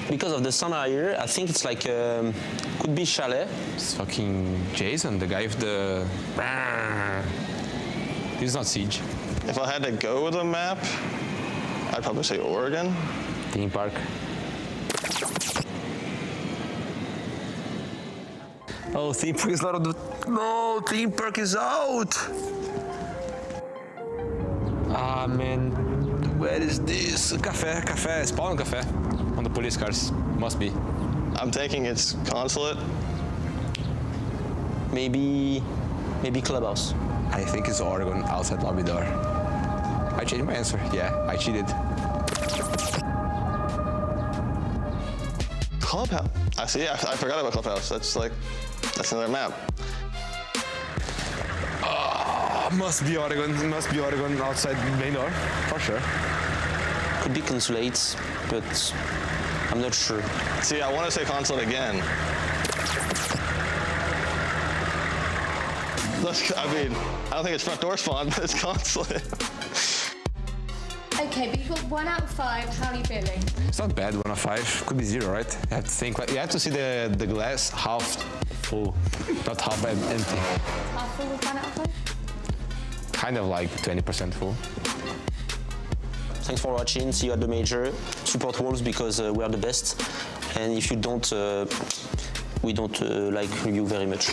Because of the sound here, I think it's like could be chalet. It's fucking Jason, the guy with the. This is not Siege. If I had to go with a map, I'd probably say Oregon. Theme park. Oh, theme park is not on the. No, theme park is out. Ah, man. Where is this? Cafe. Spawn cafe. On the police cars. Must be. I'm thinking it's consulate. Maybe clubhouse. I think it's Oregon outside lobby door. I changed my answer. Yeah, I cheated. Clubhouse. I see. I forgot about Clubhouse. That's another map. Must be Oregon. Must be Oregon outside main door, for sure. Could be consulate, but I'm not sure. See, I want to say consulate again. I mean, I don't think it's front door spawn, but it's consulate. Okay, but you got 1 out of 5. How are you feeling? It's not bad, 1 out of 5. Could be 0, right? You have to think. You have to see the glass half full, not half empty. Half full with 1 out of 5? Kind of like 20% full. Thanks for watching. See you at the major. Support Wolves because we are the best. And if you don't, we don't like you very much.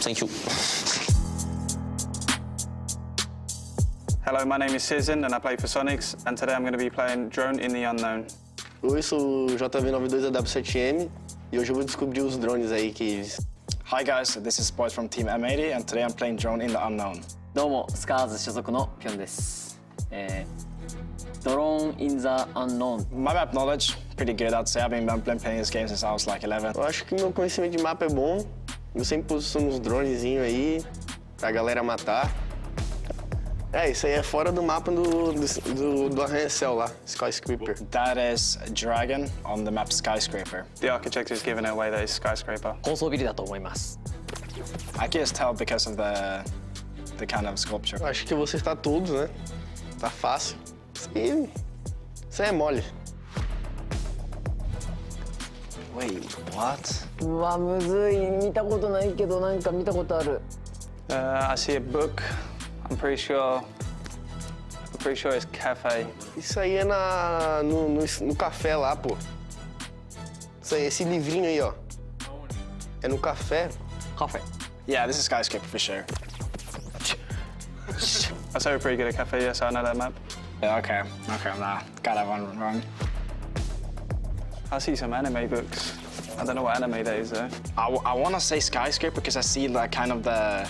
Thank you. Hello, my name is Cizin and I play for Sonics, and today I'm going to be playing Drone in the Unknown. Oi, sou o JV92AW7M e hoje eu vou descobrir os drones aí que... Hi guys, this is Boys from Team M80 and today I'm playing Drone in the Unknown. どうも、スカーズ所属のピョンです。Drone in the Unknown. My map knowledge, pretty good I'd say. I've been playing this game since I was like 11. Eu acho que meu conhecimento de mapa é bom. Eu sempre posiciono uns dronezinhos aí pra galera matar. É, isso aí é fora do mapa do arranha-céu lá, Skyscraper. That is a dragon on the map Skyscraper. The architect is giving it away that it's Skyscraper. 高層ビルだと思います。I can just tell because of the kind of sculpture. Eu acho que você está todos, né? Tá fácil. Isso aí é mole. Wait, what? うわ、むずい。見たことないけどなんか見たことある。I see a book. I'm pretty sure it's cafe. Isso aí é no café lá, pô. Isso aí, esse livrinho aí, ó. É no café. Café. Yeah, this is Skyscraper for sure. I say we're pretty good at cafe, yes, I know that map. Yeah, okay, nah, got that one wrong. I see some anime books. I don't know what anime that is though. I want to say Skyscraper because I see like kind of the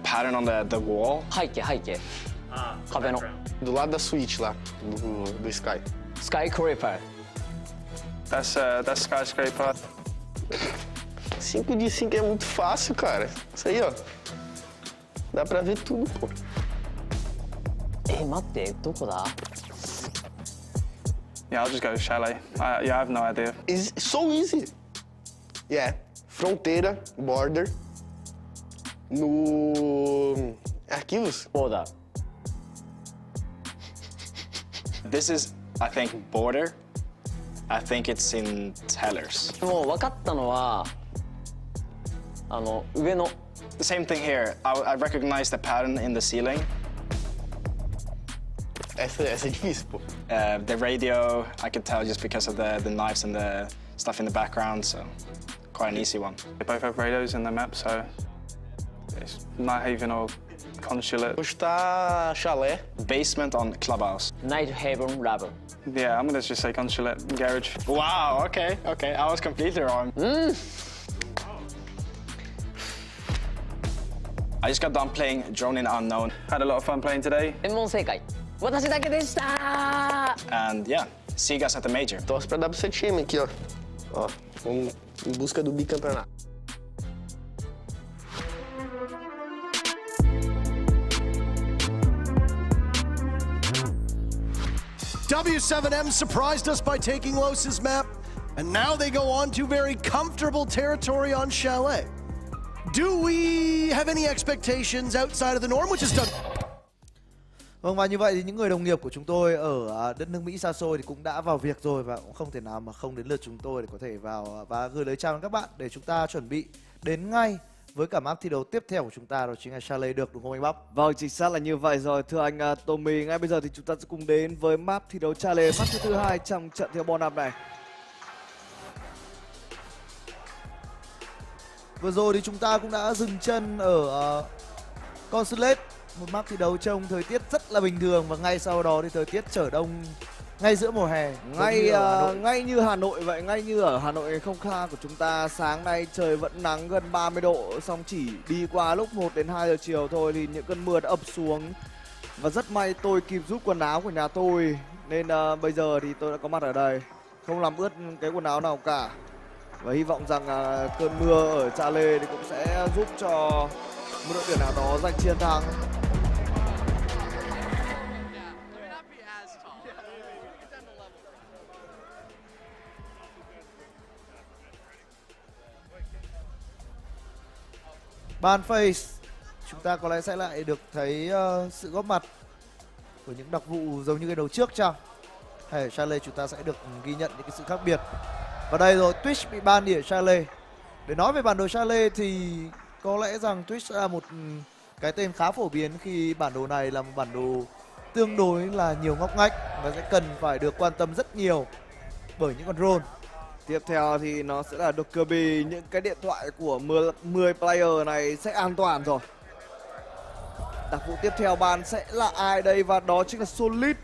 pattern on the wall. 背景。壁の。Do lado da suíte lá, do Sky. Skyscraper. That's Skyscraper. 5 de 5 é muito fácil, cara. Isso aí, ó. Dá pra ver tudo, pô. 待って、どこだ? Yeah, I'll just go chalet. Yeah, I have no idea. It's so easy. Yeah, fronteira, border. No... Arquivos? Border. This is, I think, border. I think it's in tellers. もう分かったのは、上の。The same thing here. I recognize the pattern in the ceiling. Essa é difícil, pô. The radio, I could tell just because of the knives and the stuff in the background, so quite an easy one. They both have radios in the map, so it's Nighthaven or Consulate. Hoje tá chalé. Basement on Clubhouse. Nighthaven Rubber. Yeah, I'm gonna just say Consulate Garage. Wow, okay. I was completely wrong. I just got done playing Drone in Unknown. Had a lot of fun playing today. 全問正解。私だけでした。 And yeah, see you guys at the major. Torce pra W7M aqui, ó. Ó, vamos em busca do bicampeonato. W7M surprised us by taking Los's map, and now they go on to very comfortable territory on Chalet. Do we have any expectations outside of the norm, which is done? Vâng, và như vậy thì những người đồng nghiệp của chúng tôi ở đất nước Mỹ xa xôi thì cũng đã vào việc rồi, và cũng không thể nào mà không đến lượt chúng tôi để có thể vào và gửi lời chào đến các bạn để chúng ta chuẩn bị đến ngay với cả map thi đấu tiếp theo của chúng ta, đó chính là Charlie được, đúng không anh Bắp? Vâng, chính xác là như vậy rồi, thưa anh Tommy. Ngay bây giờ thì chúng ta sẽ cùng đến với map thi đấu Charlie, map thứ 2 trong trận thi đấu ball năm này. Vừa rồi thì chúng ta cũng đã dừng chân ở Consulate, một map thi đấu trông thời tiết rất là bình thường, và ngay sau đó thì thời tiết trở đông ngay giữa mùa hè, ngay như Hà Nội vậy, ngay như ở Hà Nội không kha của chúng ta. Sáng nay trời vẫn nắng gần 30 độ, xong chỉ đi qua lúc 1 đến 2 giờ chiều thôi thì những cơn mưa đã ập xuống, và rất may tôi kịp rút quần áo của nhà tôi, nên bây giờ thì tôi đã có mặt ở đây, không làm ướt cái quần áo nào cả. Và hy vọng rằng cơn mưa ở Charlie thì cũng sẽ giúp cho một đội tuyển nào đó giành chiến thắng. Ban face, chúng ta có lẽ sẽ lại được thấy sự góp mặt của những đặc vụ giống như cái đầu trước chăng? Hay ở Charlie chúng ta sẽ được ghi nhận những cái sự khác biệt. Và đây rồi, Twitch bị ban đi ở Charlie. Để nói về bản đồ Charlie thì có lẽ rằng Twitch là một cái tên khá phổ biến, khi bản đồ này là một bản đồ tương đối là nhiều ngóc ngách và sẽ cần phải được quan tâm rất nhiều bởi những con drone. Tiếp theo thì nó sẽ là được Kirby, những cái điện thoại của 10 player này sẽ an toàn rồi. Đặc vụ tiếp theo ban sẽ là ai đây, và đó chính là Solid.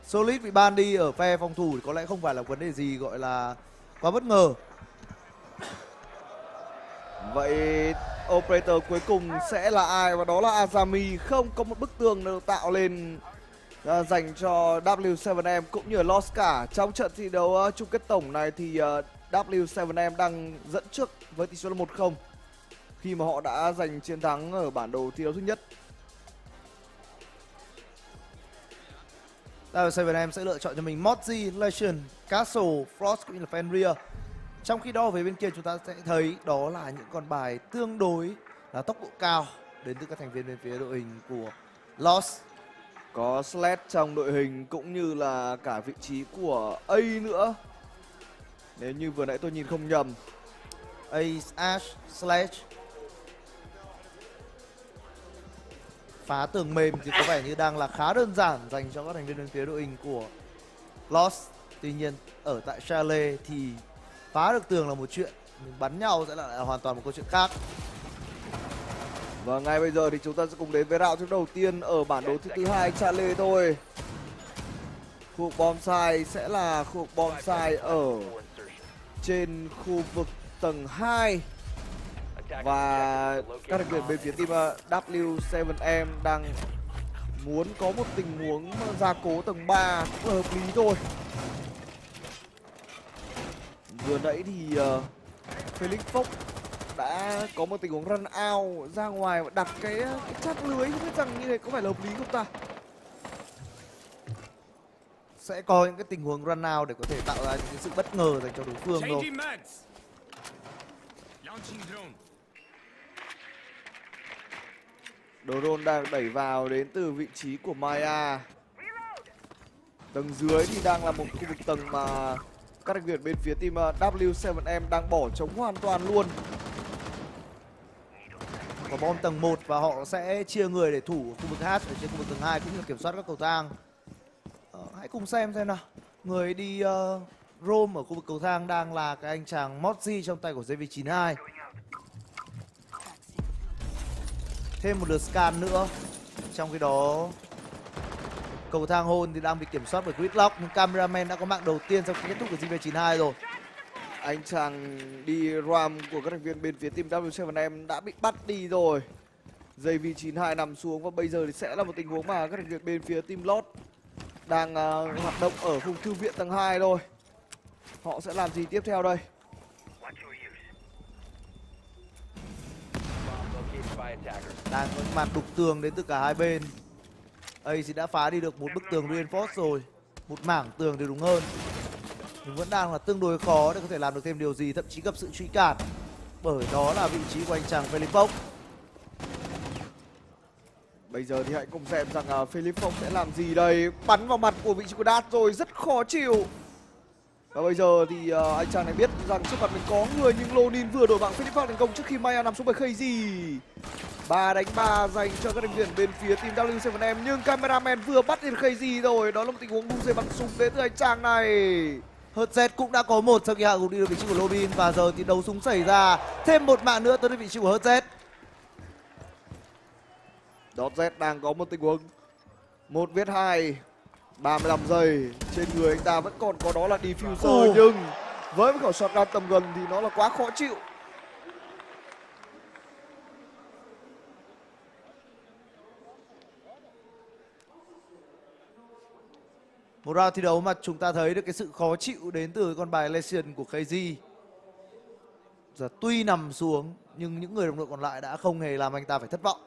Solid bị ban đi ở phe phòng thủ thì có lẽ không phải là vấn đề gì gọi là quá bất ngờ. Vậy operator cuối cùng sẽ là ai, và đó là Azami. Không có một bức tường được tạo lên dành cho W7M cũng như Lost cả. Trong trận thi đấu chung kết tổng này thì W7M đang dẫn trước với tỷ số là 1-0 khi mà họ đã giành chiến thắng ở bản đồ thi đấu thứ nhất. W7M sẽ lựa chọn cho mình Mozi, Legend, Castle, Frost cũng như là Fenrir. Trong khi đó về bên kia chúng ta sẽ thấy đó là những con bài tương đối là tốc độ cao đến từ các thành viên bên phía đội hình của Lost. Có Slash trong đội hình cũng như là cả vị trí của A nữa, nếu như vừa nãy tôi nhìn không nhầm. Ace, Ash, Slash. Phá tường mềm thì có vẻ như đang là khá đơn giản dành cho các thành viên bên phía đội hình của Lost. Tuy nhiên ở tại Charlie thì phá được tường là một chuyện, nhưng bắn nhau sẽ là hoàn toàn một câu chuyện khác. Và ngay bây giờ thì chúng ta sẽ cùng đến với round đầu tiên ở bản đồ thứ hai Charlie thôi. Khu vực bonsai sẽ là khu vực bonsai ở trên khu vực tầng 2. Và các thành viên bên phía team W7M đang muốn có một tình huống gia cố tầng 3 cũng là hợp lý thôi. Vừa nãy thì Felix Fox đã có một tình huống run out ra ngoài và đặt cái chát lưới, không biết rằng như thế có phải là hợp lý không ta? Sẽ có những cái tình huống run out để có thể tạo ra những cái sự bất ngờ dành cho đối phương thôi. Drone đang đẩy vào đến từ vị trí của Maya. Tầng dưới thì đang là một khu vực tầng mà các thành viên bên phía team W7M đang bỏ trống hoàn toàn luôn. Có bom tầng 1 và họ sẽ chia người để thủ khu vực H ở trên khu vực tầng 2 cũng như là kiểm soát các cầu thang. Hãy cùng xem nào. Người đi roam ở khu vực cầu thang đang là cái anh chàng Mozi trong tay của JV92. Thêm một lượt scan nữa. Trong khi đó cầu thang hôn thì đang bị kiểm soát bởi Gridlock, nhưng cameraman đã có mạng đầu tiên sau khi kết thúc của JV92 rồi. Anh chàng đi ram của các thành viên bên phía team W7M đã bị bắt đi rồi. JV92 nằm xuống và bây giờ thì sẽ là một tình huống mà các thành viên bên phía team Lost đang hoạt động ở vùng thư viện tầng 2 thôi. Họ sẽ làm gì tiếp theo đây? Đang có màn đục tường đến từ cả hai bên. Ace thì đã phá đi được một bức tường reinforce rồi, một mảng tường thì đúng hơn, nhưng vẫn đang là tương đối khó để có thể làm được thêm điều gì, thậm chí gặp sự truy cản bởi đó là vị trí của anh chàng Philip Phong. Bây giờ thì hãy cùng xem rằng Philip Phong sẽ làm gì đây. Bắn vào mặt của vị trí của Đạt rồi, rất khó chịu. Và bây giờ thì anh chàng này biết rằng trước mặt mình có người, nhưng Lonin vừa đổi mạng Philip Phong thành công trước khi Maya nằm xuống bởi Crazy. 3 đánh 3 dành cho các thành viên bên phía team W7M, nhưng cameraman vừa bắt được Crazy rồi. Đó là một tình huống đu dây bắn súng đến từ anh chàng này. HZ cũng đã có một sau khi hạ gục đi được vị trí của Lobin, và giờ thì đấu súng xảy ra, thêm một mạng nữa tới vị trí của HZ. Z đang có một tình huống 1v2, 35 giây. Trên người anh ta vẫn còn có đó là diffuser, nhưng với một khẩu shotgun tầm gần thì nó là quá khó chịu. Một round thi đấu mà chúng ta thấy được cái sự khó chịu đến từ con bài Lesion của KZ. Giờ tuy nằm xuống nhưng những người đồng đội còn lại đã không hề làm anh ta phải thất vọng.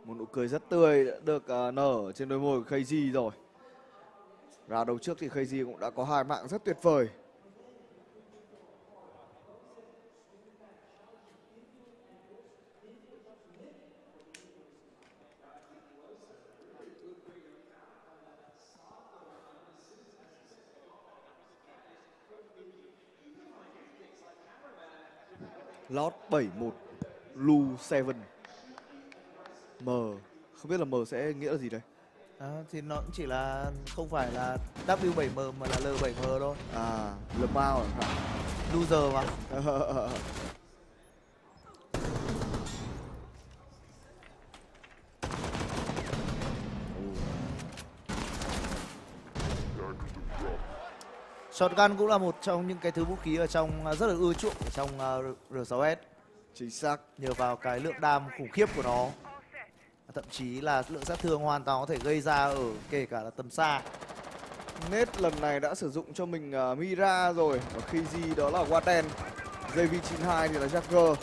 Một nụ cười rất tươi đã được nở trên đôi môi của KZ rồi. Round đầu trước thì KZ cũng đã có 2 mạng rất tuyệt vời. Lót 71 Lu 7 M. Không biết là M sẽ nghĩa là gì đây? Thì nó cũng chỉ là không phải là W7M mà là L7M thôi. Le Mao à? Loser mà. Shotgun cũng là một trong những cái thứ vũ khí ở trong rất là ưa chuộng ở trong R6S. Chính xác. Nhờ vào cái lượng đam khủng khiếp của nó, thậm chí là lượng sát thương hoàn toàn có thể gây ra ở kể cả là tầm xa. Nết lần này đã sử dụng cho mình Mira rồi, và khi gì đó là Warden, JV92 thì là Jagger,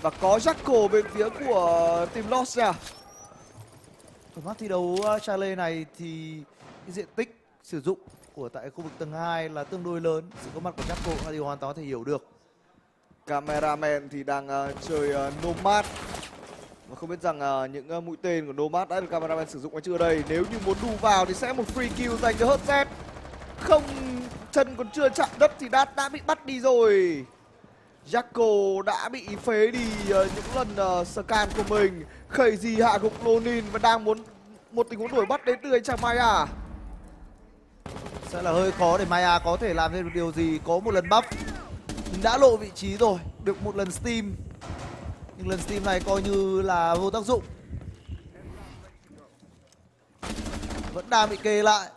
và có Jackal bên phía của team Lost nha. Ở map thi đấu Charlie này thì cái diện tích sử dụng của tại khu vực tầng 2 là tương đối lớn, sự có mặt của Jackal là điều hoàn toàn có thể hiểu được. Cameraman thì đang chơi Nomad, và không biết rằng những mũi tên của Nomad đã được cameraman sử dụng hay chưa đây. Nếu như muốn đu vào thì sẽ một free kill dành cho HZ. Không, chân còn chưa chạm đất thì đã bị bắt đi rồi. Jackal đã bị phế đi những lần scan của mình. Khẩy gì hạ gục Lonin và đang muốn một tình huống đuổi bắt đến từ anh chàng Maya. Sẽ là hơi khó để Maya có thể làm thêm được điều gì. Có một lần buff, đã lộ vị trí rồi, được một lần steam, nhưng lần steam này coi như là vô tác dụng. Vẫn đang bị kê lại.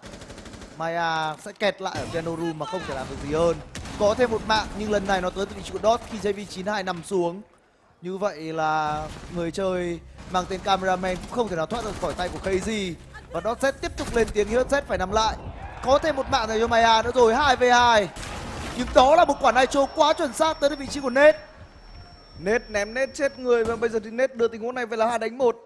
Maya sẽ kẹt lại ở piano room mà không thể làm được gì hơn. Có thêm một mạng, nhưng lần này nó tới từ vị trí của Dot khi JV92 nằm xuống. Như vậy là người chơi mang tên cameraman cũng không thể nào thoát ra khỏi tay của KZ. Và Dot sẽ tiếp tục lên tiếng, HZ phải nằm lại. Có thêm một mạng dành cho Maya nữa rồi, 2v2. Nhưng đó là một quả nitro quá chuẩn xác tới vị trí của Nết. Nết ném Nết chết người, và bây giờ thì Nết đưa tình huống này về là 2 đánh 1.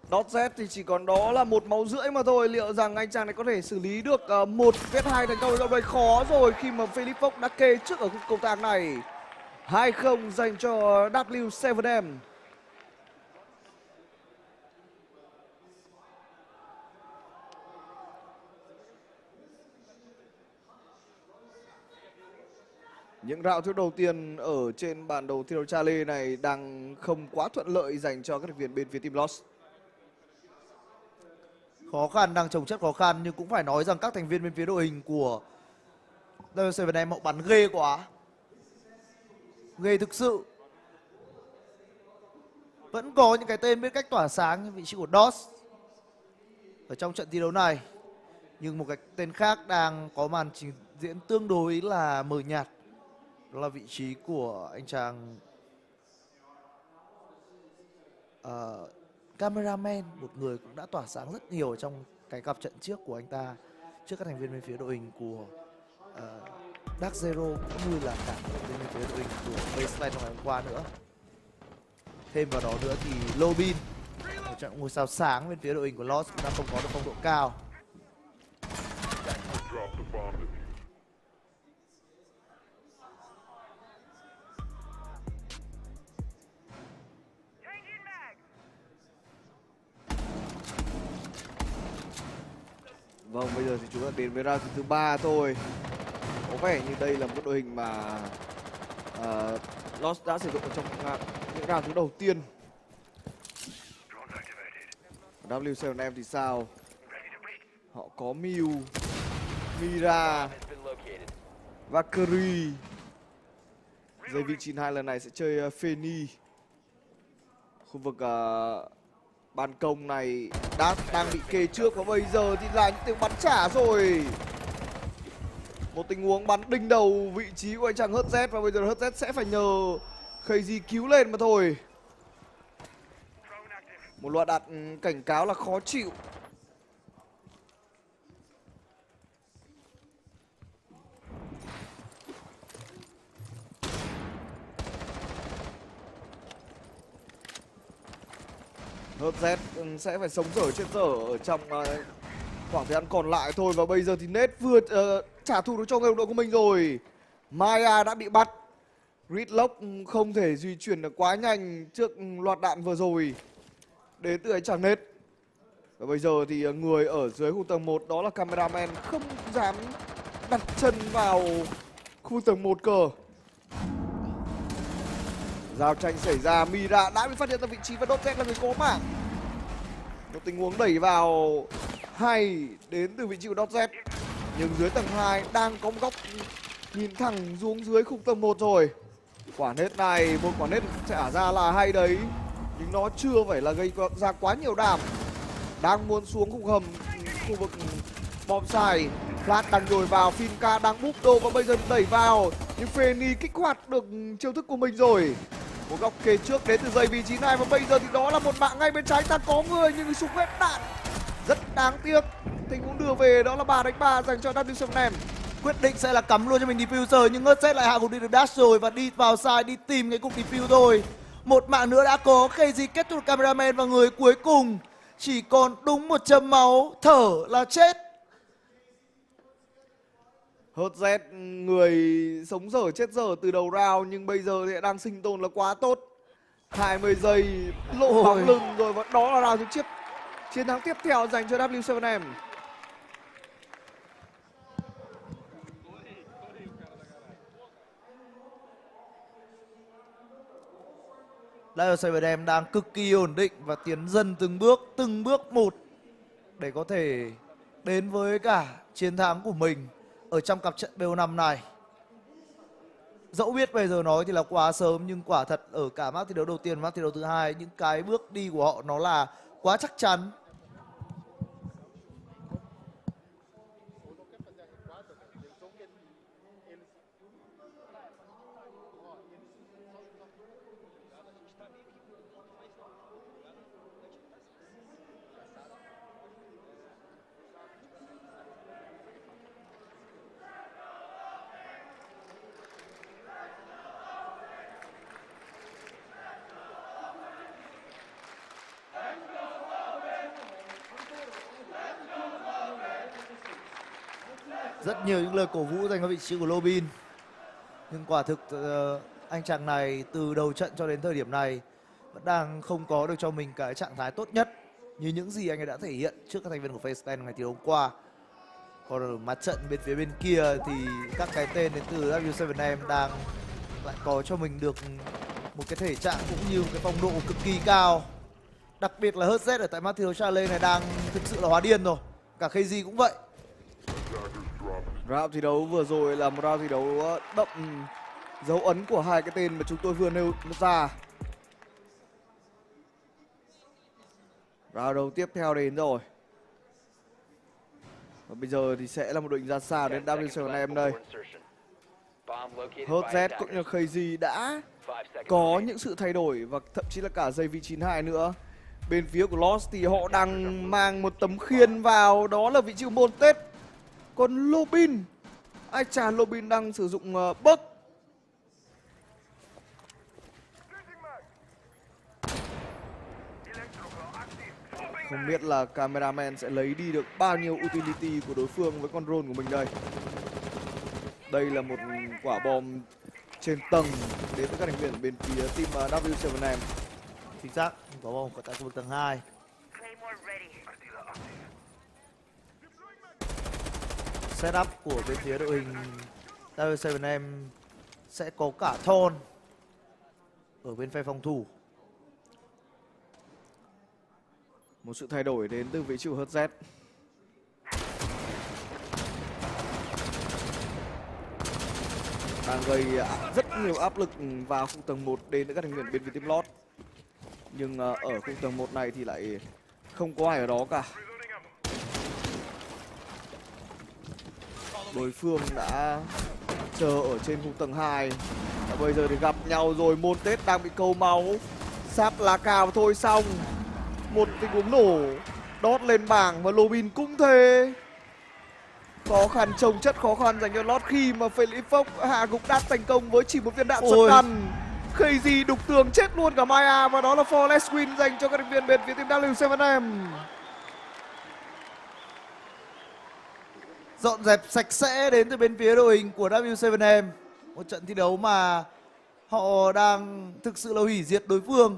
Z thì chỉ còn đó là 1 máu rưỡi mà thôi. Liệu rằng anh chàng này có thể xử lý được một vết 2 thành công? Đâu đây khó rồi khi mà Philip Phong đã kê trước ở cầu thang này. 2-0 dành cho W7M. Những round thi đấu đầu tiên ở trên bản đồ thi đấu Charlie này đang không quá thuận lợi dành cho các thành viên bên phía team Lost. Khó khăn, đang chồng chất khó khăn, nhưng cũng phải nói rằng các thành viên bên phía đội hình của W7M họ bắn ghê quá. Ghê thực sự. Vẫn có những cái tên biết cách tỏa sáng như vị trí của DOS ở trong trận thi đấu này. Nhưng một cái tên khác đang có màn trình diễn tương đối là mờ nhạt. Đó là vị trí của anh chàng cameraman, một người cũng đã tỏa sáng rất nhiều trong cái cặp trận trước của anh ta, trước các thành viên bên phía đội hình của Dark Zero, cũng như là cả thành viên bên phía đội hình của Baseline trong ngày hôm qua nữa. Thêm vào đó nữa thì Lobin, một trận ngôi sao sáng bên phía đội hình của Lost, cũng đã không có được phong độ cao. Vâng, bây giờ thì chúng ta đến với round thứ 3 thôi. Có vẻ như đây là một đội hình mà Lost đã sử dụng ở trong những round thứ đầu tiên. W7M thì sao? Họ có Mew, Mira, Valkyrie. Giây vị 92 lần này sẽ chơi Phoenix. Khu vực ban công này đang bị kê trước và bây giờ thì là những tiếng bắn trả rồi. Một tình huống bắn đinh đầu vị trí của anh chàng HZ và bây giờ HZ sẽ phải nhờ Crazy cứu lên mà thôi. Một loạt đạn cảnh cáo là khó chịu. HZ sẽ phải sống dở chết dở ở trong khoảng thời gian còn lại thôi. Và bây giờ thì Nết vừa trả thù được cho người đồng đội của mình rồi. Maya đã bị bắt. Gridlock không thể di chuyển được quá nhanh trước loạt đạn vừa rồi đến từ anh chàng Nết. Và bây giờ thì người ở dưới khu tầng 1 đó là cameraman không dám đặt chân vào khu tầng 1 cơ. Giao tranh xảy ra, Mira đã bị phát hiện ra vị trí và Dotjet là người có mạng. Một tình huống đẩy vào hay đến từ vị trí của Dotjet. Nhưng dưới tầng 2 đang có một góc nhìn thẳng xuống dưới khung tầng 1 rồi. Quả nết này, một quả nết trả ra là hay đấy. Nhưng nó chưa phải là gây ra quá nhiều đàm. Đang muốn xuống khung hầm, khu vực bom xài. Flash đang nhồi vào, Finca đang búp đồ và bây giờ đẩy vào. Nhưng Phoenix kích hoạt được chiêu thức của mình rồi. Một góc kê trước đến từ giây vị trí này và bây giờ thì đó là một mạng ngay bên trái ta có người nhưng súng hết đạn. Rất đáng tiếc. Tình huống đưa về đó là 3-3 dành cho W7M. Quyết định sẽ là cắm luôn cho mình diffuser nhưng HZ lại hạ gục đi được dash rồi và đi vào side đi tìm cái cục diffuse thôi. Một mạng nữa đã có, Crazy kết thúc cameraman và người cuối cùng chỉ còn đúng một chấm máu, thở là chết. HZ người sống dở chết dở từ đầu round nhưng bây giờ thì đang sinh tồn là quá tốt. 20 giây lộ bóng lưng rồi và đó là round thứ chiến thắng tiếp theo dành cho W7M. W7M đang cực kỳ ổn định và tiến dần từng bước một để có thể đến với cả chiến thắng của mình ở trong cặp trận BO5 này. Dẫu biết bây giờ nói thì là quá sớm nhưng quả thật ở cả map thi đấu đầu tiên và map thi đấu thứ hai những cái bước đi của họ nó là quá chắc chắn. Rất nhiều những lời cổ vũ dành cho vị trí của Lobin. Nhưng quả thực anh chàng này từ đầu trận cho đến thời điểm này vẫn đang không có được cho mình cái trạng thái tốt nhất như những gì anh ấy đã thể hiện trước các thành viên của FaceTime ngày thi đấu hôm qua. Còn ở mặt trận bên phía bên kia thì các cái tên đến từ W7M đang lại có cho mình được một cái thể trạng cũng như một cái phong độ cực kỳ cao. Đặc biệt là HZ ở tại map thi đấu Charlie này đang thực sự là hóa điên rồi. Cả KG cũng vậy. Round thi đấu vừa rồi là một round thi đấu đậm dấu ấn của hai cái tên mà chúng tôi vừa nêu ra. Round đầu tiếp theo đến rồi. Và bây giờ thì sẽ là một đội hình ra sao đến W7M đây. HZ cũng như KG đã có những sự thay đổi và thậm chí là cả giây V92 nữa. Bên phía của Lost thì họ đang mang một tấm khiên vào, đó là vị trí của môn Tết. Còn Lobin, ai chà, Lobin đang sử dụng bug. Không biết là cameraman sẽ lấy đi được bao nhiêu utility của đối phương với con drone của mình đây. Đây là một quả bom trên tầng đến với các thành viên bên phía team W7M. Chính xác, quả bom tại khu vực tầng 2. setup của bên phía đội hình W7M sẽ có cả thon ở bên phe phòng thủ. Một sự thay đổi đến từ vị trí của HZ. Đang gây rất nhiều áp lực vào khu tầng 1 đến các thành viên bên phía team Lost. Nhưng ở khu tầng 1 này thì lại không có ai ở đó cả. Đối phương đã chờ ở trên khu tầng 2. Và bây giờ thì gặp nhau rồi. Môn Tết đang bị câu máu. Sát lá cà và thôi xong. Một tình huống nổ. Đót lên bảng và Lobin cũng thế. Khó khăn trồng chất khó khăn dành cho Lost khi mà Felix hạ gục đát thành công với chỉ một viên đạn xuất gắn. Crazy đục tường chết luôn cả Maya và đó là flawless win dành cho các thành viên bên phía team W7M. Dọn dẹp sạch sẽ đến từ bên phía đội hình của W7M. Một trận thi đấu mà họ đang thực sự là hủy diệt đối phương.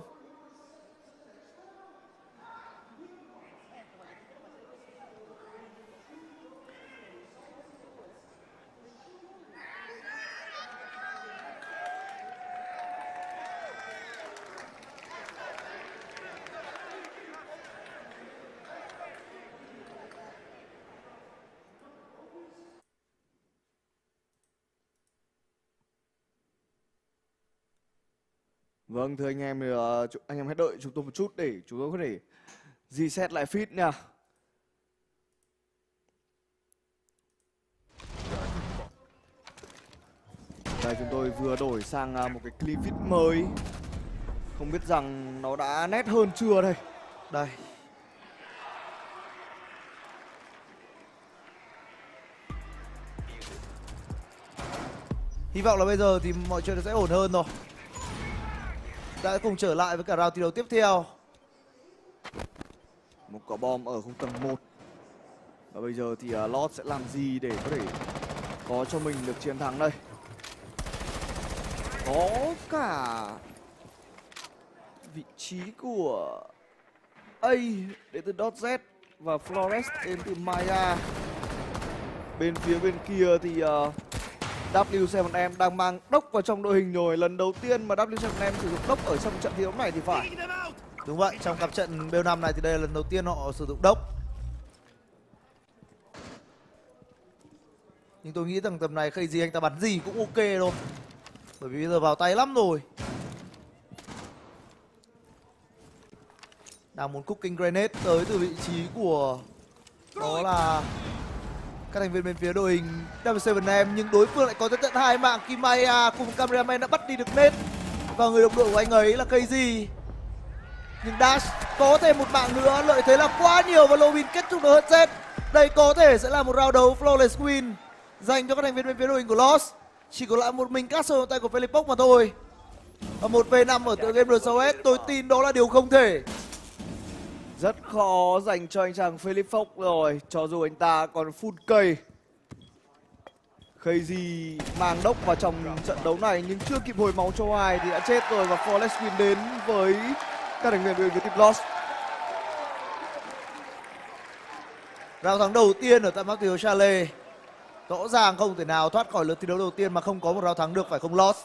Vâng, thưa anh em, anh em hãy đợi chúng tôi một chút để chúng tôi có thể reset lại feed nha. Đây, chúng tôi vừa đổi sang một cái clip feed mới. Không biết rằng nó đã nét hơn chưa đây. Đây. Hy vọng là bây giờ thì mọi chuyện sẽ ổn hơn rồi. Đã cùng trở lại với cả round thi đấu tiếp theo. Một quả bom ở khung tầng 1. Và bây giờ thì Lost sẽ làm gì để có thể có cho mình được chiến thắng đây. Có cả vị trí của A đến từ .Z và Flores đến từ Maya. Bên phía bên kia thì W7M đang mang đốc vào trong đội hình rồi. Lần đầu tiên mà W7M sử dụng đốc ở trong trận thi đấu này thì phải. Đúng vậy, trong cặp trận BO5 này thì đây là lần đầu tiên họ sử dụng đốc. Nhưng tôi nghĩ rằng tầm này Crazy anh ta bắn gì cũng ok thôi. Bởi vì bây giờ vào tay lắm rồi. Đang muốn cooking grenade tới từ vị trí của đó là các thành viên bên phía đội hình W7M, nhưng đối phương lại có tới tận 2 mạng. Kimaya cùng cameraman đã bắt đi được nết và người đồng đội của anh ấy là Crazy. Nhưng Dash có thêm một mạng nữa, lợi thế là quá nhiều và Lobin kết thúc được HZ. Đây có thể sẽ là một round đấu flawless win dành cho các thành viên bên phía đội hình của Lost. Chỉ còn lại một mình Castle tay của Felix mà thôi. Và 1v5 ở tựa game RSOS, tôi tin đó là điều không thể. Rất khó dành cho anh chàng Felix rồi, cho dù anh ta còn full cây. Crazy mang đốc vào trong trận đấu này nhưng chưa kịp hồi máu cho ai thì đã chết rồi và flawless win đến với các thành viên bên phía team Lost. Round thắng đầu tiên ở tại map thi đấu Chalet. Rõ ràng không thể nào thoát khỏi lượt thi đấu đầu tiên mà không có một round thắng được, phải không Lost?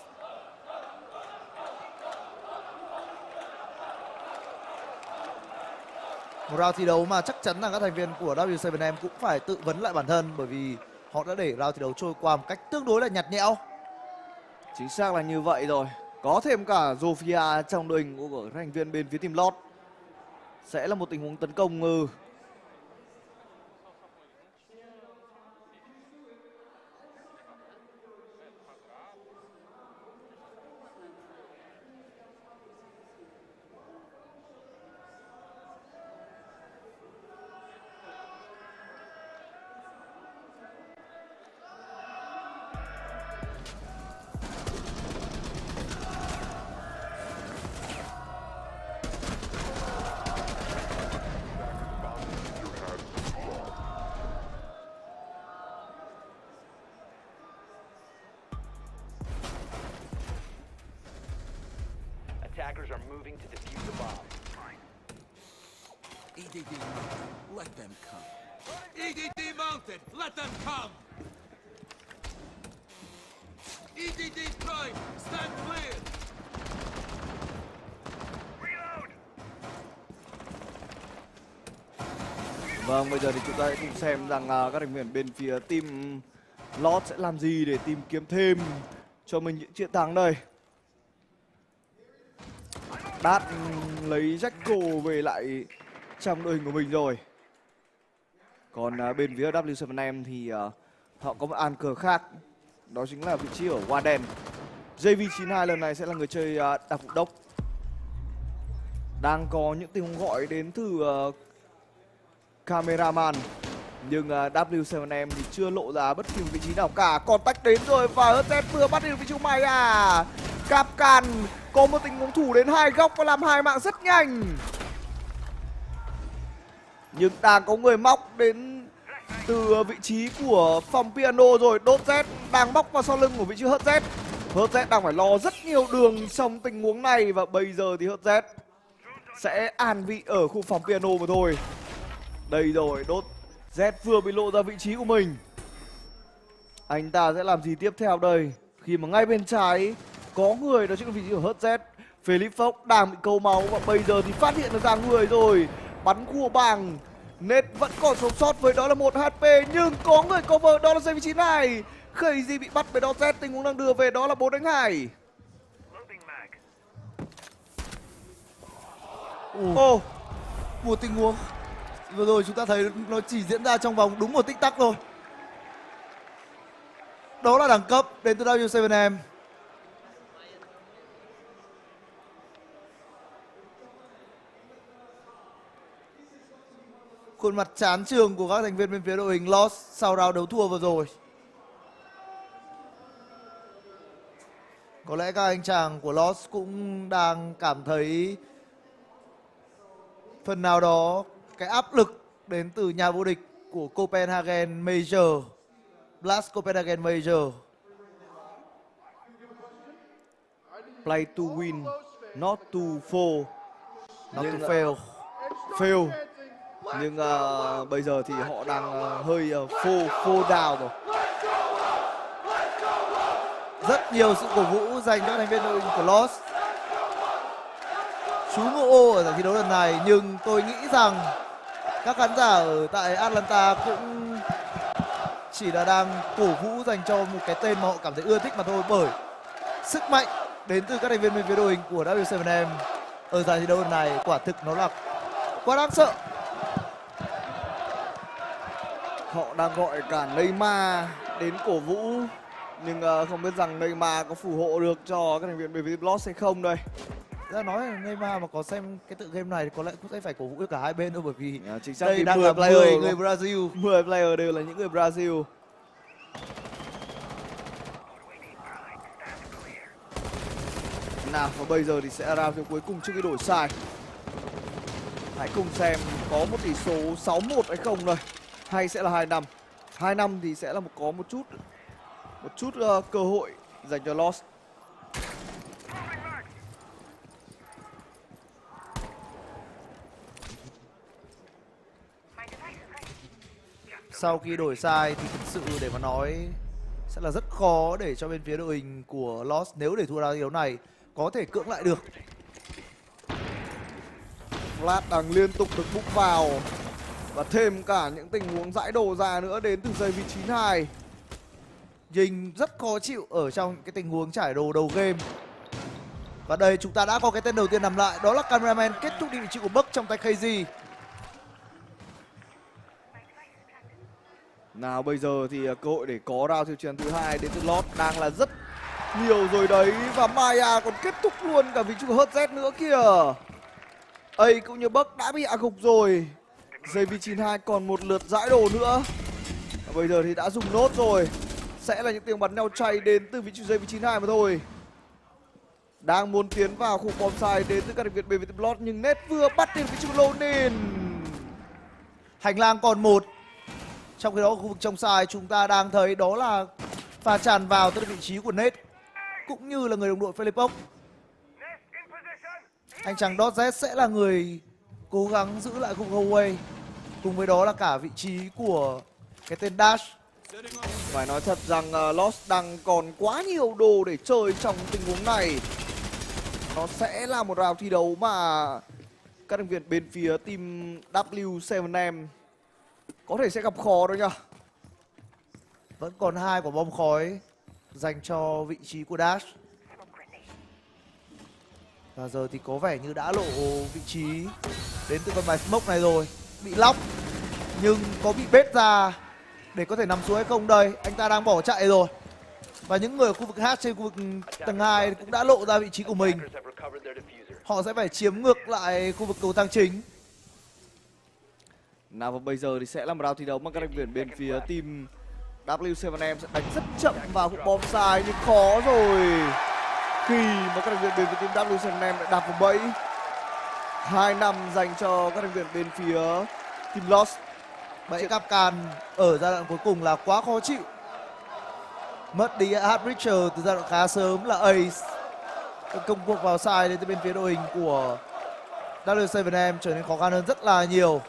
Một round thi đấu mà chắc chắn là các thành viên của W7M cũng phải tự vấn lại bản thân, bởi vì họ đã để round thi đấu trôi qua một cách tương đối là nhạt nhẽo. Chính xác là như vậy rồi. Có thêm cả Zofia trong đội hình của các thành viên bên phía team Lost. Sẽ là một tình huống tấn công Attackers are moving to defuse the bomb. EDD mounted, let them come. EDD mounted, let them come. Vâng, bây giờ thì chúng ta hãy cùng xem rằng các thành viên bên phía team Lost sẽ làm gì để tìm kiếm thêm cho mình những chiến thắng đây. Đát lấy Jackal về lại trong đội hình của mình rồi. Còn bên phía W7M thì họ có một an cờ khác. Đó chính là vị trí ở Warden. JV92 lần này sẽ là người chơi đặc vụ đốc. Đang có những tình huống gọi đến từ cameraman, nhưng W7M thì chưa lộ ra bất kỳ vị trí nào cả. Còn tách đến rồi và HZ vừa bắt được vị trí mày à. Capcan có một tình huống thủ đến 2 góc và làm 2 mạng rất nhanh. Nhưng đang có người móc đến từ vị trí của phòng piano rồi. Đốt Z đang móc vào sau lưng của vị trí HZ. HZ đang phải lo rất nhiều đường trong tình huống này. Và bây giờ thì HZ sẽ an vị ở khu phòng piano mà thôi. Đây rồi, Đốt Z vừa bị lộ ra vị trí của mình. Anh ta sẽ làm gì tiếp theo đây? Khi mà ngay bên trái có người, đó chính là vị trí của HZ. Philip Fox đang bị câu máu và bây giờ thì phát hiện được ra người rồi. Bắn cua bằng. Nết vẫn còn sống sót với đó là 1 HP, nhưng có người cover, đó là giây vị trí này. Crazy bị bắt với đó Z, tình huống đang đưa về đó là 4-2. Một tình huống vừa rồi chúng ta thấy nó chỉ diễn ra trong vòng đúng một tích tắc thôi. Đó là đẳng cấp đến từ W7M. Khuôn mặt chán chường của các thành viên bên phía đội hình Lost sau round đấu thua vừa rồi. Có lẽ các anh chàng của Lost cũng đang cảm thấy phần nào đó cái áp lực đến từ nhà vô địch của Copenhagen Major, Blast Copenhagen Major. Play to win, not to fall. Not to fail. Fail. Nhưng bây giờ thì họ đang hơi fall down rồi. Rất nhiều sự cổ vũ dành cho thành viên đội hình của Lost. Chú ngộ ô ở giải thi đấu lần này, nhưng tôi nghĩ rằng các khán giả ở tại Atlanta cũng chỉ là đang cổ vũ dành cho một cái tên mà họ cảm thấy ưa thích mà thôi, bởi sức mạnh đến từ các thành viên bên phía đội hình của W7M ở giải thi đấu lần này quả thực nó là quá đáng sợ. Họ đang gọi cả Neymar đến cổ vũ, nhưng không biết rằng Neymar có phù hộ được cho các thành viên bên phía Lost hay không đây. Ra nói là Neymar mà có xem cái tựa game này thì có lẽ cũng sẽ phải cổ vũ cho cả hai bên thôi, bởi vì chính xác đây đang là 10 người Brazil. 10 player đều là những người Brazil. Nào, và bây giờ thì sẽ ra phiếu cuối cùng trước khi đổi sai. Hãy cùng xem có một tỷ số 6-1 hay không đây, hay sẽ là 2-5. 2-5 thì sẽ là có một chút cơ hội dành cho Lost. Sau khi đổi sai thì thực sự để mà nói sẽ là rất khó để cho bên phía đội hình của Lost, nếu để thua ra thi đấu này, có thể cưỡng lại được. Flash đang liên tục được búc vào và thêm cả những tình huống giải đồ ra nữa đến từ giây vị 92. Dinh rất khó chịu ở trong cái tình huống trải đồ đầu game. Và đây chúng ta đã có cái tên đầu tiên nằm lại, đó là cameraman kết thúc vị trí của Buck trong tay KZ. Nào bây giờ thì cơ hội để có round siêu chiến thứ hai đến từ Lost đang là rất nhiều rồi đấy. Và Maya còn kết thúc luôn cả vị trí của HZ nữa kìa. A cũng như Buck đã bị hạ gục rồi. JV92 còn một lượt giải đồ nữa. Và bây giờ thì đã dùng nốt rồi. Sẽ là những tiếng bắn nhau chay đến từ vị trí JV92 mà thôi. Đang muốn tiến vào khu bombsite đến từ các thành viên bên phía Lost, nhưng Nết vừa bắt được vị trí của Lonin. Hành lang còn một. Trong khi đó khu vực trong side chúng ta đang thấy đó là pha tràn vào tới vị trí của Nết cũng như là người đồng đội Philip Fox. Anh chàng Dodge sẽ là người cố gắng giữ lại khu Huawei, cùng với đó là cả vị trí của cái tên Dash. Phải nói thật rằng Lost đang còn quá nhiều đồ để chơi trong tình huống này. Nó sẽ là một round thi đấu mà các thành viên bên phía team W7M có thể sẽ gặp khó đó nha. Vẫn còn 2 quả bom khói dành cho vị trí của Dash. Và giờ thì có vẻ như đã lộ vị trí đến từ con bài smoke này rồi. Bị lóc nhưng có bị bết ra để có thể nằm xuống hay không đây. Anh ta đang bỏ chạy rồi. Và những người ở khu vực H trên khu vực tầng 2 cũng đã lộ ra vị trí của mình. Họ sẽ phải chiếm ngược lại khu vực cầu thang chính. Nào và bây giờ thì sẽ là một round thi đấu mà các thành viên bên phía team W7M sẽ đánh rất chậm vào vụ bom sai, nhưng khó rồi khi mà các thành viên bên phía team W7M lại đạp vào bẫy. 2 năm dành cho các thành viên bên phía team Lost. Bẫy cáp can ở giai đoạn cuối cùng là quá khó chịu. Mất đi Heartbreacher từ giai đoạn khá sớm là Ace. Công cuộc vào sai đến từ bên phía đội hình của W7M trở nên khó khăn hơn rất là nhiều.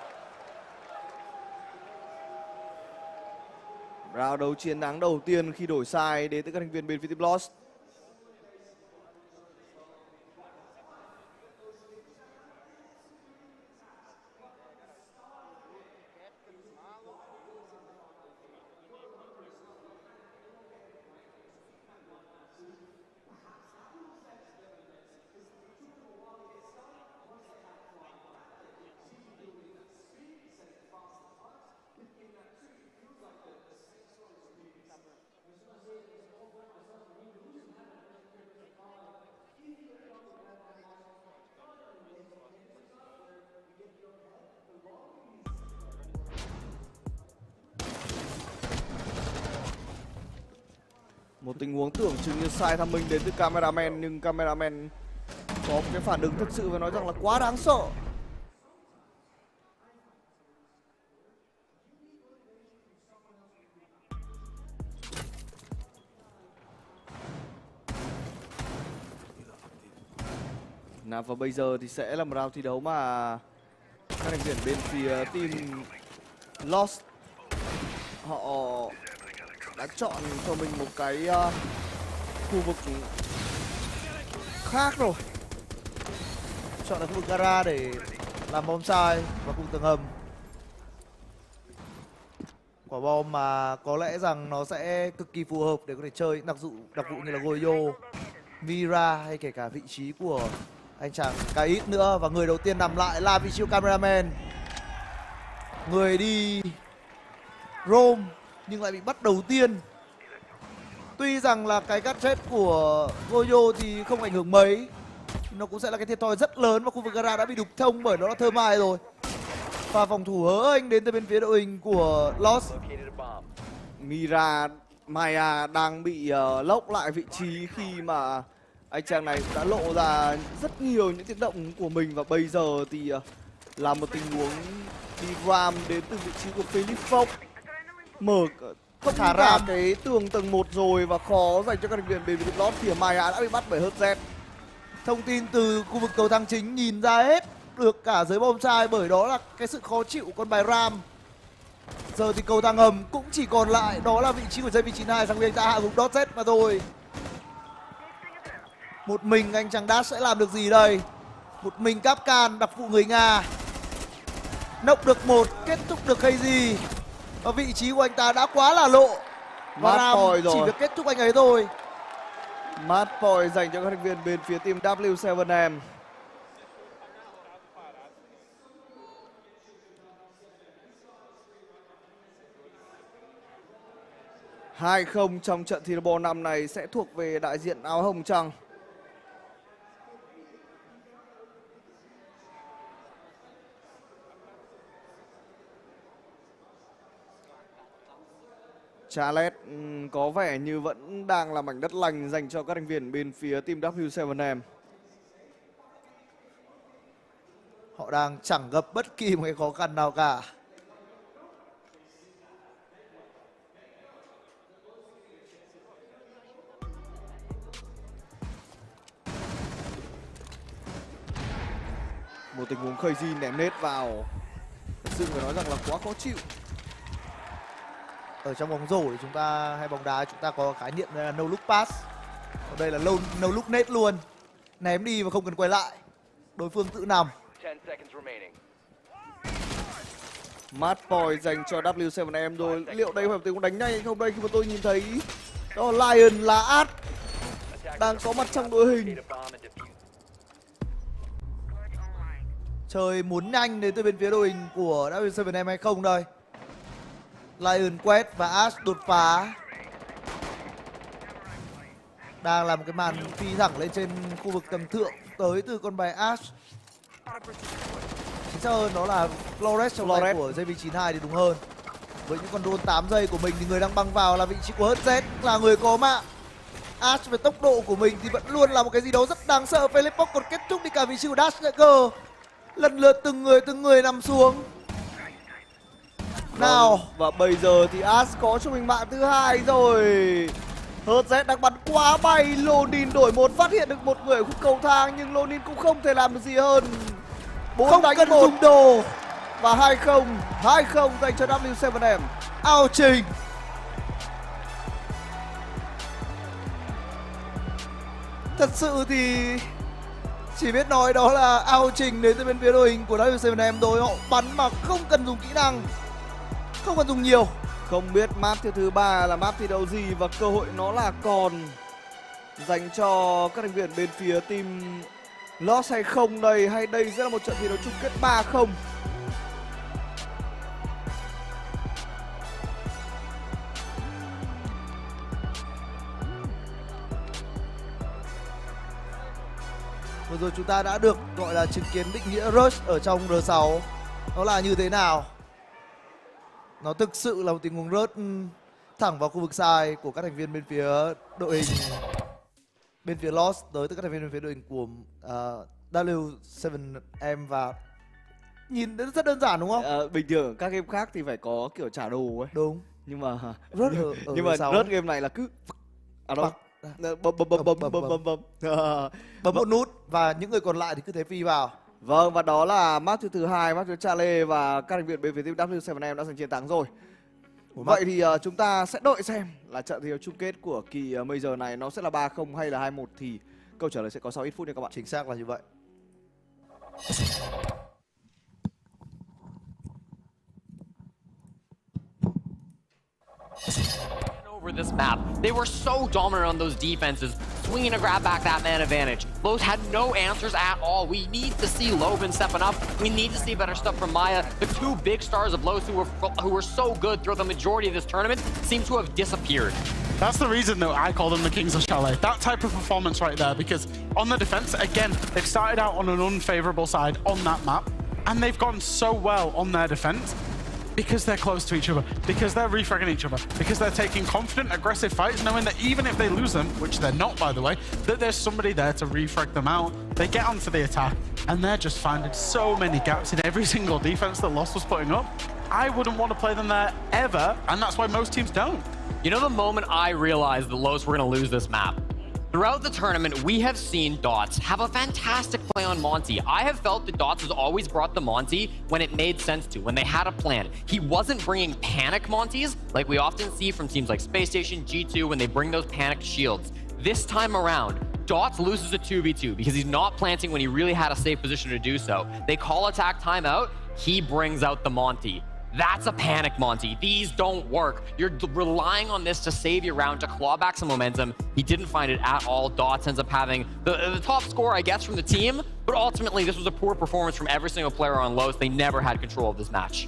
Round đấu chiến thắng đầu tiên khi đổi sai đến từ các thành viên bên phía team Lost. Một tình huống tưởng chừng như sai thăm mình đến từ cameraman, nhưng cameraman có một cái phản ứng thực sự phải nói rằng là quá đáng sợ. Nào và bây giờ thì sẽ là một round thi đấu mà các thành viên bên phía team Lost họ đã chọn cho mình một cái khu vực khác rồi. Chọn là khu vực gara để làm bom sai và khu vực tầng hầm. Quả bom mà có lẽ rằng nó sẽ cực kỳ phù hợp để có thể chơi những đặc vụ như là Goyo, Mira hay kể cả vị trí của anh chàng Kait nữa. Và người đầu tiên nằm lại là vị trí của cameraman. Người đi Rome nhưng lại bị bắt đầu tiên. Tuy rằng là cái gadget của Goyo thì không ảnh hưởng mấy, nó cũng sẽ là cái thiệt thòi rất lớn và khu vực gara đã bị đục thông bởi nó đã thơ mai rồi. Và phòng thủ hớ anh đến từ bên phía đội hình của Lost. Maya đang bị lốc lại vị trí khi mà anh chàng này cũng đã lộ ra rất nhiều những tiếng động của mình. Và bây giờ thì là một tình huống đi ram đến từ vị trí của Philip Phong. Mở không thả ra cái tường tầng 1 rồi và khó dành cho các thành viên bên phía Lost thì Maya đã bị bắt bởi HZ. Thông tin từ khu vực cầu thang chính nhìn ra hết được cả giới bom sai, bởi đó là cái sự khó chịu của con bài ram. Giờ thì cầu thang hầm cũng chỉ còn lại đó là vị trí của JV92 sang bên anh ta hạ gục Dodge mà thôi. Một mình anh chàng Dash sẽ làm được gì đây? Một mình Capcan đặc vụ người Nga. Nốc được một, kết thúc được hay gì? Và vị trí của anh ta đã quá là lộ. Và Ram chỉ việc kết thúc anh ấy thôi. Match point dành cho các thành viên bên phía team W7M. Hai không trong trận thi đấu năm này sẽ thuộc về đại diện áo hồng trắng. Charlotte có vẻ như vẫn đang là mảnh đất lành dành cho các thành viên bên phía team W7M. Họ đang chẳng gặp bất kỳ một cái khó khăn nào cả. Một tình huống crazy ném nết vào. Thực sự phải nói rằng là quá khó chịu. Ở trong bóng rổ thì chúng ta hay bóng đá chúng ta có khái niệm là no look pass. Còn đây là no look net luôn. Ném đi và không cần quay lại. Đối phương tự nằm. 10 seconds remaining. Match point dành cho W7M rồi. Liệu đây phải tình huống đánh nhanh hay không đây, khi mà tôi nhìn thấy đó Lion là Ad đang có mặt trong đội hình. Chơi muốn nhanh đến từ bên phía đội hình của W7M hay không đây. Lion quét và Ash đột phá. Đang là một cái màn phi thẳng lên trên khu vực tầm thượng tới từ con bài Ash. Chính xác hơn đó là Flores trong tay của JV92 thì đúng hơn. Với những con drone 8 giây của mình thì người đang băng vào là vị trí của HZ, là người có mạng. Ash với tốc độ của mình thì vẫn luôn là một cái gì đó rất đáng sợ. Philippoc còn kết thúc đi cả vị trí của Dash Dagger. Lần lượt từng người nằm xuống. Nào, và bây giờ thì Ash có cho mình mạng thứ hai rồi. HZ đang bắn quá bay. Lonin đổi một, phát hiện được một người ở khúc cầu thang nhưng Lonin cũng không thể làm được gì hơn. 4 không đánh cần 1 dùng đồ. và 2-0 dành cho W7M. Ao Trình. Thật sự thì chỉ biết nói đó là ao Trình đến từ bên phía đội hình của W7M thôi. Họ bắn mà không cần dùng kỹ năng, không cần dùng nhiều. Không biết map thứ 3 là map thi đấu gì và cơ hội nó là còn dành cho các thành viên bên phía team Lost hay không đây, hay đây sẽ là một trận thi đấu chung kết 3-0. Vừa rồi chúng ta đã được gọi là chứng kiến định nghĩa rush ở trong R6 nó là như thế nào. Nó thực sự là một tình huống rush thẳng vào khu vực sai của các thành viên bên phía đội hình bên phía Lost tới từ các thành viên bên phía đội hình của W7M, và nhìn rất đơn giản đúng không? Bình thường các game khác thì phải có kiểu trả đồ ấy. Đúng. Nhưng mà rush nhưng mà rush game này là cứ bấm một nút và những người còn lại thì cứ thế phi vào. Vâng, và đó là match thứ 2, match thứ Charlie và các thành viên bên phía team W7M đã giành chiến thắng rồi. Vậy thì chúng ta sẽ đợi xem là trận thi đấu chung kết của kỳ Major này nó sẽ là 3-0 hay là 2-1 thì câu trả lời sẽ có sau ít phút nha các bạn. Chính xác là như vậy. Over this map, they were so dominant on those defenses, swinging to grab back that man advantage. Lowe's had no answers at all. We need to see Loban stepping up. We need to see better stuff from Maya. The two big stars of Lowe's who were so good throughout the majority of this tournament seem to have disappeared. That's the reason that I call them the Kings of Chalet. That type of performance right there, because on the defense, again, they've started out on an unfavorable side on that map, and they've gone so well on their defense. Because they're close to each other, because they're refragging each other, because they're taking confident, aggressive fights, knowing that even if they lose them, which they're not, by the way, that there's somebody there to refrag them out. They get onto the attack, and they're just finding so many gaps in every single defense that Lost was putting up. I wouldn't want to play them there ever, and that's why most teams don't. You know, the moment I realized that Lowe's were going to lose this map, throughout the tournament, we have seen Dots have a fantastic play on Monty. I have felt that Dots has always brought the Monty when it made sense to, when they had a plan. He wasn't bringing panic Monties like we often see from teams like Space Station, G2, when they bring those panicked shields. This time around, Dots loses a 2v2 because he's not planting when he really had a safe position to do so. They call attack timeout, he brings out the Monty. That's a panic, Monty. These don't work. You're relying on this to save your round, to claw back some momentum. He didn't find it at all. Dots ends up having the top score, I guess, from the team. But ultimately, this was a poor performance from every single player on Los. They never had control of this match.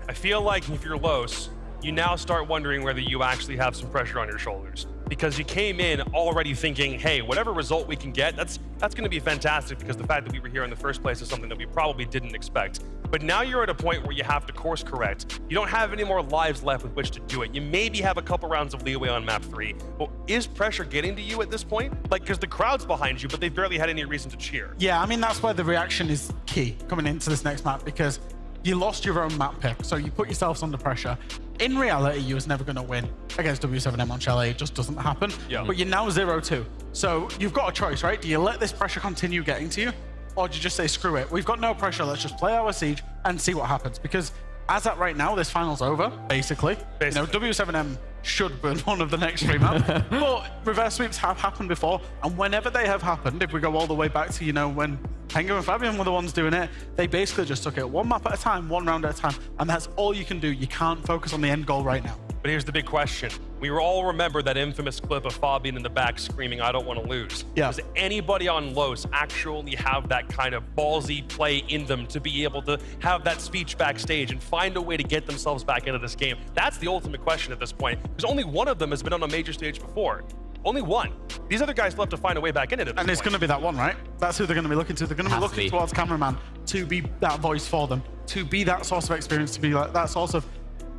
I feel like if you're Los, you now start wondering whether you actually have some pressure on your shoulders. Because you came in already thinking, hey, whatever result we can get, that's going to be fantastic, because the fact that we were here in the first place is something that we probably didn't expect. But now you're at a point where you have to course correct. You don't have any more lives left with which to do it. You maybe have a couple rounds of leeway on map 3. But is pressure getting to you at this point? Like, because the crowd's behind you, but they've barely had any reason to cheer. Yeah, I mean, that's where the reaction is key coming into this next map, because you lost your own map pick, so you put yourselves under pressure. In reality, you was never going to win against W7M on Chalet. It just doesn't happen. Yeah. But you're now 0-2. So you've got a choice, right? Do you let this pressure continue getting to you? Or do you just say, screw it, we've got no pressure, let's just play our siege and see what happens? Because as at right now, this final's over, basically. You know, W7M should win one of the next 3 maps. But reverse sweeps have happened before, and whenever they have happened, if we go all the way back to, you know, when Penguin and Fabian were the ones doing it, they basically just took it one map at a time, one round at a time, and that's all you can do. You can't focus on the end goal right now. But here's the big question. We all remember that infamous clip of Fabian in the back screaming, "I don't want to lose." Yeah. Does anybody on Los actually have that kind of ballsy play in them to be able to have that speech backstage and find a way to get themselves back into this game? That's the ultimate question at this point, because only one of them has been on a major stage before. Only one. These other guys will have to find a way back into it. And it's going to be that one, right? That's who they're going to be looking to. They're going to be looking towards cameraman to be that voice for them, to be that source of experience, to be like that source of,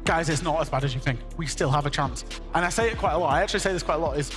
guys, it's not as bad as you think. We still have a chance. And I say it quite a lot. I actually say this quite a lot, is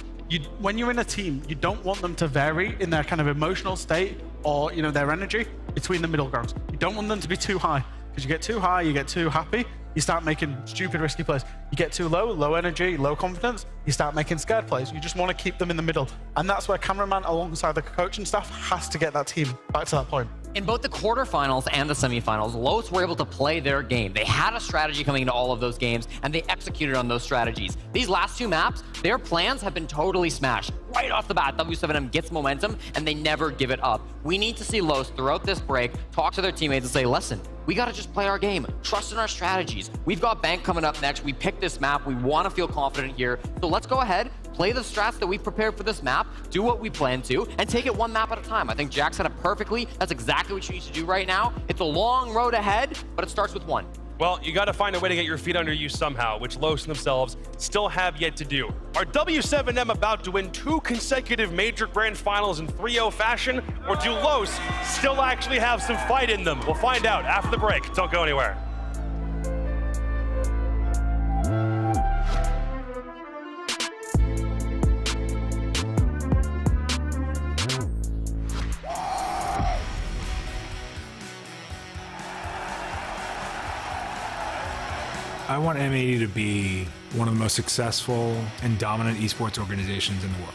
when you're in a team, you don't want them to vary in their kind of emotional state or, you know, their energy between the middle grounds. You don't want them to be too high, because you get too high, you get too happy, you start making stupid, risky plays. You get too low, low energy, low confidence, you start making scared plays. You just want to keep them in the middle. And that's where cameraman, alongside the coaching staff, has to get that team back to that point. In both the quarterfinals and the semifinals, Los were able to play their game. They had a strategy coming into all of those games, and they executed on those strategies. These last 2 maps, their plans have been totally smashed. Right off the bat, W7M gets momentum, and they never give it up. We need to see Los, throughout this break, talk to their teammates and say, listen, we got to just play our game. Trust in our strategies. We've got Bank coming up next. We picked this map. We want to feel confident here. So let's go ahead, play the strats that we prepared for this map, do what we plan to, and take it 1 map at a time. I think Jack said it perfectly. That's exactly what you need to do right now. It's a long road ahead, but it starts with 1. Well, you got to find a way to get your feet under you somehow, which Los themselves still have yet to do. Are W7M about to win 2 consecutive major grand finals in 3-0 fashion, or do Los still actually have some fight in them? We'll find out after the break. Don't go anywhere. I want M80 to be one of the most successful and dominant esports organizations in the world.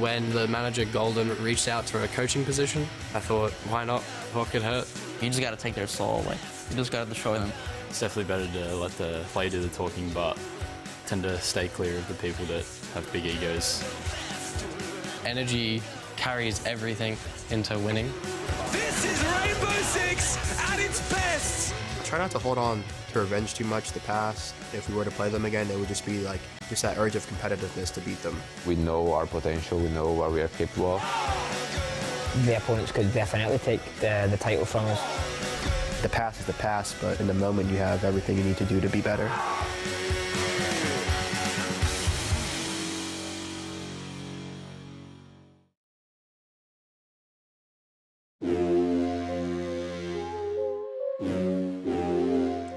When the manager Golden reached out for a coaching position, I thought, why not? What could hurt? You just got to take their soul away. You just got to destroy them. It's definitely better to let the player do the talking, but tend to stay clear of the people that have big egos. Energy carries everything into winning. This is Rainbow Six at its best! Try not to hold on to revenge too much the past. If we were to play them again, it would just be like just that urge of competitiveness to beat them. We know our potential, we know what we are capable of. The opponents could definitely take the title from us. The past is the past, but in the moment you have everything you need to do to be better.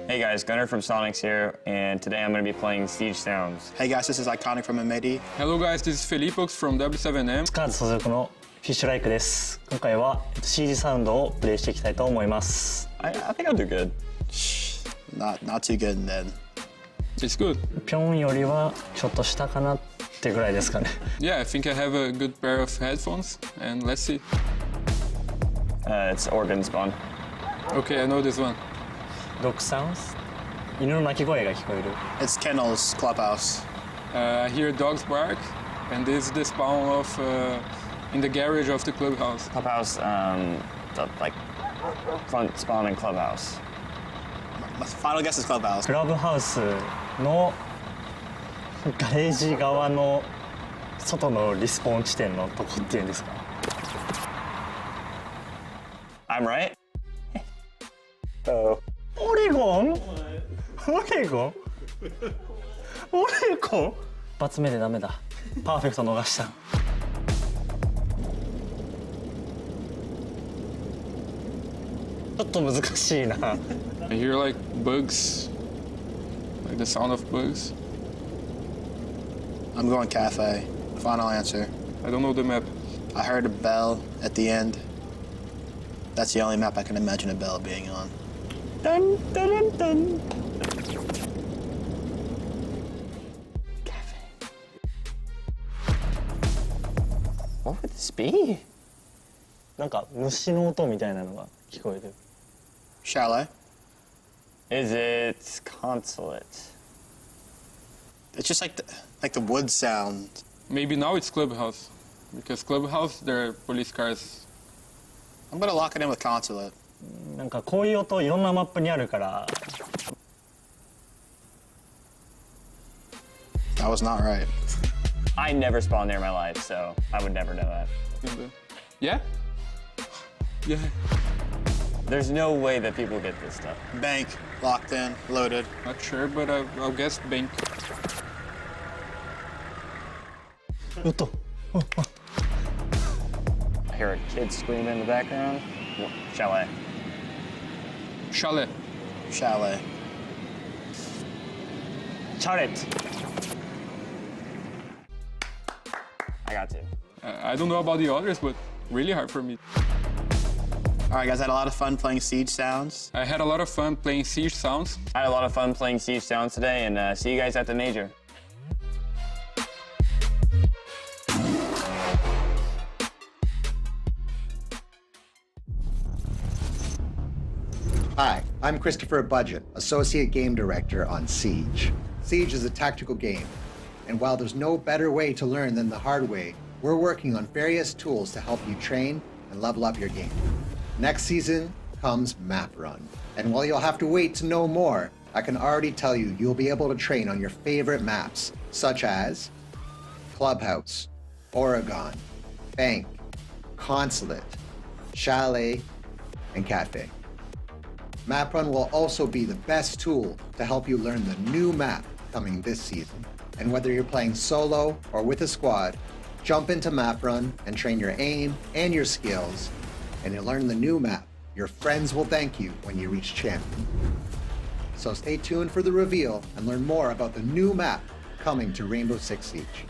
Hey guys, Gunnar from Sonics here, and today I'm going to be playing Siege Sounds. Hey guys, this is Iconic from M80. Hello guys, this is Felipox from W7M. スカーズ所属のフィッシュライクです。今回はCGサウンドをプレイしていきたいと思います。I think I'll do good. Not too good then. It's good. ピョンよりはちょっと下かなってぐらいですかね。Yeah, I think I have a good pair of headphones, and let's see. It's organ spawn. Okay, I know this one. Dog sounds? 犬の鳴き声が聞こえる。It's Kennel's clubhouse. I hear dogs bark, and this is the spawn of in the garage of the clubhouse. Clubhouse, the like front spawn in clubhouse. My final guess is clubhouse. クラブハウスのガレージ側の外のリスポーン地点のとこっていうんですか。I'm right.オレゴン？オレゴン？オレゴン？一発目でダメだ。パーフェクト逃した。ちょっと難しいな。I hear like bugs, like the sound of bugs. I'm going cafe. Final answer. I don't know the map. I heard a bell at the end. That's the only map I can imagine a bell being on. Dun, dun, dun, dun. Cafe. What would this be? なんか虫の音みたいなのが聞こえる。Chalet? Is it consulate? It's just like the wood sound. Maybe now it's clubhouse, because clubhouse there are police cars. I'm gonna lock it in with consulate. なんかこういう音いろんなマップにあるから。That was not right. I never spawned there in my life, so I would never know that. Yeah? Yeah. There's no way that people get this stuff. Bank, locked in, loaded. Not sure, but I'll guess bank. I hear a kid screaming in the background. Chalet. Chalet. Chalet. Chalet. I got to. I don't know about the others, but really hard for me. All right, guys, I had a lot of fun playing Siege Sounds. I had a lot of fun playing Siege Sounds. I had a lot of fun playing Siege Sounds today, and see you guys at the major. Hi, I'm Christopher Budget, Associate Game Director on Siege. Siege is a tactical game, and while there's no better way to learn than the hard way, we're working on various tools to help you train and level up your game. Next season comes Map Run, and while you'll have to wait to know more, I can already tell you you'll be able to train on your favorite maps, such as Clubhouse, Oregon, Bank, Consulate, Chalet, and Cafe. Map Run will also be the best tool to help you learn the new map coming this season. And whether you're playing solo or with a squad, jump into Map Run and train your aim and your skills, and you'll learn the new map. Your friends will thank you when you reach champion. So stay tuned for the reveal and learn more about the new map coming to Rainbow Six Siege.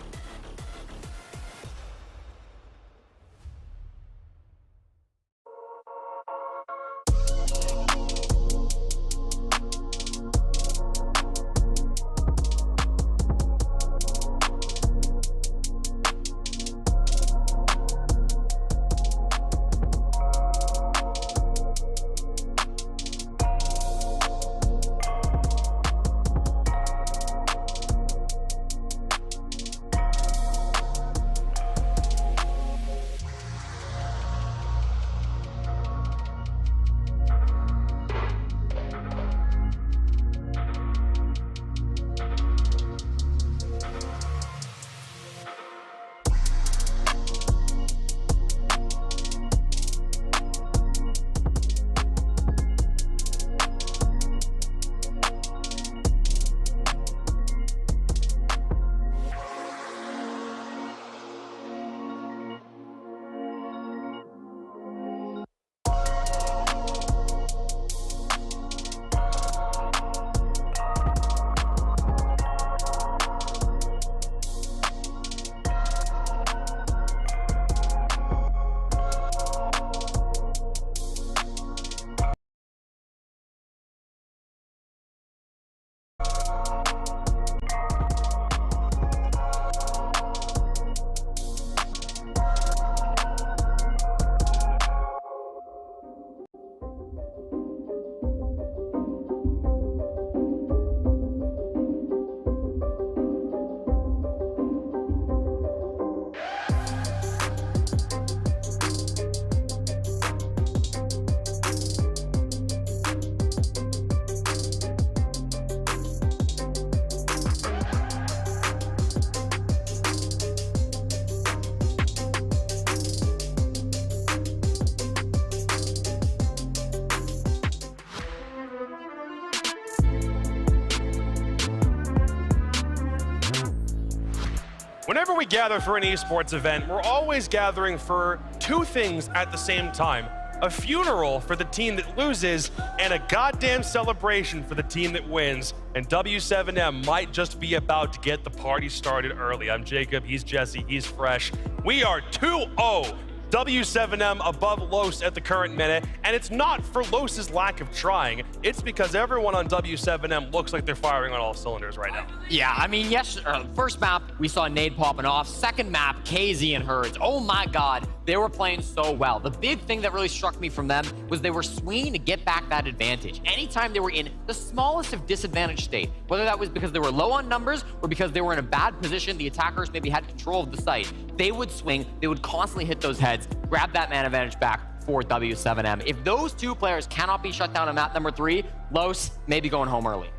Whenever we gather for an esports event, we're always gathering for two things at the same time. A funeral for the team that loses, and a goddamn celebration for the team that wins. And W7M might just be about to get the party started early. I'm Jacob, he's Jesse, he's fresh. We are 2-0. W7M above Los at the current minute, and it's not for Los's lack of trying. It's because everyone on W7M looks like they're firing on all cylinders right now. Yeah, I mean, yes, first map, we saw Nade popping off. Second map, KZ and Herds. Oh my God, they were playing so well. The big thing that really struck me from them was they were swinging to get back that advantage. Anytime they were in the smallest of disadvantaged state, whether that was because they were low on numbers or because they were in a bad position, the attackers maybe had control of the site, they would swing, they would constantly hit those heads, grab that man advantage back for W7M. If those two players cannot be shut down on map number 3, Los may be going home early.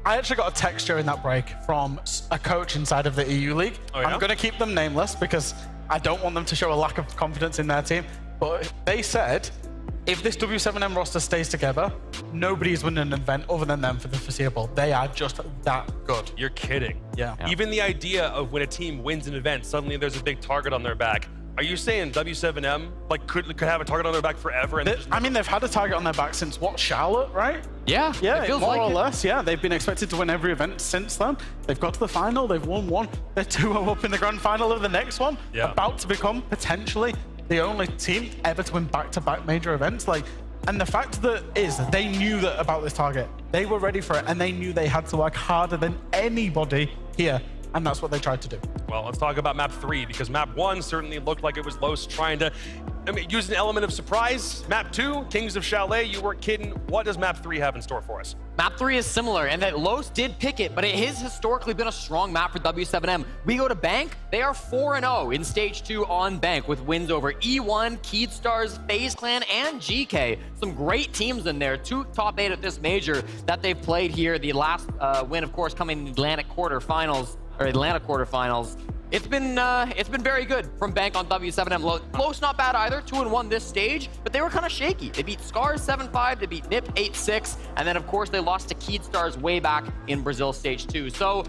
I actually got a text during that break from a coach inside of the EU League. Oh, yeah? I'm going to keep them nameless because I don't want them to show a lack of confidence in their team. But they said, if this W7M roster stays together, nobody's winning an event other than them for the foreseeable. They are just that good. You're kidding. Yeah. Even the idea of when a team wins an event, suddenly there's a big target on their back. Are you saying W7M like could have a target on their back forever? And I mean, they've had a target on their back since what, Charlotte, right? Yeah, yeah, it feels more like or it. less. Yeah, they've been expected to win every event since then. They've got to the final, they've won one. They're 2-0 up in the grand final of the next one. Yeah. About to become potentially the only team ever to win back-to-back major events. Like, and the fact that is they knew that about this target. They were ready for it, and they knew they had to work harder than anybody here. And that's what they tried to do. Well, let's talk about map 3, because map 1 certainly looked like it was Los trying to use an element of surprise. Map 2, Kings of Chalet, you weren't kidding. What does map 3 have in store for us? Map 3 is similar, and that Los did pick it, but it has historically been a strong map for W7M. We go to Bank, they are 4-0 in Stage 2 on Bank, with wins over E1, Keed Stars, FaZe Clan, and GK. Some great teams in there, 2 top 8 at this major that they've played here. The last win, of course, coming in the Atlanta quarterfinals. It's been very good from Bank on W7M. Los not bad either, 2-1 this stage, but they were kind of shaky. They beat Scars 7-5, they beat Nip 8-6, and then of course they lost to Keed Stars way back in Brazil Stage 2. So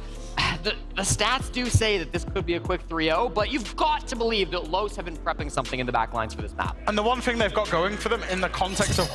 the stats do say that this could be a quick 3-0, but you've got to believe that Los have been prepping something in the back lines for this map. And the one thing they've got going for them in the context of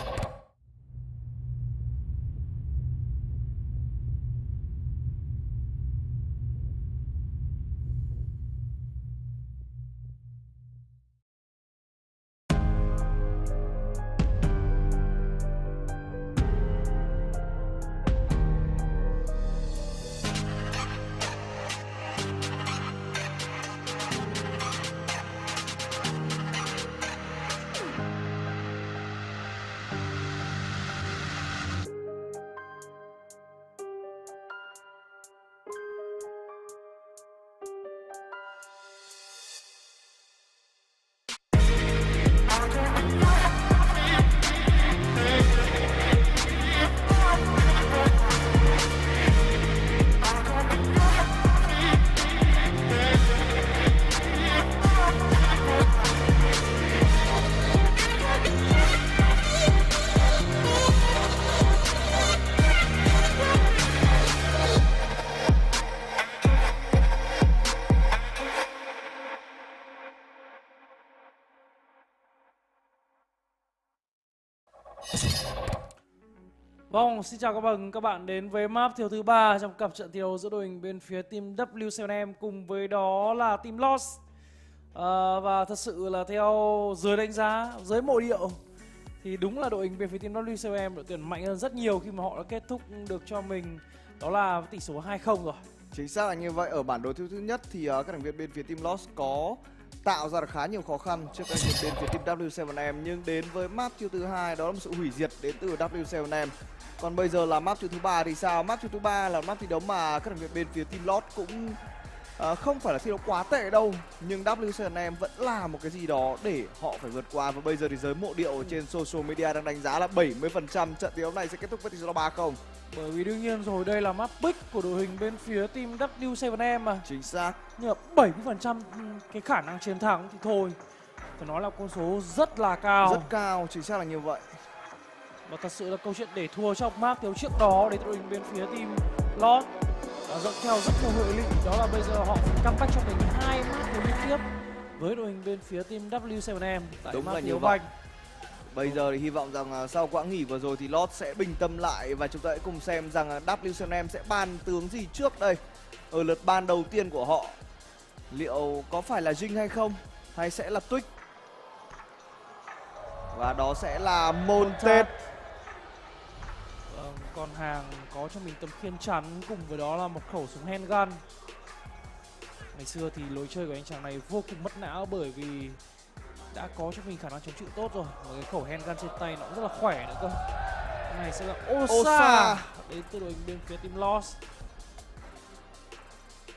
Vòng xin chào các bạn đến với map thiếu thứ 3 trong cặp trận thi đấu giữa đội hình bên phía team W7M cùng với đó là team Lost. Và thật sự là theo giới đánh giá, giới mộ điệu thì đúng là đội hình bên phía team W7M đội tuyển mạnh hơn rất nhiều khi mà họ đã kết thúc được cho mình đó là tỷ số 2-0 rồi. Chính xác là như vậy. Ở bản đối thứ nhất thì các thành viên bên phía team Lost có tạo ra được khá nhiều khó khăn trước các thành viên bên phía team W7M, nhưng đến với map tier thứ 2 đó là một sự hủy diệt đến từ W7M. Còn bây giờ là map tier thứ 3 thì sao? Map tier thứ 3 là map thi đấu mà các thành viên bên phía team Lost cũng không phải là thi đấu quá tệ đâu, nhưng W7M vẫn là một cái gì đó để họ phải vượt qua. Và bây giờ thì giới mộ điệu trên social media đang đánh giá là 70% trận thi đấu này sẽ kết thúc với tỷ số là 3-0. Bởi vì đương nhiên rồi, đây là map big của đội hình bên phía team W7M mà. Chính xác. Nhưng mà 70% cái khả năng chiến thắng thì thôi, phải nói là con số rất là cao. Rất cao, chính xác là như vậy. Và thật sự là câu chuyện để thua trong map thiếu trước đó đến đội hình bên phía team Lost dẫn theo rất nhiều hệ lụy, đó là bây giờ họ phải comeback cho mình 2 map thiếu liên tiếp với đội hình bên phía team W7M tại đúng map là thiếu như vậy. Banh. Bây giờ thì hy vọng rằng sau quãng nghỉ vừa rồi thì Lost sẽ bình tâm lại và chúng ta hãy cùng xem rằng W7M sẽ ban tướng gì trước đây ở lượt ban đầu tiên của họ. Liệu có phải là Jing hay không, hay sẽ là Twitch? Và đó sẽ là Montet. Con hàng có cho mình tấm khiên chắn cùng với đó là một khẩu súng handgun. Ngày xưa thì lối chơi của anh chàng này vô cùng mất não bởi vì đã có cho mình khả năng chống chịu tốt rồi. Và cái khẩu handgun trên tay nó cũng rất là khỏe nữa cơ. Cái này sẽ là Osa đến từ đội hình bên phía team Lost.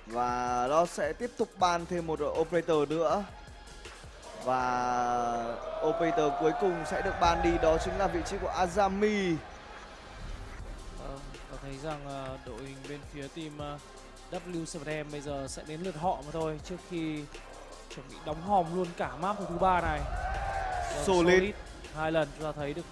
Và nó sẽ tiếp tục ban thêm một operator nữa. Và operator cuối cùng sẽ được ban đi, đó chính là vị trí của Azami. Và thấy rằng đội hình bên phía team W7M bây giờ sẽ đến lượt họ mà thôi, trước khi chuẩn bị đóng hòm luôn cả map thứ 3 này. Solid 2 lần chúng ta thấy được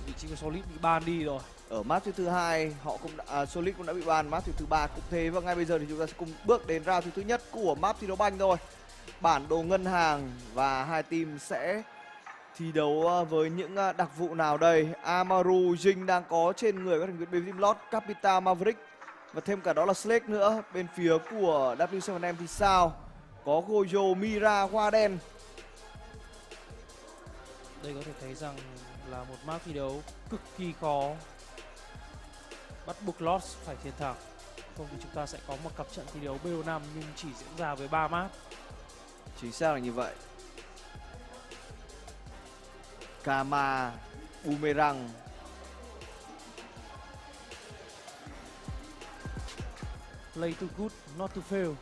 vị trí của Solid bị ban đi rồi. Ở map thứ 2 họ cũng đã, Solid cũng đã bị ban, map thứ 3 cũng thế. Và ngay bây giờ thì chúng ta sẽ cùng bước đến round thứ nhất của map thi đấu banh thôi. Bản đồ ngân hàng, và hai team sẽ thi đấu với những đặc vụ nào đây? Amaru, Jin đang có trên người các thành viên bên team Lost, Capital, Maverick và thêm cả đó là Slake nữa. Bên phía của W7M thì sao? Có Gojo, Mira, Hoa Đen. Đây có thể thấy rằng là một map thi đấu cực kỳ khó, bắt buộc Lost phải chiến thắng, không thì chúng ta sẽ có một cặp trận thi đấu BO5 nhưng chỉ diễn ra với 3 map. Chính xác là như vậy. Kama, Boomerang. Play too good, not to fail.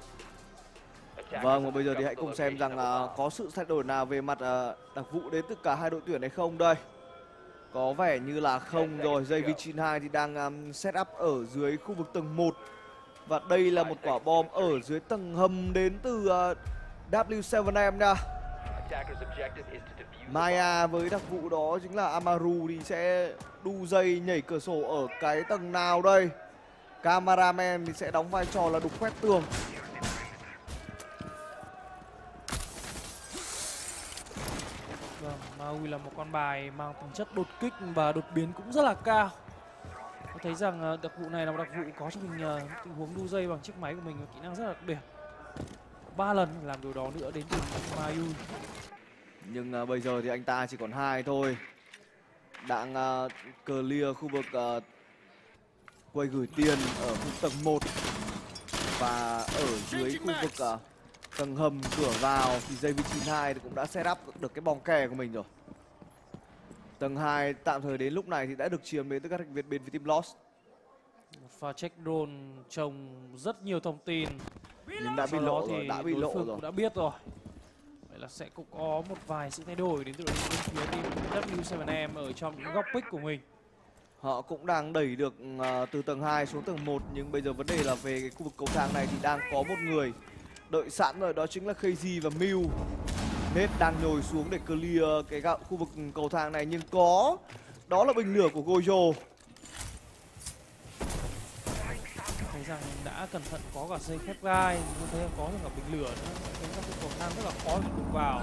Vâng, và bây giờ thì hãy cùng xem rằng có sự thay đổi nào về mặt đặc vụ đến từ cả hai đội tuyển hay không đây. Có vẻ như là không rồi. JV92 thì đang set up ở dưới khu vực tầng 1. Và đây là một quả bom ở dưới tầng hầm đến từ W7M nha. Maya với đặc vụ đó chính là Amaru thì sẽ đu dây nhảy cửa sổ ở cái tầng nào đây? Cameraman thì sẽ đóng vai trò là đục quét tường. Vâng, Maui là một con bài mang tính chất đột kích và đột biến cũng rất là cao. Tôi thấy rằng đặc vụ này là một đặc vụ có cho mình tình huống đu dây bằng chiếc máy của mình và kỹ năng rất là đặc biệt. 3 lần làm điều đó nữa đến từ Maui. Nhưng bây giờ thì anh ta chỉ còn 2 thôi. Đang clear khu vực quay gửi tiền ở khu tầng 1. Và ở dưới khu vực tầng hầm cửa vào thì JV92 cũng đã set up được cái bong kè của mình rồi. Tầng 2 tạm thời đến lúc này thì đã được chiếm đến từ các thành viên bên phía team Lost. Pha check drone trông rất nhiều thông tin. Nhưng đã bị lộ rồi, đã bị lộ rồi. Cũng đã biết rồi. Vậy là sẽ cũng có một vài sự thay đổi đến từ đội phía team W7M ở trong những góc pick của mình. Họ cũng đang đẩy được từ tầng 2 xuống tầng 1. Nhưng bây giờ vấn đề là về cái khu vực cầu thang này thì đang có một người đợi sẵn rồi, đó chính là KZ và Mew. Nết đang nhồi xuống để clear cái khu vực cầu thang này, nhưng có đó là bình lửa của Gojo. Thấy rằng đã cẩn thận có cả dây thép gai, nhưng thấy có cả bình lửa nữa. Thấy các cái cầu thang rất là khó để đụng vào.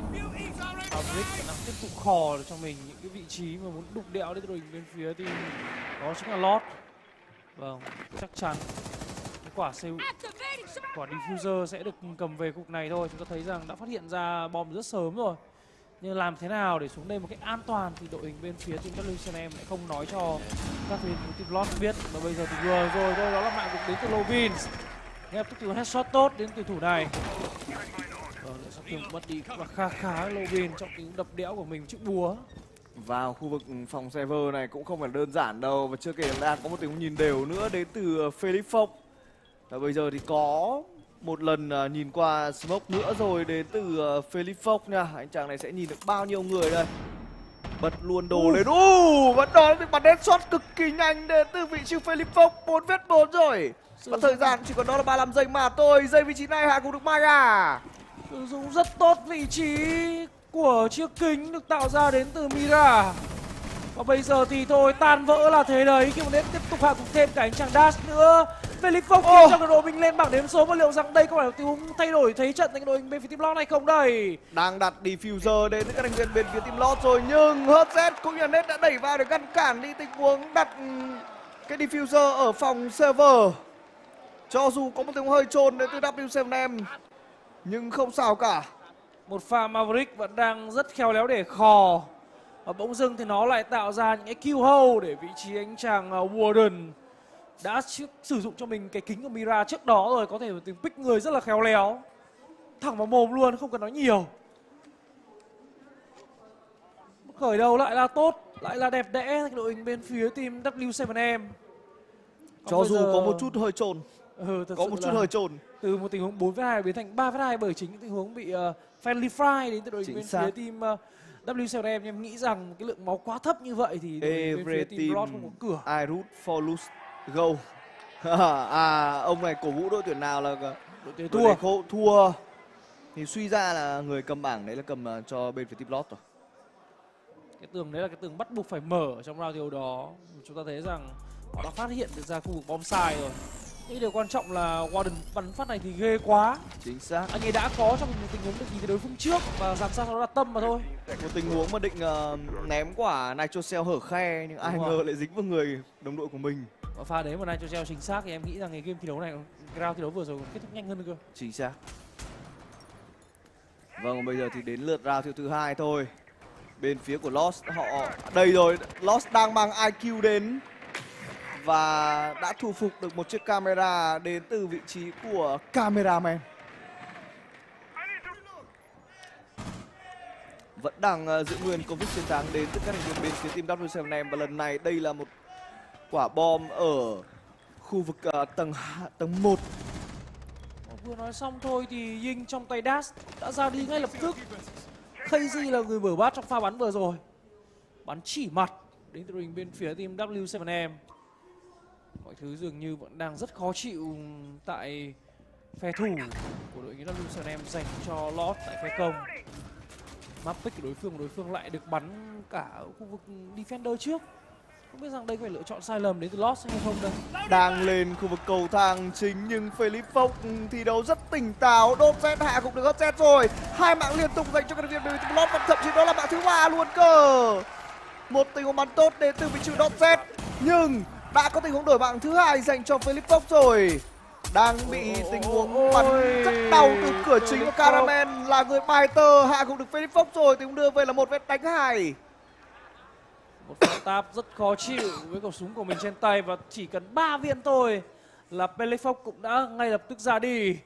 Maverick vẫn đang tiếp tục khò cho mình những cái vị trí mà muốn đụng đẽo đến đội bên phía team đó chính là Lord. Vâng, chắc chắn cái quả diffuser sẽ được cầm về khu vực này thôi. Chúng ta thấy rằng đã phát hiện ra bom rất sớm rồi. Nhưng làm thế nào để xuống đây một cách an toàn thì đội hình bên phía team W7M lại không nói cho các thành viên của team Lost biết. Và bây giờ thì vừa rồi thôi, đó là mạng cũng đến từ Lovin. Nghe tức từ headshot tốt đến tuyển thủ này. Sau khi mất đi cũng là khá Lovin trong tiếng đập đẽo của mình chiếc búa. Vào khu vực phòng server này cũng không phải đơn giản đâu. Và chưa kể đang có một tiếng nhìn đều nữa đến từ Felix Fox. Và bây giờ thì có một lần nhìn qua smoke nữa rồi đến từ Felix Fox nha. Anh chàng này sẽ nhìn được bao nhiêu người đây. Bật luôn đồ lên. Vẫn đó thì bắn headshot cực kỳ nhanh đến từ vị trí Felix Fox. 4v4 rồi. Và thời gian chỉ còn đó là 35 giây mà thôi. Giây vị trí này hạ cũng được Maya. Sử dụng rất tốt vị trí của chiếc kính được tạo ra đến từ Mira. Và bây giờ thì thôi tan vỡ là thế đấy, khi mà đến tiếp tục hạ gục thêm cả anh chàng Dash nữa. Felix Fox khiến cho đội mình lên bảng đếm số, và liệu rằng đây có phải là tình huống thay đổi thế trận tại đội bên phía team Lost hay không đây? Đang đặt diffuser đến với các thành viên bên phía team Lost rồi, nhưng HZ cũng như Nết đã đẩy vào để ngăn cản đi tình huống đặt cái diffuser ở phòng server. Cho dù có một tình huống hơi trôn đến từ W7M nhưng không sao cả. Một pha Maverick vẫn đang rất khéo léo để khò. Và bỗng dưng thì nó lại tạo ra những cái kill hole để vị trí anh chàng Warden đã sử dụng cho mình cái kính của Mira trước đó rồi, có thể tìm pick người rất là khéo léo. Thẳng vào mồm luôn, không cần nói nhiều. Khởi đầu lại là tốt, lại là đẹp đẽ đội hình bên phía team W7M. Cho dù có một chút hơi trồn. Có một chút hơi trồn. Từ một tình huống 4-2 biến thành 3-2 bởi chính những tình huống bị friendly fire đến từ đội hình bên phía team W7M. Em nghĩ rằng cái lượng máu quá thấp như vậy thì đội hình bên phía team Lost không có cửa. I root for lose go. Ông này cổ vũ đội tuyển nào là đội tuyển thua. Thì suy ra là người cầm bảng đấy là cầm cho bên phía team Lost rồi. Cái tường đấy là cái tường bắt buộc phải mở ở trong round thi đấu đó. Chúng ta thấy rằng họ đã phát hiện được ra khu vực bom sai rồi. Nhưng điều quan trọng là Warden bắn phát này thì ghê quá. Chính xác. Anh ấy đã có trong một tình huống được nhìn thấy đối phương trước và dàn sao nó đặt tâm mà thôi. Một tình huống mà định ném quả Nitro Cell hở khe nhưng ai ngờ lại dính vào người đồng đội của mình. Và pha đấy mà Nitro Cell chính xác thì em nghĩ rằng cái game thi đấu này, cái round thi đấu vừa rồi kết thúc nhanh hơn cơ. Chính xác. Vâng, bây giờ thì đến lượt round thứ hai thôi. Bên phía của Lost họ đây rồi, Lost đang mang IQ đến và đã thu phục được một chiếc camera đến từ vị trí của cameraman. Vẫn đang giữ nguyên công thức chiến thắng đến từ các thành viên bên phía team W7M và lần này đây là một quả bom ở khu vực tầng 1. Vừa nói xong thôi thì Ying trong tay dash đã ra đi ngay lập tức. Crazy là người mở bát trong pha bắn vừa rồi. Bắn chỉ mặt đến từ đội hình bên phía team W7M. Mọi thứ dường như vẫn đang rất khó chịu tại phe thủ của đội hình W7M dành cho Lost tại phe công. Map pick của đối phương lại được bắn cả ở khu vực defender trước. Không biết rằng đây có phải lựa chọn sai lầm đến từ Lost hay không đây. Đang lên khu vực cầu thang chính nhưng Philip Fox thi đấu rất tỉnh táo. Đốt Z hạ cũng được hất Z rồi. Hai mạng liên tục dành cho các thành viên bên Lost và thậm chí đó là mạng thứ 3 luôn cơ. Một tình huống bắn tốt đến từ vị trí đốt Z nhưng đã có tình huống đổi mạng thứ hai dành cho Philip Fox rồi. Đang bị tình huống bắn rất đau từ cửa chính của Caramel là người bài tờ hạ cũng được Philip Fox rồi. Tình huống đưa về là một vết đánh 2. Một pha tap rất khó chịu với khẩu súng của mình trên tay và chỉ cần 3 viên thôi là Pelefox cũng đã ngay lập tức ra đi.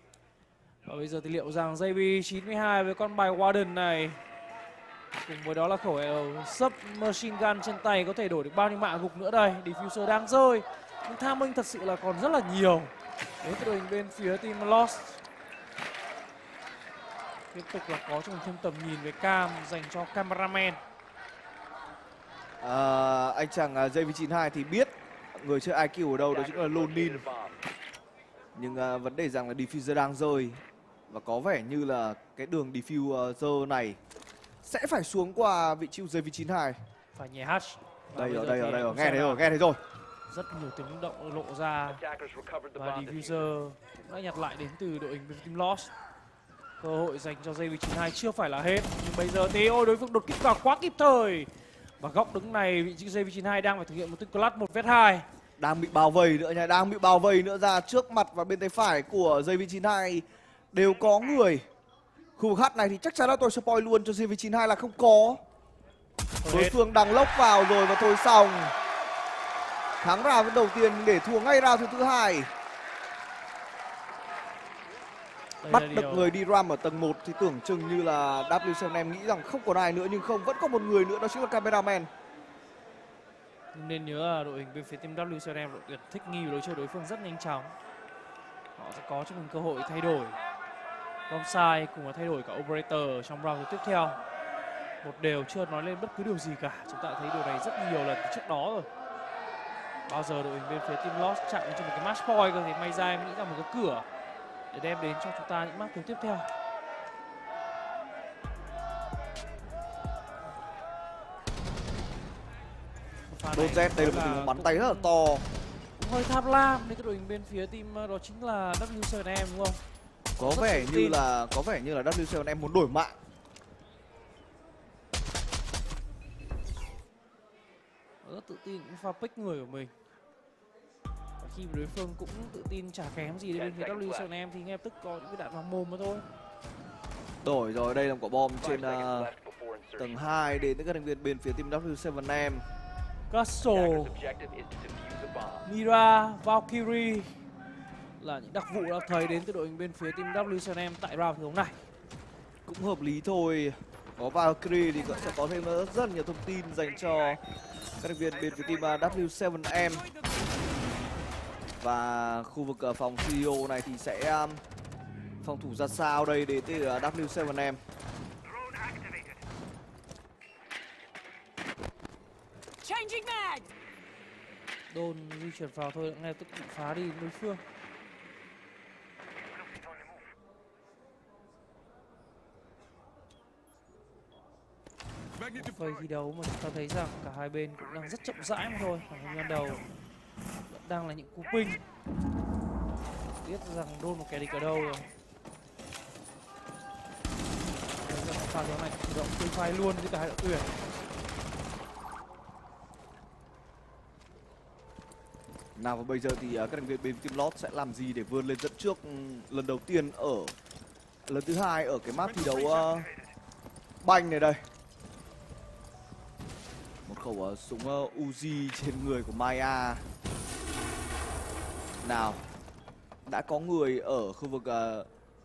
Và bây giờ thì liệu rằng JB92 với con bài Warden này cùng với đó là khẩu submachine gun trên tay có thể đổi được bao nhiêu mạng gục nữa đây. Diffuser đang rơi nhưng tham minh thật sự là còn rất là nhiều đến từ đội hình bên phía team Lost. Tiếp tục là có cho mình thêm tầm nhìn về cam dành cho cameraman. Anh chàng JV92 thì biết người chơi IQ ở đâu, đó chính là Lonin. Nhưng vấn đề rằng là diffuser đang rơi và có vẻ như là cái đường diffuser này sẽ phải xuống qua vị trí JV92. Phải nhảy hatch. Đây rồi, nghe thấy rồi. Rất nhiều tiếng động lộ ra và diffuser đã nhặt lại đến từ đội hình team Lost. Cơ hội dành cho JV92 chưa phải là hết nhưng bây giờ thì đối phương đột kích vào quá kịp thời. Và góc đứng này vị trí JV92 đang phải thực hiện một tên clutch 1v2. Đang bị bao vây nữa nha, đang bị bao vây nữa ra trước mặt và bên tay phải của JV92 đều có người. Khu vực H này thì chắc chắn là tôi spoil luôn cho JV92 là không có. Đối phương đang lốc vào rồi và thôi xong. Thắng round đầu tiên để thua ngay round thứ hai. Bắt được người đi ram ở tầng 1 thì tưởng chừng như là W7M nghĩ rằng không còn ai nữa nhưng không, vẫn có một người nữa, đó chính là cameraman. Nên nhớ là đội hình bên phía team W7M đội tuyển thích nghi với lối chơi đối phương rất nhanh chóng. Họ sẽ có cho mình cơ hội thay đổi bom sai cùng là thay đổi cả operator trong round tiếp theo. Một đều chưa nói lên bất cứ điều gì cả. Chúng ta thấy điều này rất nhiều lần trước đó rồi. Bao giờ đội hình bên phía team Lost chạm đến cho một cái match point cơ thì may ra em nghĩ rằng một cái cửa để đem đến cho chúng ta những map tiếp theo. Đốt Z đây là một tình huống bắn tay rất là to. Cũng hơi tham lam đến cái đội hình bên phía team đó chính là W7M đúng không? Có vẻ như là W7M muốn đổi mạng. Rất tự tin những pha pick người của mình. Và khi đối phương cũng tự tin chả kém gì đến bên phía W7M thì ngay lập tức có những cái đạn vào mồm mà thôi. Đổi rồi, đây là một quả bom trên tầng 2 đến các thành viên bên phía team W7M. Castle, Mira, Valkyrie là những đặc vụ đã thấy đến từ đội hình bên phía team W7M tại round thứ này. Cũng hợp lý thôi. Có Valkyrie thì sẽ có thêm rất nhiều thông tin dành cho các thành viên bên phía team W7M. Và khu vực phòng CEO này thì sẽ phòng thủ ra sao đây đến từ W7M. Đồn di chuyển vào thôi, ngay tức bị phá đi đối phương. Phơi thi đấu mà chúng ta thấy rằng cả hai bên cũng đang rất chậm rãi mà thôi. Khoảng thời gian đầu vẫn đang là những cú ping. Biết rằng đôn một kẻ địch ở đâu rồi. Thấy rằng pha đấu này chủ động chơi phai luôn với cả hai đội tuyển. Nào và bây giờ thì các thành viên bên team Lost sẽ làm gì để vươn lên dẫn trước lần đầu tiên ở lần thứ hai ở cái map thi đấu banh này đây. Một khẩu súng Uzi trên người của Maya. Nào, đã có người ở khu vực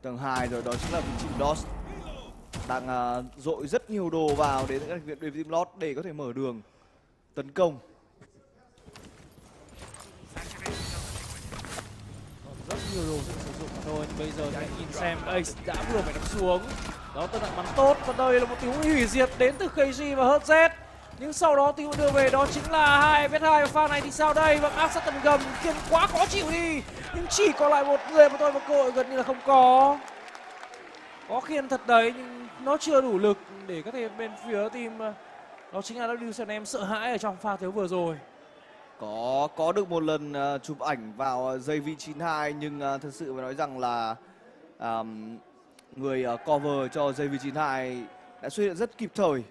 tầng 2 rồi, đó chính là vị trí Lost. Đang dội rất nhiều đồ vào đến các thành viên bên team Lost để có thể mở đường tấn công. Rất nhiều đồ sẽ sử dụng thôi. Bây giờ hãy nhìn xem Ace đã vừa phải đập xuống. Đó, tân đạn bắn tốt và đây là một tình huống hủy diệt đến từ KG và HZ. Nhưng sau đó tình huống đưa về đó chính là 2vs2 và pha này thì sao đây? Và áp sát tầm gầm khiến quá khó chịu đi. Nhưng chỉ còn lại một người mà thôi và cơ hội gần như là không có. Có khiên thật đấy nhưng nó chưa đủ lực để có thể bên phía team đó chính là W7M sợ hãi ở trong pha thiếu vừa rồi. Có được một lần chụp ảnh vào giây V92 nhưng thật sự phải nói rằng là người cover cho giây V92 đã xuất hiện rất kịp thời.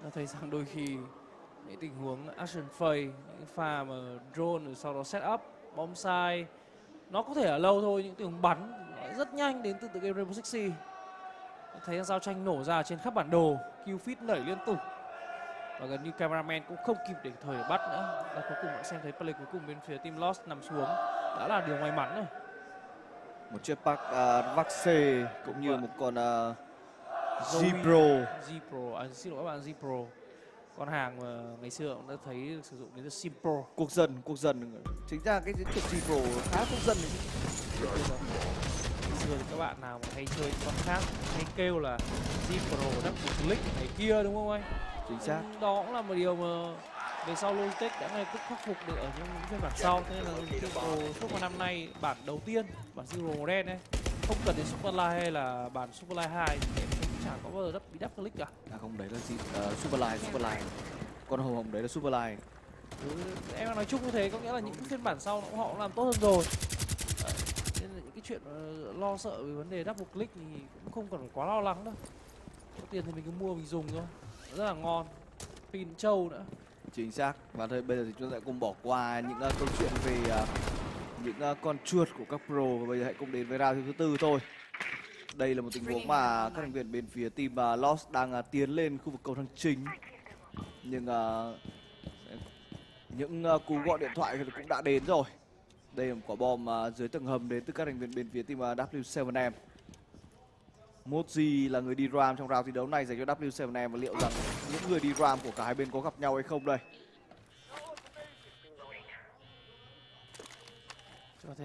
Ta thấy rằng đôi khi những tình huống action fake, những pha mà drone rồi sau đó set up, bom sai nó có thể ở lâu thôi, những tình huống bắn rất nhanh đến từ game Rainbow Six Siege. Thấy giao tranh nổ ra trên khắp bản đồ, kill feed nảy liên tục và gần như cameraman cũng không kịp để thời bắt nữa. Và cuối cùng đã xem thấy play cuối cùng bên phía team Lost nằm xuống đã là điều may mắn rồi. Một chiếc vaccine cũng như một con Zipro. Xin lỗi các bạn, Zipro. Con hàng mà ngày xưa cũng đã thấy được sử dụng đến từ Simpro. Quốc dân. Chính ra cái chiếc Zipro khá quốc dân này. Xưa thì các bạn nào mà hay chơi con khác hay kêu là Zipro double click này kia đúng không anh? Chính xác. Đó cũng là một điều mà về sau Logitech đã ngay tức khắc phục được ở những phiên bản sau. Thế nên là Zipro suốt một năm nay bản đầu tiên, bản Zero màu đen ấy, không cần đến Superlight hay là bản Superlight 2 thì cũng chẳng có bao giờ bị double click cả. Không, đấy là gì? Superlight. Con hồng đấy là Superlight. Em đang nói chung như thế, có nghĩa là những phiên bản sau họ cũng làm tốt hơn rồi. Nên là những cái chuyện lo sợ về vấn đề double click thì cũng không cần phải quá lo lắng đâu. Có tiền thì mình cứ mua mình dùng thôi, rất là ngon, pin trâu nữa. Chính xác. Và thôi bây giờ thì chúng ta sẽ cùng bỏ qua những câu chuyện về những con chuột của các pro và bây giờ hãy cùng đến với round thứ tư thôi. Đây là một tình huống mà các thành viên bên phía team Lost đang tiến lên khu vực cầu thang chính. Nhưng những cú gọi điện thoại thì cũng đã đến rồi. Đây là một quả bom dưới tầng hầm đến từ các thành viên bên phía team W7M. Moji là người đi ram trong round thi đấu này dành cho W7M và liệu rằng những người đi ram của cả hai bên có gặp nhau hay không đây?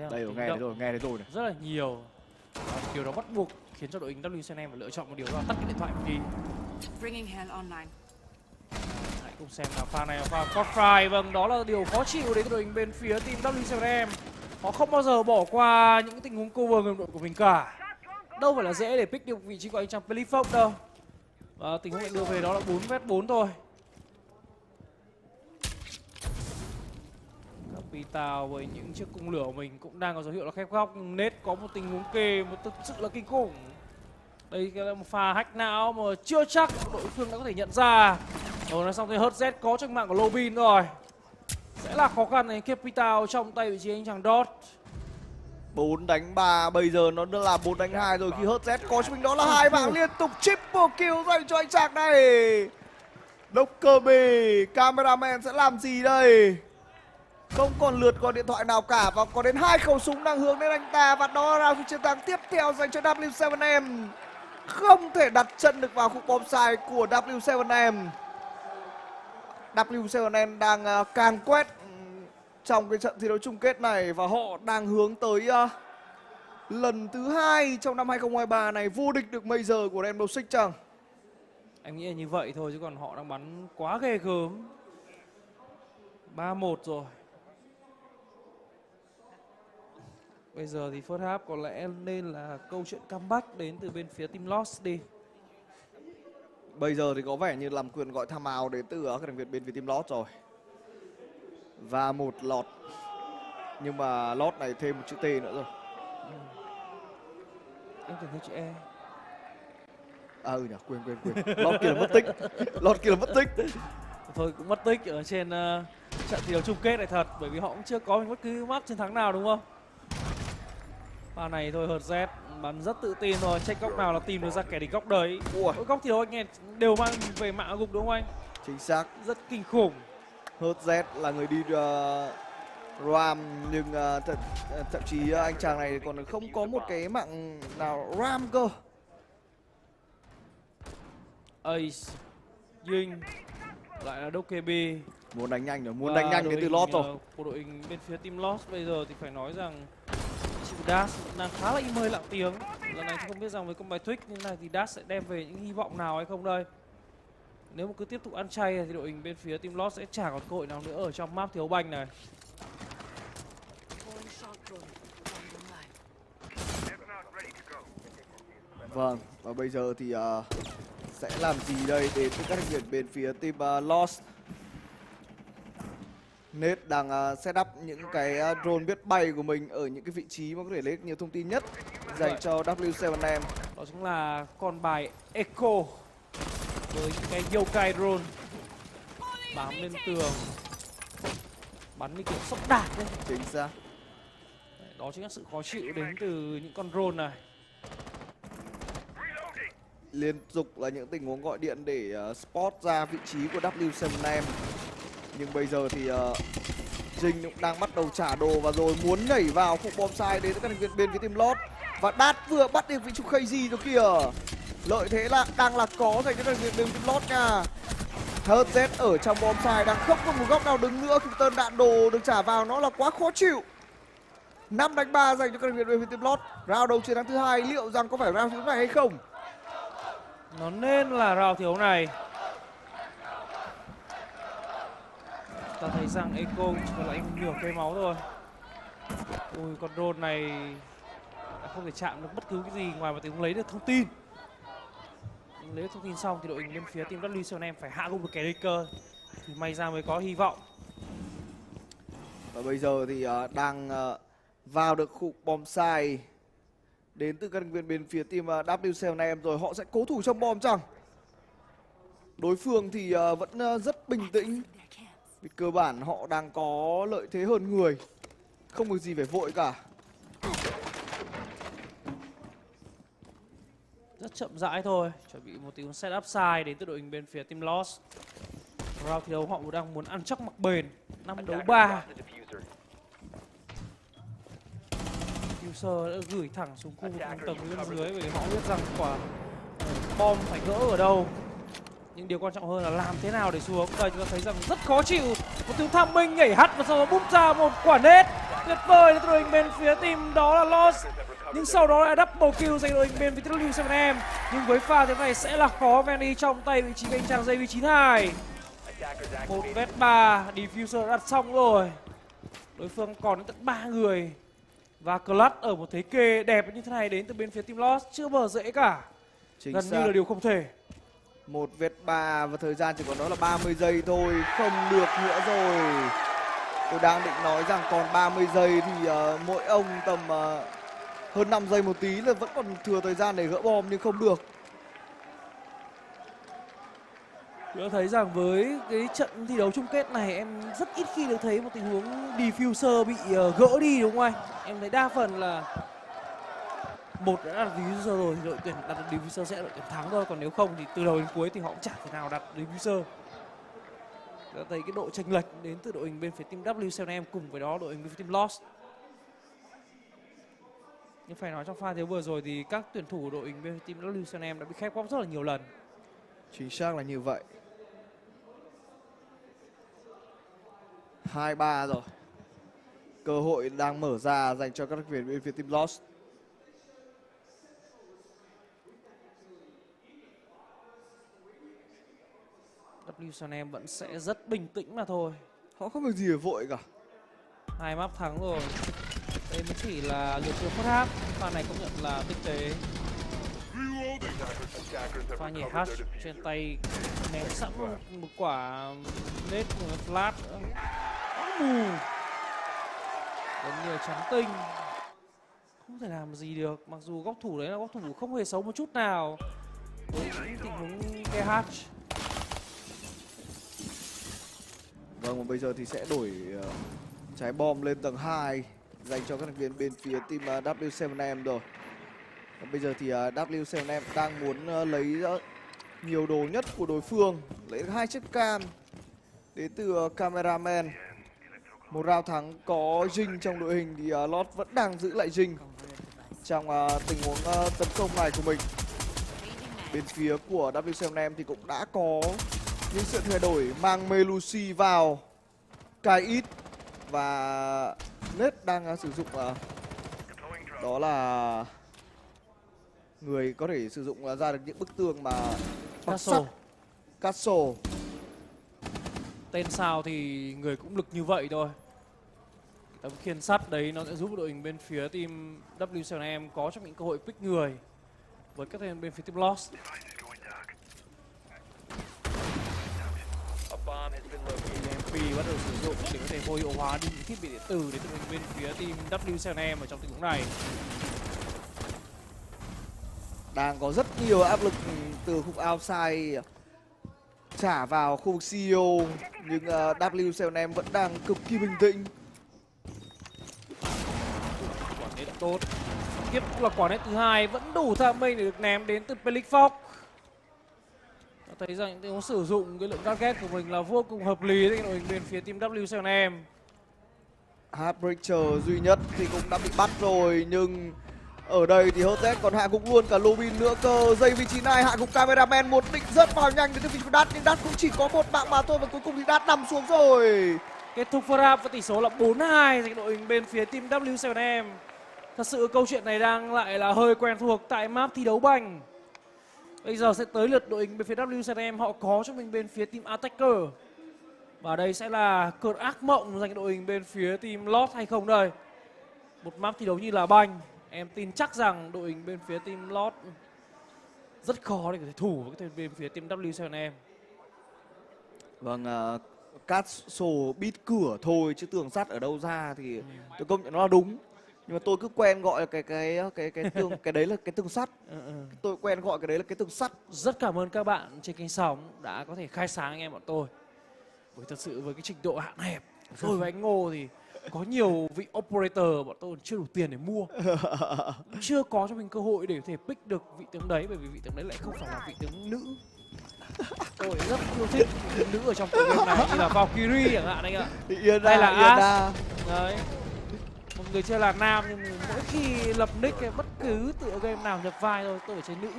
Đây rồi, nghe thấy rồi này. Rất là nhiều. Điều đó bắt buộc khiến cho đội hình W7M phải lựa chọn một điều đó là tắt cái điện thoại một đi. Hãy cùng xem là pha này là pha Godfrey. Vâng, đó là điều khó chịu đến đội hình bên phía team W7M. Họ không bao giờ bỏ qua những tình huống cover người đội của mình cả. Đâu phải là dễ để pick được vị trí của anh chàng Pelifox đâu. Và tình huống lại đưa về đó là 4vs4 thôi. Capital với những chiếc cung lửa của mình cũng đang có dấu hiệu là khép góc. Nết có một tình huống kê một thực sự là kinh khủng. Đây là một pha hack não mà chưa chắc đội phương đã có thể nhận ra. Rồi nói xong thì HZ có trong mạng của Lobin rồi. Sẽ là khó khăn này Capital trong tay vị trí anh chàng Dot. 4 đánh 3, bây giờ nó đã là 4 đánh 2 rồi khi HZ có cho mình đó là 2 mạng liên tục triple kill dành cho anh chàng này. Docker B, cameraman sẽ làm gì đây? Không còn lượt gọi điện thoại nào cả và có đến 2 khẩu súng đang hướng đến anh ta và đó là sự chiến thắng tiếp theo dành cho W7M. Không thể đặt chân được vào khúc bonsai của W7M. W7M đang càng quét trong cái trận thi đấu chung kết này và họ đang hướng tới lần thứ 2 trong năm 2023 này vô địch được Major của Rainbow Six chăng? Em nghĩ là như vậy thôi chứ còn họ đang bắn quá ghê gớm. 3-1 rồi. Bây giờ thì first half có lẽ nên là câu chuyện comeback đến từ bên phía team Lost đi. Bây giờ thì có vẻ như làm quyền gọi tham ảo đến từ các thành viên bên phía team Lost rồi. Và một lọt. Nhưng mà Lost này thêm một chữ T nữa rồi. Em tưởng thấy chữ E. À nhỉ, quên. Lọt kia là mất tích. Lọt kia là mất tích. Thôi cũng mất tích ở trên trận thi đấu chung kết này thật. Bởi vì họ cũng chưa có mình bất cứ map chiến thắng nào đúng không? Pha này thôi hợt Z bắn rất tự tin rồi, check góc nào là tìm được ra kẻ địch góc đấy. Mỗi góc thi đấu anh em đều mang về mạng gục đúng không anh? Chính xác. Rất kinh khủng. Hợt Z là người đi ram nhưng thậm chí anh chàng này còn không có một cái mạng nào ram cơ. Ace, Dinh, lại là Dokebi. Muốn đánh nhanh rồi, muốn đánh nhanh đến từ Lost rồi. Của đội hình bên phía team Lost bây giờ thì phải nói rằng Dash đang khá là im hơi lặng tiếng. Lần này thì không biết rằng với con bài tweak như này thì Dash sẽ đem về những hy vọng nào hay không đây. Nếu mà cứ tiếp tục ăn chay thì đội hình bên phía team Lost sẽ chả còn cơ hội nào nữa ở trong map thiếu banh này. Vâng, và bây giờ thì sẽ làm gì đây đến từ các thành viên bên phía team Lost. Nết đang set up những cái drone biết bay của mình ở những cái vị trí mà có thể lấy nhiều thông tin nhất dành cho W7M. Đó chính là con bài Echo với những cái yokai drone bám lên tường, bắn như kiểu sốc đạc đấy. Chính xác. Đó chính là sự khó chịu đến từ những con drone này. Liên tục là những tình huống gọi điện để spot ra vị trí của W7M. Nhưng bây giờ thì Jinh cũng đang bắt đầu trả đồ và rồi muốn nhảy vào khúc bonsai đến các thành viên bên phía team Lost. Và Đạt vừa bắt được vị trí crazy rồi kìa. Lợi thế là đang là có dành cho thành viên bên team Lost nha. Hớt Z ở trong bonsai đang không có một góc nào đứng nữa khi tên đạn đồ được trả vào, nó là quá khó chịu. 5-3 dành cho các thành viên bên phía team Lost. Round đầu chiến thắng thứ 2 liệu rằng có phải round thứ này hay không? Nó nên là round thiếu này. Ta thấy rằng Echo chỉ còn lại nửa cây máu thôi. Ui, con drone này đã không thể chạm được bất cứ cái gì ngoài mà tiếng lấy được thông tin. Lấy được thông tin xong thì đội hình bên phía team W7M phải hạ gục được kẻ địch cơ thì may ra mới có hy vọng. Và bây giờ thì đang vào được khu bonsai đến từ các thành viên bên phía team W7M rồi. Họ sẽ cố thủ trong bom chăng? Đối phương thì vẫn rất bình tĩnh. Vì cơ bản họ đang có lợi thế hơn người. Không có gì phải vội cả. Rất chậm rãi thôi. Chuẩn bị một tiếng setup sai đến từ đội hình bên phía team Lost. Round thi đấu họ đang muốn ăn chắc mặc bền. 5-3. Diffuser đã gửi thẳng xuống khu vực tầng bên dưới bởi vì họ biết rằng quả bom phải gỡ ở đâu. Nhưng điều quan trọng hơn là làm thế nào để xuống. Đây chúng ta thấy rằng rất khó chịu. Một tiếng tham minh nhảy hắt và sau đó bung ra một quả nết tuyệt vời đến đội hình bên phía team đó là Lost. Nhưng sau đó lại double kill dành đội hình bên phía W7M. Nhưng với pha thế này sẽ là khó. Vanny trong tay vị trí bên trang dây V92. Một vết 3 Diffuser đặt xong rồi. Đối phương còn đến tận 3 người. Và clutch ở một thế kê đẹp như thế này đến từ bên phía team Lost chưa bờ dễ cả. Gần như là điều không thể. Một vết 3 và thời gian chỉ còn đó là 30 giây thôi. Không được nữa rồi. Tôi đang định nói rằng còn 30 giây thì mỗi ông tầm hơn 5 giây một tí là vẫn còn thừa thời gian để gỡ bom nhưng không được. Tôi thấy rằng với cái trận thi đấu chung kết này em rất ít khi được thấy một tình huống Diffuser bị gỡ đi đúng không anh? Em thấy đa phần là một đã đặt Diffuser rồi thì đội tuyển đặt Diffuser sẽ là đội tuyển thắng thôi. Còn nếu không thì từ đầu đến cuối thì họ cũng chả thể nào đặt Diffuser. đã thấy cái độ chênh lệch đến từ đội hình bên phía team W7M cùng với đó đội hình bên phía team Lost. Nhưng phải nói trong pha thiếu vừa rồi thì các tuyển thủ đội hình bên phía team W7M đã bị khép góc rất là nhiều lần. Chính xác là như vậy. 2-3 rồi. Cơ hội đang mở ra dành cho các thành viên bên phía team Lost. W7M vẫn sẽ rất bình tĩnh mà thôi. Họ không việc gì để vội cả. 2 map thắng rồi. Đây mới chỉ là lượt vừa first half. Pha này công nhận là tinh tế. Pha nhảy hash trên tay ném sẵn một quả nết flash nữa. Mù. Đến nhiều trắng tinh. Không thể làm gì được. Mặc dù góc thủ đấy là góc thủ không hề xấu một chút nào. Với những tình huống KH. Vâng, và bây giờ thì sẽ đổi trái bom lên tầng 2 dành cho các thành viên bên phía team W7M rồi. Và bây giờ thì W7M đang muốn lấy nhiều đồ nhất của đối phương, lấy 2 chiếc cam đến từ cameraman. Một round thắng có Jing trong đội hình thì Lord vẫn đang giữ lại Jing trong tình huống tấn công này của mình. Bên phía của W7M thì cũng đã có những sự thay đổi, mang Melusi vào, cài ít và Nết đang sử dụng đó là người có thể sử dụng ra được những bức tường mà bằng sắt. Castle. Tên sao thì người cũng lực như vậy thôi. Tấm khiên sắt đấy nó sẽ giúp đội hình bên phía team W7M có trong những cơ hội pick người với các thành bên phía team Lost. EMP bắt đầu sử dụng để có thể vô hiệu hóa đi những thiết bị điện tử để tụi mình bên phía team W7M ở trong tình huống này. Đang có rất nhiều áp lực từ khung outside trả vào khu vực CEO, nhưng W7M vẫn đang cực kỳ bình tĩnh. Quả nét đã tốt. Tiếp là quả nét thứ hai vẫn đủ tham minh để được ném đến từ Pelic Fox. Thấy rằng những tình huống sử dụng cái lượng target của mình là vô cùng hợp lý với đội hình bên phía team W7M. Heartbreaker duy nhất thì cũng đã bị bắt rồi, nhưng ở đây thì HZ còn hạ gục luôn cả Lobin nữa cơ. Giây vị trí này hạ gục cameraman, một định rất vào nhanh đến từ vị trí của Đát, nhưng Đát cũng chỉ có một mạng mà thôi và cuối cùng thì Đát nằm xuống rồi. Kết thúc first half với tỷ số là 4-2 dành đội hình bên phía team W7M. Thật sự câu chuyện này đang lại là hơi quen thuộc tại map thi đấu banh. Bây giờ sẽ tới lượt đội hình bên phía W7M, họ có cho mình bên phía team Attacker. Và đây sẽ là cơn ác mộng dành đội hình bên phía team Lost hay không đây. Một map thi đấu như là banh, em tin chắc rằng đội hình bên phía team Lost rất khó để có thể thủ với cái bên phía team W7M. Vâng, Castle bít cửa thôi chứ tường sắt ở đâu ra thì tôi công nhận nó là đúng. Nhưng mà tôi cứ quen gọi là cái tường, cái đấy là cái tường sắt. Tôi quen gọi cái đấy là cái tường sắt. Rất cảm ơn các bạn trên kênh sóng đã có thể khai sáng anh em bọn tôi. Bởi thật sự với cái trình độ hạn hẹp tôi và anh Ngô thì có nhiều vị operator bọn tôi chưa đủ tiền để mua. Chưa có cho mình cơ hội để có thể pick được vị tướng đấy, bởi vì vị tướng đấy lại không phải là vị tướng nữ. Tôi rất yêu thích vị tướng nữ ở trong tựa game này, như là Valkyrie chẳng hạn anh ạ. Hay là Ash. Đấy. Một người chơi là nam nhưng mỗi khi lập nick hay bất cứ tựa game nào nhập vai thôi tôi phải chơi nữ.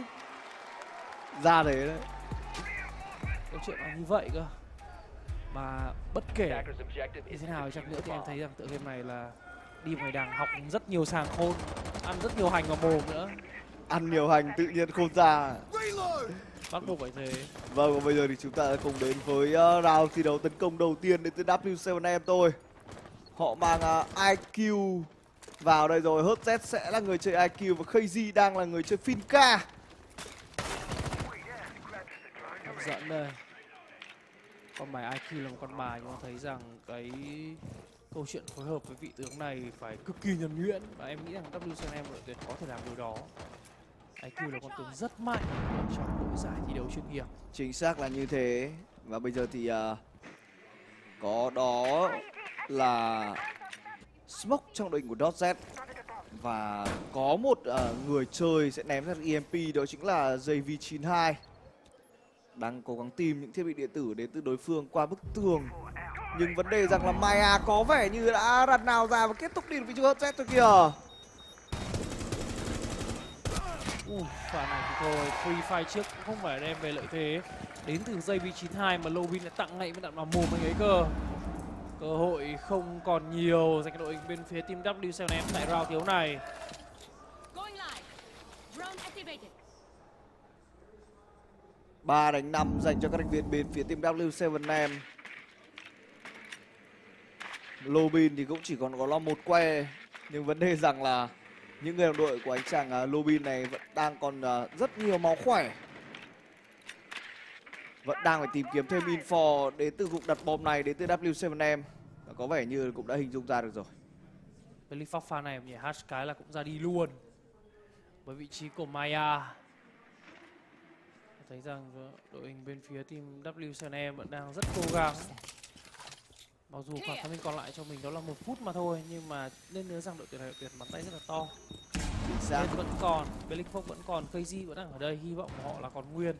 Ra thế đấy. Câu chuyện là như vậy cơ. Mà bất kể như thế nào chăng nữa thì em thấy rằng tựa game này là đi ngoài đằng học rất nhiều sàng khôn, ăn rất nhiều hành vào mồm nữa. Ăn nhiều hành tự nhiên khôn ra. Bắt buộc phải thế. Vâng, và bây giờ thì chúng ta cùng đến với round thi đấu tấn công đầu tiên đến từ W7M thôi. Họ mang IQ vào đây rồi. HZ sẽ là người chơi IQ và KZ đang là người chơi Finca. Hấp dẫn đây. Con bài IQ là một con bài nhưng mà thấy rằng cái câu chuyện phối hợp với vị tướng này phải cực kỳ nhuần nhuyễn. Và em nghĩ rằng W7M đội tuyển có thể làm điều đó. IQ là con tướng rất mạnh trong mỗi giải thi đấu chuyên nghiệp. Chính xác là như thế. Và bây giờ thì có đó là Smoke trong đội hình của .Z. Và có một người chơi sẽ ném ra EMP, đó chính là JV92. đang cố gắng tìm những thiết bị điện tử đến từ đối phương qua bức tường. Nhưng vấn đề rằng là Maya có vẻ như đã răn nào ra và kết thúc đi vị trí hot set rồi kìa. Pha này thì thôi, free fire trước cũng không phải đem về lợi thế. Đến từ giây B92 mà Lobin lại tặng ngay với đạn vào mồm anh ấy cơ. Cơ hội không còn nhiều dành cho đội hình bên phía team W7M tại round thiếu này. 3 đánh 5 dành cho các thành viên bên phía team W7M. Lobin thì cũng chỉ còn có lo một que, nhưng vấn đề rằng là những người đồng đội của anh chàng Lobin này vẫn đang còn rất nhiều máu khỏe. Vẫn đang phải tìm kiếm thêm info đến từ cục đặt bom này, đến từ W7M. Có vẻ như cũng đã hình dung ra được rồi. Billy Fox pha này nhảy hash cái là cũng ra đi luôn với vị trí của Maya. Thấy rằng đội hình bên phía team W7M vẫn đang rất cố gắng. Mặc dù khoảng thời gian còn lại cho mình đó là 1 phút mà thôi, nhưng mà nên nhớ rằng đội tuyển này đội tuyển bàn tay rất là to. Nên vẫn còn, Billy Fox vẫn còn, KZ vẫn đang ở đây, hy vọng của họ là còn nguyên.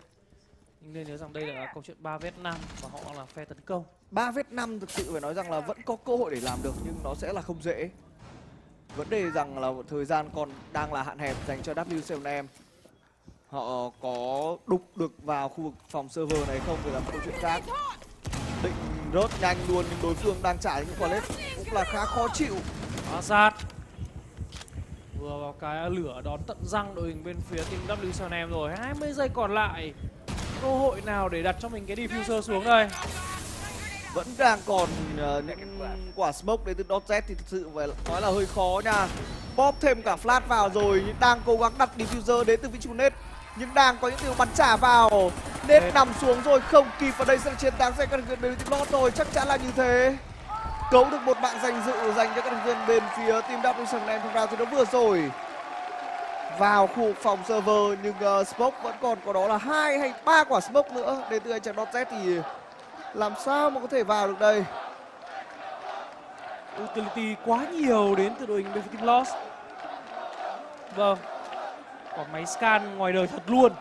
Nhưng nên nhớ rằng đây là câu chuyện 3v5 và họ là phe tấn công. 3v5 thực sự phải nói rằng là vẫn có cơ hội để làm được, nhưng nó sẽ là không dễ. Vấn đề rằng là một thời gian còn đang là hạn hẹp dành cho W7M. Họ có đục được vào khu vực phòng server này không thì là một câu chuyện khác. Định rớt nhanh luôn nhưng đối phương đang trả những quả lết cũng là khá khó chịu. Azad vừa vào cái lửa đón tận răng đội hình bên phía team W7M rồi. 20 giây còn lại, cơ hội nào để đặt cho mình cái diffuser xuống đây? Vẫn đang còn những quả smoke đến từ Dotz thì thực sự phải nói là hơi khó nha. Bóp thêm cả flash vào rồi nhưng đang cố gắng đặt diffuser đến từ vị trí net, nhưng đang có những điều bắn trả vào. Net nằm xuống rồi, không kịp, và đây sẽ là chiến thắng dành cho các thành viên bên team Lost rồi, chắc chắn là như thế. Cấu được một mạng danh dự dành cho các thành viên bên phía team W7M trong round thi đấu vừa rồi. Vào khu phòng server nhưng smoke vẫn còn có đó là 2 hay 3 quả smoke nữa đến từ anh chàng Dotz thì làm sao mà có thể vào được đây. Utility quá nhiều đến từ đội hình bên phía team Lost. Vâng, quả máy scan ngoài đời thật luôn.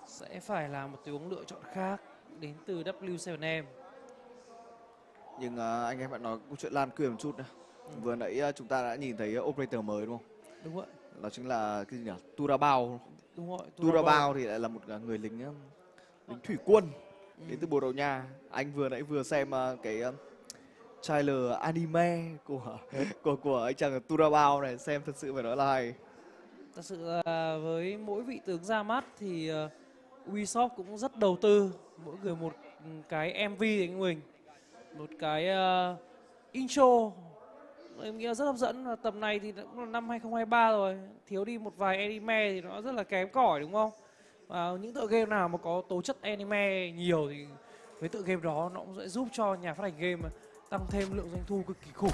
Sẽ phải là một tình huống lựa chọn khác đến từ W7M. Nhưng anh em bạn nói câu chuyện lan truyền một chút này. Vừa nãy chúng ta đã nhìn thấy operator mới đúng không? Đúng vậy. Đó chính là cái gì nhỉ? Turabao. Đúng rồi. Turabao thì lại là một người lính thủy quân đến từ Bồ Đào Nha. Anh vừa xem cái trailer anime của anh chàng Turabao này, xem thật sự phải nói là hay. Thật sự là với mỗi vị tướng ra mắt thì Ubisoft cũng rất đầu tư, mỗi người một cái MV của mình, một cái intro em nghĩ là rất hấp dẫn. Và tầm này thì cũng là năm 2023 rồi, thiếu đi một vài anime thì nó rất là kém cỏi đúng không? Và những tựa game nào mà có tố chất anime nhiều thì với tựa game đó nó cũng sẽ giúp cho nhà phát hành game tăng thêm lượng doanh thu cực kỳ khủng.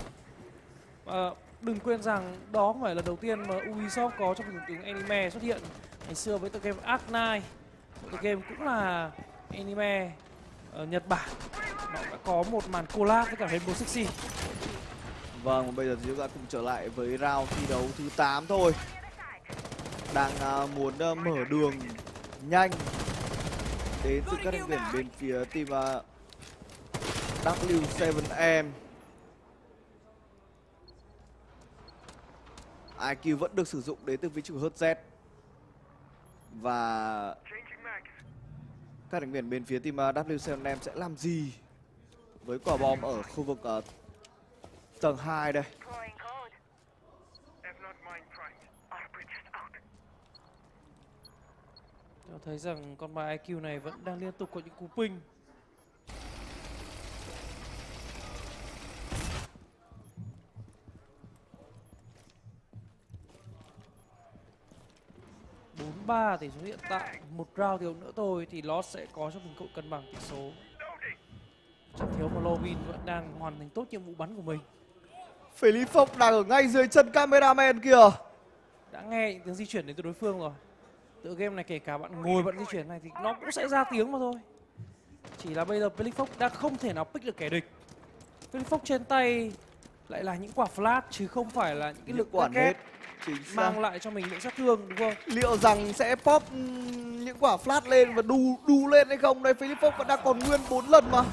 Và đừng quên rằng đó không phải là đầu tiên mà Ubisoft có trong hình tướng anime xuất hiện. Ngày xưa với tựa game Ark Knight, tựa game cũng là anime Nhật Bản, nó đã có một màn collab với cả Rainbow Six Siege. Vâng, và bây giờ thì chúng ta cùng trở lại với round thi đấu thứ 8 thôi. Đang muốn mở đường nhanh đến từ các thành viên bên phía team W7M. IQ vẫn được sử dụng đến từ vị trí của HZ. Và các thành viên bên phía team W7M sẽ làm gì với quả bom ở khu vực tầng 2 đây? Tôi thấy rằng con bài IQ này vẫn đang liên tục có những cú ping. Ba tỷ số hiện tại, một round thiếu nữa thôi thì Lost sẽ có cho mình cơ hội cân bằng tỷ số. Chẳng thiếu mà Lobin vẫn đang hoàn thành tốt nhiệm vụ bắn của mình. Philip Fox đang ở ngay dưới chân cameraman kìa. Đã nghe những tiếng di chuyển đến từ đối phương rồi. Tựa game này kể cả bạn ngồi bận di chuyển này thì nó cũng sẽ ra tiếng mà thôi. Chỉ là bây giờ Philip Fox đang không thể nào pick được kẻ địch. Philip Fox trên tay lại là những quả flash chứ không phải là những cái lực quả rocket mang xác. lại cho mình những sát thương, đúng không? Liệu rằng sẽ pop những quả flash lên và đu lên hay không? Đây Philip Fox vẫn đang còn nguyên 4 lần mà.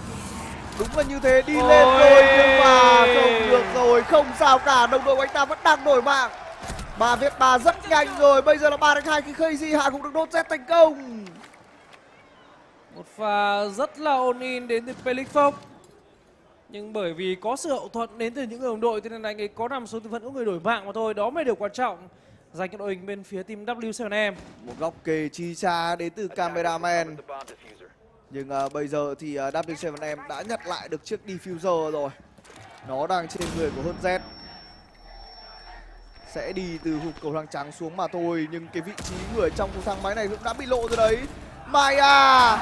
Đúng là như thế, đi lên rồi nhưng mà không được rồi, không sao cả, đồng đội của anh ta vẫn đang đổi mạng. 3v3 rất nhanh rồi, bây giờ là 3-2 khi Crazy Hạ cũng được đốt Z thành công. Một pha rất là all-in đến từ Felix Fox. Nhưng bởi vì có sự hậu thuẫn đến từ những người đồng đội cho nên anh ấy có nằm xuống thì vẫn có người đổi mạng mà thôi. Đó mới điều quan trọng dành cho đội hình bên phía team W7M. Một góc kề chi cha đến từ cameraman. Nhưng bây giờ thì W7M đã nhặt lại được chiếc diffuser rồi. Nó đang trên người của hơn Z. Sẽ đi từ hụt cầu thang trắng xuống mà thôi. Nhưng cái vị trí người trong cầu thang máy này cũng đã bị lộ rồi đấy. Maya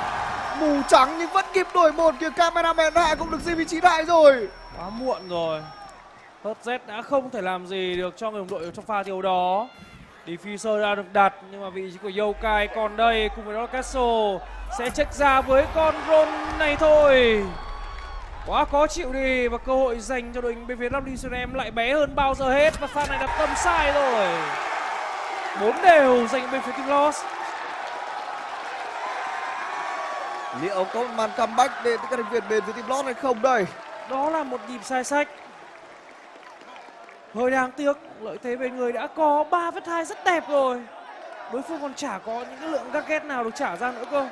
mù trắng nhưng vẫn kịp đổi một kìa, cameraman Hạ cũng được di vị trí đại rồi. Quá muộn rồi. Hớt Z đã không thể làm gì được cho người đồng đội trong pha thiếu đó. Diffuser đã được đặt nhưng mà vị trí của Yokai còn đây, cùng với đó là Castle sẽ check ra với con drone này thôi. Quá khó chịu đi, và cơ hội dành cho đội hình bên phía W7M lại bé hơn bao giờ hết, và pha này đặt tâm sai rồi. 4 đều dành bên phía team Lost. Liệu có một màn comeback để các thành viên bên phía team Lost hay không đây? Đó là một nhịp sai sách. Hơi đáng tiếc, lợi thế về người đã có 3/2 rất đẹp rồi. Đối phương còn chả có những cái lượng gadget nào được trả ra nữa cơ.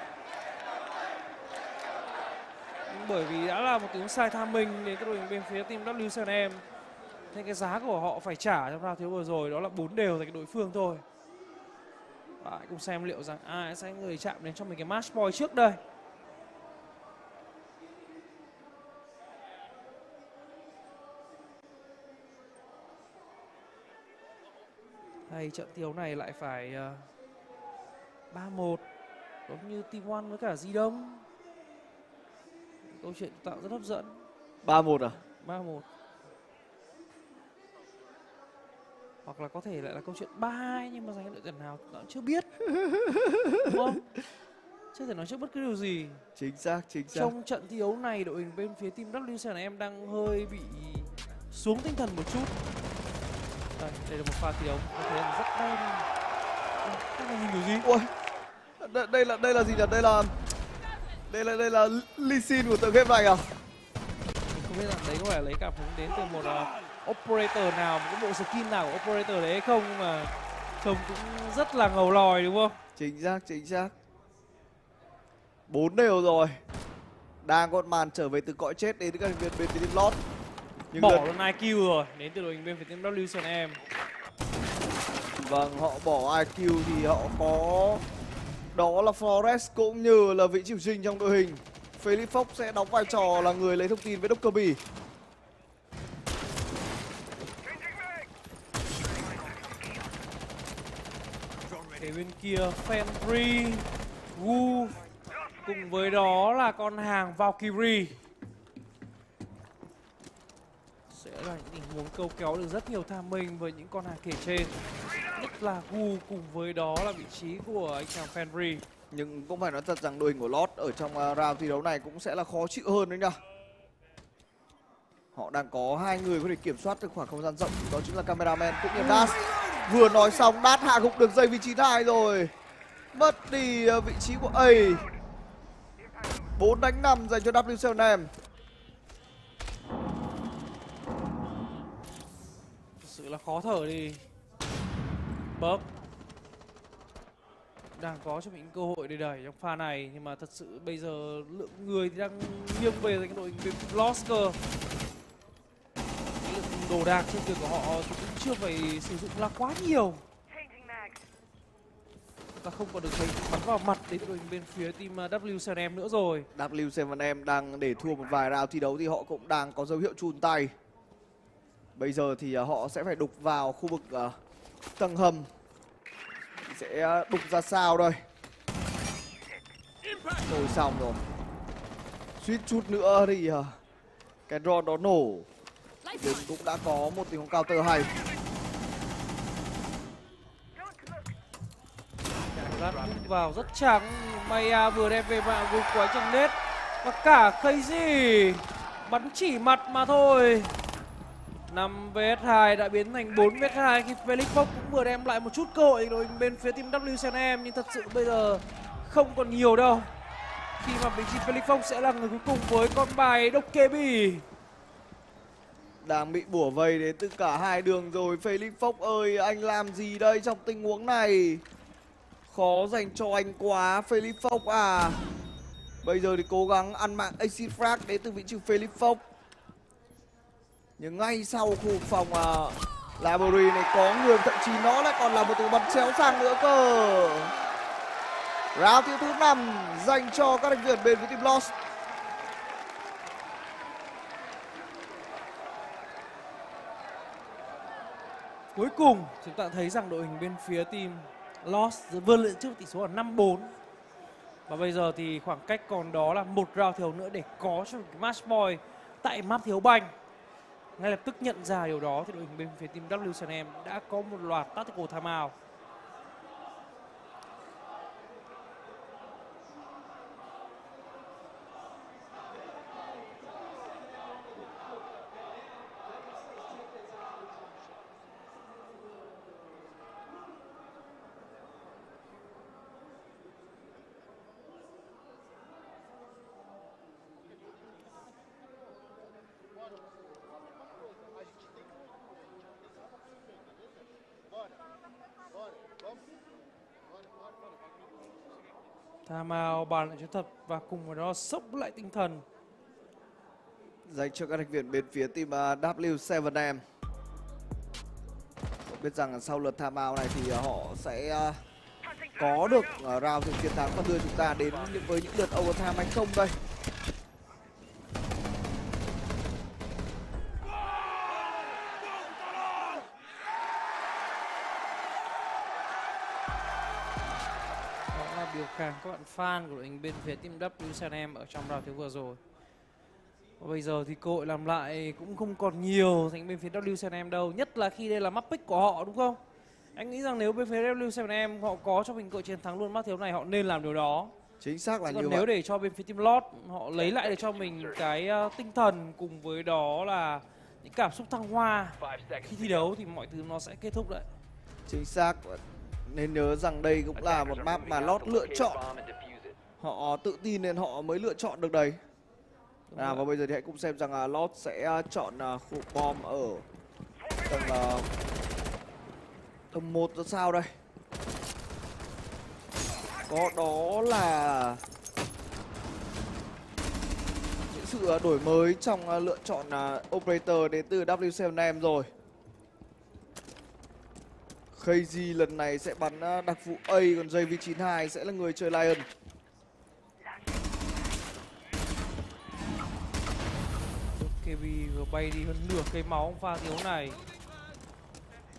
Nhưng bởi vì đã là một tiếng sai tham minh đến cái đội hình bên phía team W7M, nên cái giá của họ phải trả trong round thiếu vừa rồi đó là 4 đều dành cho đối phương thôi. Và hãy cùng xem liệu rằng ai sẽ người chạm đến cho mình cái match point trước đây. Hay trận thiếu này lại phải 3-1 giống như Team One với cả Di Đông. Câu chuyện tạo rất hấp dẫn. 3-1 à? 3-1. Hoặc là có thể lại là câu chuyện 3-2 nhưng mà dành cho đội tuyển nào ta cũng chưa biết. Đúng không? Chưa thể nói trước bất cứ điều gì. Chính xác. Trong trận thi đấu này, đội hình bên phía team W7M đang hơi bị xuống tinh thần một chút. Đây là một pha thi đấu có thể là rất đen. Các bạn nhìn điều gì? Ui, đây là gì nhỉ? Đây là Lee Sin của tựa game này à? Mình không biết rằng đấy có phải lấy cảm hứng đến từ một operator nào, một cái bộ skin nào của operator đấy hay không, nhưng mà trông cũng rất là ngầu lòi, đúng không? Chính xác. 4 đều rồi. Đang có màn trở về từ cõi chết đến từ các thành viên bên phía team Lost. Nhưng bỏ luôn IQ rồi, đến từ đội hình bên phía team W7M. Vâng, họ bỏ IQ thì họ có đó là Forest cũng như là vị chủ trình trong đội hình. Felix Fox sẽ đóng vai trò là người lấy thông tin với Dr. Bỉ. Để bên kia Fenry, Wu cùng với đó là con hàng Valkyrie. Sẽ là những tình huống câu kéo được rất nhiều tham minh với những con hàng kể trên. Nhất là Wu cùng với đó là vị trí của anh chàng Fenry. Nhưng cũng phải nói thật rằng đội hình của Lost ở trong round thi đấu này cũng sẽ là khó chịu hơn đấy nhá. Họ đang có 2 người có thể kiểm soát được khoảng không gian rộng, đó chính là cameraman cũng như Dash. Vừa nói xong Dash hạ gục được dây vị trí 2 rồi. Mất đi vị trí của A. 4-5 dành cho W7M. Thực sự là khó thở đi. Bớp đang có cho mình cơ hội để đẩy trong pha này, nhưng mà thật sự bây giờ lượng người thì đang nghiêng về cái đội hình Lost cơ. Lượng đồ đạc trên người của họ thì cũng chưa phải sử dụng là quá nhiều. Ta không còn được thấy bắn vào mặt đến đội hình bên phía team W7M nữa rồi. W7M đang để thua một vài round thi đấu thì họ cũng đang có dấu hiệu chùn tay. Bây giờ thì họ sẽ phải đục vào khu vực tầng hầm. Sẽ đục ra sao đây? Rồi xong rồi. Suýt chút nữa thì cái drone đó nổ. Nhưng cũng đã có một tình huống counter hay. Lát vào rất trắng. Maya vừa đem về mạng gục quái chân nết. Và cả Crazy bắn chỉ mặt mà thôi. 5 vs 2 đã biến thành 4 vs 2 khi Felix Fox cũng vừa đem lại một chút cơ hội đối bên phía team WCNM, nhưng thật sự bây giờ không còn nhiều đâu. Khi mà vị trí Felix Fox sẽ là người cuối cùng với con bài độc kê bì. Đang bị bủa vây đến từ cả hai đường rồi. Felix Fox ơi, anh làm gì đây trong tình huống này? Khó dành cho anh quá, Felix Fox à. Bây giờ thì cố gắng ăn mạng AC Frag đến từ vị trí Felix Fox. Nhưng ngay sau khu phòng library này có người, thậm chí nó lại còn là một từ bật chéo sang nữa cơ. Round thứ 5 dành cho các thành viên bên với team Lost. Cuối cùng chúng ta thấy rằng đội hình bên phía team Lost vươn lên trước tỷ số là 5-4. Và bây giờ thì khoảng cách còn đó là một round thiếu nữa để có cho cái match point tại map thiếu banh. Ngay lập tức nhận ra điều đó thì đội hình bên phía team WCNM đã có một loạt tactical timeout. Timeout bàn lại cho thật và cùng với đó sốc lại tinh thần dành cho các thành viên bên phía team W7M. Biết rằng sau lượt timeout này thì họ sẽ có được round thì chiến thắng và đưa chúng ta đến với những lượt overtime hay không đây. điều kháng các bạn fan của đội hình bên phía team WCNM ở trong round thiếu vừa rồi. Và bây giờ thì cơ hội làm lại cũng không còn nhiều dành bên phía WCNM đâu, nhất là khi đây là map pick của họ, đúng không? Anh nghĩ rằng nếu bên phía WCNM họ có cho mình cơ hội chiến thắng luôn map thiếu này, họ nên làm điều đó. Chính xác là như vậy. vậy. Nếu để cho bên phía team Lost họ lấy lại được cho mình cái tinh thần cùng với đó là những cảm xúc thăng hoa khi thi đấu thì mọi thứ nó sẽ kết thúc đấy. Chính xác. Nên nhớ rằng đây cũng là một map mà Lost lựa chọn. Họ tự tin nên họ mới lựa chọn được đấy. Và bây giờ thì hãy cùng xem rằng Lost sẽ chọn khu bom ở tầng 1 ra sao đây. Có đó là những sự đổi mới trong lựa chọn operator đến từ W7M rồi. KG lần này sẽ bắn đặc vụ A, còn JV92 sẽ là người chơi Lion. KB vừa bay đi hơn nửa cây máu pha thiếu này.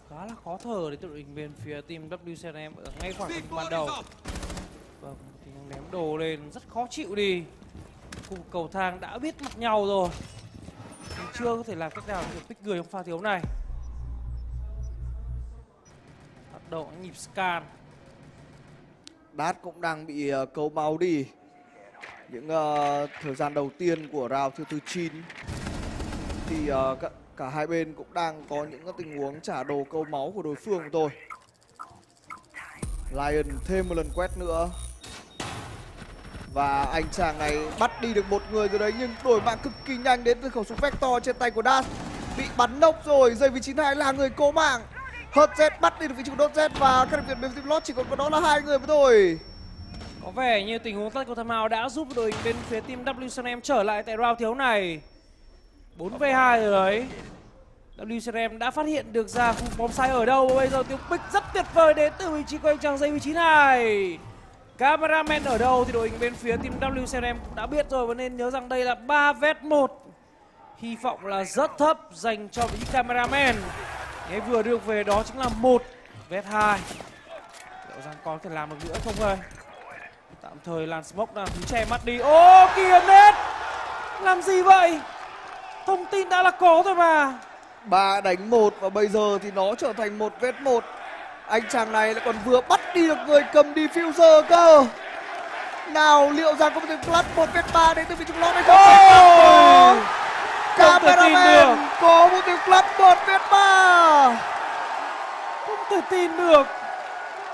Khá là khó thở để đội hình bên phía team WCNM ở ngay khoảng cách ban đầu. Vâng, thì ném đồ lên rất khó chịu đi. Khu cầu thang đã biết mặt nhau rồi, nhưng chưa có thể làm cách nào để pick người trong pha thiếu này. Bắt đầu nhịp scan. Đát cũng đang bị cấu máu đi. Những thời gian đầu tiên của round thứ 9 thì cả hai bên cũng đang có những tình huống trả đồ câu máu của đối phương thôi. Lion thêm một lần quét nữa. Và anh chàng này bắt đi được một người rồi đấy, nhưng đổi mạng cực kỳ nhanh đến từ khẩu súng Vector trên tay của Das. Bị bắn nốc rồi, JV92 là người cố mạng. Hurt Z bắt đi được vị trí của Đốt Z và các thành viên bên team Lost chỉ còn có đó là hai người mà thôi. Có vẻ như tình huống tactical timeout đã giúp đội hình bên phía team WCNM trở lại tại round thiếu này. 4v2 rồi đấy. WCNM đã phát hiện được ra khu bom sai ở đâu. Bây giờ tiếng pick rất tuyệt vời đến từ vị trí của anh chàng JV92. Cameraman ở đâu thì đội hình bên phía team WCNM cũng đã biết rồi, và nên nhớ rằng đây là 3v1. Hy vọng là rất thấp dành cho vị trí cameraman. Nghe vừa được về đó chính là 1v2. Liệu rằng có thể làm được nữa không ơi? Tạm thời làn smoke là thứ che mắt đi. Ô kìa net, làm gì vậy? Thông tin đã là có rồi mà. 3 đánh 1 và bây giờ thì nó trở thành 1v1. Anh chàng này lại còn vừa bắt đi được người cầm diffuser cơ. Nào liệu rằng có một flash 1v3 đến từ vị trí lót hay không? cameraman có một tiếng clap 1-3. Không thể tin được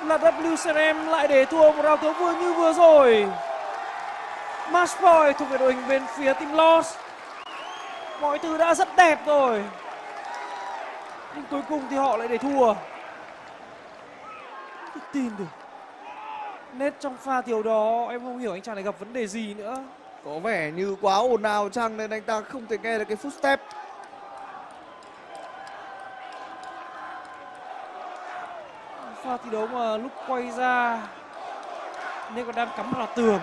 là WCM lại để thua một round thiếu như vừa rồi. Match point thuộc về đội hình bên phía team Lost. Mọi thứ đã rất đẹp rồi, nhưng cuối cùng thì họ lại để thua. Không thể tin được. Nét trong pha thiếu đó em không hiểu anh chàng này gặp vấn đề gì nữa. Có vẻ như quá ồn ào chăng nên anh ta không thể nghe được cái footstep. Pha thi đấu mà lúc quay ra nên còn đang cắm vào tường.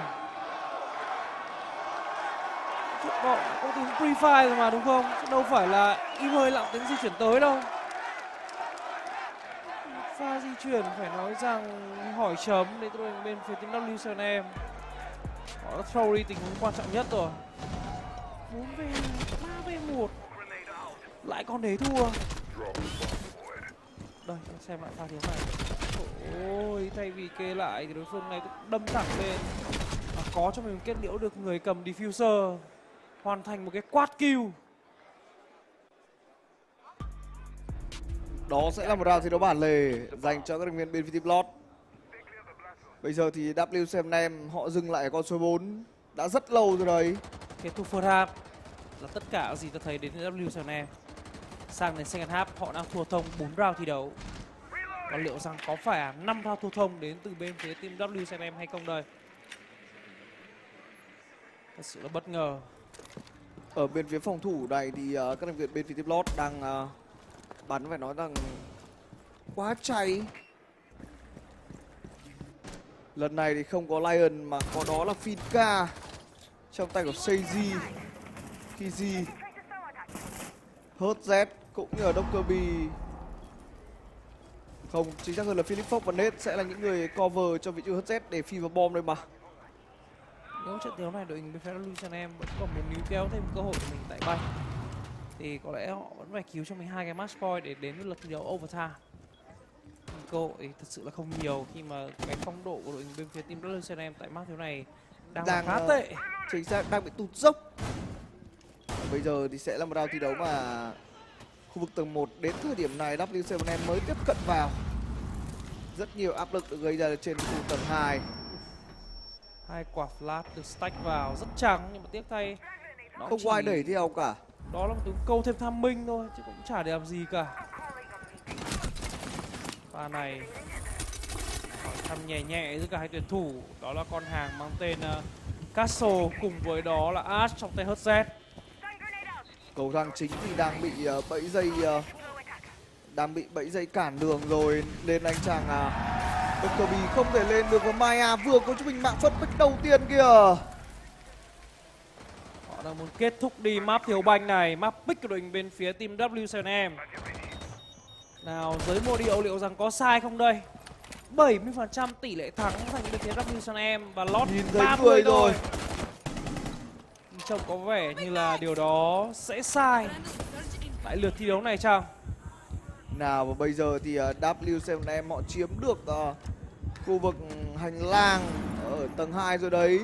Chút bọn có tiếng pre-fire rồi mà đúng không? Chứ đâu phải là im hơi lặng tiếng di chuyển tới đâu. Pha di chuyển phải nói rằng hỏi chấm đến đội bên phía team WCM. Họ đã throw đi tình huống quan trọng nhất rồi. 4v3v1 lại còn để thua. Đây, xem lại pha thiếu này. Ôi, thay vì kê lại thì đối phương này cũng đâm thẳng lên. Và có cho mình kết liễu được người cầm diffuser, hoàn thành một cái quad kill. Đó sẽ là một round thi đấu bản lề dành cho các thành viên bên phía team Lost. Bây giờ thì WCM họ dừng lại ở con số 4 đã rất lâu rồi đấy. Kết thúc first half là tất cả gì ta thấy đến WCM. Sang đến second half họ đang thua thông 4 round thi đấu. Và liệu rằng có phải 5 round thua thông đến từ bên phía team WCM hay không đây? Thật sự là bất ngờ. Ở bên phía phòng thủ này thì các thành viên bên phía team Lost đang bắn phải nói rằng quá cháy. Lần này thì không có Lion mà có đó là Finca trong tay của Seiji, Kiji, HZ cũng như ở Dokkaby. Không, chính xác hơn là Philip Fox và Nate sẽ là những người cover cho vị trí HZ để phi vào bom đây mà. Nếu trận đấu này đội hình bên phía WCM vẫn còn muốn níu kéo thêm cơ hội của mình tại bay thì có lẽ họ vẫn phải cứu cho mình 2 cái match point để đến với lượt thi đấu overtime. Cơ hội thật sự là không nhiều khi mà cái phong độ của đội hình bên phía team WCM tại match thiếu này đang khá tệ. Chính xác, đang bị tụt dốc. Bây giờ thì sẽ là một round thi đấu mà khu vực tầng 1 đến thời điểm này WCM mới tiếp cận vào. Rất nhiều áp lực được gây ra trên khu vực tầng 2. 2 quả flash được stack vào rất trắng nhưng mà tiếc thay không có ai đẩy theo cả. Đó là một tiếng câu thêm tham minh thôi chứ cũng chả để làm gì cả. Pha này thăm nhẹ nhẹ giữa cả hai tuyển thủ, đó là con hàng mang tên Castle cùng với đó là Ash trong tay HZ. Cầu thang chính thì đang bị bẫy dây cản đường rồi nên anh chàng Dokkaby không thể lên được và Maya vừa có cho mình mạng phân tích đầu tiên kìa. Họ đang muốn kết thúc đi map thiếu banh này, map pick của đội hình bên phía team WCM. Nào, giới mô điệu liệu rằng có sai không đây? 70% tỷ lệ thắng dành bên phía WCM và lót 30 rồi. Trông có vẻ như là điều đó sẽ sai tại lượt thi đấu này chăng? Nào và bây giờ thì WCM họ chiếm được khu vực hành lang ở tầng 2 rồi đấy.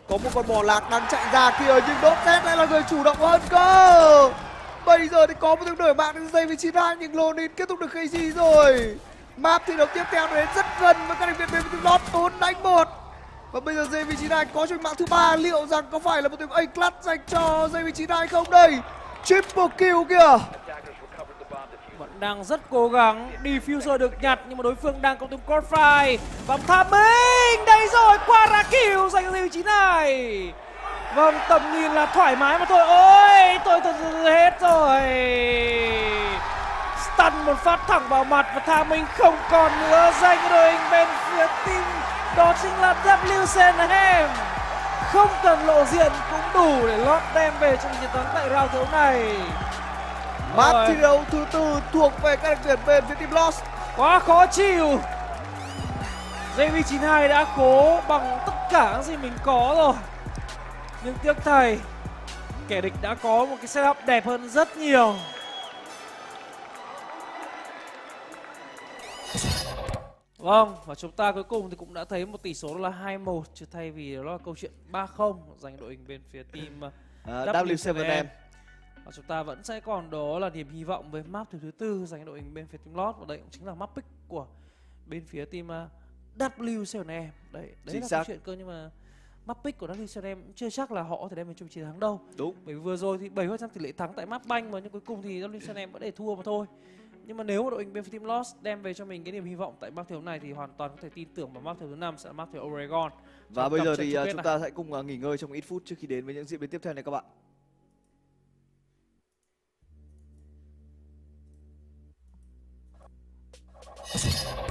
Có một con bò lạc đang chạy ra kìa nhưng Dotnet lại là người chủ động hơn cơ. Bây giờ thì có một tiếng đổi mạng đến giây 92 nhưng Lonin kết thúc được cái gì rồi. Map thi đấu tiếp theo đến rất gần với các thành viên bên team Lost 4-1. Và bây giờ JV92 có cho mạng thứ 3, liệu rằng có phải là một tiếng A-clutch dành cho JV92 không đây? Triple kill kìa. Vẫn đang rất cố gắng, diffuser được nhặt nhưng mà đối phương đang có tiếng crossfire. Vòng tham minh, đây rồi, qua ra kill dành cho JV92. Vâng, tầm nhìn là thoải mái mà thôi. Ôi, tôi thật sự hết rồi. Stun một phát thẳng vào mặt và tham minh không còn nữa dành cho đội hình bên phía team. Đó chính là WCM. Không cần lộ diện cũng đủ để lót đem về trong chiến thắng tại round thiếu này. Map thi đấu thứ 4 thuộc về các thành viên bên phía team Lost. Quá khó chịu. JV92 đã cố bằng tất cả những gì mình có rồi. Nhưng tiếc thay, kẻ địch đã có một cái setup đẹp hơn rất nhiều. Vâng, và chúng ta cuối cùng thì cũng đã thấy một tỷ số là 2-1 chứ thay vì đó là câu chuyện 3-0 dành đội hình bên phía team WCM. Chúng ta vẫn sẽ còn đó là niềm hy vọng với map thứ tư dành cho đội hình bên phía team Lost, và đây cũng chính là map pick của bên phía team W7M. Đấy là câu chuyện cơ, nhưng mà map pick của W7M cũng chưa chắc là họ có thể đem về chung chiến thắng đâu. Đúng. Bởi vì vừa rồi thì 70% tỷ lệ thắng tại map banh, mà nhưng cuối cùng thì W7M vẫn để thua mà thôi. Nhưng mà nếu mà đội hình bên phía team Lost đem về cho mình cái niềm hy vọng tại map thứ này thì hoàn toàn có thể tin tưởng vào map thứ 5 sẽ là map thứ Oregon. Và bây giờ thì chúng ta sẽ cùng nghỉ ngơi trong ít phút trước khi đến với những diễn biến tiếp theo này các bạn.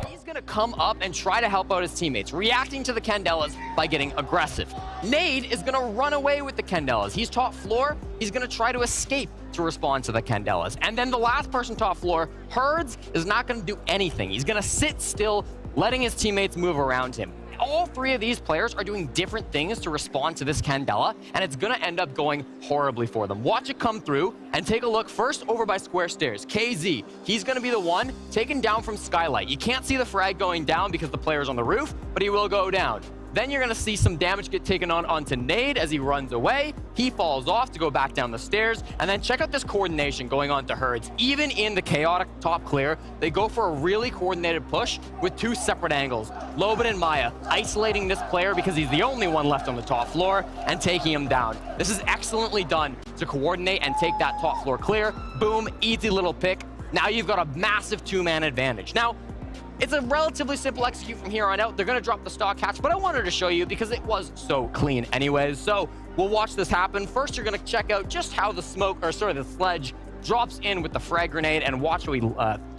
He's gonna come up and try to help out his teammates, reacting to the Candelas by getting aggressive. Nade is gonna run away with the Candelas. He's top floor, he's gonna try to escape to respond to the Candelas. And then the last person top floor, Herds, is not gonna do anything. He's gonna sit still, letting his teammates move around him. All three of these players are doing different things to respond to this Candela, and it's gonna end up going horribly for them. Watch it come through, and take a look first over by square stairs. KZ, he's gonna be the one taken down from Skylight. You can't see the frag going down because the player's on the roof, but he will go down. Then you're gonna see some damage get taken onto Nade as he runs away. He falls off to go back down the stairs. And then check out this coordination going on to Herds. Even in the chaotic top clear, they go for a really coordinated push with two separate angles. Loban and Maya isolating this player because he's the only one left on the top floor and taking him down. This is excellently done to coordinate and take that top floor clear. Boom, easy little pick. Now you've got a massive two-man advantage. Now, it's a relatively simple execute from here on out. They're going to drop the stock hatch, but I wanted to show you because it was so clean anyways. So we'll watch this happen. First, you're going to check out just how the sledge drops in with the frag grenade, and watch how he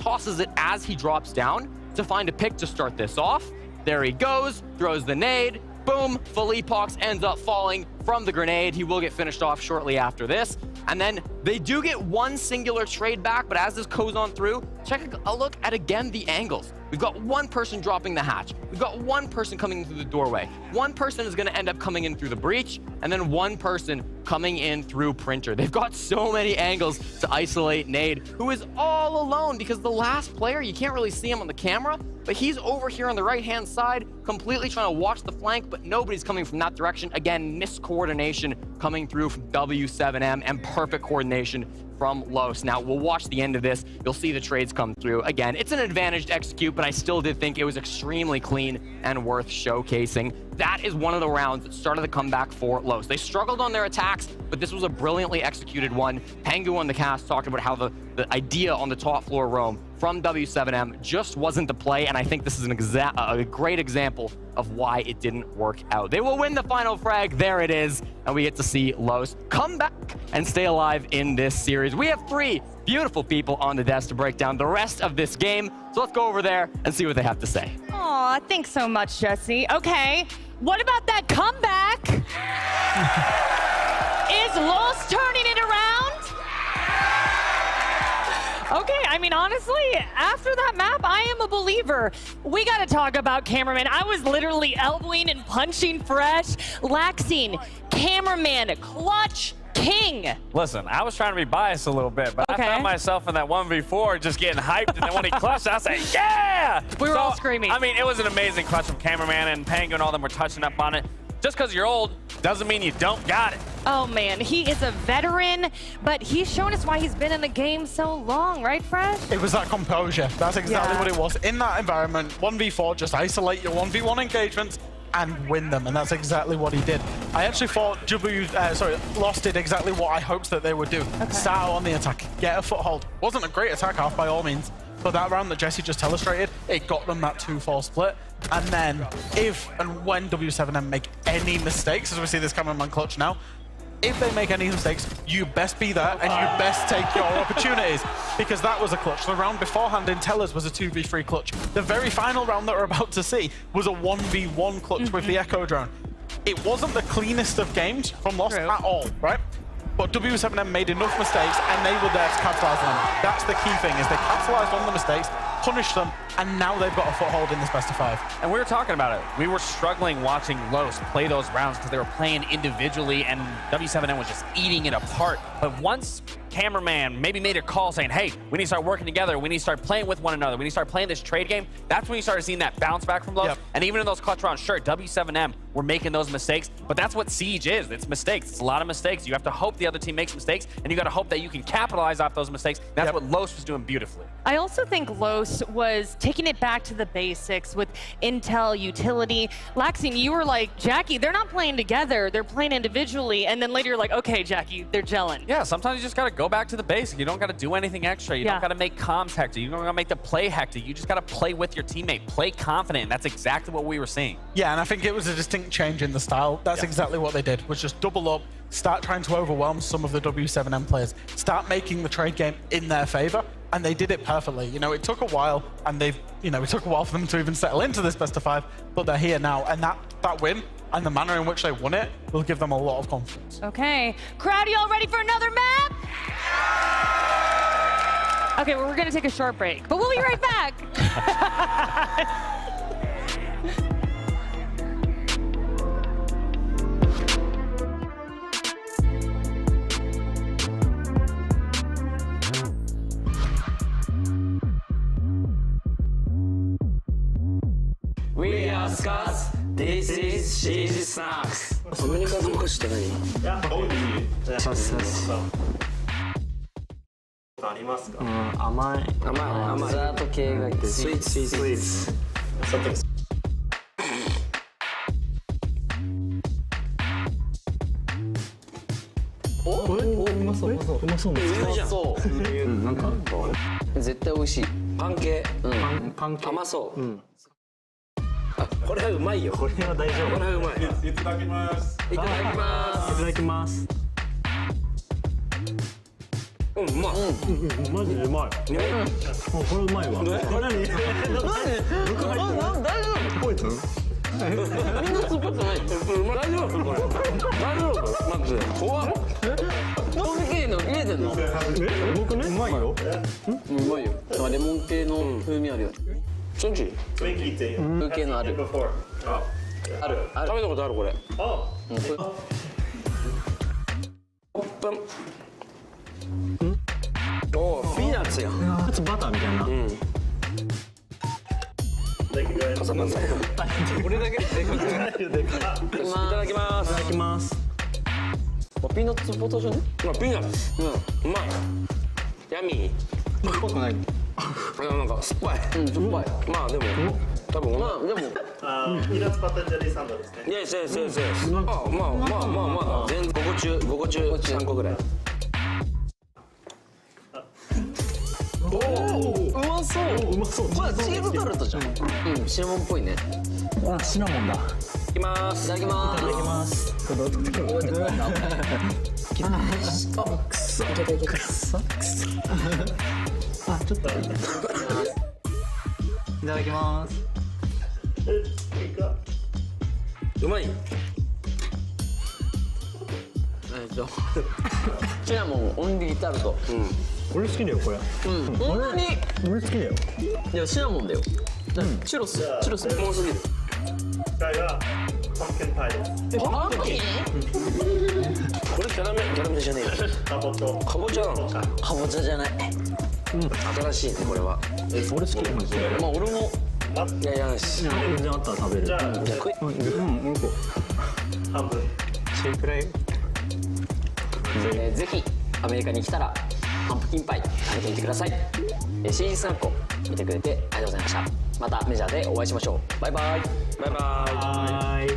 tosses it as he drops down to find a pick to start this off. There he goes, throws the nade. Boom, Philippox ends up falling from the grenade. He will get finished off shortly after this. And then they do get one singular trade back, but as this goes on through, check a look at, again, the angles. We've got one person dropping the hatch. We've got one person coming in through the doorway. One person is going to end up coming in through the breach, and then one person coming in through printer. They've got so many angles to isolate Nade, who is all alone because the last player, you can't really see him on the camera, but he's over here on the right-hand side, completely trying to watch the flank, but nobody's coming from that direction. Again, miscoordination coming through from W7M and perfect coordination from Los. Now, we'll watch the end of this. You'll see the trades come through. Again, it's an advantaged execute, but I still did think it was extremely clean and worth showcasing. That is one of the rounds that started the comeback for Los. They struggled on their attacks, but this was a brilliantly executed one. Pengu on the cast talked about how the idea on the top floor roam from W7M just wasn't the play, and I think this is a great example of why it didn't work out. They will win the final frag. There it is, and we get to see Los come back and stay alive in this series. We have three beautiful people on the desk to break down the rest of this game, so let's go over there and see what they have to say. Aw, thanks so much, Jesse. Okay, what about that comeback? Is Los turning it around? Okay, I mean, honestly, after that map, I am a believer. We got to talk about cameraman. I was literally elbowing and punching fresh. Laxing, cameraman, clutch, king. Listen, I was trying to be biased a little bit, but I found myself in that 1v4 just getting hyped, and then when he clutched, I was like, yeah! We were all screaming. I mean, it was an amazing clutch from cameraman, and Pengu and all them were touching up on it. Just because you're old doesn't mean you don't got it. Oh, man, he is a veteran, but he's shown us why he's been in the game so long, right, Fresh? It was that composure. That's exactly what it was. In that environment, 1v4, just isolate your 1v1 engagements and win them, and that's exactly what he did. I actually thought Lost did exactly what I hoped that they would do. Start out on the attack, get a foothold. Wasn't a great attack half by all means, but that round that Jesse just illustrated, it got them that 2-4 split. And then if and when W7M make any mistakes, as we see this cameraman clutch now, if they make any mistakes, you best be there and you best take your opportunities, because that was a clutch. The round beforehand in Tellers was a 2v3 clutch. The very final round that we're about to see was a 1v1 clutch with the Echo drone. It wasn't the cleanest of games from Lost at all, right? But W7M made enough mistakes and they were there to capitalize on them. That's the key thing, is they capitalized on the mistakes, punished them, and now they've got a foothold in this best of 5. And we were talking about it. We were struggling watching Los play those rounds because they were playing individually and W7M was just eating it apart. But once cameraman maybe made a call saying, hey, we need to start working together, we need to start playing with one another, we need to start playing this trade game, that's when you started seeing that bounce back from Los. And even in those clutch rounds, sure, W7M we're making those mistakes. But that's what Siege is. It's mistakes. It's a lot of mistakes. You have to hope the other team makes mistakes, and you got to hope that you can capitalize off those mistakes. That's what Los was doing beautifully. I also think Los was taking it back to the basics with intel, utility. Laxine, you were like, Jackie, they're not playing together. They're playing individually. And then later you're like, okay, Jackie, they're gelling. Yeah, sometimes you just got to go back to the basics. You don't got to do anything extra. You don't got to make comms hectic. You don't got to make the play hectic. You just got to play with your teammate, play confident. And that's exactly what we were seeing. Yeah, and I think it was a distinct change in the style. That's exactly what they did, was just double up, start trying to overwhelm some of the W7M players, start making the trade game in their favor, and they did it perfectly. You know, it took a while, and it took a while for them to even settle into this best of 5, but they're here now, and that win and the manner in which they won it will give them a lot of confidence. Okay, crowd, y'all ready for another map? Okay, well, we're gonna take a short break, but we'll be right back. We are Scars. This is Siege Snacks. アメリカのお菓子って何？いや、美味しい。ありますか？甘い。デザート系がいて。スイーツ。お、うまそう。なんか絶対美味しい。パン系。甘そう。これはうまいよ。これは大丈夫。これはうまい。いただきます。いただきます。いただきます。うまい。マジでうまい。これうまいわ。何？大丈夫？こいつ？みんな酸っぱくない。大丈夫これ？大丈夫？マジで。怖っ。なんで切れんの？切れてんの？僕ね。うまいよ。うまいよ。レモン系の風味あるよ。チョンチーっていう風景のある。ある。食べたことあるこれ。おー、ピーナッツやん。普通バターみたいな。カサカサ。これだけででかくない。いただきます。いただきます。ピーナッツバターじゃね？ピーナッツ。うまい。ヤミー。酸っぱくない。なんか酸っぱい。酸っぱい。まあでも多分まあでもピーナッツバタージェリーサンドですね。イエスイエスイエスイエス。まあ全然5個中3個ぐらい。おお、うまそう。うまそう。これチーズタルトじゃん。シナモンっぽいね。あ、シナモンだ。いただきます。いただきます。いただきます。これどうやって食べるの？くそ。あ、ちょっといただきます。うまい。シナモンオンリータルト。俺好きだよこれ。こんなに。俺好きだよ。いやシナモンだよ。チュロス多すぎる。これがパンケンパイです。パンケン？これキャラメルじゃねえよ。かぼちゃなの？かぼちゃじゃない。新しいねこれは。俺好きだよ。まあ俺も。いやいやし。全然あったら食べる。じゃあ食い。半分。中くらい。ぜひアメリカに来たらパンプキンパイ食べてみてください。シーズン3個見てくれてありがとうございました。またメジャーでお会いしましょう。バイバイ。バイバイ。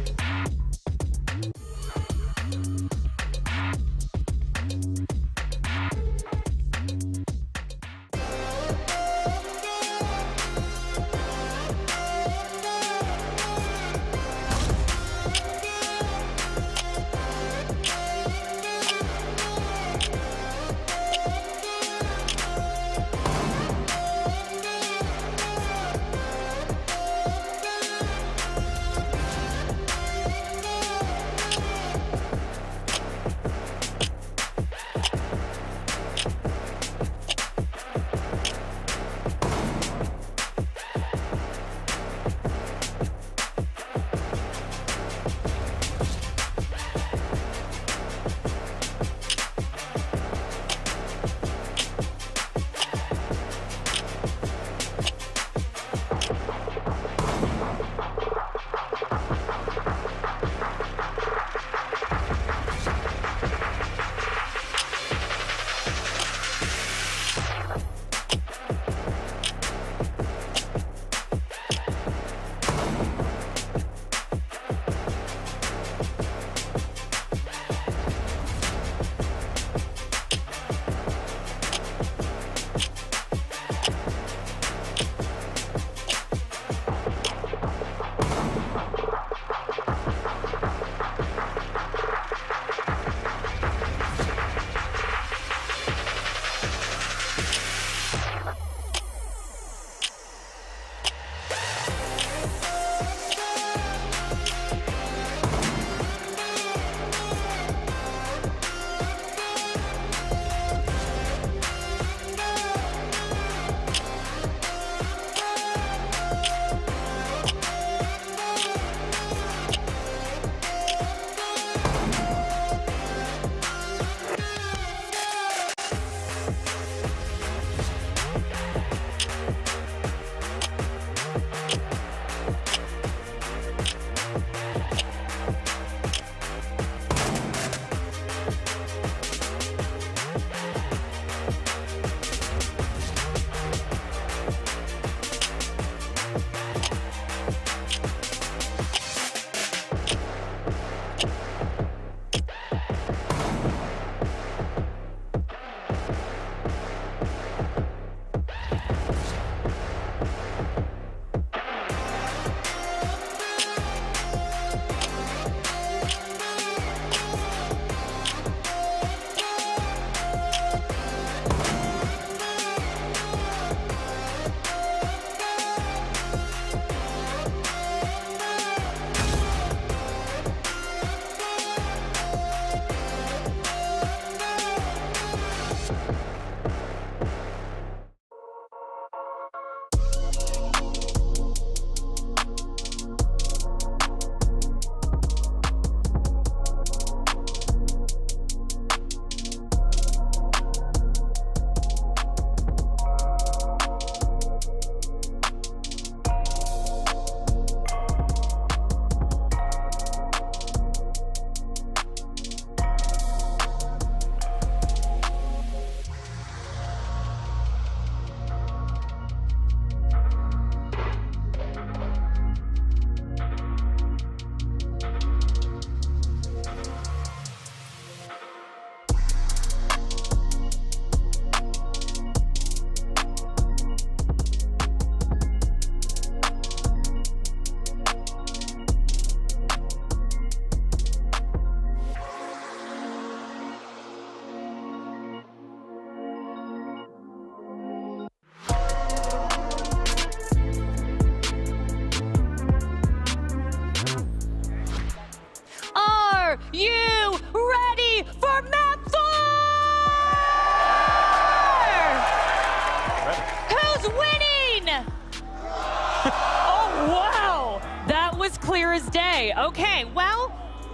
Okay. Well,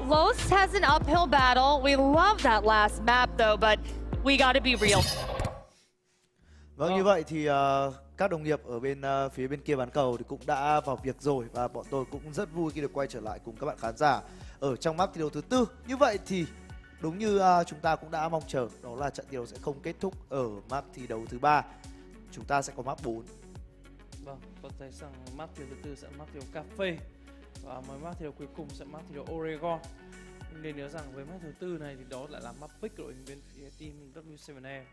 Los has an uphill battle. We love that last map though, but we gotta be real. Vâng, như vậy thì các đồng nghiệp ở bên phía bên kia bán cầu thì cũng đã vào việc rồi, và bọn tôi cũng rất vui khi được quay trở lại cùng các bạn khán giả ở trong map thi đấu thứ tư. Như vậy thì đúng như chúng ta cũng đã mong chờ, đó là trận thi đấu sẽ không kết thúc ở map thi đấu thứ ba. Chúng ta sẽ có map 4. Vâng, tôi thấy rằng map thi đấu thứ tư sẽ map thi đấu cà phê, và map thi đấu cuối cùng sẽ map thi đấu Oregon. Nên nhớ rằng với map thứ tư này thì đó lại là map pick của đội hình bên phía team W7M.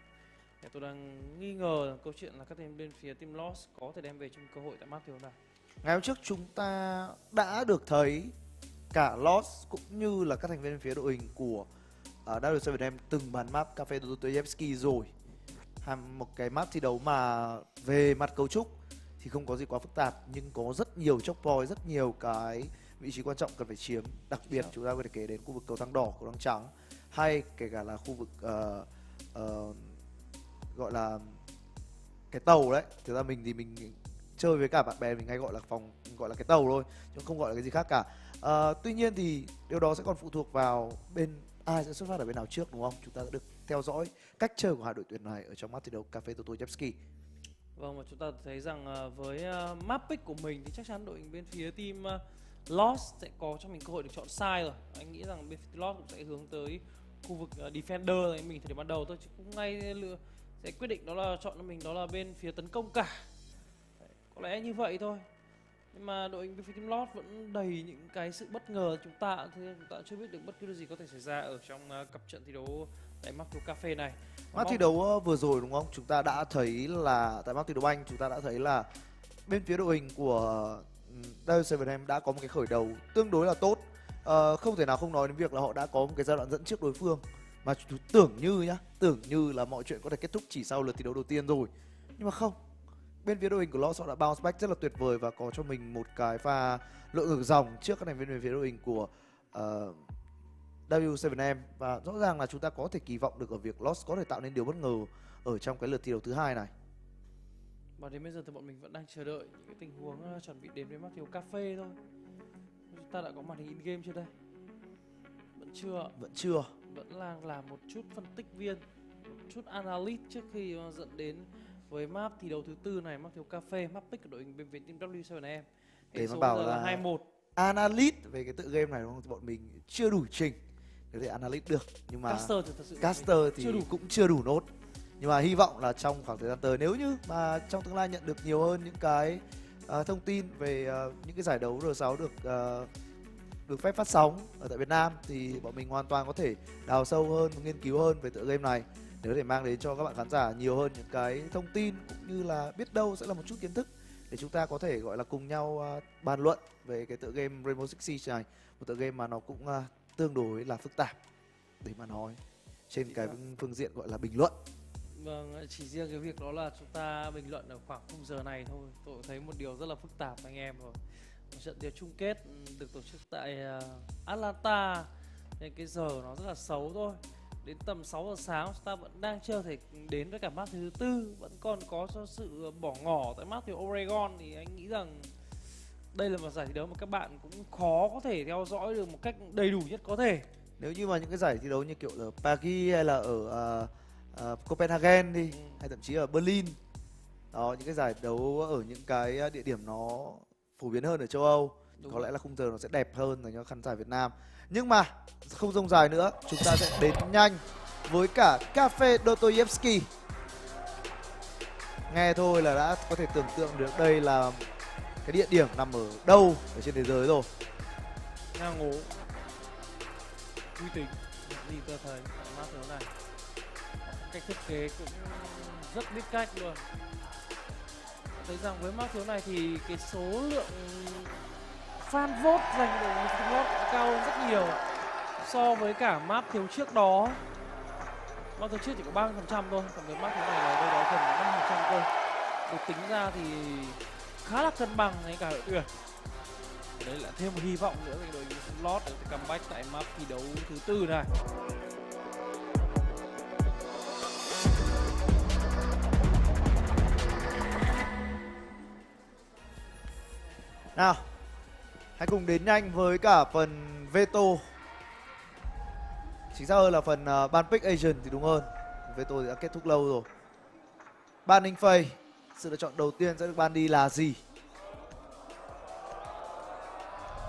Tôi đang nghi ngờ câu chuyện là các team bên phía team Lost có thể đem về chung cơ hội tại map thi đấu này. Ngày hôm trước chúng ta đã được thấy cả Lost cũng như là các thành viên phía đội hình của W7M từng bắn map Cafe Dostoyevsky rồi. Một cái map thi đấu mà về mặt cấu trúc thì không có gì quá phức tạp, nhưng có rất nhiều chốc point, rất nhiều cái vị trí quan trọng cần phải chiếm. Đặc biệt chúng ta có thể kể đến khu vực cầu thang đỏ, cầu thang trắng, hay kể cả là khu vực gọi là cái tàu đấy. Thực ra mình thì mình chơi với cả bạn bè mình hay gọi là phòng, gọi là cái tàu thôi, chứ không gọi là cái gì khác cả. Tuy nhiên thì điều đó sẽ còn phụ thuộc vào bên ai sẽ xuất phát ở bên nào trước, đúng không? Chúng ta đã được theo dõi cách chơi của hai đội tuyển này ở trong map thi đấu Cafe Dostoyevsky. Vâng, và chúng ta thấy rằng với map pick của mình thì chắc chắn đội hình bên phía team Lost sẽ có cho mình cơ hội được chọn sai rồi. Anh nghĩ rằng bên phía Lost cũng sẽ hướng tới khu vực defender này mình thời điểm ban đầu thôi, chứ cũng ngay sẽ quyết định đó là chọn cho mình đó là bên phía tấn công cả. Đấy, có lẽ như vậy thôi. Nhưng mà đội hình bên phía team Lost vẫn đầy những cái sự bất ngờ, chúng ta chưa biết được bất cứ điều gì có thể xảy ra ở trong cặp trận thi đấu tại map thi đấu Cafe này. Map thi đấu vừa rồi đúng không? Chúng ta đã thấy là tại map thi đấu Anh chúng ta đã thấy là bên phía đội hình của W7M đã có một cái khởi đầu tương đối là tốt. Không thể nào không nói đến việc là họ đã có một cái giai đoạn dẫn trước đối phương, mà tưởng như là mọi chuyện có thể kết thúc chỉ sau lượt thi đấu đầu tiên rồi. Nhưng mà không. Bên phía đội hình của Lost họ đã bounce back rất là tuyệt vời và có cho mình một cái pha lội ngược dòng trước các thành viên bên phía đội hình của W7M, và rõ ràng là chúng ta có thể kỳ vọng được ở việc Lost có thể tạo nên điều bất ngờ ở trong cái lượt thi đấu thứ hai này. Và đến bây giờ thì bọn mình vẫn đang chờ đợi những cái tình huống chuẩn bị đến với map thi đấu Cafe thôi. Chúng ta đã có màn hình in game chưa đây? Vẫn chưa. Vẫn đang là một chút phân tích viên, một chút analyst trước khi dẫn đến với map thi đấu thứ tư này, map thi đấu Cafe, map pick của đội hình bên phía team W7M. Để mà bảo là 2-1. Analyst về cái tựa game này đúng không? Thì bọn mình chưa đủ trình để có thể analyst được, nhưng mà caster thì cũng chưa đủ nốt. Nhưng mà hy vọng là trong khoảng thời gian tới, nếu như mà trong tương lai nhận được nhiều hơn những cái thông tin về những cái giải đấu R6 được phép phát sóng ở tại Việt Nam, thì bọn mình hoàn toàn có thể đào sâu hơn, nghiên cứu hơn về tựa game này để có thể mang đến cho các bạn khán giả nhiều hơn những cái thông tin, cũng như là biết đâu sẽ là một chút kiến thức để chúng ta có thể gọi là cùng nhau bàn luận về cái tựa game Rainbow Six Siege này, một tựa game mà nó cũng tương đối là phức tạp để mà nói trên cái phương diện gọi là bình luận. Vâng, chỉ riêng cái việc đó là chúng ta bình luận ở khoảng khung giờ này thôi, tôi thấy một điều rất là phức tạp anh em rồi. Một trận đấu chung kết được tổ chức tại Atlanta, nên cái giờ nó rất là xấu thôi. Đến tầm 6 giờ sáng chúng ta vẫn đang chưa thể đến với cả map thứ tư, vẫn còn có sự bỏ ngỏ tại map thứ Oregon, thì anh nghĩ rằng đây là một giải thi đấu mà các bạn cũng khó có thể theo dõi được một cách đầy đủ nhất có thể. Nếu như mà những cái giải thi đấu như kiểu ở Paris hay là ở Copenhagen đi, hay thậm chí ở Berlin đó, những cái giải đấu ở những cái địa điểm nó phổ biến hơn ở châu Âu, có lẽ là khung giờ nó sẽ đẹp hơn dành cho khán giả Việt Nam. Nhưng mà không dông dài nữa, chúng ta sẽ đến nhanh với cả Cafe Dostoyevsky. Nghe thôi là đã có thể tưởng tượng được đây là cái địa điểm nằm ở đâu ở trên thế giới rồi. Ngang ngố uy tín gì tôi thấy map thế này, cách thiết kế cũng rất biết cách luôn. Thấy rằng với map thiếu này thì cái số lượng fan vote dành cho đội team Lost đã cao hơn rất nhiều so với cả map thiếu trước đó. Map thiếu trước chỉ có 30% thôi, còn với map thiếu này là đâu đó gần 5% thôi. Được tính ra thì khá là cân bằng với cả đội tuyển. Đấy là thêm một hy vọng nữa về đội team Lost để comeback tại map thi đấu thứ tư này. Nào, Hãy cùng đến nhanh với cả phần veto. Chính xác hơn là phần ban pick agent thì đúng hơn. Veto thì đã kết thúc lâu rồi. Banning phase, sự lựa chọn đầu tiên sẽ được ban đi là gì?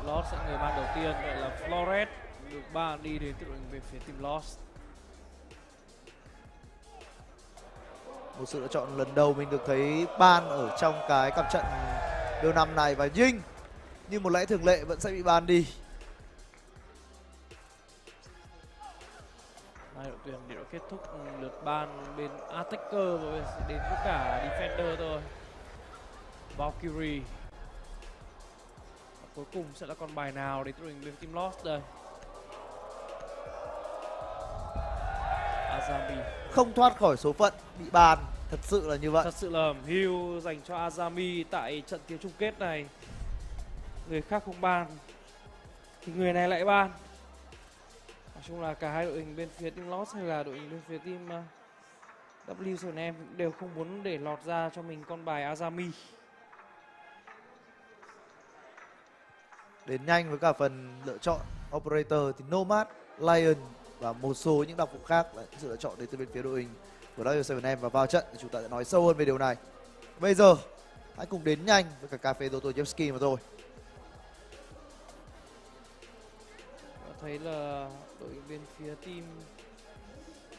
Lost sẽ người ban đầu tiên, vậy là Flores được ban đi đến từ đội hình về phía team Lost. Một sự lựa chọn lần đầu mình được thấy ban ở trong cái cặp trận đầu năm này, và Ying như một lẽ thường lệ vẫn sẽ bị ban đi. Hai đội tuyển đều kết thúc lượt ban bên attacker và sẽ đến với cả defender thôi. Valkyrie. Và cuối cùng sẽ là con bài nào đến từ bên team Lost đây? Azami. Không thoát khỏi số phận bị ban, thật sự là như vậy. Thật sự là heal dành cho Azami tại trận tiêu chung kết này. Người khác không ban thì người này lại ban. Nói chung là cả hai đội hình bên phía team Lost hay là đội hình bên phía team W7M đều không muốn để lọt ra cho mình con bài Azami. Đến nhanh với cả phần lựa chọn operator thì Nomad, Lion và một số những đặc vụ khác là sự lựa chọn đến từ bên phía đội hình của W7M, và vào trận thì chúng ta sẽ nói sâu hơn về điều này. Bây giờ hãy cùng đến nhanh với cả Cafe Dostoyevsky mà thôi. Thấy là đội bên phía team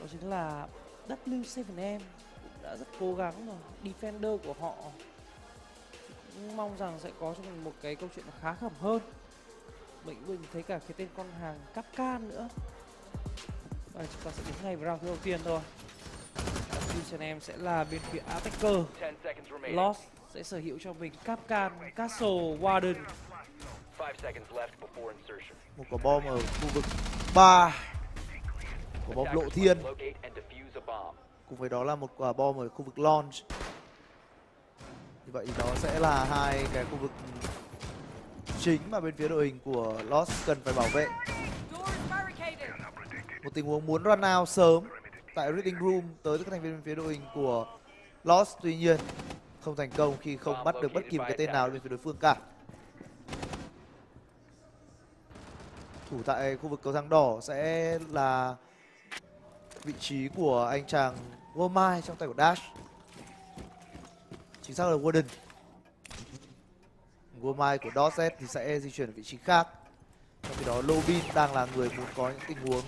đó chính là W7M cũng đã rất cố gắng rồi. Defender của họ cũng mong rằng sẽ có cho mình một cái câu chuyện khá khẩm hơn. Mình thấy cả cái tên con hàng Capcan nữa. Và chúng ta sẽ đến ngay vào round thứ đầu tiên thôi. W7M sẽ là bên phía attacker. Lost sẽ sở hữu cho mình Capcan, Castle, Warden. Một quả bom ở khu vực 3, quả bom lộ thiên. Cùng với đó là một quả bom ở khu vực launch. Như vậy thì đó sẽ là hai cái khu vực chính mà bên phía đội hình của Lost cần phải bảo vệ. Một tình huống muốn run out sớm tại reading room tới các thành viên bên phía đội hình của Lost, tuy nhiên không thành công khi không bắt được bất kỳ một cái tên nào bên phía đối phương cả. Thủ tại khu vực cầu thang đỏ sẽ là vị trí của anh chàng Womai trong tay của Dash. Chính xác là Warden. Womai của Dorset thì sẽ di chuyển ở vị trí khác. Trong khi đó Lobin đang là người muốn có những tình huống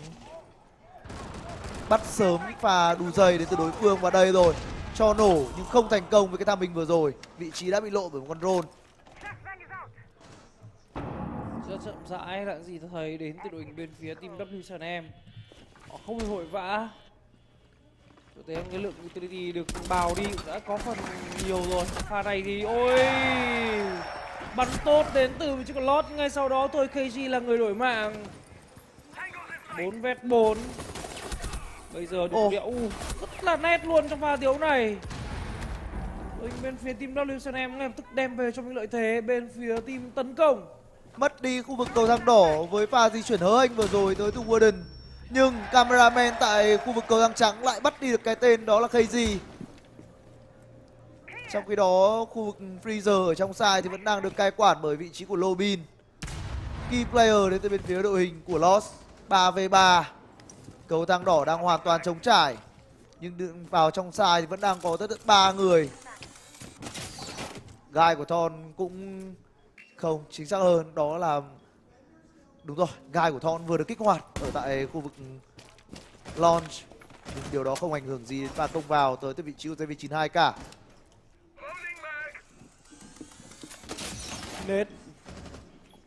bắt sớm và đu dây đến từ đối phương, và đây rồi, cho nổ nhưng không thành công với cái tham bình vừa rồi. Vị trí đã bị lộ bởi một con drone. Rất chậm rãi là gì ta thấy đến từ đội hình bên phía team W7M. Họ không hề vội vã. Tôi thấy cái lượng utility được bào đi cũng đã có phần nhiều rồi. Pha này thì ôi, bắn tốt đến từ vị trí của Lost. Ngay sau đó thôi KG là người đổi mạng. 4v4. Bây giờ được điệu rất là nét luôn trong pha thiếu này. Đội hình bên phía team W7M ngay lập tức đem về cho mình lợi thế bên phía team tấn công. Mất đi khu vực cầu thang đỏ với pha di chuyển hớ hênh vừa rồi tới từ Warden. Nhưng cameraman tại khu vực cầu thang trắng lại bắt đi được cái tên đó là KG. Trong khi đó khu vực Freezer ở trong side thì vẫn đang được cai quản bởi vị trí của Lobin. Key player đến từ bên phía đội hình của Lost. 3v3. Cầu thang đỏ đang hoàn toàn trống trải. Nhưng vào trong side thì vẫn đang có tất 3 người. Gai của Thon cũng không, chính xác hơn đó là đúng rồi, gai của Thon vừa được kích hoạt ở tại khu vực launch, nhưng điều đó không ảnh hưởng gì đến pha công vào tới vị trí của JV92 cả. Nết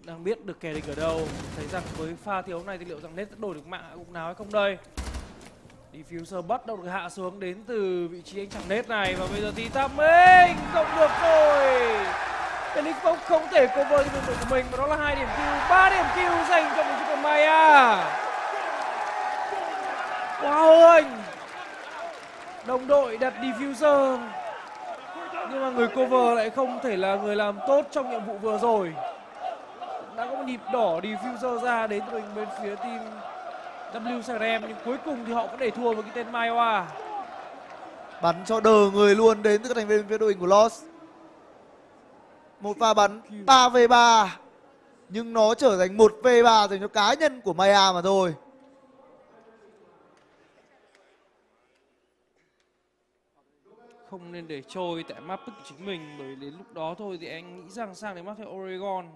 đang biết được kẻ địch ở đâu. Thấy rằng với pha thiếu này thì liệu rằng Nết sẽ đổi được mạng ở cục nào hay không đây. Diffuser bắt đầu được hạ xuống đến từ vị trí anh chàng Nết này, và bây giờ thì Tam Minh không được rồi. Felix Fox không thể cover cho đội của mình, và đó là 2 điểm kill, 3 điểm kill dành cho vị trí của Maya. Wow ơi, đồng đội đặt Diffuser nhưng mà người cover lại không thể là người làm tốt trong nhiệm vụ vừa rồi. Đã có một nhịp đỏ Diffuser ra đến từ bên phía team W7M, nhưng cuối cùng thì họ vẫn để thua với cái tên Maya. Bắn cho đờ người luôn đến từ các thành viên phía đội hình của Lost. Một pha bắn 3v3. Nhưng nó trở thành 1v3 dành cho cá nhân của Maya mà thôi. Không nên để trôi tại map pick của chính mình, bởi đến lúc đó thôi thì anh nghĩ rằng sang đến map theo Oregon,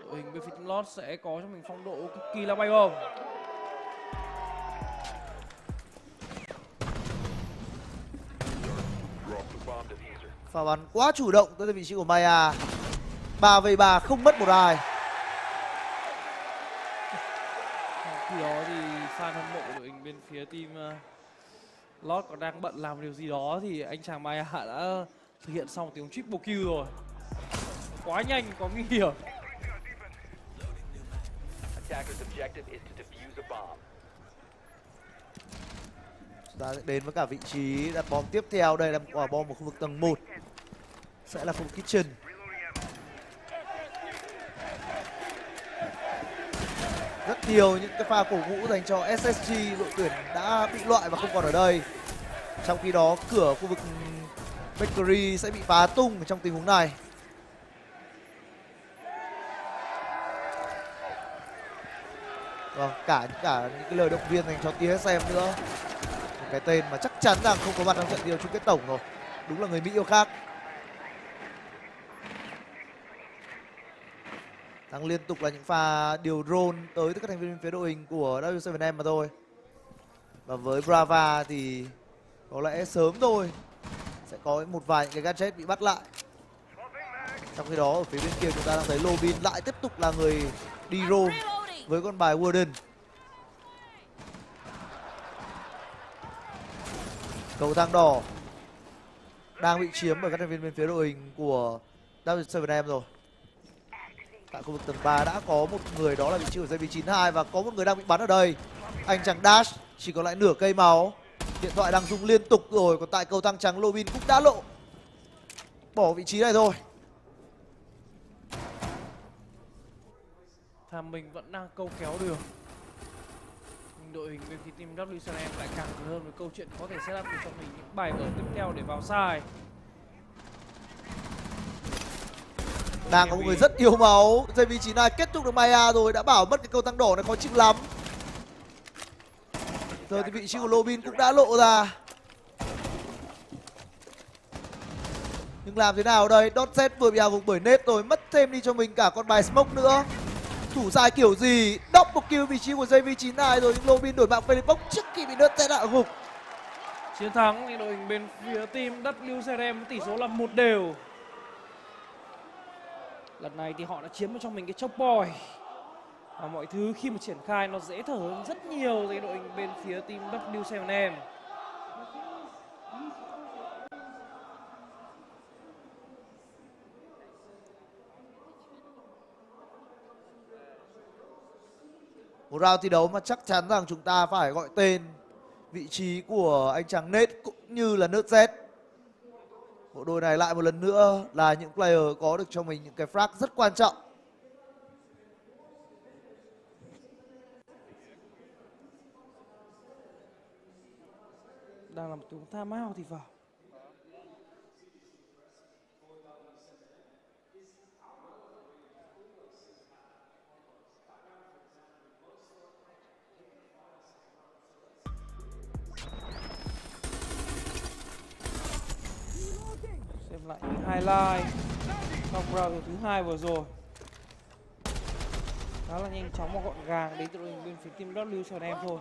đội hình bên phía team Lost sẽ có cho mình phong độ cực kỳ là bay bổng. Pha bắn quá chủ động tới vị trí của Maya. 3v3 không mất một ai. Khi đó thì fan hâm mộ của đội hình bên phía team Lost còn đang bận làm điều gì đó thì anh chàng Maya đã thực hiện xong tiếng triple kill rồi. Quá nhanh, quá nguy hiểm. Chúng ta sẽ đến với cả vị trí đặt bom tiếp theo. Đây là một quả bom ở khu vực tầng 1. Sẽ là khu vực kitchen. Rất nhiều những cái pha cổ vũ dành cho SSG, đội tuyển đã bị loại và không còn ở đây. Trong khi đó cửa khu vực Bakery sẽ bị phá tung trong tình huống này. Vâng, cả những cái lời động viên dành cho TSM nữa. Một cái tên mà chắc chắn rằng không có mặt trong trận đấu chung kết tổng rồi. Đúng là người Mỹ yêu khác. Đang liên tục là những pha điều drone tới các thành viên phía đội hình của W7M mà thôi. Và với Brava thì có lẽ sớm thôi sẽ có một vài những cái gadget bị bắt lại. Trong khi đó ở phía bên kia chúng ta đang thấy Lobin lại tiếp tục là người đi roam với con bài Warden. Cầu thang đỏ đang bị chiếm bởi các thành viên bên phía đội hình của W7M rồi. Tại khu vực tầng 3 đã có một người, đó là vị trí của JV92 và có một người đang bị bắn ở đây. Anh chàng Dash chỉ còn lại nửa cây máu. Điện thoại đang rung liên tục rồi. Còn tại cầu thang trắng Lobin cũng đã lộ. Bỏ vị trí này thôi. Tham mình vẫn đang câu kéo được. Đội hình bên phía team W7M lại càng hơn với câu chuyện có thể set up được cho mình những bài ở tiếp theo để vào sai. Đang có một người rất yếu máu. JV92 kết thúc được Maya rồi. Đã bảo mất cái cầu thang đỏ này khó chịu lắm. Giờ thì vị trí của Lobin cũng đã lộ ra. Nhưng làm thế nào đây? Dotset vừa bị hạ gục bởi Nết rồi. Mất thêm đi cho mình cả con bài Smoke nữa. Thủ dài kiểu gì? Double kill vị trí của JV92 rồi. Nhưng Lobin đổi mạng Felipok trước khi bị Dotset hạ gục. Chiến thắng thì đội hình bên phía team W7M tỷ số là 1-1. Lần này thì họ đã chiếm cho mình cái choke point. Và mọi thứ khi mà triển khai nó dễ thở hơn rất nhiều với đội hình bên phía team W7M. Một round thi đấu mà chắc chắn rằng chúng ta phải gọi tên vị trí của anh chàng Nết cũng như là nước Z. Bộ đôi này lại một lần nữa là những player có được cho mình những cái frag rất quan trọng. Đang làm tiếng time out thì vào. Xem lại những highlight trong round thứ 2 vừa rồi. Khá là nhanh chóng và gọn gàng đến từ đội hình bên phía team W7M thôi.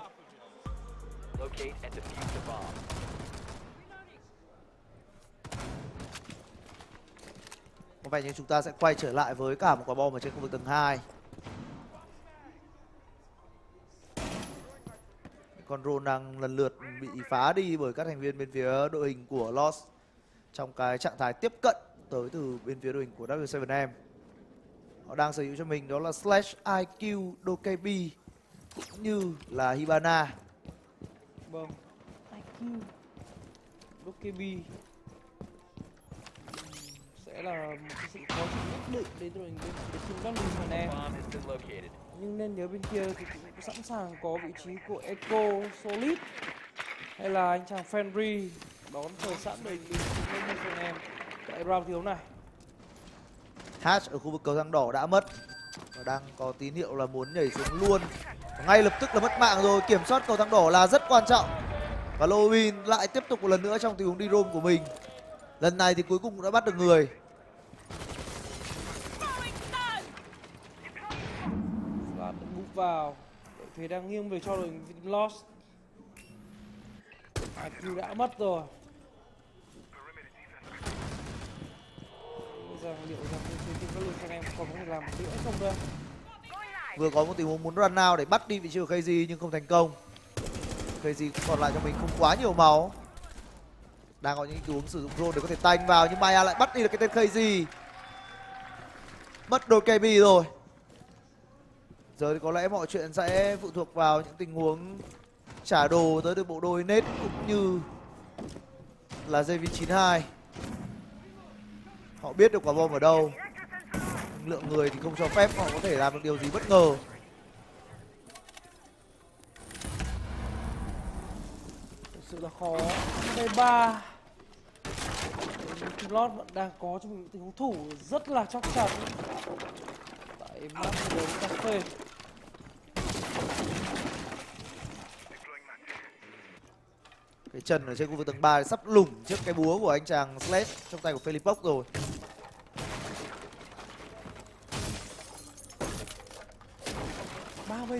Có vẻ như chúng ta sẽ quay trở lại với cả một quả bom ở trên khu vực tầng 2. Con drone đang lần lượt bị phá đi bởi các thành viên bên phía đội hình của Lost trong cái trạng thái tiếp cận tới từ bên phía đội hình của W7M. Họ đang sở hữu cho mình đó là Slash, IQ, Dokebi cũng như là Hibana. Vâng, IQ, Dokebi sẽ là một cái sự khó chịu nhất định đến đội hình bên team W7M. Nhưng nên nhớ bên kia thì cũng sẵn sàng có vị trí của Echo, Solid hay là anh chàng Fenry đón thời sẵn đội hình bên W7M tại round thiếu này. Hatch ở khu vực cầu thang đỏ đã mất. Và đang có tín hiệu là muốn nhảy xuống luôn. Ngay lập tức là mất mạng rồi. Kiểm soát cầu thang đỏ là rất quan trọng. Và Lobin lại tiếp tục một lần nữa trong tình huống đi roam của mình. Lần này thì cuối cùng cũng đã bắt được người. Và được bút vào. Đội thế đang nghiêng về cho đội hình Lost. IQ đã mất rồi. Bây giờ liệu rằng team các anh em còn có thể làm nữa không đây? Vừa có một tình huống muốn run out để bắt đi vị trí của KZ nhưng không thành công. KZ còn lại cho mình không quá nhiều máu. Đang có những tình huống sử dụng drone để có thể tanh vào nhưng Maya lại bắt đi được cái tên KZ. Mất đôi KB rồi. Giờ thì có lẽ mọi chuyện sẽ phụ thuộc vào những tình huống trả đồ tới từ bộ đôi Nết cũng như là JV92. Họ biết được quả bom ở đâu. Lượng người thì không cho phép họ có thể làm được điều gì bất ngờ. Thực sự là khó. Đây 3. Lót vẫn đang có cho mình những tình huống thủ rất là chắc chắn. Tại map đấu cà phê. Cái chân ở trên khu vực tầng 3 sắp lủng trước cái búa của anh chàng Slash trong tay của Felipok rồi.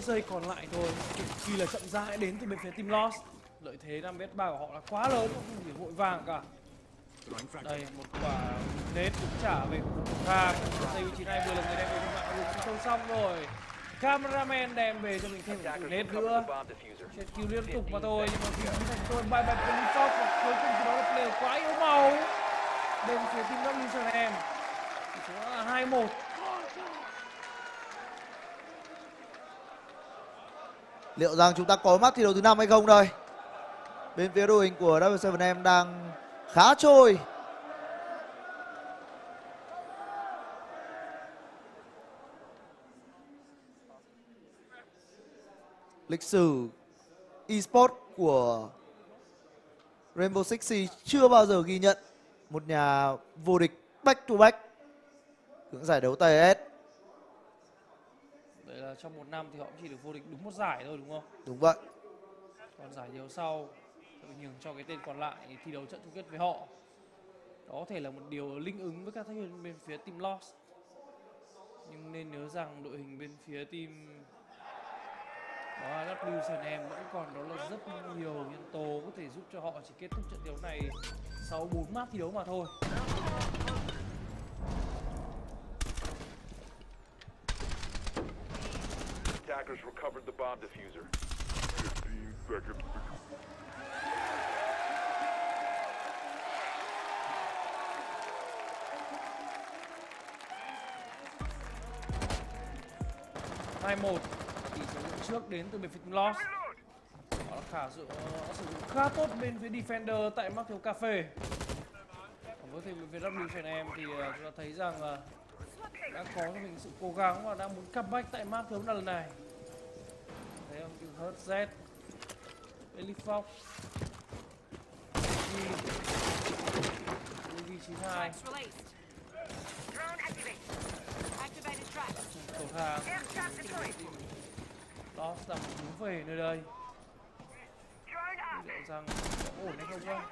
Giây còn lại thôi, cực kỳ là chậm rãi đến từ bên phía team Lost. Lợi thế 5m3 của họ là quá lớn, không thể vội vàng cả. Đây một quả nết cũng trả về của Khang. Giây vị trí này vừa là người đem về cho bạn cũng không xong rồi. Cameraman đem về cho mình thêm một nết nữa. Chết kill liên tục mà thôi, nhưng mà vì thành tôi bye bye Felipok và cuối cùng đó là player quá yếu màu. Bên phía team WSM thì số là 2-1. Liệu rằng chúng ta có map thi đấu thứ 5 hay không đây? Bên phía đội hình của W7M đang khá trôi. Lịch sử eSport của Rainbow Six Siege chưa bao giờ ghi nhận một nhà vô địch back to back những giải đấu TS. Đấy là trong một năm thì họ chỉ được vô địch đúng một giải thôi đúng không? Đúng vậy. Còn giải đấu sau thì nhường cho cái tên còn lại thi đấu trận chung kết với họ. Đó có thể là một điều linh ứng với các thành viên bên phía team Lost. Nhưng nên nhớ rằng đội hình bên phía team đó là WSM vẫn còn đó là rất nhiều nhân tố có thể giúp cho họ chỉ kết thúc trận đấu này sau 4 map thi đấu mà thôi. Attackers recovered the bomb diffuser. 15 seconds. Tỷ số trước đến từ bên phía Lost. Họ đã sử dụng khá tốt bên phía defender tại map thiếu cà phê. Còn với bên phía WSM thì chúng ta thấy rằng đã có cho mình sự cố gắng và đang muốn comeback tại map thiếu lần này. Thấy không? Từ Hurt Z, Elifok, V92, cầu thang. Lost đang muốn về nơi đây. Liệu rằng có ổn hay không không?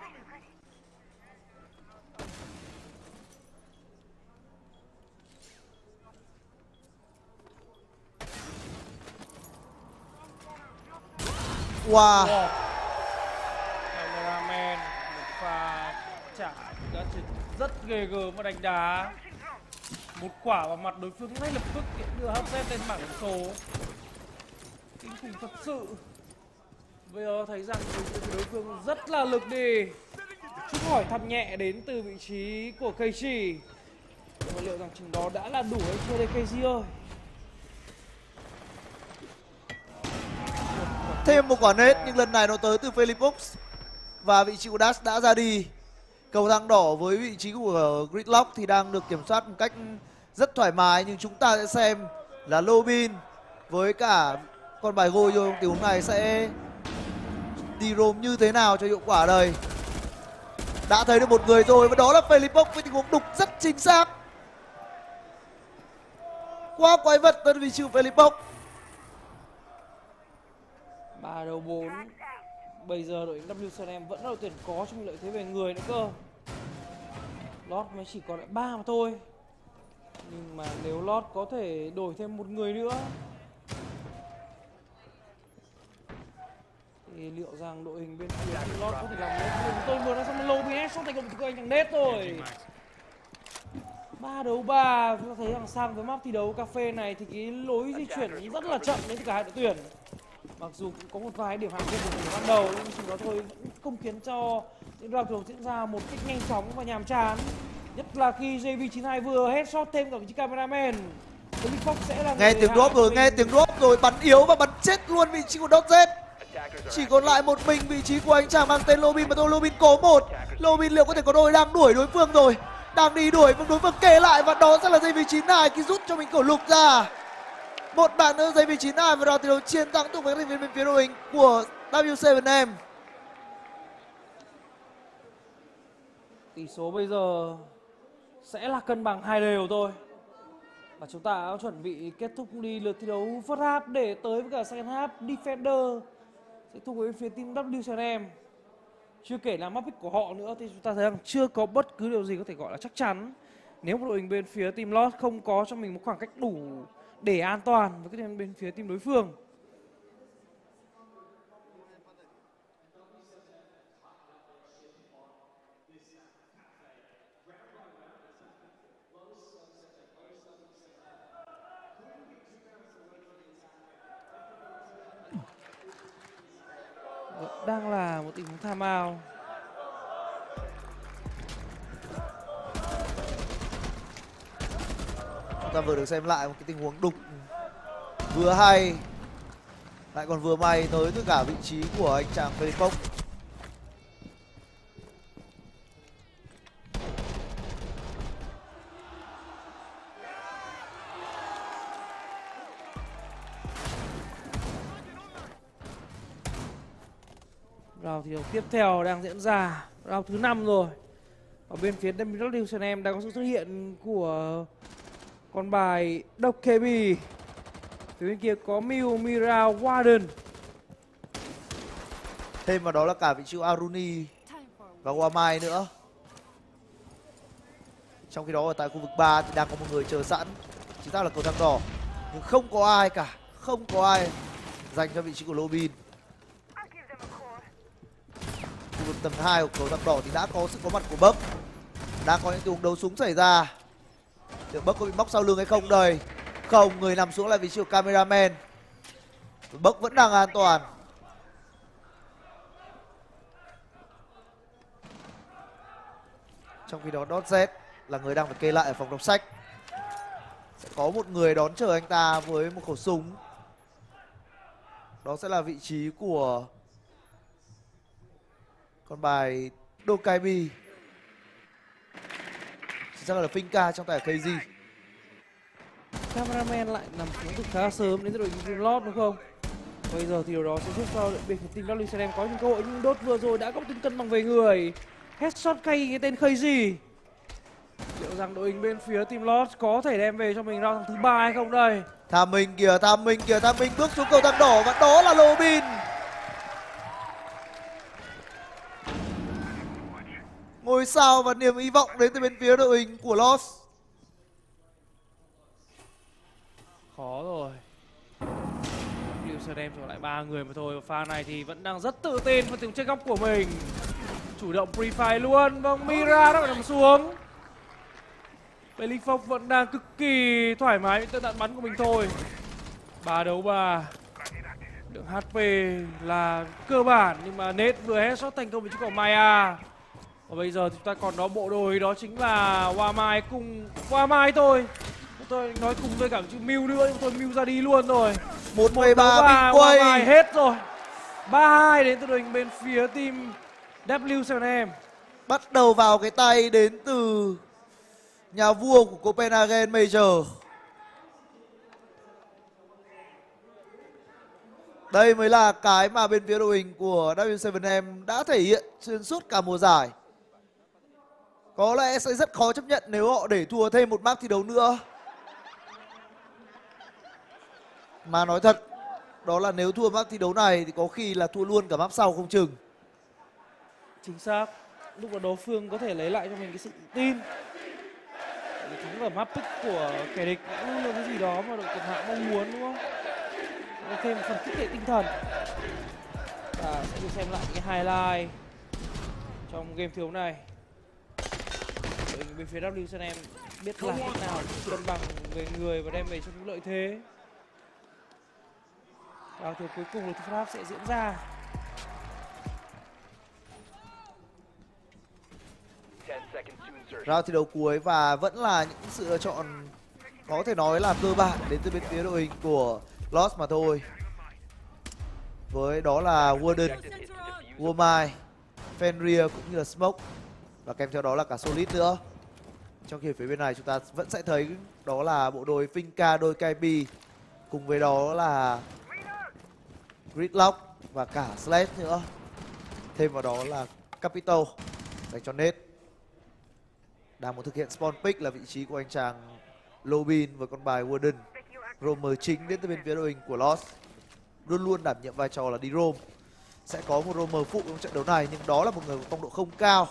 Wow. Cameraman một pha trả đã rất ghê gớm và đánh đá. Một quả vào mặt đối phương ngay lập tức đưa hấp dẫn lên bảng điểm số. Kinh khủng thật sự. Bây giờ thấy rằng đối phương rất là lực đi. Chút hỏi thăm nhẹ đến từ vị trí của cây chỉ. Và liệu rằng chừng đó đã là đủ hay chưa đây cây ơi? Thêm một quả nết nhưng lần này nó tới từ Felipok. Và vị trí của Dash đã ra đi. Cầu thang đỏ với vị trí của Gridlock thì đang được kiểm soát một cách rất thoải mái. Nhưng chúng ta sẽ xem là Lobin với cả con bài Goyo trong tình huống này sẽ đi roam như thế nào cho hiệu quả đây. Đã thấy được một người rồi và đó là Felipok với tình huống đục rất chính xác. quá quái vật tân vị trí của Felipok. 3 đấu 4. Bây giờ đội WCM vẫn là đội tuyển có trong lợi thế về người nữa cơ. Lót mới chỉ còn lại 3 mà thôi. Nhưng mà nếu Lót có thể đổi thêm một người nữa thì liệu rằng đội hình bên phía Lót có thể làm được. Tôi vừa nói xong lobby headshot thành công của anh thằng Nết rồi. 3 đấu 3, chúng ta thấy rằng sang với map thi đấu cà phê này thì cái lối di chuyển rất là chậm đến từ cả hai đội tuyển. Mặc dù cũng có một vài điểm hạn chế của ban đầu nhưng chúng đó thôi vẫn không khiến cho những round đầu diễn ra một cách nhanh chóng và nhàm chán. Nhất là khi JV92 vừa headshot thêm cả vị trí cameraman. Felipok sẽ là nghe tiếng drop rồi, nghe tiếng drop rồi, bắn yếu và bắn chết luôn vị trí của Dotz. Chỉ còn lại một mình vị trí của anh chàng mang tên Lobin mà thôi. Lobin có một. Lobin liệu có thể có đôi, đang đuổi đối phương rồi. Đang đi đuổi nhưng đối phương kề lại và đó sẽ là JV92 khi rút cho mình cổ lục ra. Một bạn nữa JV92 và đó thi đấu chiến thắng thuộc với thành viên bên phía đội hình của W7M. Tỷ số bây giờ sẽ là cân bằng 2 đều thôi. Và chúng ta đã chuẩn bị kết thúc đi lượt thi đấu first half để tới với cả second half. Defender sẽ thuộc với phía team W7M. Chưa kể là map pick của họ nữa thì chúng ta thấy rằng chưa có bất cứ điều gì có thể gọi là chắc chắn. Nếu một đội hình bên phía team Lost không có cho mình một khoảng cách đủ để an toàn với cái bên phía team đối phương. Đang là một tình huống timeout. Chúng ta vừa được xem lại một cái tình huống đục vừa hay lại còn vừa may tới tất cả vị trí của anh chàng Felipok. Round thi đấu tiếp theo đang diễn ra, round thứ 5 rồi. Ở bên phía WCM đang có sự xuất hiện của con bài Độc KB. Phía bên kia có Mew, Mira, Warden. Thêm vào đó là cả vị trí Aruni và Wamai nữa. Trong khi đó ở tại khu vực 3 thì đang có một người chờ sẵn, chính xác là cầu thang đỏ. Nhưng không có ai cả, không có ai dành cho vị trí của Lobin. Khu vực tầng 2 của cầu thang đỏ thì đã có sự có mặt của Bấc. Đang có những tình huống đấu súng xảy ra. Liệu Bấc có bị móc sau lưng hay không đây? Không, người nằm xuống là vị trí của cameraman. Bấc vẫn đang an toàn. Trong khi đó Dotz là người đang phải kê lại ở phòng đọc sách. Sẽ có một người đón chờ anh ta với một khẩu súng. Đó sẽ là vị trí của con bài Dokaibi. Chỉ chắc là Finka trong tay KZ. Cameraman lại nằm xuống từ khá sớm đến đội hình Lót đúng không? Bây giờ thì điều đó sẽ giúp cho đội bên team WCM có những cơ hội, nhưng Đốt vừa rồi đã có tính cân bằng về người. Headshot cây cái tên KZ. Liệu rằng đội hình bên phía team Lót có thể đem về cho mình round thứ 3 hay không đây? Tham Minh kìa, Tham Minh kìa, Tham Minh bước xuống cầu thang đỏ và đó là Lobin. Ngôi sao và niềm hy vọng đến từ bên phía đội hình của Lost. Khó rồi. WCM trở lại 3 người mà thôi. Pha này thì vẫn đang rất tự tin vào tiếng check góc của mình. Chủ động pre-fire luôn. Vâng, Mira đã phải nằm xuống. Felipok vẫn đang cực kỳ thoải mái với tên đạn bắn của mình thôi. 3 đấu 3. Lượng HP là cơ bản nhưng mà Nết vừa headshot thành công với chiếc của Maya. Và bây giờ thì chúng ta còn đó bộ đôi, đó chính là Wamai cùng Wamai thôi. Tôi nói cùng với cả chữ Mew nữa nhưng tôi Mew ra đi luôn rồi. 1-3 bị quay. Wamai hết rồi. 3-2 đến từ đội hình bên phía team W7M. Bắt đầu vào cái tay đến từ nhà vua của Copenhagen Major. Đây mới là cái mà bên phía đội hình của W7M đã thể hiện xuyên suốt cả mùa giải. Có lẽ sẽ rất khó chấp nhận nếu họ để thua thêm một map thi đấu nữa. Mà nói thật, đó là nếu thua map thi đấu này thì có khi là thua luôn cả map sau không chừng. Chính xác. Lúc đó đối phương có thể lấy lại cho mình cái sự tự tin. Để thắng ở map pick của kẻ địch cũng là cái gì đó mà đội tuyển hạng mong muốn, đúng không? Để thêm một phần kích lệ tinh thần. Và sẽ được xem lại những cái highlight trong game thi đấu này. Đội bên phía WCM biết làm cách nào cân bằng về người và đem về cho những lợi thế. Và thì cuối cùng là Pháp sẽ diễn ra. Round thi đấu cuối và vẫn là những sự lựa chọn có thể nói là cơ bản đến từ bên phía đội hình của Lost mà thôi. Với đó là Warden, Womai, Fenrir cũng như là Smoke. Và kèm theo đó là cả Solid nữa. Trong khi phía bên này chúng ta vẫn sẽ thấy đó là bộ đôi Finka, đôi KB. Cùng với đó là Gridlock và cả Slash nữa. Thêm vào đó là Capital dành cho Nate. Đang muốn thực hiện spawn pick là vị trí của anh chàng Lobin với con bài Warden. Roamer chính đến từ bên phía đội hình của Lost. Luôn luôn đảm nhiệm vai trò là đi roam. Sẽ có một roamer phụ trong trận đấu này nhưng đó là một người có phong độ không cao.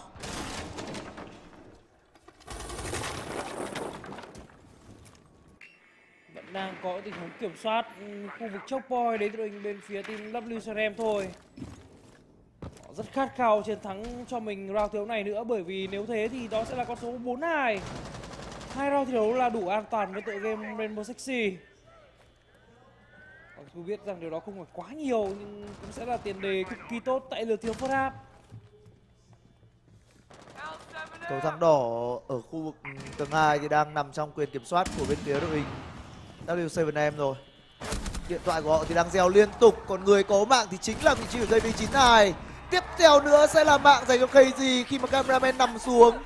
Vẫn đang có tình huống kiểm soát khu vực choke point đến từ đội hình bên phía team WCM thôi. Họ rất khát khao chiến thắng cho mình round thi đấu này nữa, bởi vì nếu thế thì đó sẽ là con số 4-2. 2 round thi đấu là đủ an toàn với tựa game Rainbow Sexy. Tôi biết rằng điều đó không phải quá nhiều nhưng cũng sẽ là tiền đề cực kỳ tốt tại lượt thiếu first half. Cầu thang đỏ ở khu vực tầng 2 thì đang nằm trong quyền kiểm soát của bên phía đội hình W7M rồi. Điện thoại của họ thì đang reo liên tục, còn người có mạng thì chính là vị trí của dây B9 này. Tiếp theo nữa sẽ là mạng dành cho KG khi mà cameraman nằm xuống.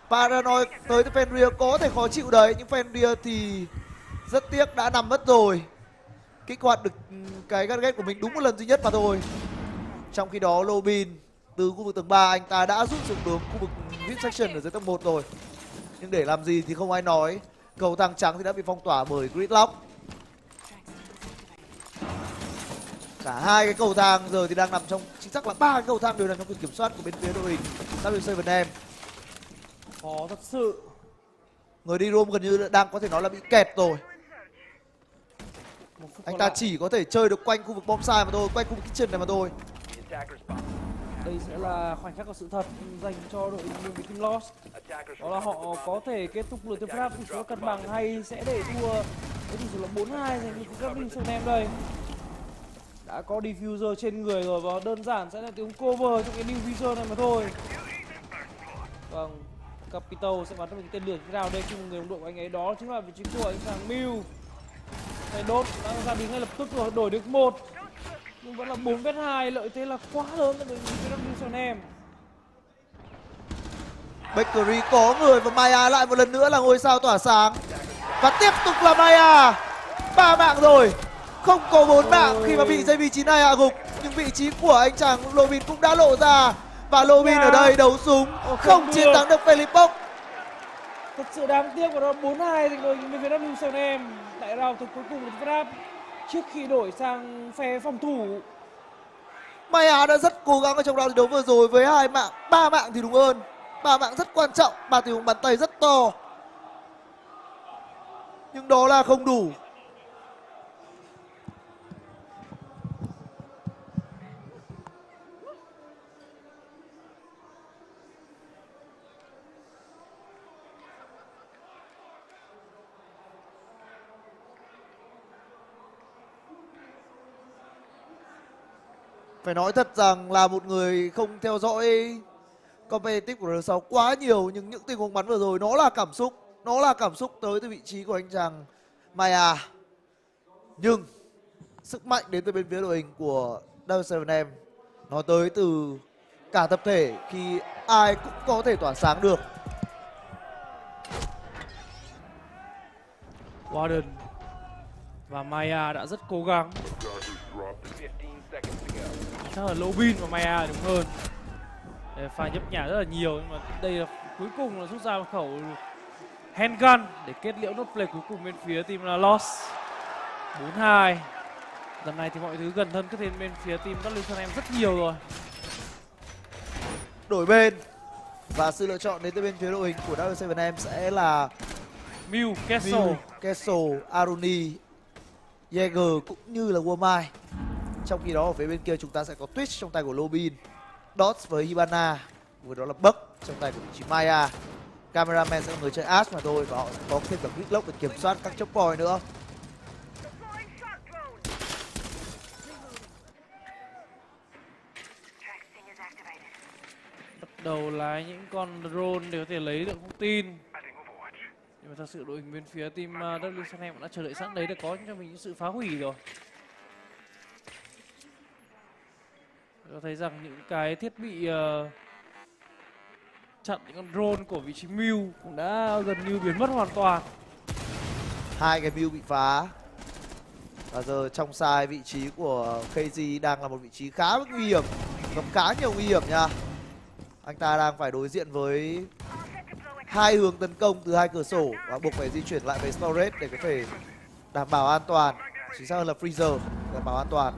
Paranoid tới từ Fenrir có thể khó chịu đấy, nhưng Fenrir thì rất tiếc đã nằm mất rồi. Kích hoạt được cái gadget của mình đúng một lần duy nhất mà thôi. Trong khi đó Lobin từ khu vực tầng 3 anh ta đã rút xuống đường khu vực VIP section ở dưới tầng 1 rồi. Nhưng để làm gì thì không ai nói. Cầu thang trắng thì đã bị phong tỏa bởi Gridlock. Cả hai cái cầu thang giờ thì đang nằm trong, chính xác là 3 cái cầu thang đều nằm trong quyền kiểm soát của bên phía đội hình W7M. Khó thật sự. Người đi roam gần như đang có thể nói là bị kẹt rồi. Anh ta chỉ có thể chơi được quanh khu vực bomb site mà thôi, quanh khu vực kitchen này mà thôi. Đây sẽ là khoảnh khắc của sự thật dành cho đội hình Team Lost. Đó là họ có thể kết thúc lượt tiếp pháp tỷ số cân bằng hay sẽ để thua với tỷ số là 4-2 dành cho các WCM đây. Đã có diffuser trên người rồi và đơn giản sẽ là tiếng cover trong cái diffuser này mà thôi. Vâng, Capital sẽ bắn ra một tên lửa thế nào đây khi một người đồng đội của anh ấy đó chính là vị trí của anh chàng Mew. Cái đốt đã ra đến ngay lập tức rồi, đổi được 1. Nhưng vẫn là 4-2, lợi thế là quá lớn cho đội WCM. Bakery có người và Maya lại một lần nữa là ngôi sao tỏa sáng. Và tiếp tục là Maya. 3 mạng rồi. Không có 4 mạng khi mà bị JB9 này hạ gục. Nhưng vị trí của anh chàng Lobin cũng đã lộ ra. Và Lobin ở đây đấu súng không chiến thắng được Felipok. Thật sự đáng tiếc và đó 4-2 thì đội bên phía WCM tại round cuối cùng của Pháp trước khi đổi sang phe phòng thủ. Maya đã rất cố gắng ở trong round thi đấu vừa rồi với 2 mạng, 3 mạng thì đúng hơn. 3 mạng rất quan trọng, 3 tình huống bắn tay rất to. Nhưng đó là không đủ. Phải nói thật rằng là một người không theo dõi competitive của R6 quá nhiều, nhưng những tình huống bắn vừa rồi nó là cảm xúc. Nó là cảm xúc tới từ vị trí của anh chàng Maya. Nhưng sức mạnh đến từ bên phía đội hình của W7M nó tới từ cả tập thể khi ai cũng có thể tỏa sáng được. Warden và Maya đã rất cố gắng. Chắc là Lobin và Maya đúng hơn. Pha nhấp nhả rất là nhiều nhưng mà đây là cuối cùng là rút ra một khẩu handgun để kết liễu nốt play cuối cùng bên phía team Lost. 4-2. Lần này thì mọi thứ gần hơn cái tên bên phía team W7M rất nhiều rồi. Đổi bên. Và sự lựa chọn đến từ bên phía đội hình của W7M sẽ là Mew, Castle, Aruni, Jaeger cũng như là Womai. Trong khi đó ở phía bên kia chúng ta sẽ có Twitch trong tay của Lobin, Dots với Hibana, với đó là Buck trong tay của vị trí Maya. Cameraman sẽ là người chơi Ash mà thôi, và họ sẽ có thêm cả Quicklock để kiểm soát các chốc point nữa. Bắt đầu lái những con drone để có thể lấy được thông tin. Nhưng mà thật sự đội hình bên phía team W7M đã chờ đợi sẵn đấy để có cho mình những sự phá hủy rồi. Có thấy rằng những cái thiết bị chặn những con drone của vị trí Mew cũng đã gần như biến mất hoàn toàn. 2 cái Mew bị phá. Và giờ trong sai vị trí của KZ đang là một vị trí khá nguy hiểm, gặp khá nhiều nguy hiểm nha. Anh ta đang phải đối diện với 2 hướng tấn công từ 2 cửa sổ và buộc phải di chuyển lại về storage để có thể đảm bảo an toàn, chính xác hơn là freezer để đảm bảo an toàn.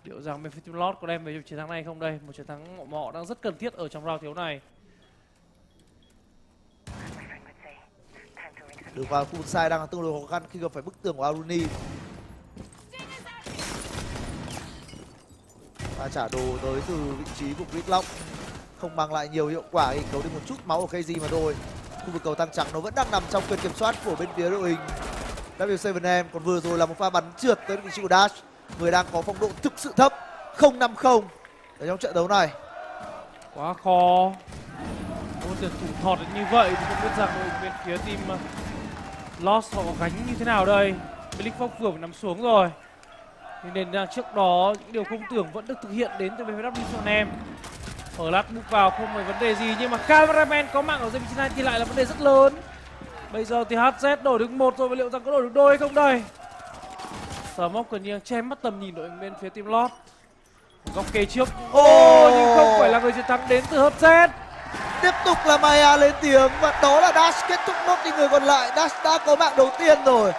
Liệu rằng bên phía team Lord có đem về chiến thắng này không đây? Một chiến thắng mà họ đang rất cần thiết ở trong round thiếu này. Đường vào khu vực sai đang là tương đối khó khăn khi gặp phải bức tường của Aruni. Và trả đồ tới từ vị trí của Gridlock không mang lại nhiều hiệu quả, thì cấu đi một chút máu của KZ mà thôi. Khu vực cầu tăng trắng nó vẫn đang nằm trong quyền kiểm soát của bên phía đội hình W7M. Còn vừa rồi là một pha bắn trượt tới vị trí của Dash, người đang có phong độ thực sự thấp, 0-5-0 ở trong trận đấu này. Quá khó. Một tuyển thủ thọt như vậy thì không biết rằng đội bên phía team Lost họ có gánh như thế nào đây. Blink Fox vừa mới nằm xuống rồi. Nên trước đó những điều không tưởng vẫn được thực hiện đến từ bên phía W7M. Ở lát bục vào không phải vấn đề gì, nhưng mà cameraman có mạng ở dưới vị trí này thì lại là vấn đề rất lớn. Bây giờ thì HZ đổi được 1 rồi, và liệu rằng có đổi được đôi hay không đây? Smoke gần như che mất tầm nhìn đội bên phía team Lost. Góc kề trước. Nhưng không phải là người chiến thắng đến từ HZ. Tiếp tục là Maya lên tiếng và đó là Dash kết thúc nốt đi người còn lại. Dash đã có mạng đầu tiên rồi.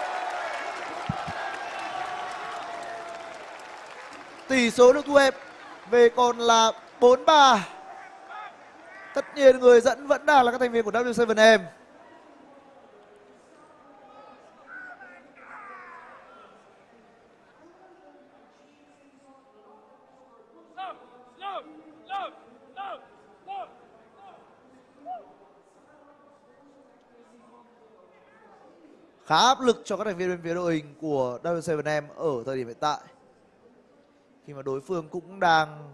Tỷ số được thu hẹp về còn là 4-3. Tất nhiên người dẫn vẫn đang là các thành viên của W7M. Khá áp lực cho các thành viên bên phía đội hình của W7M ở thời điểm hiện tại, khi mà đối phương cũng đang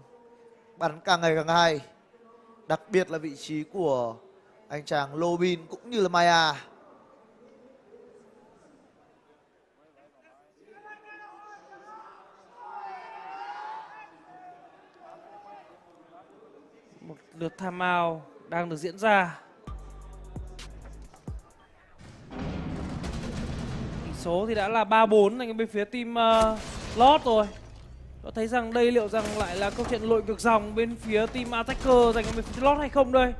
bắn càng ngày càng hay, đặc biệt là vị trí của anh chàng Lobin cũng như là Maya. Một lượt timeout đang được diễn ra. Tỷ số thì đã là 3-4 dành bên phía team Lost rồi. Có thấy rằng đây liệu rằng lại là câu chuyện lội ngược dòng bên phía team Attacker dành bên phía Lost hay không đây?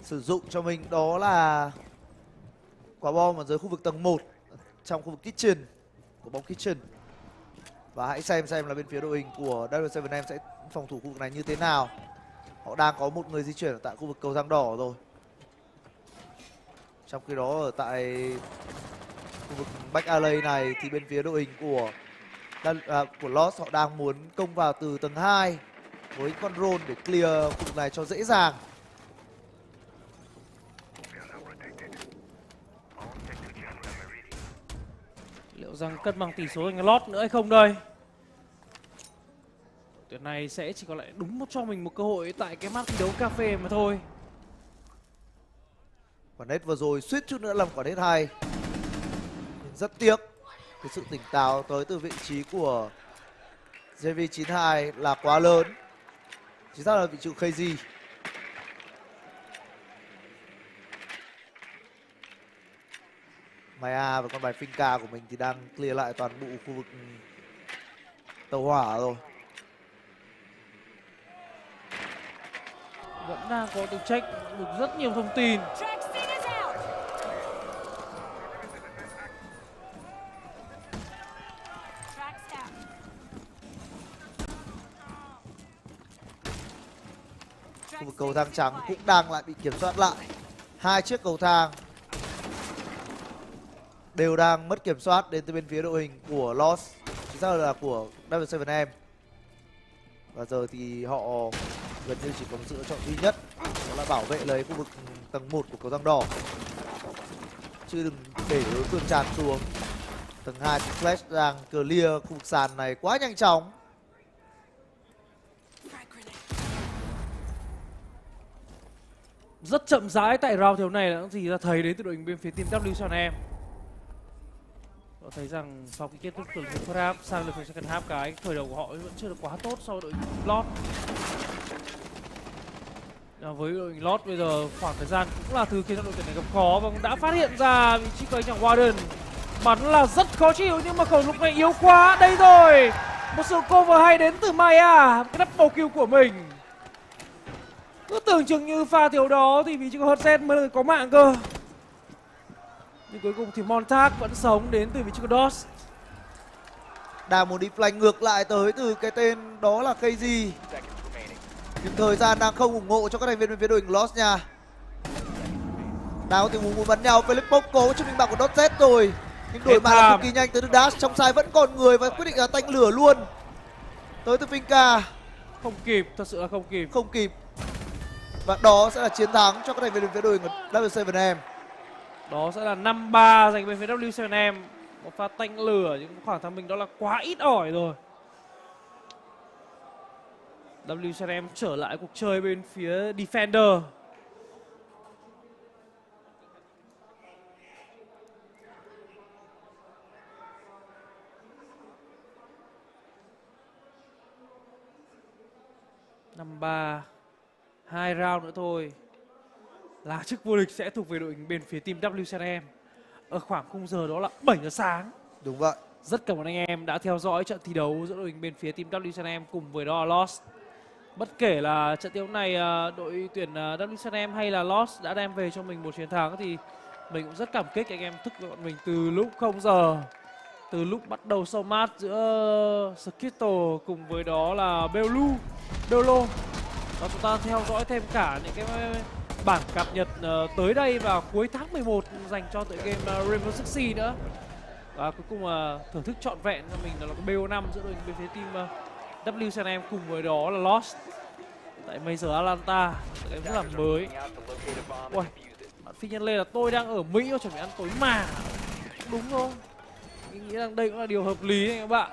Sử dụng cho mình đó là quả bom ở dưới khu vực tầng 1 trong khu vực kitchen của bóng kitchen. Và hãy xem là bên phía đội hình của W7M sẽ phòng thủ khu vực này như thế nào. Họ đang có một người di chuyển ở tại khu vực cầu thang đỏ rồi. Trong khi đó ở tại khu vực back alley này thì bên phía đội hình của Lost họ đang muốn công vào từ tầng 2 với con drone để clear khu vực này cho dễ dàng. Liệu rằng cân bằng tỷ số dành cho Lost nữa hay không đây? Tuyển này sẽ chỉ còn lại đúng cho mình một cơ hội tại cái map thi đấu cà phê mà thôi. Quả net vừa rồi suýt chút nữa làm quả net hay. Nhưng rất tiếc cái sự tỉnh táo tới từ vị trí của JV92 là quá lớn. Chính xác là vị trí của KZ. Maya và con bài Finca của mình thì đang clear lại toàn bộ khu vực tàu hỏa rồi. vẫn đang có được check được rất nhiều thông tin. Khu vực cầu thang trắng cũng đang lại bị kiểm soát lại. Hai chiếc cầu thang đều đang mất kiểm soát đến từ bên phía đội hình của Lost, chính xác là của W7M. Và giờ thì họ gần như chỉ có một sự lựa chọn duy nhất, đó là bảo vệ lấy khu vực tầng 1 của cầu thang đỏ, chứ đừng để đối phương tràn xuống. Tầng 2 thì Flash đang clear khu vực sàn này quá nhanh chóng. Rất chậm rãi tại round thiếu này là những gì ta thấy đến từ đội hình bên phía team W7M. Họ thấy rằng sau khi kết thúc từ first half sang lượt second half, cái khởi đầu của họ vẫn chưa được quá tốt so với đội hình Lost. Với đội hình Lost bây giờ khoảng thời gian cũng là thứ khiến cho đội tuyển này gặp khó, và cũng đã phát hiện ra vị trí của anh chàng Warden. Bắn là rất khó chịu nhưng mà khẩu lúc này yếu quá. Đây rồi, một sự cover hay đến từ Maya, cái double kill của mình. Cứ tưởng chừng như pha thiếu đó thì vị trí của Hudset mới có mạng cơ. Nhưng cuối cùng thì Montag vẫn sống đến từ vị trí của Doss. Đang muốn đi flank ngược lại tới từ cái tên đó là cây gì. Nhưng thời gian đang không ủng hộ cho các thành viên bên phía đội hình Lost nha. Đang có tình huống muốn bắn nhau. Philip Bốc cố cho mình bạc của Dotset rồi, nhưng đổi mạng là cực kỳ nhanh tới từ Dash. Trong side vẫn còn người và quyết định là tanh lửa luôn tới từ Finca. Không kịp, thật sự là không kịp. Không kịp. Và đó sẽ là chiến thắng cho các thành viên bên phía đội hình W7M. Đó sẽ là 5-3 dành bên phía W7M. Một pha tanh lửa nhưng khoảng thời mình đó là quá ít ỏi rồi. W7M trở lại cuộc chơi bên phía Defender. Năm 3, 2 round nữa thôi là chức vô địch sẽ thuộc về đội hình bên phía team W7M ở khoảng khung giờ đó là 7 giờ sáng. Đúng vậy. Rất cảm ơn anh em đã theo dõi trận thi đấu giữa đội hình bên phía team W7M cùng với đó là Lost. Bất kể là trận đấu này đội tuyển W7M hay là Lost đã đem về cho mình một chiến thắng thì mình cũng rất cảm kích anh em thức với bọn mình từ lúc 0 giờ, từ lúc bắt đầu show match giữa Skittle cùng với đó là Bello. Và chúng ta theo dõi thêm cả những cái bảng cập nhật tới đây vào cuối tháng 11 dành cho tựa game Rainbow Six Siege nữa. Và cuối cùng thưởng thức trọn vẹn cho mình là cái BO5 giữa đội bên phía team W7M cùng với đó là Lost tại Major Atlanta, cái rất là mới. Ui, bạn phi nhân lên là tôi đang ở Mỹ và chuẩn bị ăn tối mà, đúng không? Mình nghĩ rằng đây cũng là điều hợp lý đấy các bạn.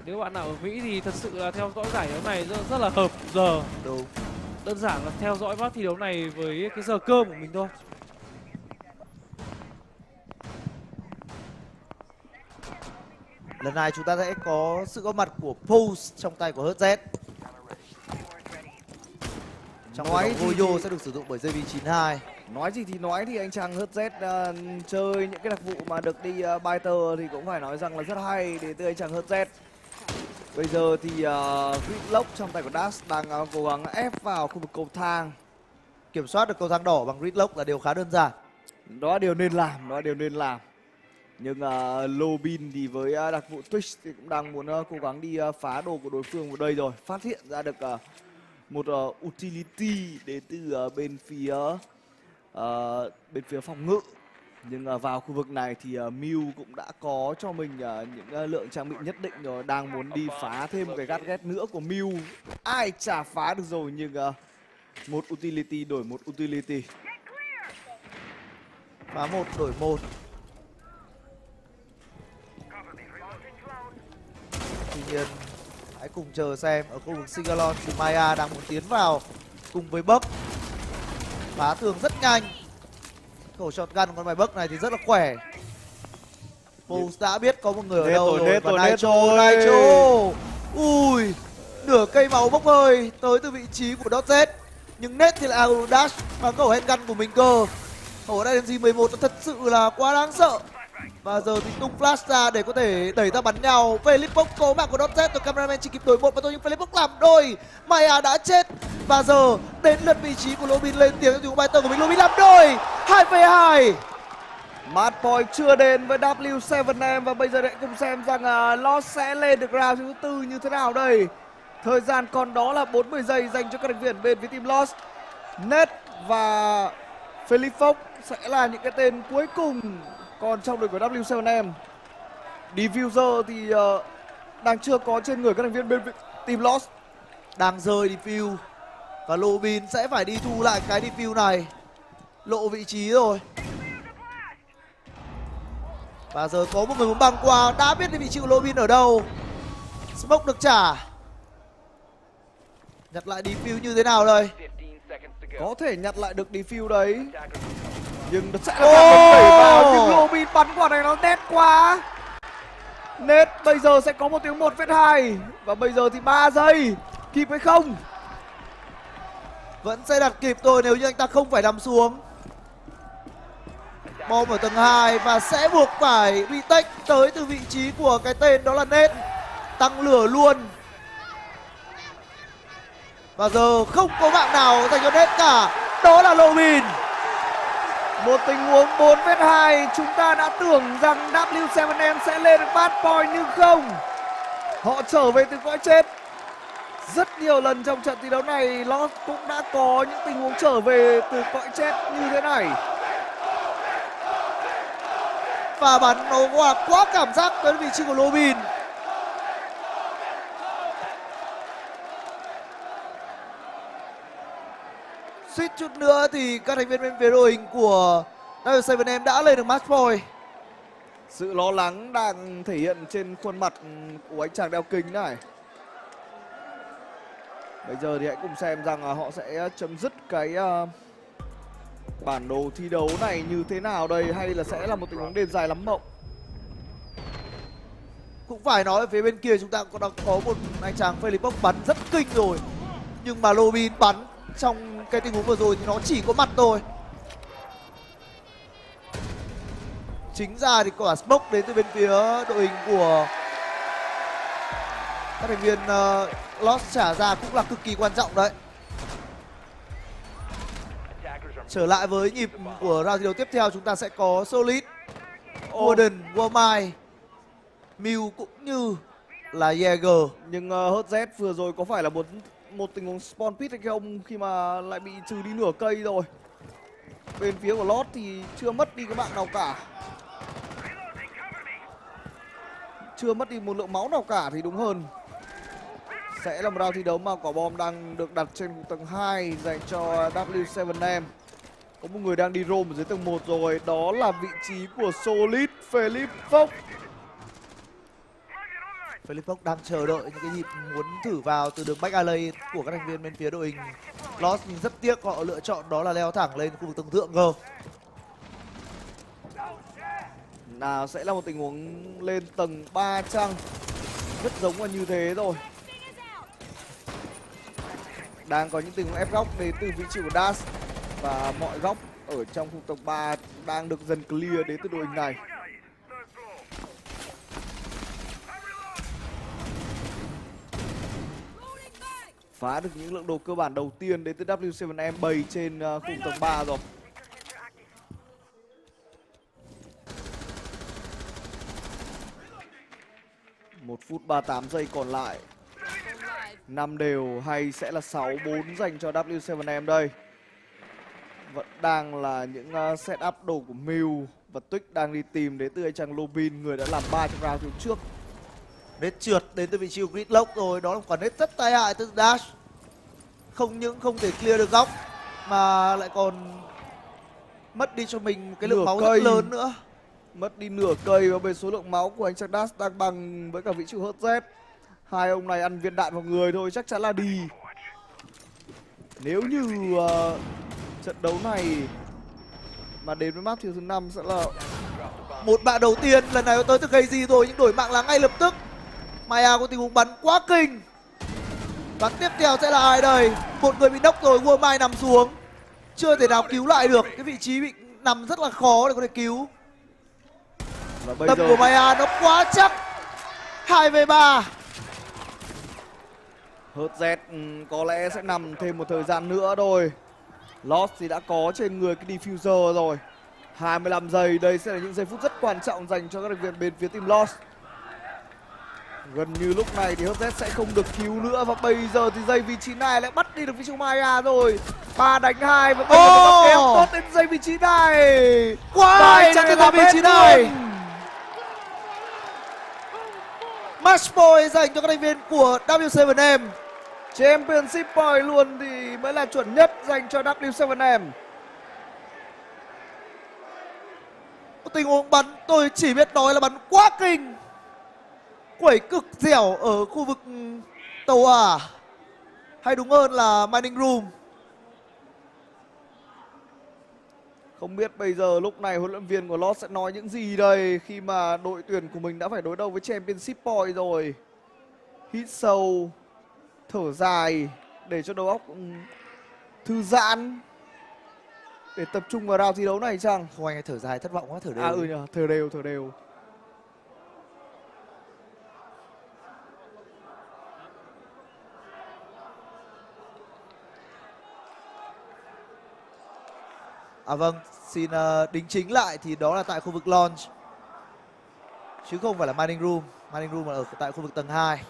Nếu bạn nào ở Mỹ thì thật sự là theo dõi giải đấu này rất là hợp giờ. Đúng. Đơn giản là theo dõi phát thi đấu này với cái giờ cơm của mình thôi. Lần này chúng ta sẽ có sự góp mặt của Pulse trong tay của Hudset. Trong nói Goyo sẽ được sử dụng bởi JV92. Nói gì thì nói thì anh chàng Hudset chơi những cái đặc vụ mà được đi Biter thì cũng phải nói rằng là rất hay đến từ anh chàng Hudset. Bây giờ thì Gridlock trong tay của Dash đang cố gắng ép vào khu vực cầu thang. Kiểm soát được cầu thang đỏ bằng Gridlock là điều khá đơn giản. Đó là điều nên làm, Nhưng Lobin thì với đặc vụ Twitch thì cũng đang muốn cố gắng đi phá đồ của đối phương vào đây rồi. Phát hiện ra được một utility đến từ bên phía phòng ngự. Nhưng vào khu vực này thì Mew cũng đã có cho mình những lượng trang bị nhất định rồi. Đang muốn đi phá thêm một cái gadget nữa của Mew. Ai chả phá được rồi, nhưng một utility đổi một utility. Phá 1 đổi 1. Tuy nhiên hãy cùng chờ xem ở khu vực Singalon thì Maya đang muốn tiến vào cùng với Buck. Phá tường rất nhanh. Khẩu shotgun của con bài Buck này thì rất là khỏe. Pulse đã biết có một người ở đâu rồi. Và Nitro. Ui, nửa cây máu bốc hơi tới từ vị trí của Dotset. Nhưng Nết thì lại dash bằng khẩu handgun của mình cơ. Khẩu DMG11 thật sự là quá đáng sợ. Và giờ thì tung flash ra để có thể đẩy ra bắn nhau. Philip Bốc cố mạng của Dotset, rồi cameraman chỉ kịp đổi một mà thôi, nhưng Philip Bốc làm đôi. Maya đã chết. Và giờ đến lượt vị trí của Lobin lên tiếng từ bài tờ của mình. Lobin làm đôi 2v2. Match point chưa đến với W7M và bây giờ hãy cùng xem rằng Lost sẽ lên được round thứ 4 như thế nào đây. Thời gian còn đó là 40 giây dành cho các thành viên bên phía team Lost. Net và Philip sẽ là những cái tên cuối cùng còn trong đội của W7M. Diffuser thì đang chưa có trên người các thành viên bên team Lost. Đang rơi Diffuse và Lobin sẽ phải đi thu lại cái Diffuse này. Lộ vị trí rồi. Và giờ có một người muốn băng qua, đã biết vị trí của Lobin ở đâu. Smoke được trả. Nhặt lại Diffuse như thế nào đây? Có thể nhặt lại được Diffuse đấy. Nhưng sẽ là đẩy vào, nhưng Lobin bắn quả này nó nét quá. Nét bây giờ sẽ có một tiếng 1v2. Và bây giờ thì 3 giây. Kịp hay không? Vẫn sẽ đặt kịp thôi nếu như anh ta không phải nằm xuống. Bom ở tầng 2 và sẽ buộc phải retake tới từ vị trí của cái tên đó là Nết. Tăng lửa luôn. Và giờ không có mạng nào dành cho Nết cả. Đó là Lobin. Một tình huống 4v2. Chúng ta đã tưởng rằng W7M sẽ lên được match point nhưng không. Họ trở về từ cõi chết. Rất nhiều lần trong trận thi đấu này Lost cũng đã có những tình huống trở về từ cõi chết như thế này. Và bắn nó quá cảm giác tới vị trí của Lobin. Suýt chút nữa thì các thành viên bên phía đội hình của W7M đã lên được match point. Sự lo lắng đang thể hiện trên khuôn mặt của anh chàng đeo kính này. Bây giờ thì hãy cùng xem rằng họ sẽ chấm dứt cái bản đồ thi đấu này như thế nào đây, hay là sẽ là một tình huống đêm dài lắm mộng. Cũng phải nói ở phía bên kia chúng ta có một anh chàng Philip bắn rất kinh rồi. Nhưng mà Lobin bắn trong cái tình huống vừa rồi thì nó chỉ có mặt thôi. Chính ra thì quả smoke đến từ bên phía đội hình của các thành viên Lost trả ra cũng là cực kỳ quan trọng đấy. Trở lại với nhịp của round thi đấu tiếp theo, chúng ta sẽ có Solid, Warden, Warmai, Mew cũng như là Jaeger. Nhưng HZ vừa rồi có phải là một tình huống spawn pit hay không khi mà lại bị trừ đi nửa cây rồi. Bên phía của Lost thì chưa mất đi cái mạng nào cả. Chưa mất đi một lượng máu nào cả thì đúng hơn. Sẽ là một round thi đấu mà quả bom đang được đặt trên tầng 2 dành cho W7M. Có một người đang đi roam ở dưới tầng 1 rồi. Đó là vị trí của Solid, Philip. Philip đang chờ đợi những cái nhịp muốn thử vào từ đường back alley của các thành viên bên phía đội hình Lost. Nhưng rất tiếc họ lựa chọn đó là leo thẳng lên khu vực tầng thượng cơ. Nào sẽ là một tình huống lên tầng 3 chăng? Rất giống là như thế rồi. Đang có những tình huống ép góc đến từ vị trí của Dash. Và mọi góc ở trong khu tầng 3 đang được dần clear đến từ đội hình này. Phá được những lượng đồ cơ bản đầu tiên đến từ W7M bày trên khu tầng 3 rồi. Một phút 38 giây còn lại. 5 đều hay sẽ là 6-4 dành cho W7M đây. Vẫn đang là những setup đồ của Mew. Và Twitch đang đi tìm đến từ anh chàng Lobin, người đã làm 3 trong round thiếu trước. Nết trượt đến từ vị trí của Gridlock rồi. Đó là một quả nết rất tai hại từ Dash. Không những không thể clear được góc mà lại còn mất đi cho mình một cái lượng máu rất lớn nữa. Mất đi nửa cây và về số lượng máu của anh chàng Dash đang bằng với cả vị trí HZ. Hai ông này ăn viên đạn vào người thôi chắc chắn là đi. Nếu như trận đấu này mà đến với map thiếu thứ 5 sẽ là một bạn đầu tiên. Lần này tới từ gây gì rồi nhưng đổi mạng là ngay lập tức. Maya có tình huống bắn quá kinh. Bắn tiếp theo sẽ là ai đây? Một người bị nốc rồi, Warmai nằm xuống. Chưa thể nào cứu lại được. Cái vị trí bị nằm rất là khó để có thể cứu. Tâm của Maya nó quá chắc. 2v3. HZ có lẽ sẽ nằm thêm một thời gian nữa thôi. Lost thì đã có trên người cái diffuser rồi. 25 giây, đây sẽ là những giây phút rất quan trọng dành cho các thành viên bên phía team Lost. Gần như lúc này thì HZ sẽ không được cứu nữa. Và bây giờ thì giây vị trí này lại bắt đi được vị trí Maya rồi. 3 đánh 2 và bây giờ nó kéo tốt đến giây vị trí này. Quay chắc là vị trí này. Match point dành cho các thành viên của W7M. Championship point luôn thì mới là chuẩn nhất dành cho W7M. Một tình huống bắn tôi chỉ biết nói là bắn quá kinh. Quẩy cực dẻo ở khu vực tàu hỏa, hay đúng hơn là mining room. Không biết bây giờ lúc này huấn luyện viên của Lost sẽ nói những gì đây, khi mà đội tuyển của mình đã phải đối đầu với Championship point rồi. Hít sâu, thở dài để cho đầu óc thư giãn để tập trung vào round thi đấu này chăng? Không, anh ấy thở dài thất vọng quá, thở đều. À nhờ, thở đều, thở đều. À vâng, xin đính chính lại thì đó là tại khu vực launch chứ không phải là mining room. Mining room là ở tại khu vực tầng 2.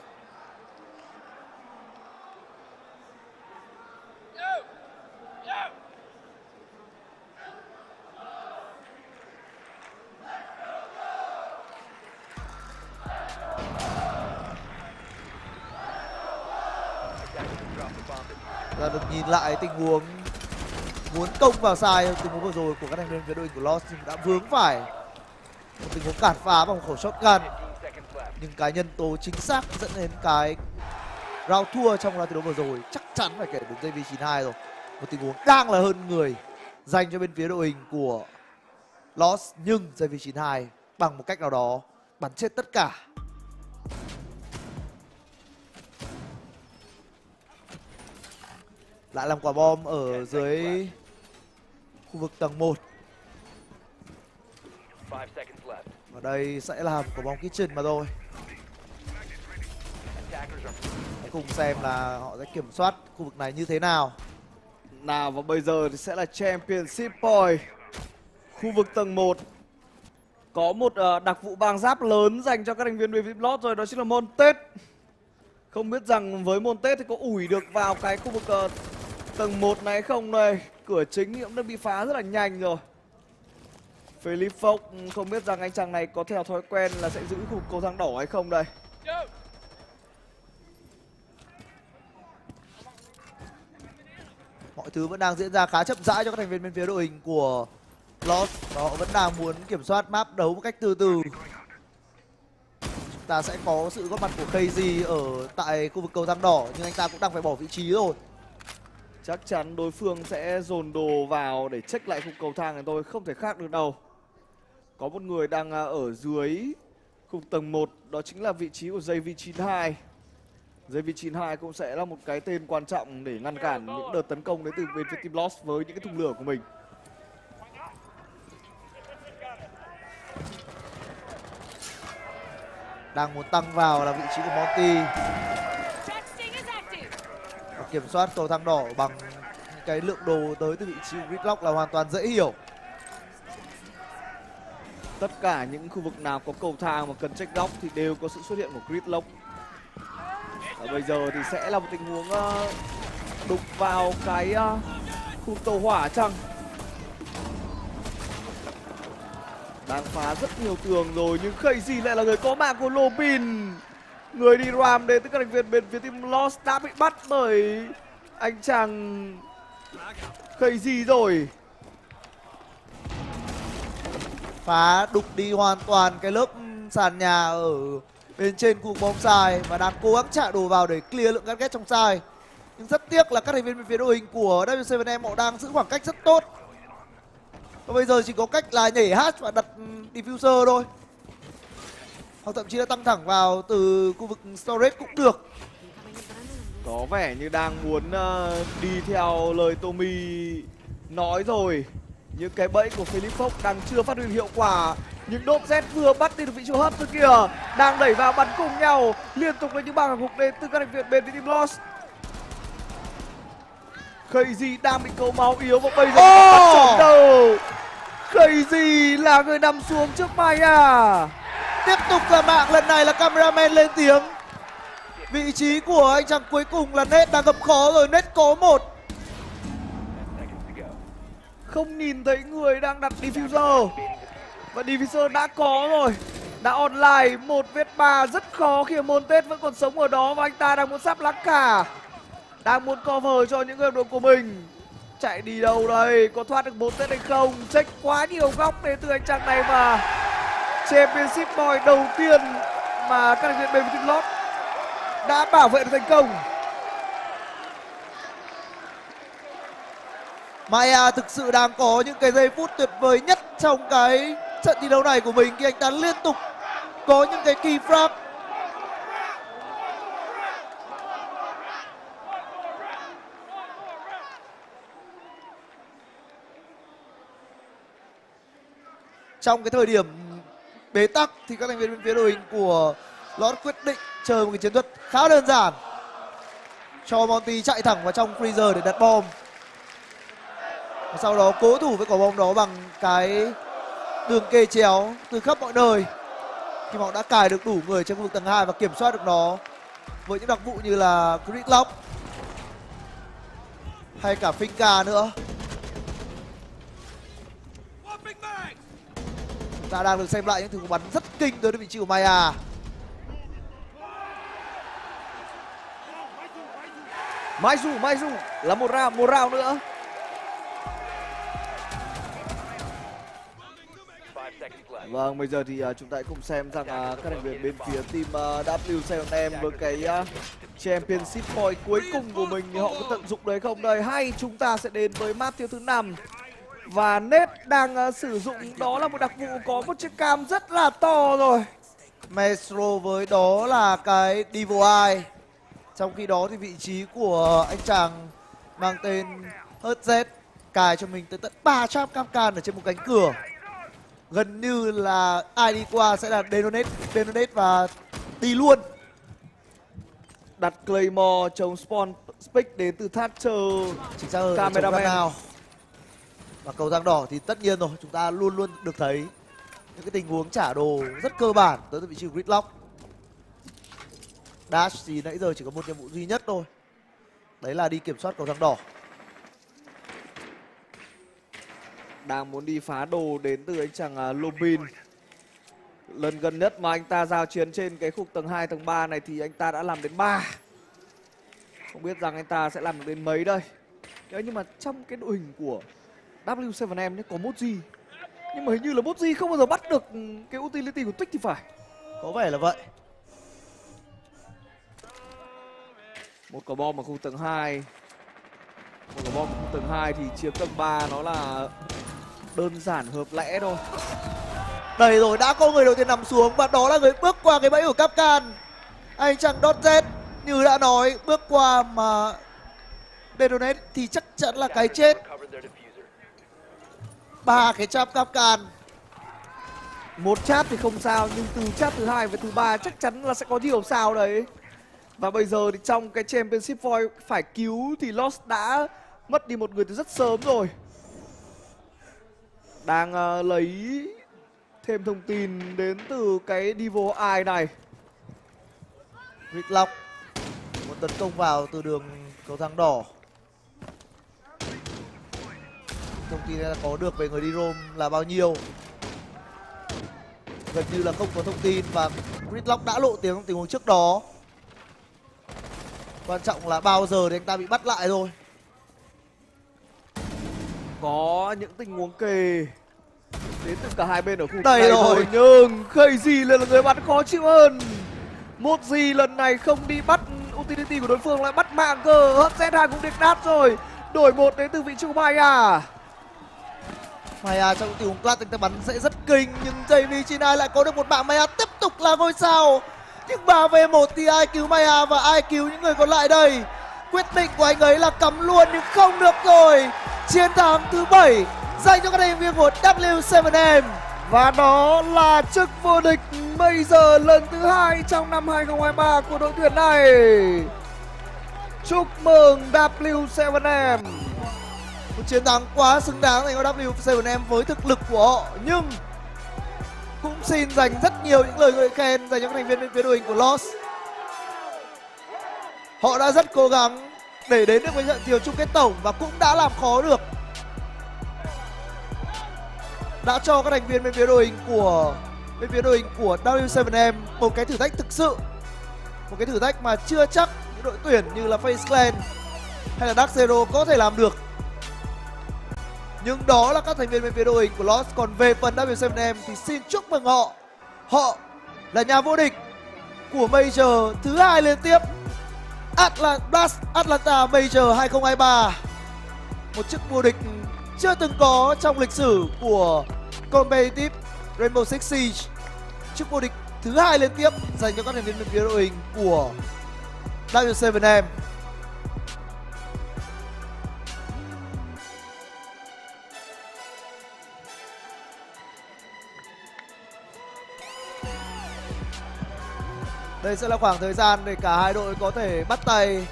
Ra được nhìn lại tình huống muốn công vào sai tình huống vừa rồi của các thành viên phía đội hình của Lost nhưng đã vướng phải một tình huống cản phá bằng một khẩu shotgun, nhưng cái nhân tố chính xác dẫn đến cái round thua trong round thi đấu vừa rồi chắc chắn phải kể đến giây V92 rồi. Một tình huống đang là hơn người dành cho bên phía đội hình của Lost, nhưng giây V92 bằng một cách nào đó bắn chết tất cả. Lại làm quả bom ở dưới khu vực tầng 1. Và đây sẽ là một quả bom kitchen mà thôi. Hãy cùng xem là họ sẽ kiểm soát khu vực này như thế nào. Nào, và bây giờ thì sẽ là Championship point. Khu vực tầng 1 có một đặc vụ bang giáp lớn dành cho các thành viên bên phía Lost rồi, đó chính là Montet. Không biết rằng với Montet thì có ủi được vào cái khu vực tầng 1 này không này. Cửa chính cũng đã bị phá rất là nhanh rồi. Philip Fox không biết rằng anh chàng này có theo thói quen là sẽ giữ khu vực cầu thang đỏ hay không đây. Mọi thứ vẫn đang diễn ra khá chậm rãi cho các thành viên bên phía đội hình của Lost. Họ vẫn đang muốn kiểm soát map đấu một cách từ từ. Chúng ta sẽ có sự góp mặt của KZ ở tại khu vực cầu thang đỏ, nhưng anh ta cũng đang phải bỏ vị trí rồi. Chắc chắn đối phương sẽ dồn đồ vào để check lại khung cầu thang này thôi, không thể khác được đâu. Có một người đang ở dưới khung tầng 1, đó chính là vị trí của giây V92. Giây V92 cũng sẽ là một cái tên quan trọng để ngăn cản những đợt tấn công đến từ bên phía team Lost với những cái thùng lửa của mình. Đang muốn tăng vào là vị trí của Monty. Kiểm soát cầu thang đỏ bằng cái lượng đồ tới từ vị trí của Gridlock là hoàn toàn dễ hiểu. Tất cả những khu vực nào có cầu thang mà cần check lock thì đều có sự xuất hiện của Gridlock. Và bây giờ thì sẽ là một tình huống đục vào cái khu tàu hỏa chăng. Đang phá rất nhiều tường rồi nhưng KZ lại là người có mạng của Lopin. Người đi ram đến từ các thành viên bên phía team Lost đã bị bắt bởi anh chàng KZ rồi. Phá đục đi hoàn toàn cái lớp sàn nhà ở bên trên khu bom sai và đang cố gắng chạy đồ vào để clear lượng gadget trong sai. Nhưng rất tiếc là các thành viên bên phía đội hình của W7M họ đang giữ khoảng cách rất tốt. Và bây giờ chỉ có cách là nhảy hatch và đặt diffuser thôi. Hoặc thậm chí là tăng thẳng vào từ khu vực storage cũng được. Có vẻ như đang muốn đi theo lời Tommy nói rồi. Những cái bẫy của Philip Fox đang chưa phát huy hiệu quả. Những đốp Z vừa bắt đi được vị trí hấp từ kìa. Đang đẩy vào bắn cùng nhau. Liên tục là những băng hụt đến từ các thành viên bên team Lost. Crazy đang bị cấu máu yếu và bây giờ bắt chọn đầu. Crazy là người nằm xuống trước Maya. Tiếp tục là mạng, lần này là cameraman lên tiếng. Vị trí của anh chàng cuối cùng là Nết đang gặp khó rồi. Nết có 1. Không nhìn thấy người đang đặt diffuser. Và diffuser đã có rồi, đã online. Một vết 3 rất khó khi môn Tết vẫn còn sống ở đó. Và anh ta đang muốn sắp lá cả, đang muốn cover cho những người đội của mình. Chạy đi đâu đây, có thoát được 4 Tết hay không? Check quá nhiều góc đến từ anh chàng này mà Championship Boy đầu tiên mà các thành viên bên team Lost đã bảo vệ được thành công. Maya thực sự đang có những cái giây phút tuyệt vời nhất trong cái trận thi đấu này của mình khi anh ta liên tục có những cái key frag. Trong cái thời điểm bế tắc thì các thành viên bên phía đội hình của Lost quyết định chơi một cái chiến thuật khá đơn giản, cho Monty chạy thẳng vào trong freezer để đặt bom. Sau đó cố thủ với quả bom đó bằng cái đường kê chéo từ khắp mọi nơi. Khi họ đã cài được đủ người trong khu vực tầng 2 và kiểm soát được nó với những đặc vụ như là Gridlock hay cả Finca nữa. Chúng ta đang được xem lại những thứ bắn rất kinh tới vị trí của Maya. Maizu là một round nữa. Vâng, bây giờ thì chúng ta hãy cùng xem rằng các thành viên bên phía team W7M với cái Championship Point cuối cùng của mình thì họ có tận dụng đấy không đây. Hay chúng ta sẽ đến với map thứ 5. Và Nết đang sử dụng đó là một đặc vụ có một chiếc cam rất là to rồi. Maestro với đó là cái Devil Eye. Trong khi đó thì vị trí của anh chàng mang tên HZ cài cho mình tới tận 3 trap cam can ở trên một cánh cửa. Gần như là ai đi qua sẽ là Denonate và đi luôn. Đặt Claymore chống spawn Spick đến từ Thatcher. Chính xác hơn cameraman. Và cầu thang đỏ thì tất nhiên rồi, chúng ta luôn luôn được thấy những cái tình huống trả đồ rất cơ bản tới từ vị trí Gridlock. Dash thì nãy giờ chỉ có một nhiệm vụ duy nhất thôi, đấy là đi kiểm soát cầu thang đỏ. Đang muốn đi phá đồ đến từ anh chàng Lobin. Lần gần nhất mà anh ta giao chiến trên cái khu tầng 2, tầng 3 này thì anh ta đã làm đến 3. Không biết rằng anh ta sẽ làm được đến mấy đây. Đấy, nhưng mà trong cái đội hình của W7M có mốt gì, nhưng mà hình như là mốt gì không bao giờ bắt được cái utility của Twitch thì phải. Có vẻ là vậy. Một quả bom ở khu tầng 2. Một quả bom ở khu tầng 2 thì chiếm tầng 3 nó là đơn giản hợp lẽ thôi. Đây rồi, đã có người đầu tiên nằm xuống và đó là người bước qua cái bẫy của Capcan. Anh chàng .Z như đã nói, bước qua mà Denonate thì chắc chắn là cái chết. 3 cái trap Capcan. Một trap thì không sao, nhưng từ trap thứ 2 và thứ 3 chắc chắn là sẽ có nhiều sao đấy. Và bây giờ thì trong cái Championship Void phải cứu thì Lost đã mất đi một người từ rất sớm rồi. Đang lấy thêm thông tin đến từ cái Devil Eye này. Gridlock muốn tấn công vào từ đường cầu thang đỏ. Thông tin là có được về người đi roam là bao nhiêu. Gần như là không có thông tin và Gridlock đã lộ tiếng trong tình huống trước đó. Quan trọng là bao giờ thì anh ta bị bắt lại rồi. Có những tình huống kề đến từ cả hai bên ở khu vực đây này rồi. Nhưng Crazy là người bắn khó chịu hơn. Một gì lần này không đi bắt utility của đối phương, lại bắt mạng cơ. HZ2 cũng được đát rồi. Đổi một đến từ vị trí của Maya. Maya trong tình huống class anh ta bắn sẽ rất kinh, nhưng JV9 lại có được một mạng. Maya tiếp tục là ngôi sao. Nhưng 3v1 thì ai cứu Maya và ai cứu những người còn lại đây? Quyết định của anh ấy là cắm luôn nhưng không được rồi. Chiến thắng thứ 7 dành cho các thành viên của W7M. Và đó là chức vô địch bây giờ lần thứ 2 trong năm 2023 của đội tuyển này. Chúc mừng W7M. Một chiến thắng quá xứng đáng dành cho W7M với thực lực của họ, nhưng cũng xin dành rất nhiều những lời ngợi khen dành cho các thành viên bên phía đội hình của Lost. Họ đã rất cố gắng để đến được với trận thiểu chung kết tổng và cũng đã làm khó được, đã cho các thành viên bên phía đội hình của W7M một cái thử thách thực sự, một cái thử thách mà chưa chắc những đội tuyển như là FaZe Clan hay là Dark Zero có thể làm được. Nhưng đó là các thành viên bên phía đội hình của Lost. Còn về phần W7M thì xin chúc mừng họ. Họ là nhà vô địch của Major thứ 2 liên tiếp, Atlanta Major 2023. Một chức vô địch chưa từng có trong lịch sử của Competitive Rainbow Six Siege. Chức vô địch thứ 2 liên tiếp dành cho các thành viên bên phía đội hình của W7M. Đây sẽ là khoảng thời gian để cả hai đội có thể bắt tay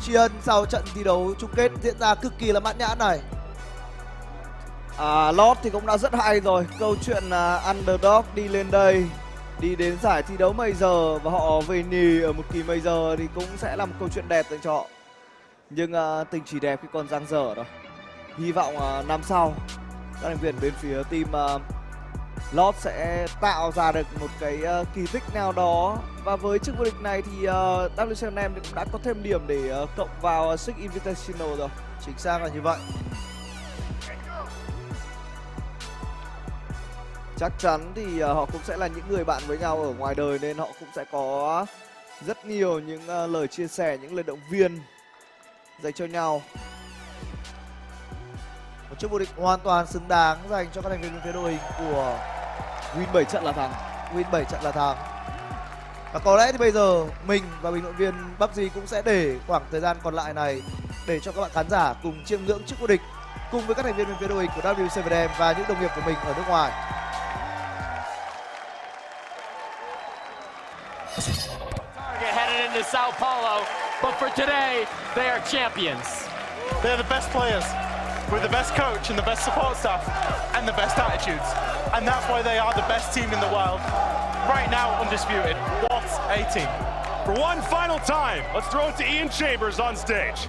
tri ân sau trận thi đấu chung kết diễn ra cực kỳ là mãn nhãn này. Lost thì cũng đã rất hay rồi. Câu chuyện Underdog đi lên đây, đi đến giải thi đấu Major và họ về nhì ở một kỳ Major thì cũng sẽ là một câu chuyện đẹp dành cho họ. Nhưng tình chỉ đẹp khi còn dang dở rồi. Hy vọng năm sau các thành viên bên phía team Lost sẽ tạo ra được một cái kỳ tích nào đó. Và với chức vô địch này thì W7M cũng đã có thêm điểm để cộng vào Six Invitational rồi. Chính xác là như vậy. Chắc chắn thì họ cũng sẽ là những người bạn với nhau ở ngoài đời, nên họ cũng sẽ có rất nhiều những lời chia sẻ, những lời động viên dành cho nhau. Một chức vô địch hoàn toàn xứng đáng dành cho các thành viên bên phía đội hình của Win 7 trận là thắng. Win 7 trận là thắng. Và có lẽ thì bây giờ mình và bình luận viên PUBG cũng sẽ để khoảng thời gian còn lại này để cho các bạn khán giả cùng chiêm ngưỡng chức vô địch cùng với các thành viên bên phía đội hình của W7M và những đồng nghiệp của mình ở nước ngoài. Headed into Sao Paulo, but for today, they are champions. They're the best players, with the best coach and the best support staff, and the best attitudes. And that's why they are the best team in the world. Right now, undisputed. What a team. For one final time, let's throw it to Ian Chambers on stage.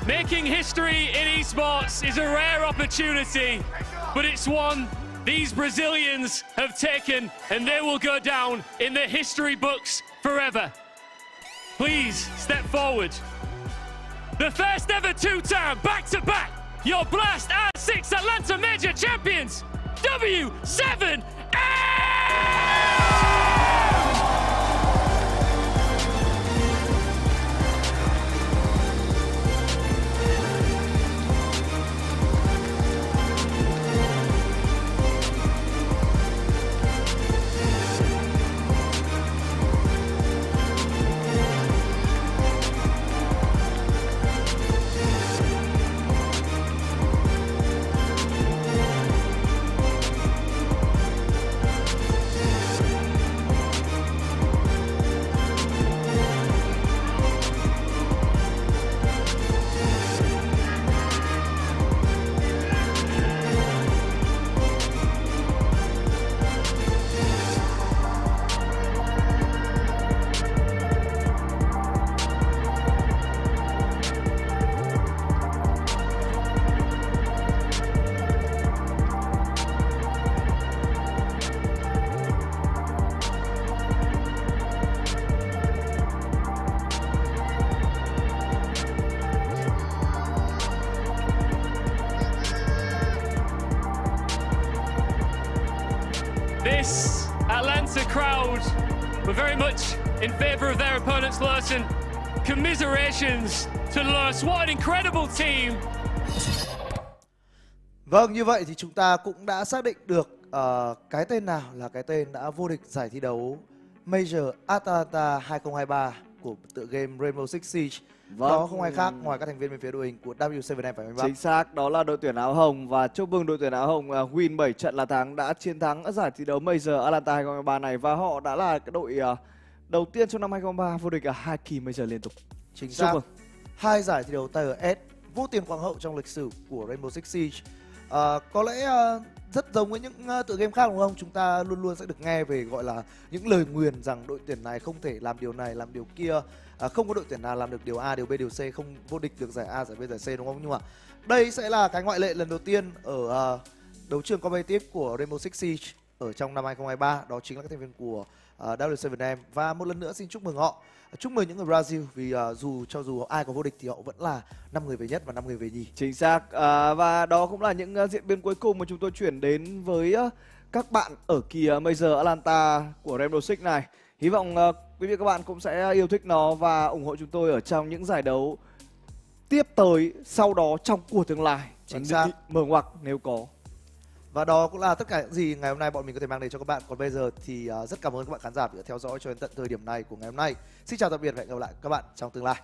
Making history in esports is a rare opportunity, but it's one these Brazilians have taken, and they will go down in the history books forever. Please step forward. The first ever two-time back-to-back, your Blast R6 Atlanta Major Champions, W7M! This Atlanta crowd were very much in favor of their opponents, Los, and commiserations to Los. What an incredible team! Vâng, như vậy thì chúng ta cũng đã xác định được cái tên nào là cái tên đã vô địch giải thi đấu Major Atlanta 2023 của tựa game Rainbow Six Siege. Vâng. Đó không ai khác ngoài các thành viên bên phía đội hình của W7M phải không? Chính xác, đó là đội tuyển áo hồng. Và chúc mừng đội tuyển áo hồng win 7 trận là thắng, đã chiến thắng ở giải thi đấu Major Atlanta 2023 này. Và họ đã là cái đội đầu tiên trong năm 2023 vô địch ở 2 kỳ Major liên tục. Chính xác. 2 giải thi đấu Tier S vô tiền khoáng hậu trong lịch sử của Rainbow Six Siege. Có lẽ rất giống với những tựa game khác đúng không? Chúng ta luôn luôn sẽ được nghe về gọi là những lời nguyền rằng đội tuyển này không thể làm điều này, làm điều kia. Không có đội tuyển nào làm được điều A, điều B, điều C, không vô địch được giải A, giải B, giải C đúng không? Nhưng mà đây sẽ là cái ngoại lệ lần đầu tiên ở đấu trường competitive của Rainbow Six Siege ở trong năm 2023. Đó chính là các thành viên của W7M. Và một lần nữa xin chúc mừng họ. Chúc mừng những người Brazil vì cho dù ai có vô địch thì họ vẫn là 5 người về nhất và 5 người về nhì. Chính xác. Và đó cũng là những diễn biến cuối cùng mà chúng tôi chuyển đến với các bạn ở kỳ Major Atlanta của Rainbow Six này. Hy vọng quý vị các bạn cũng sẽ yêu thích nó và ủng hộ chúng tôi ở trong những giải đấu tiếp tới sau đó trong của tương lai. Chính xác. Mở ngoặc nếu có. Và đó cũng là tất cả những gì ngày hôm nay bọn mình có thể mang đến cho các bạn. Còn bây giờ thì rất cảm ơn các bạn khán giả đã theo dõi cho đến tận thời điểm này của ngày hôm nay. Xin chào tạm biệt và hẹn gặp lại các bạn trong tương lai.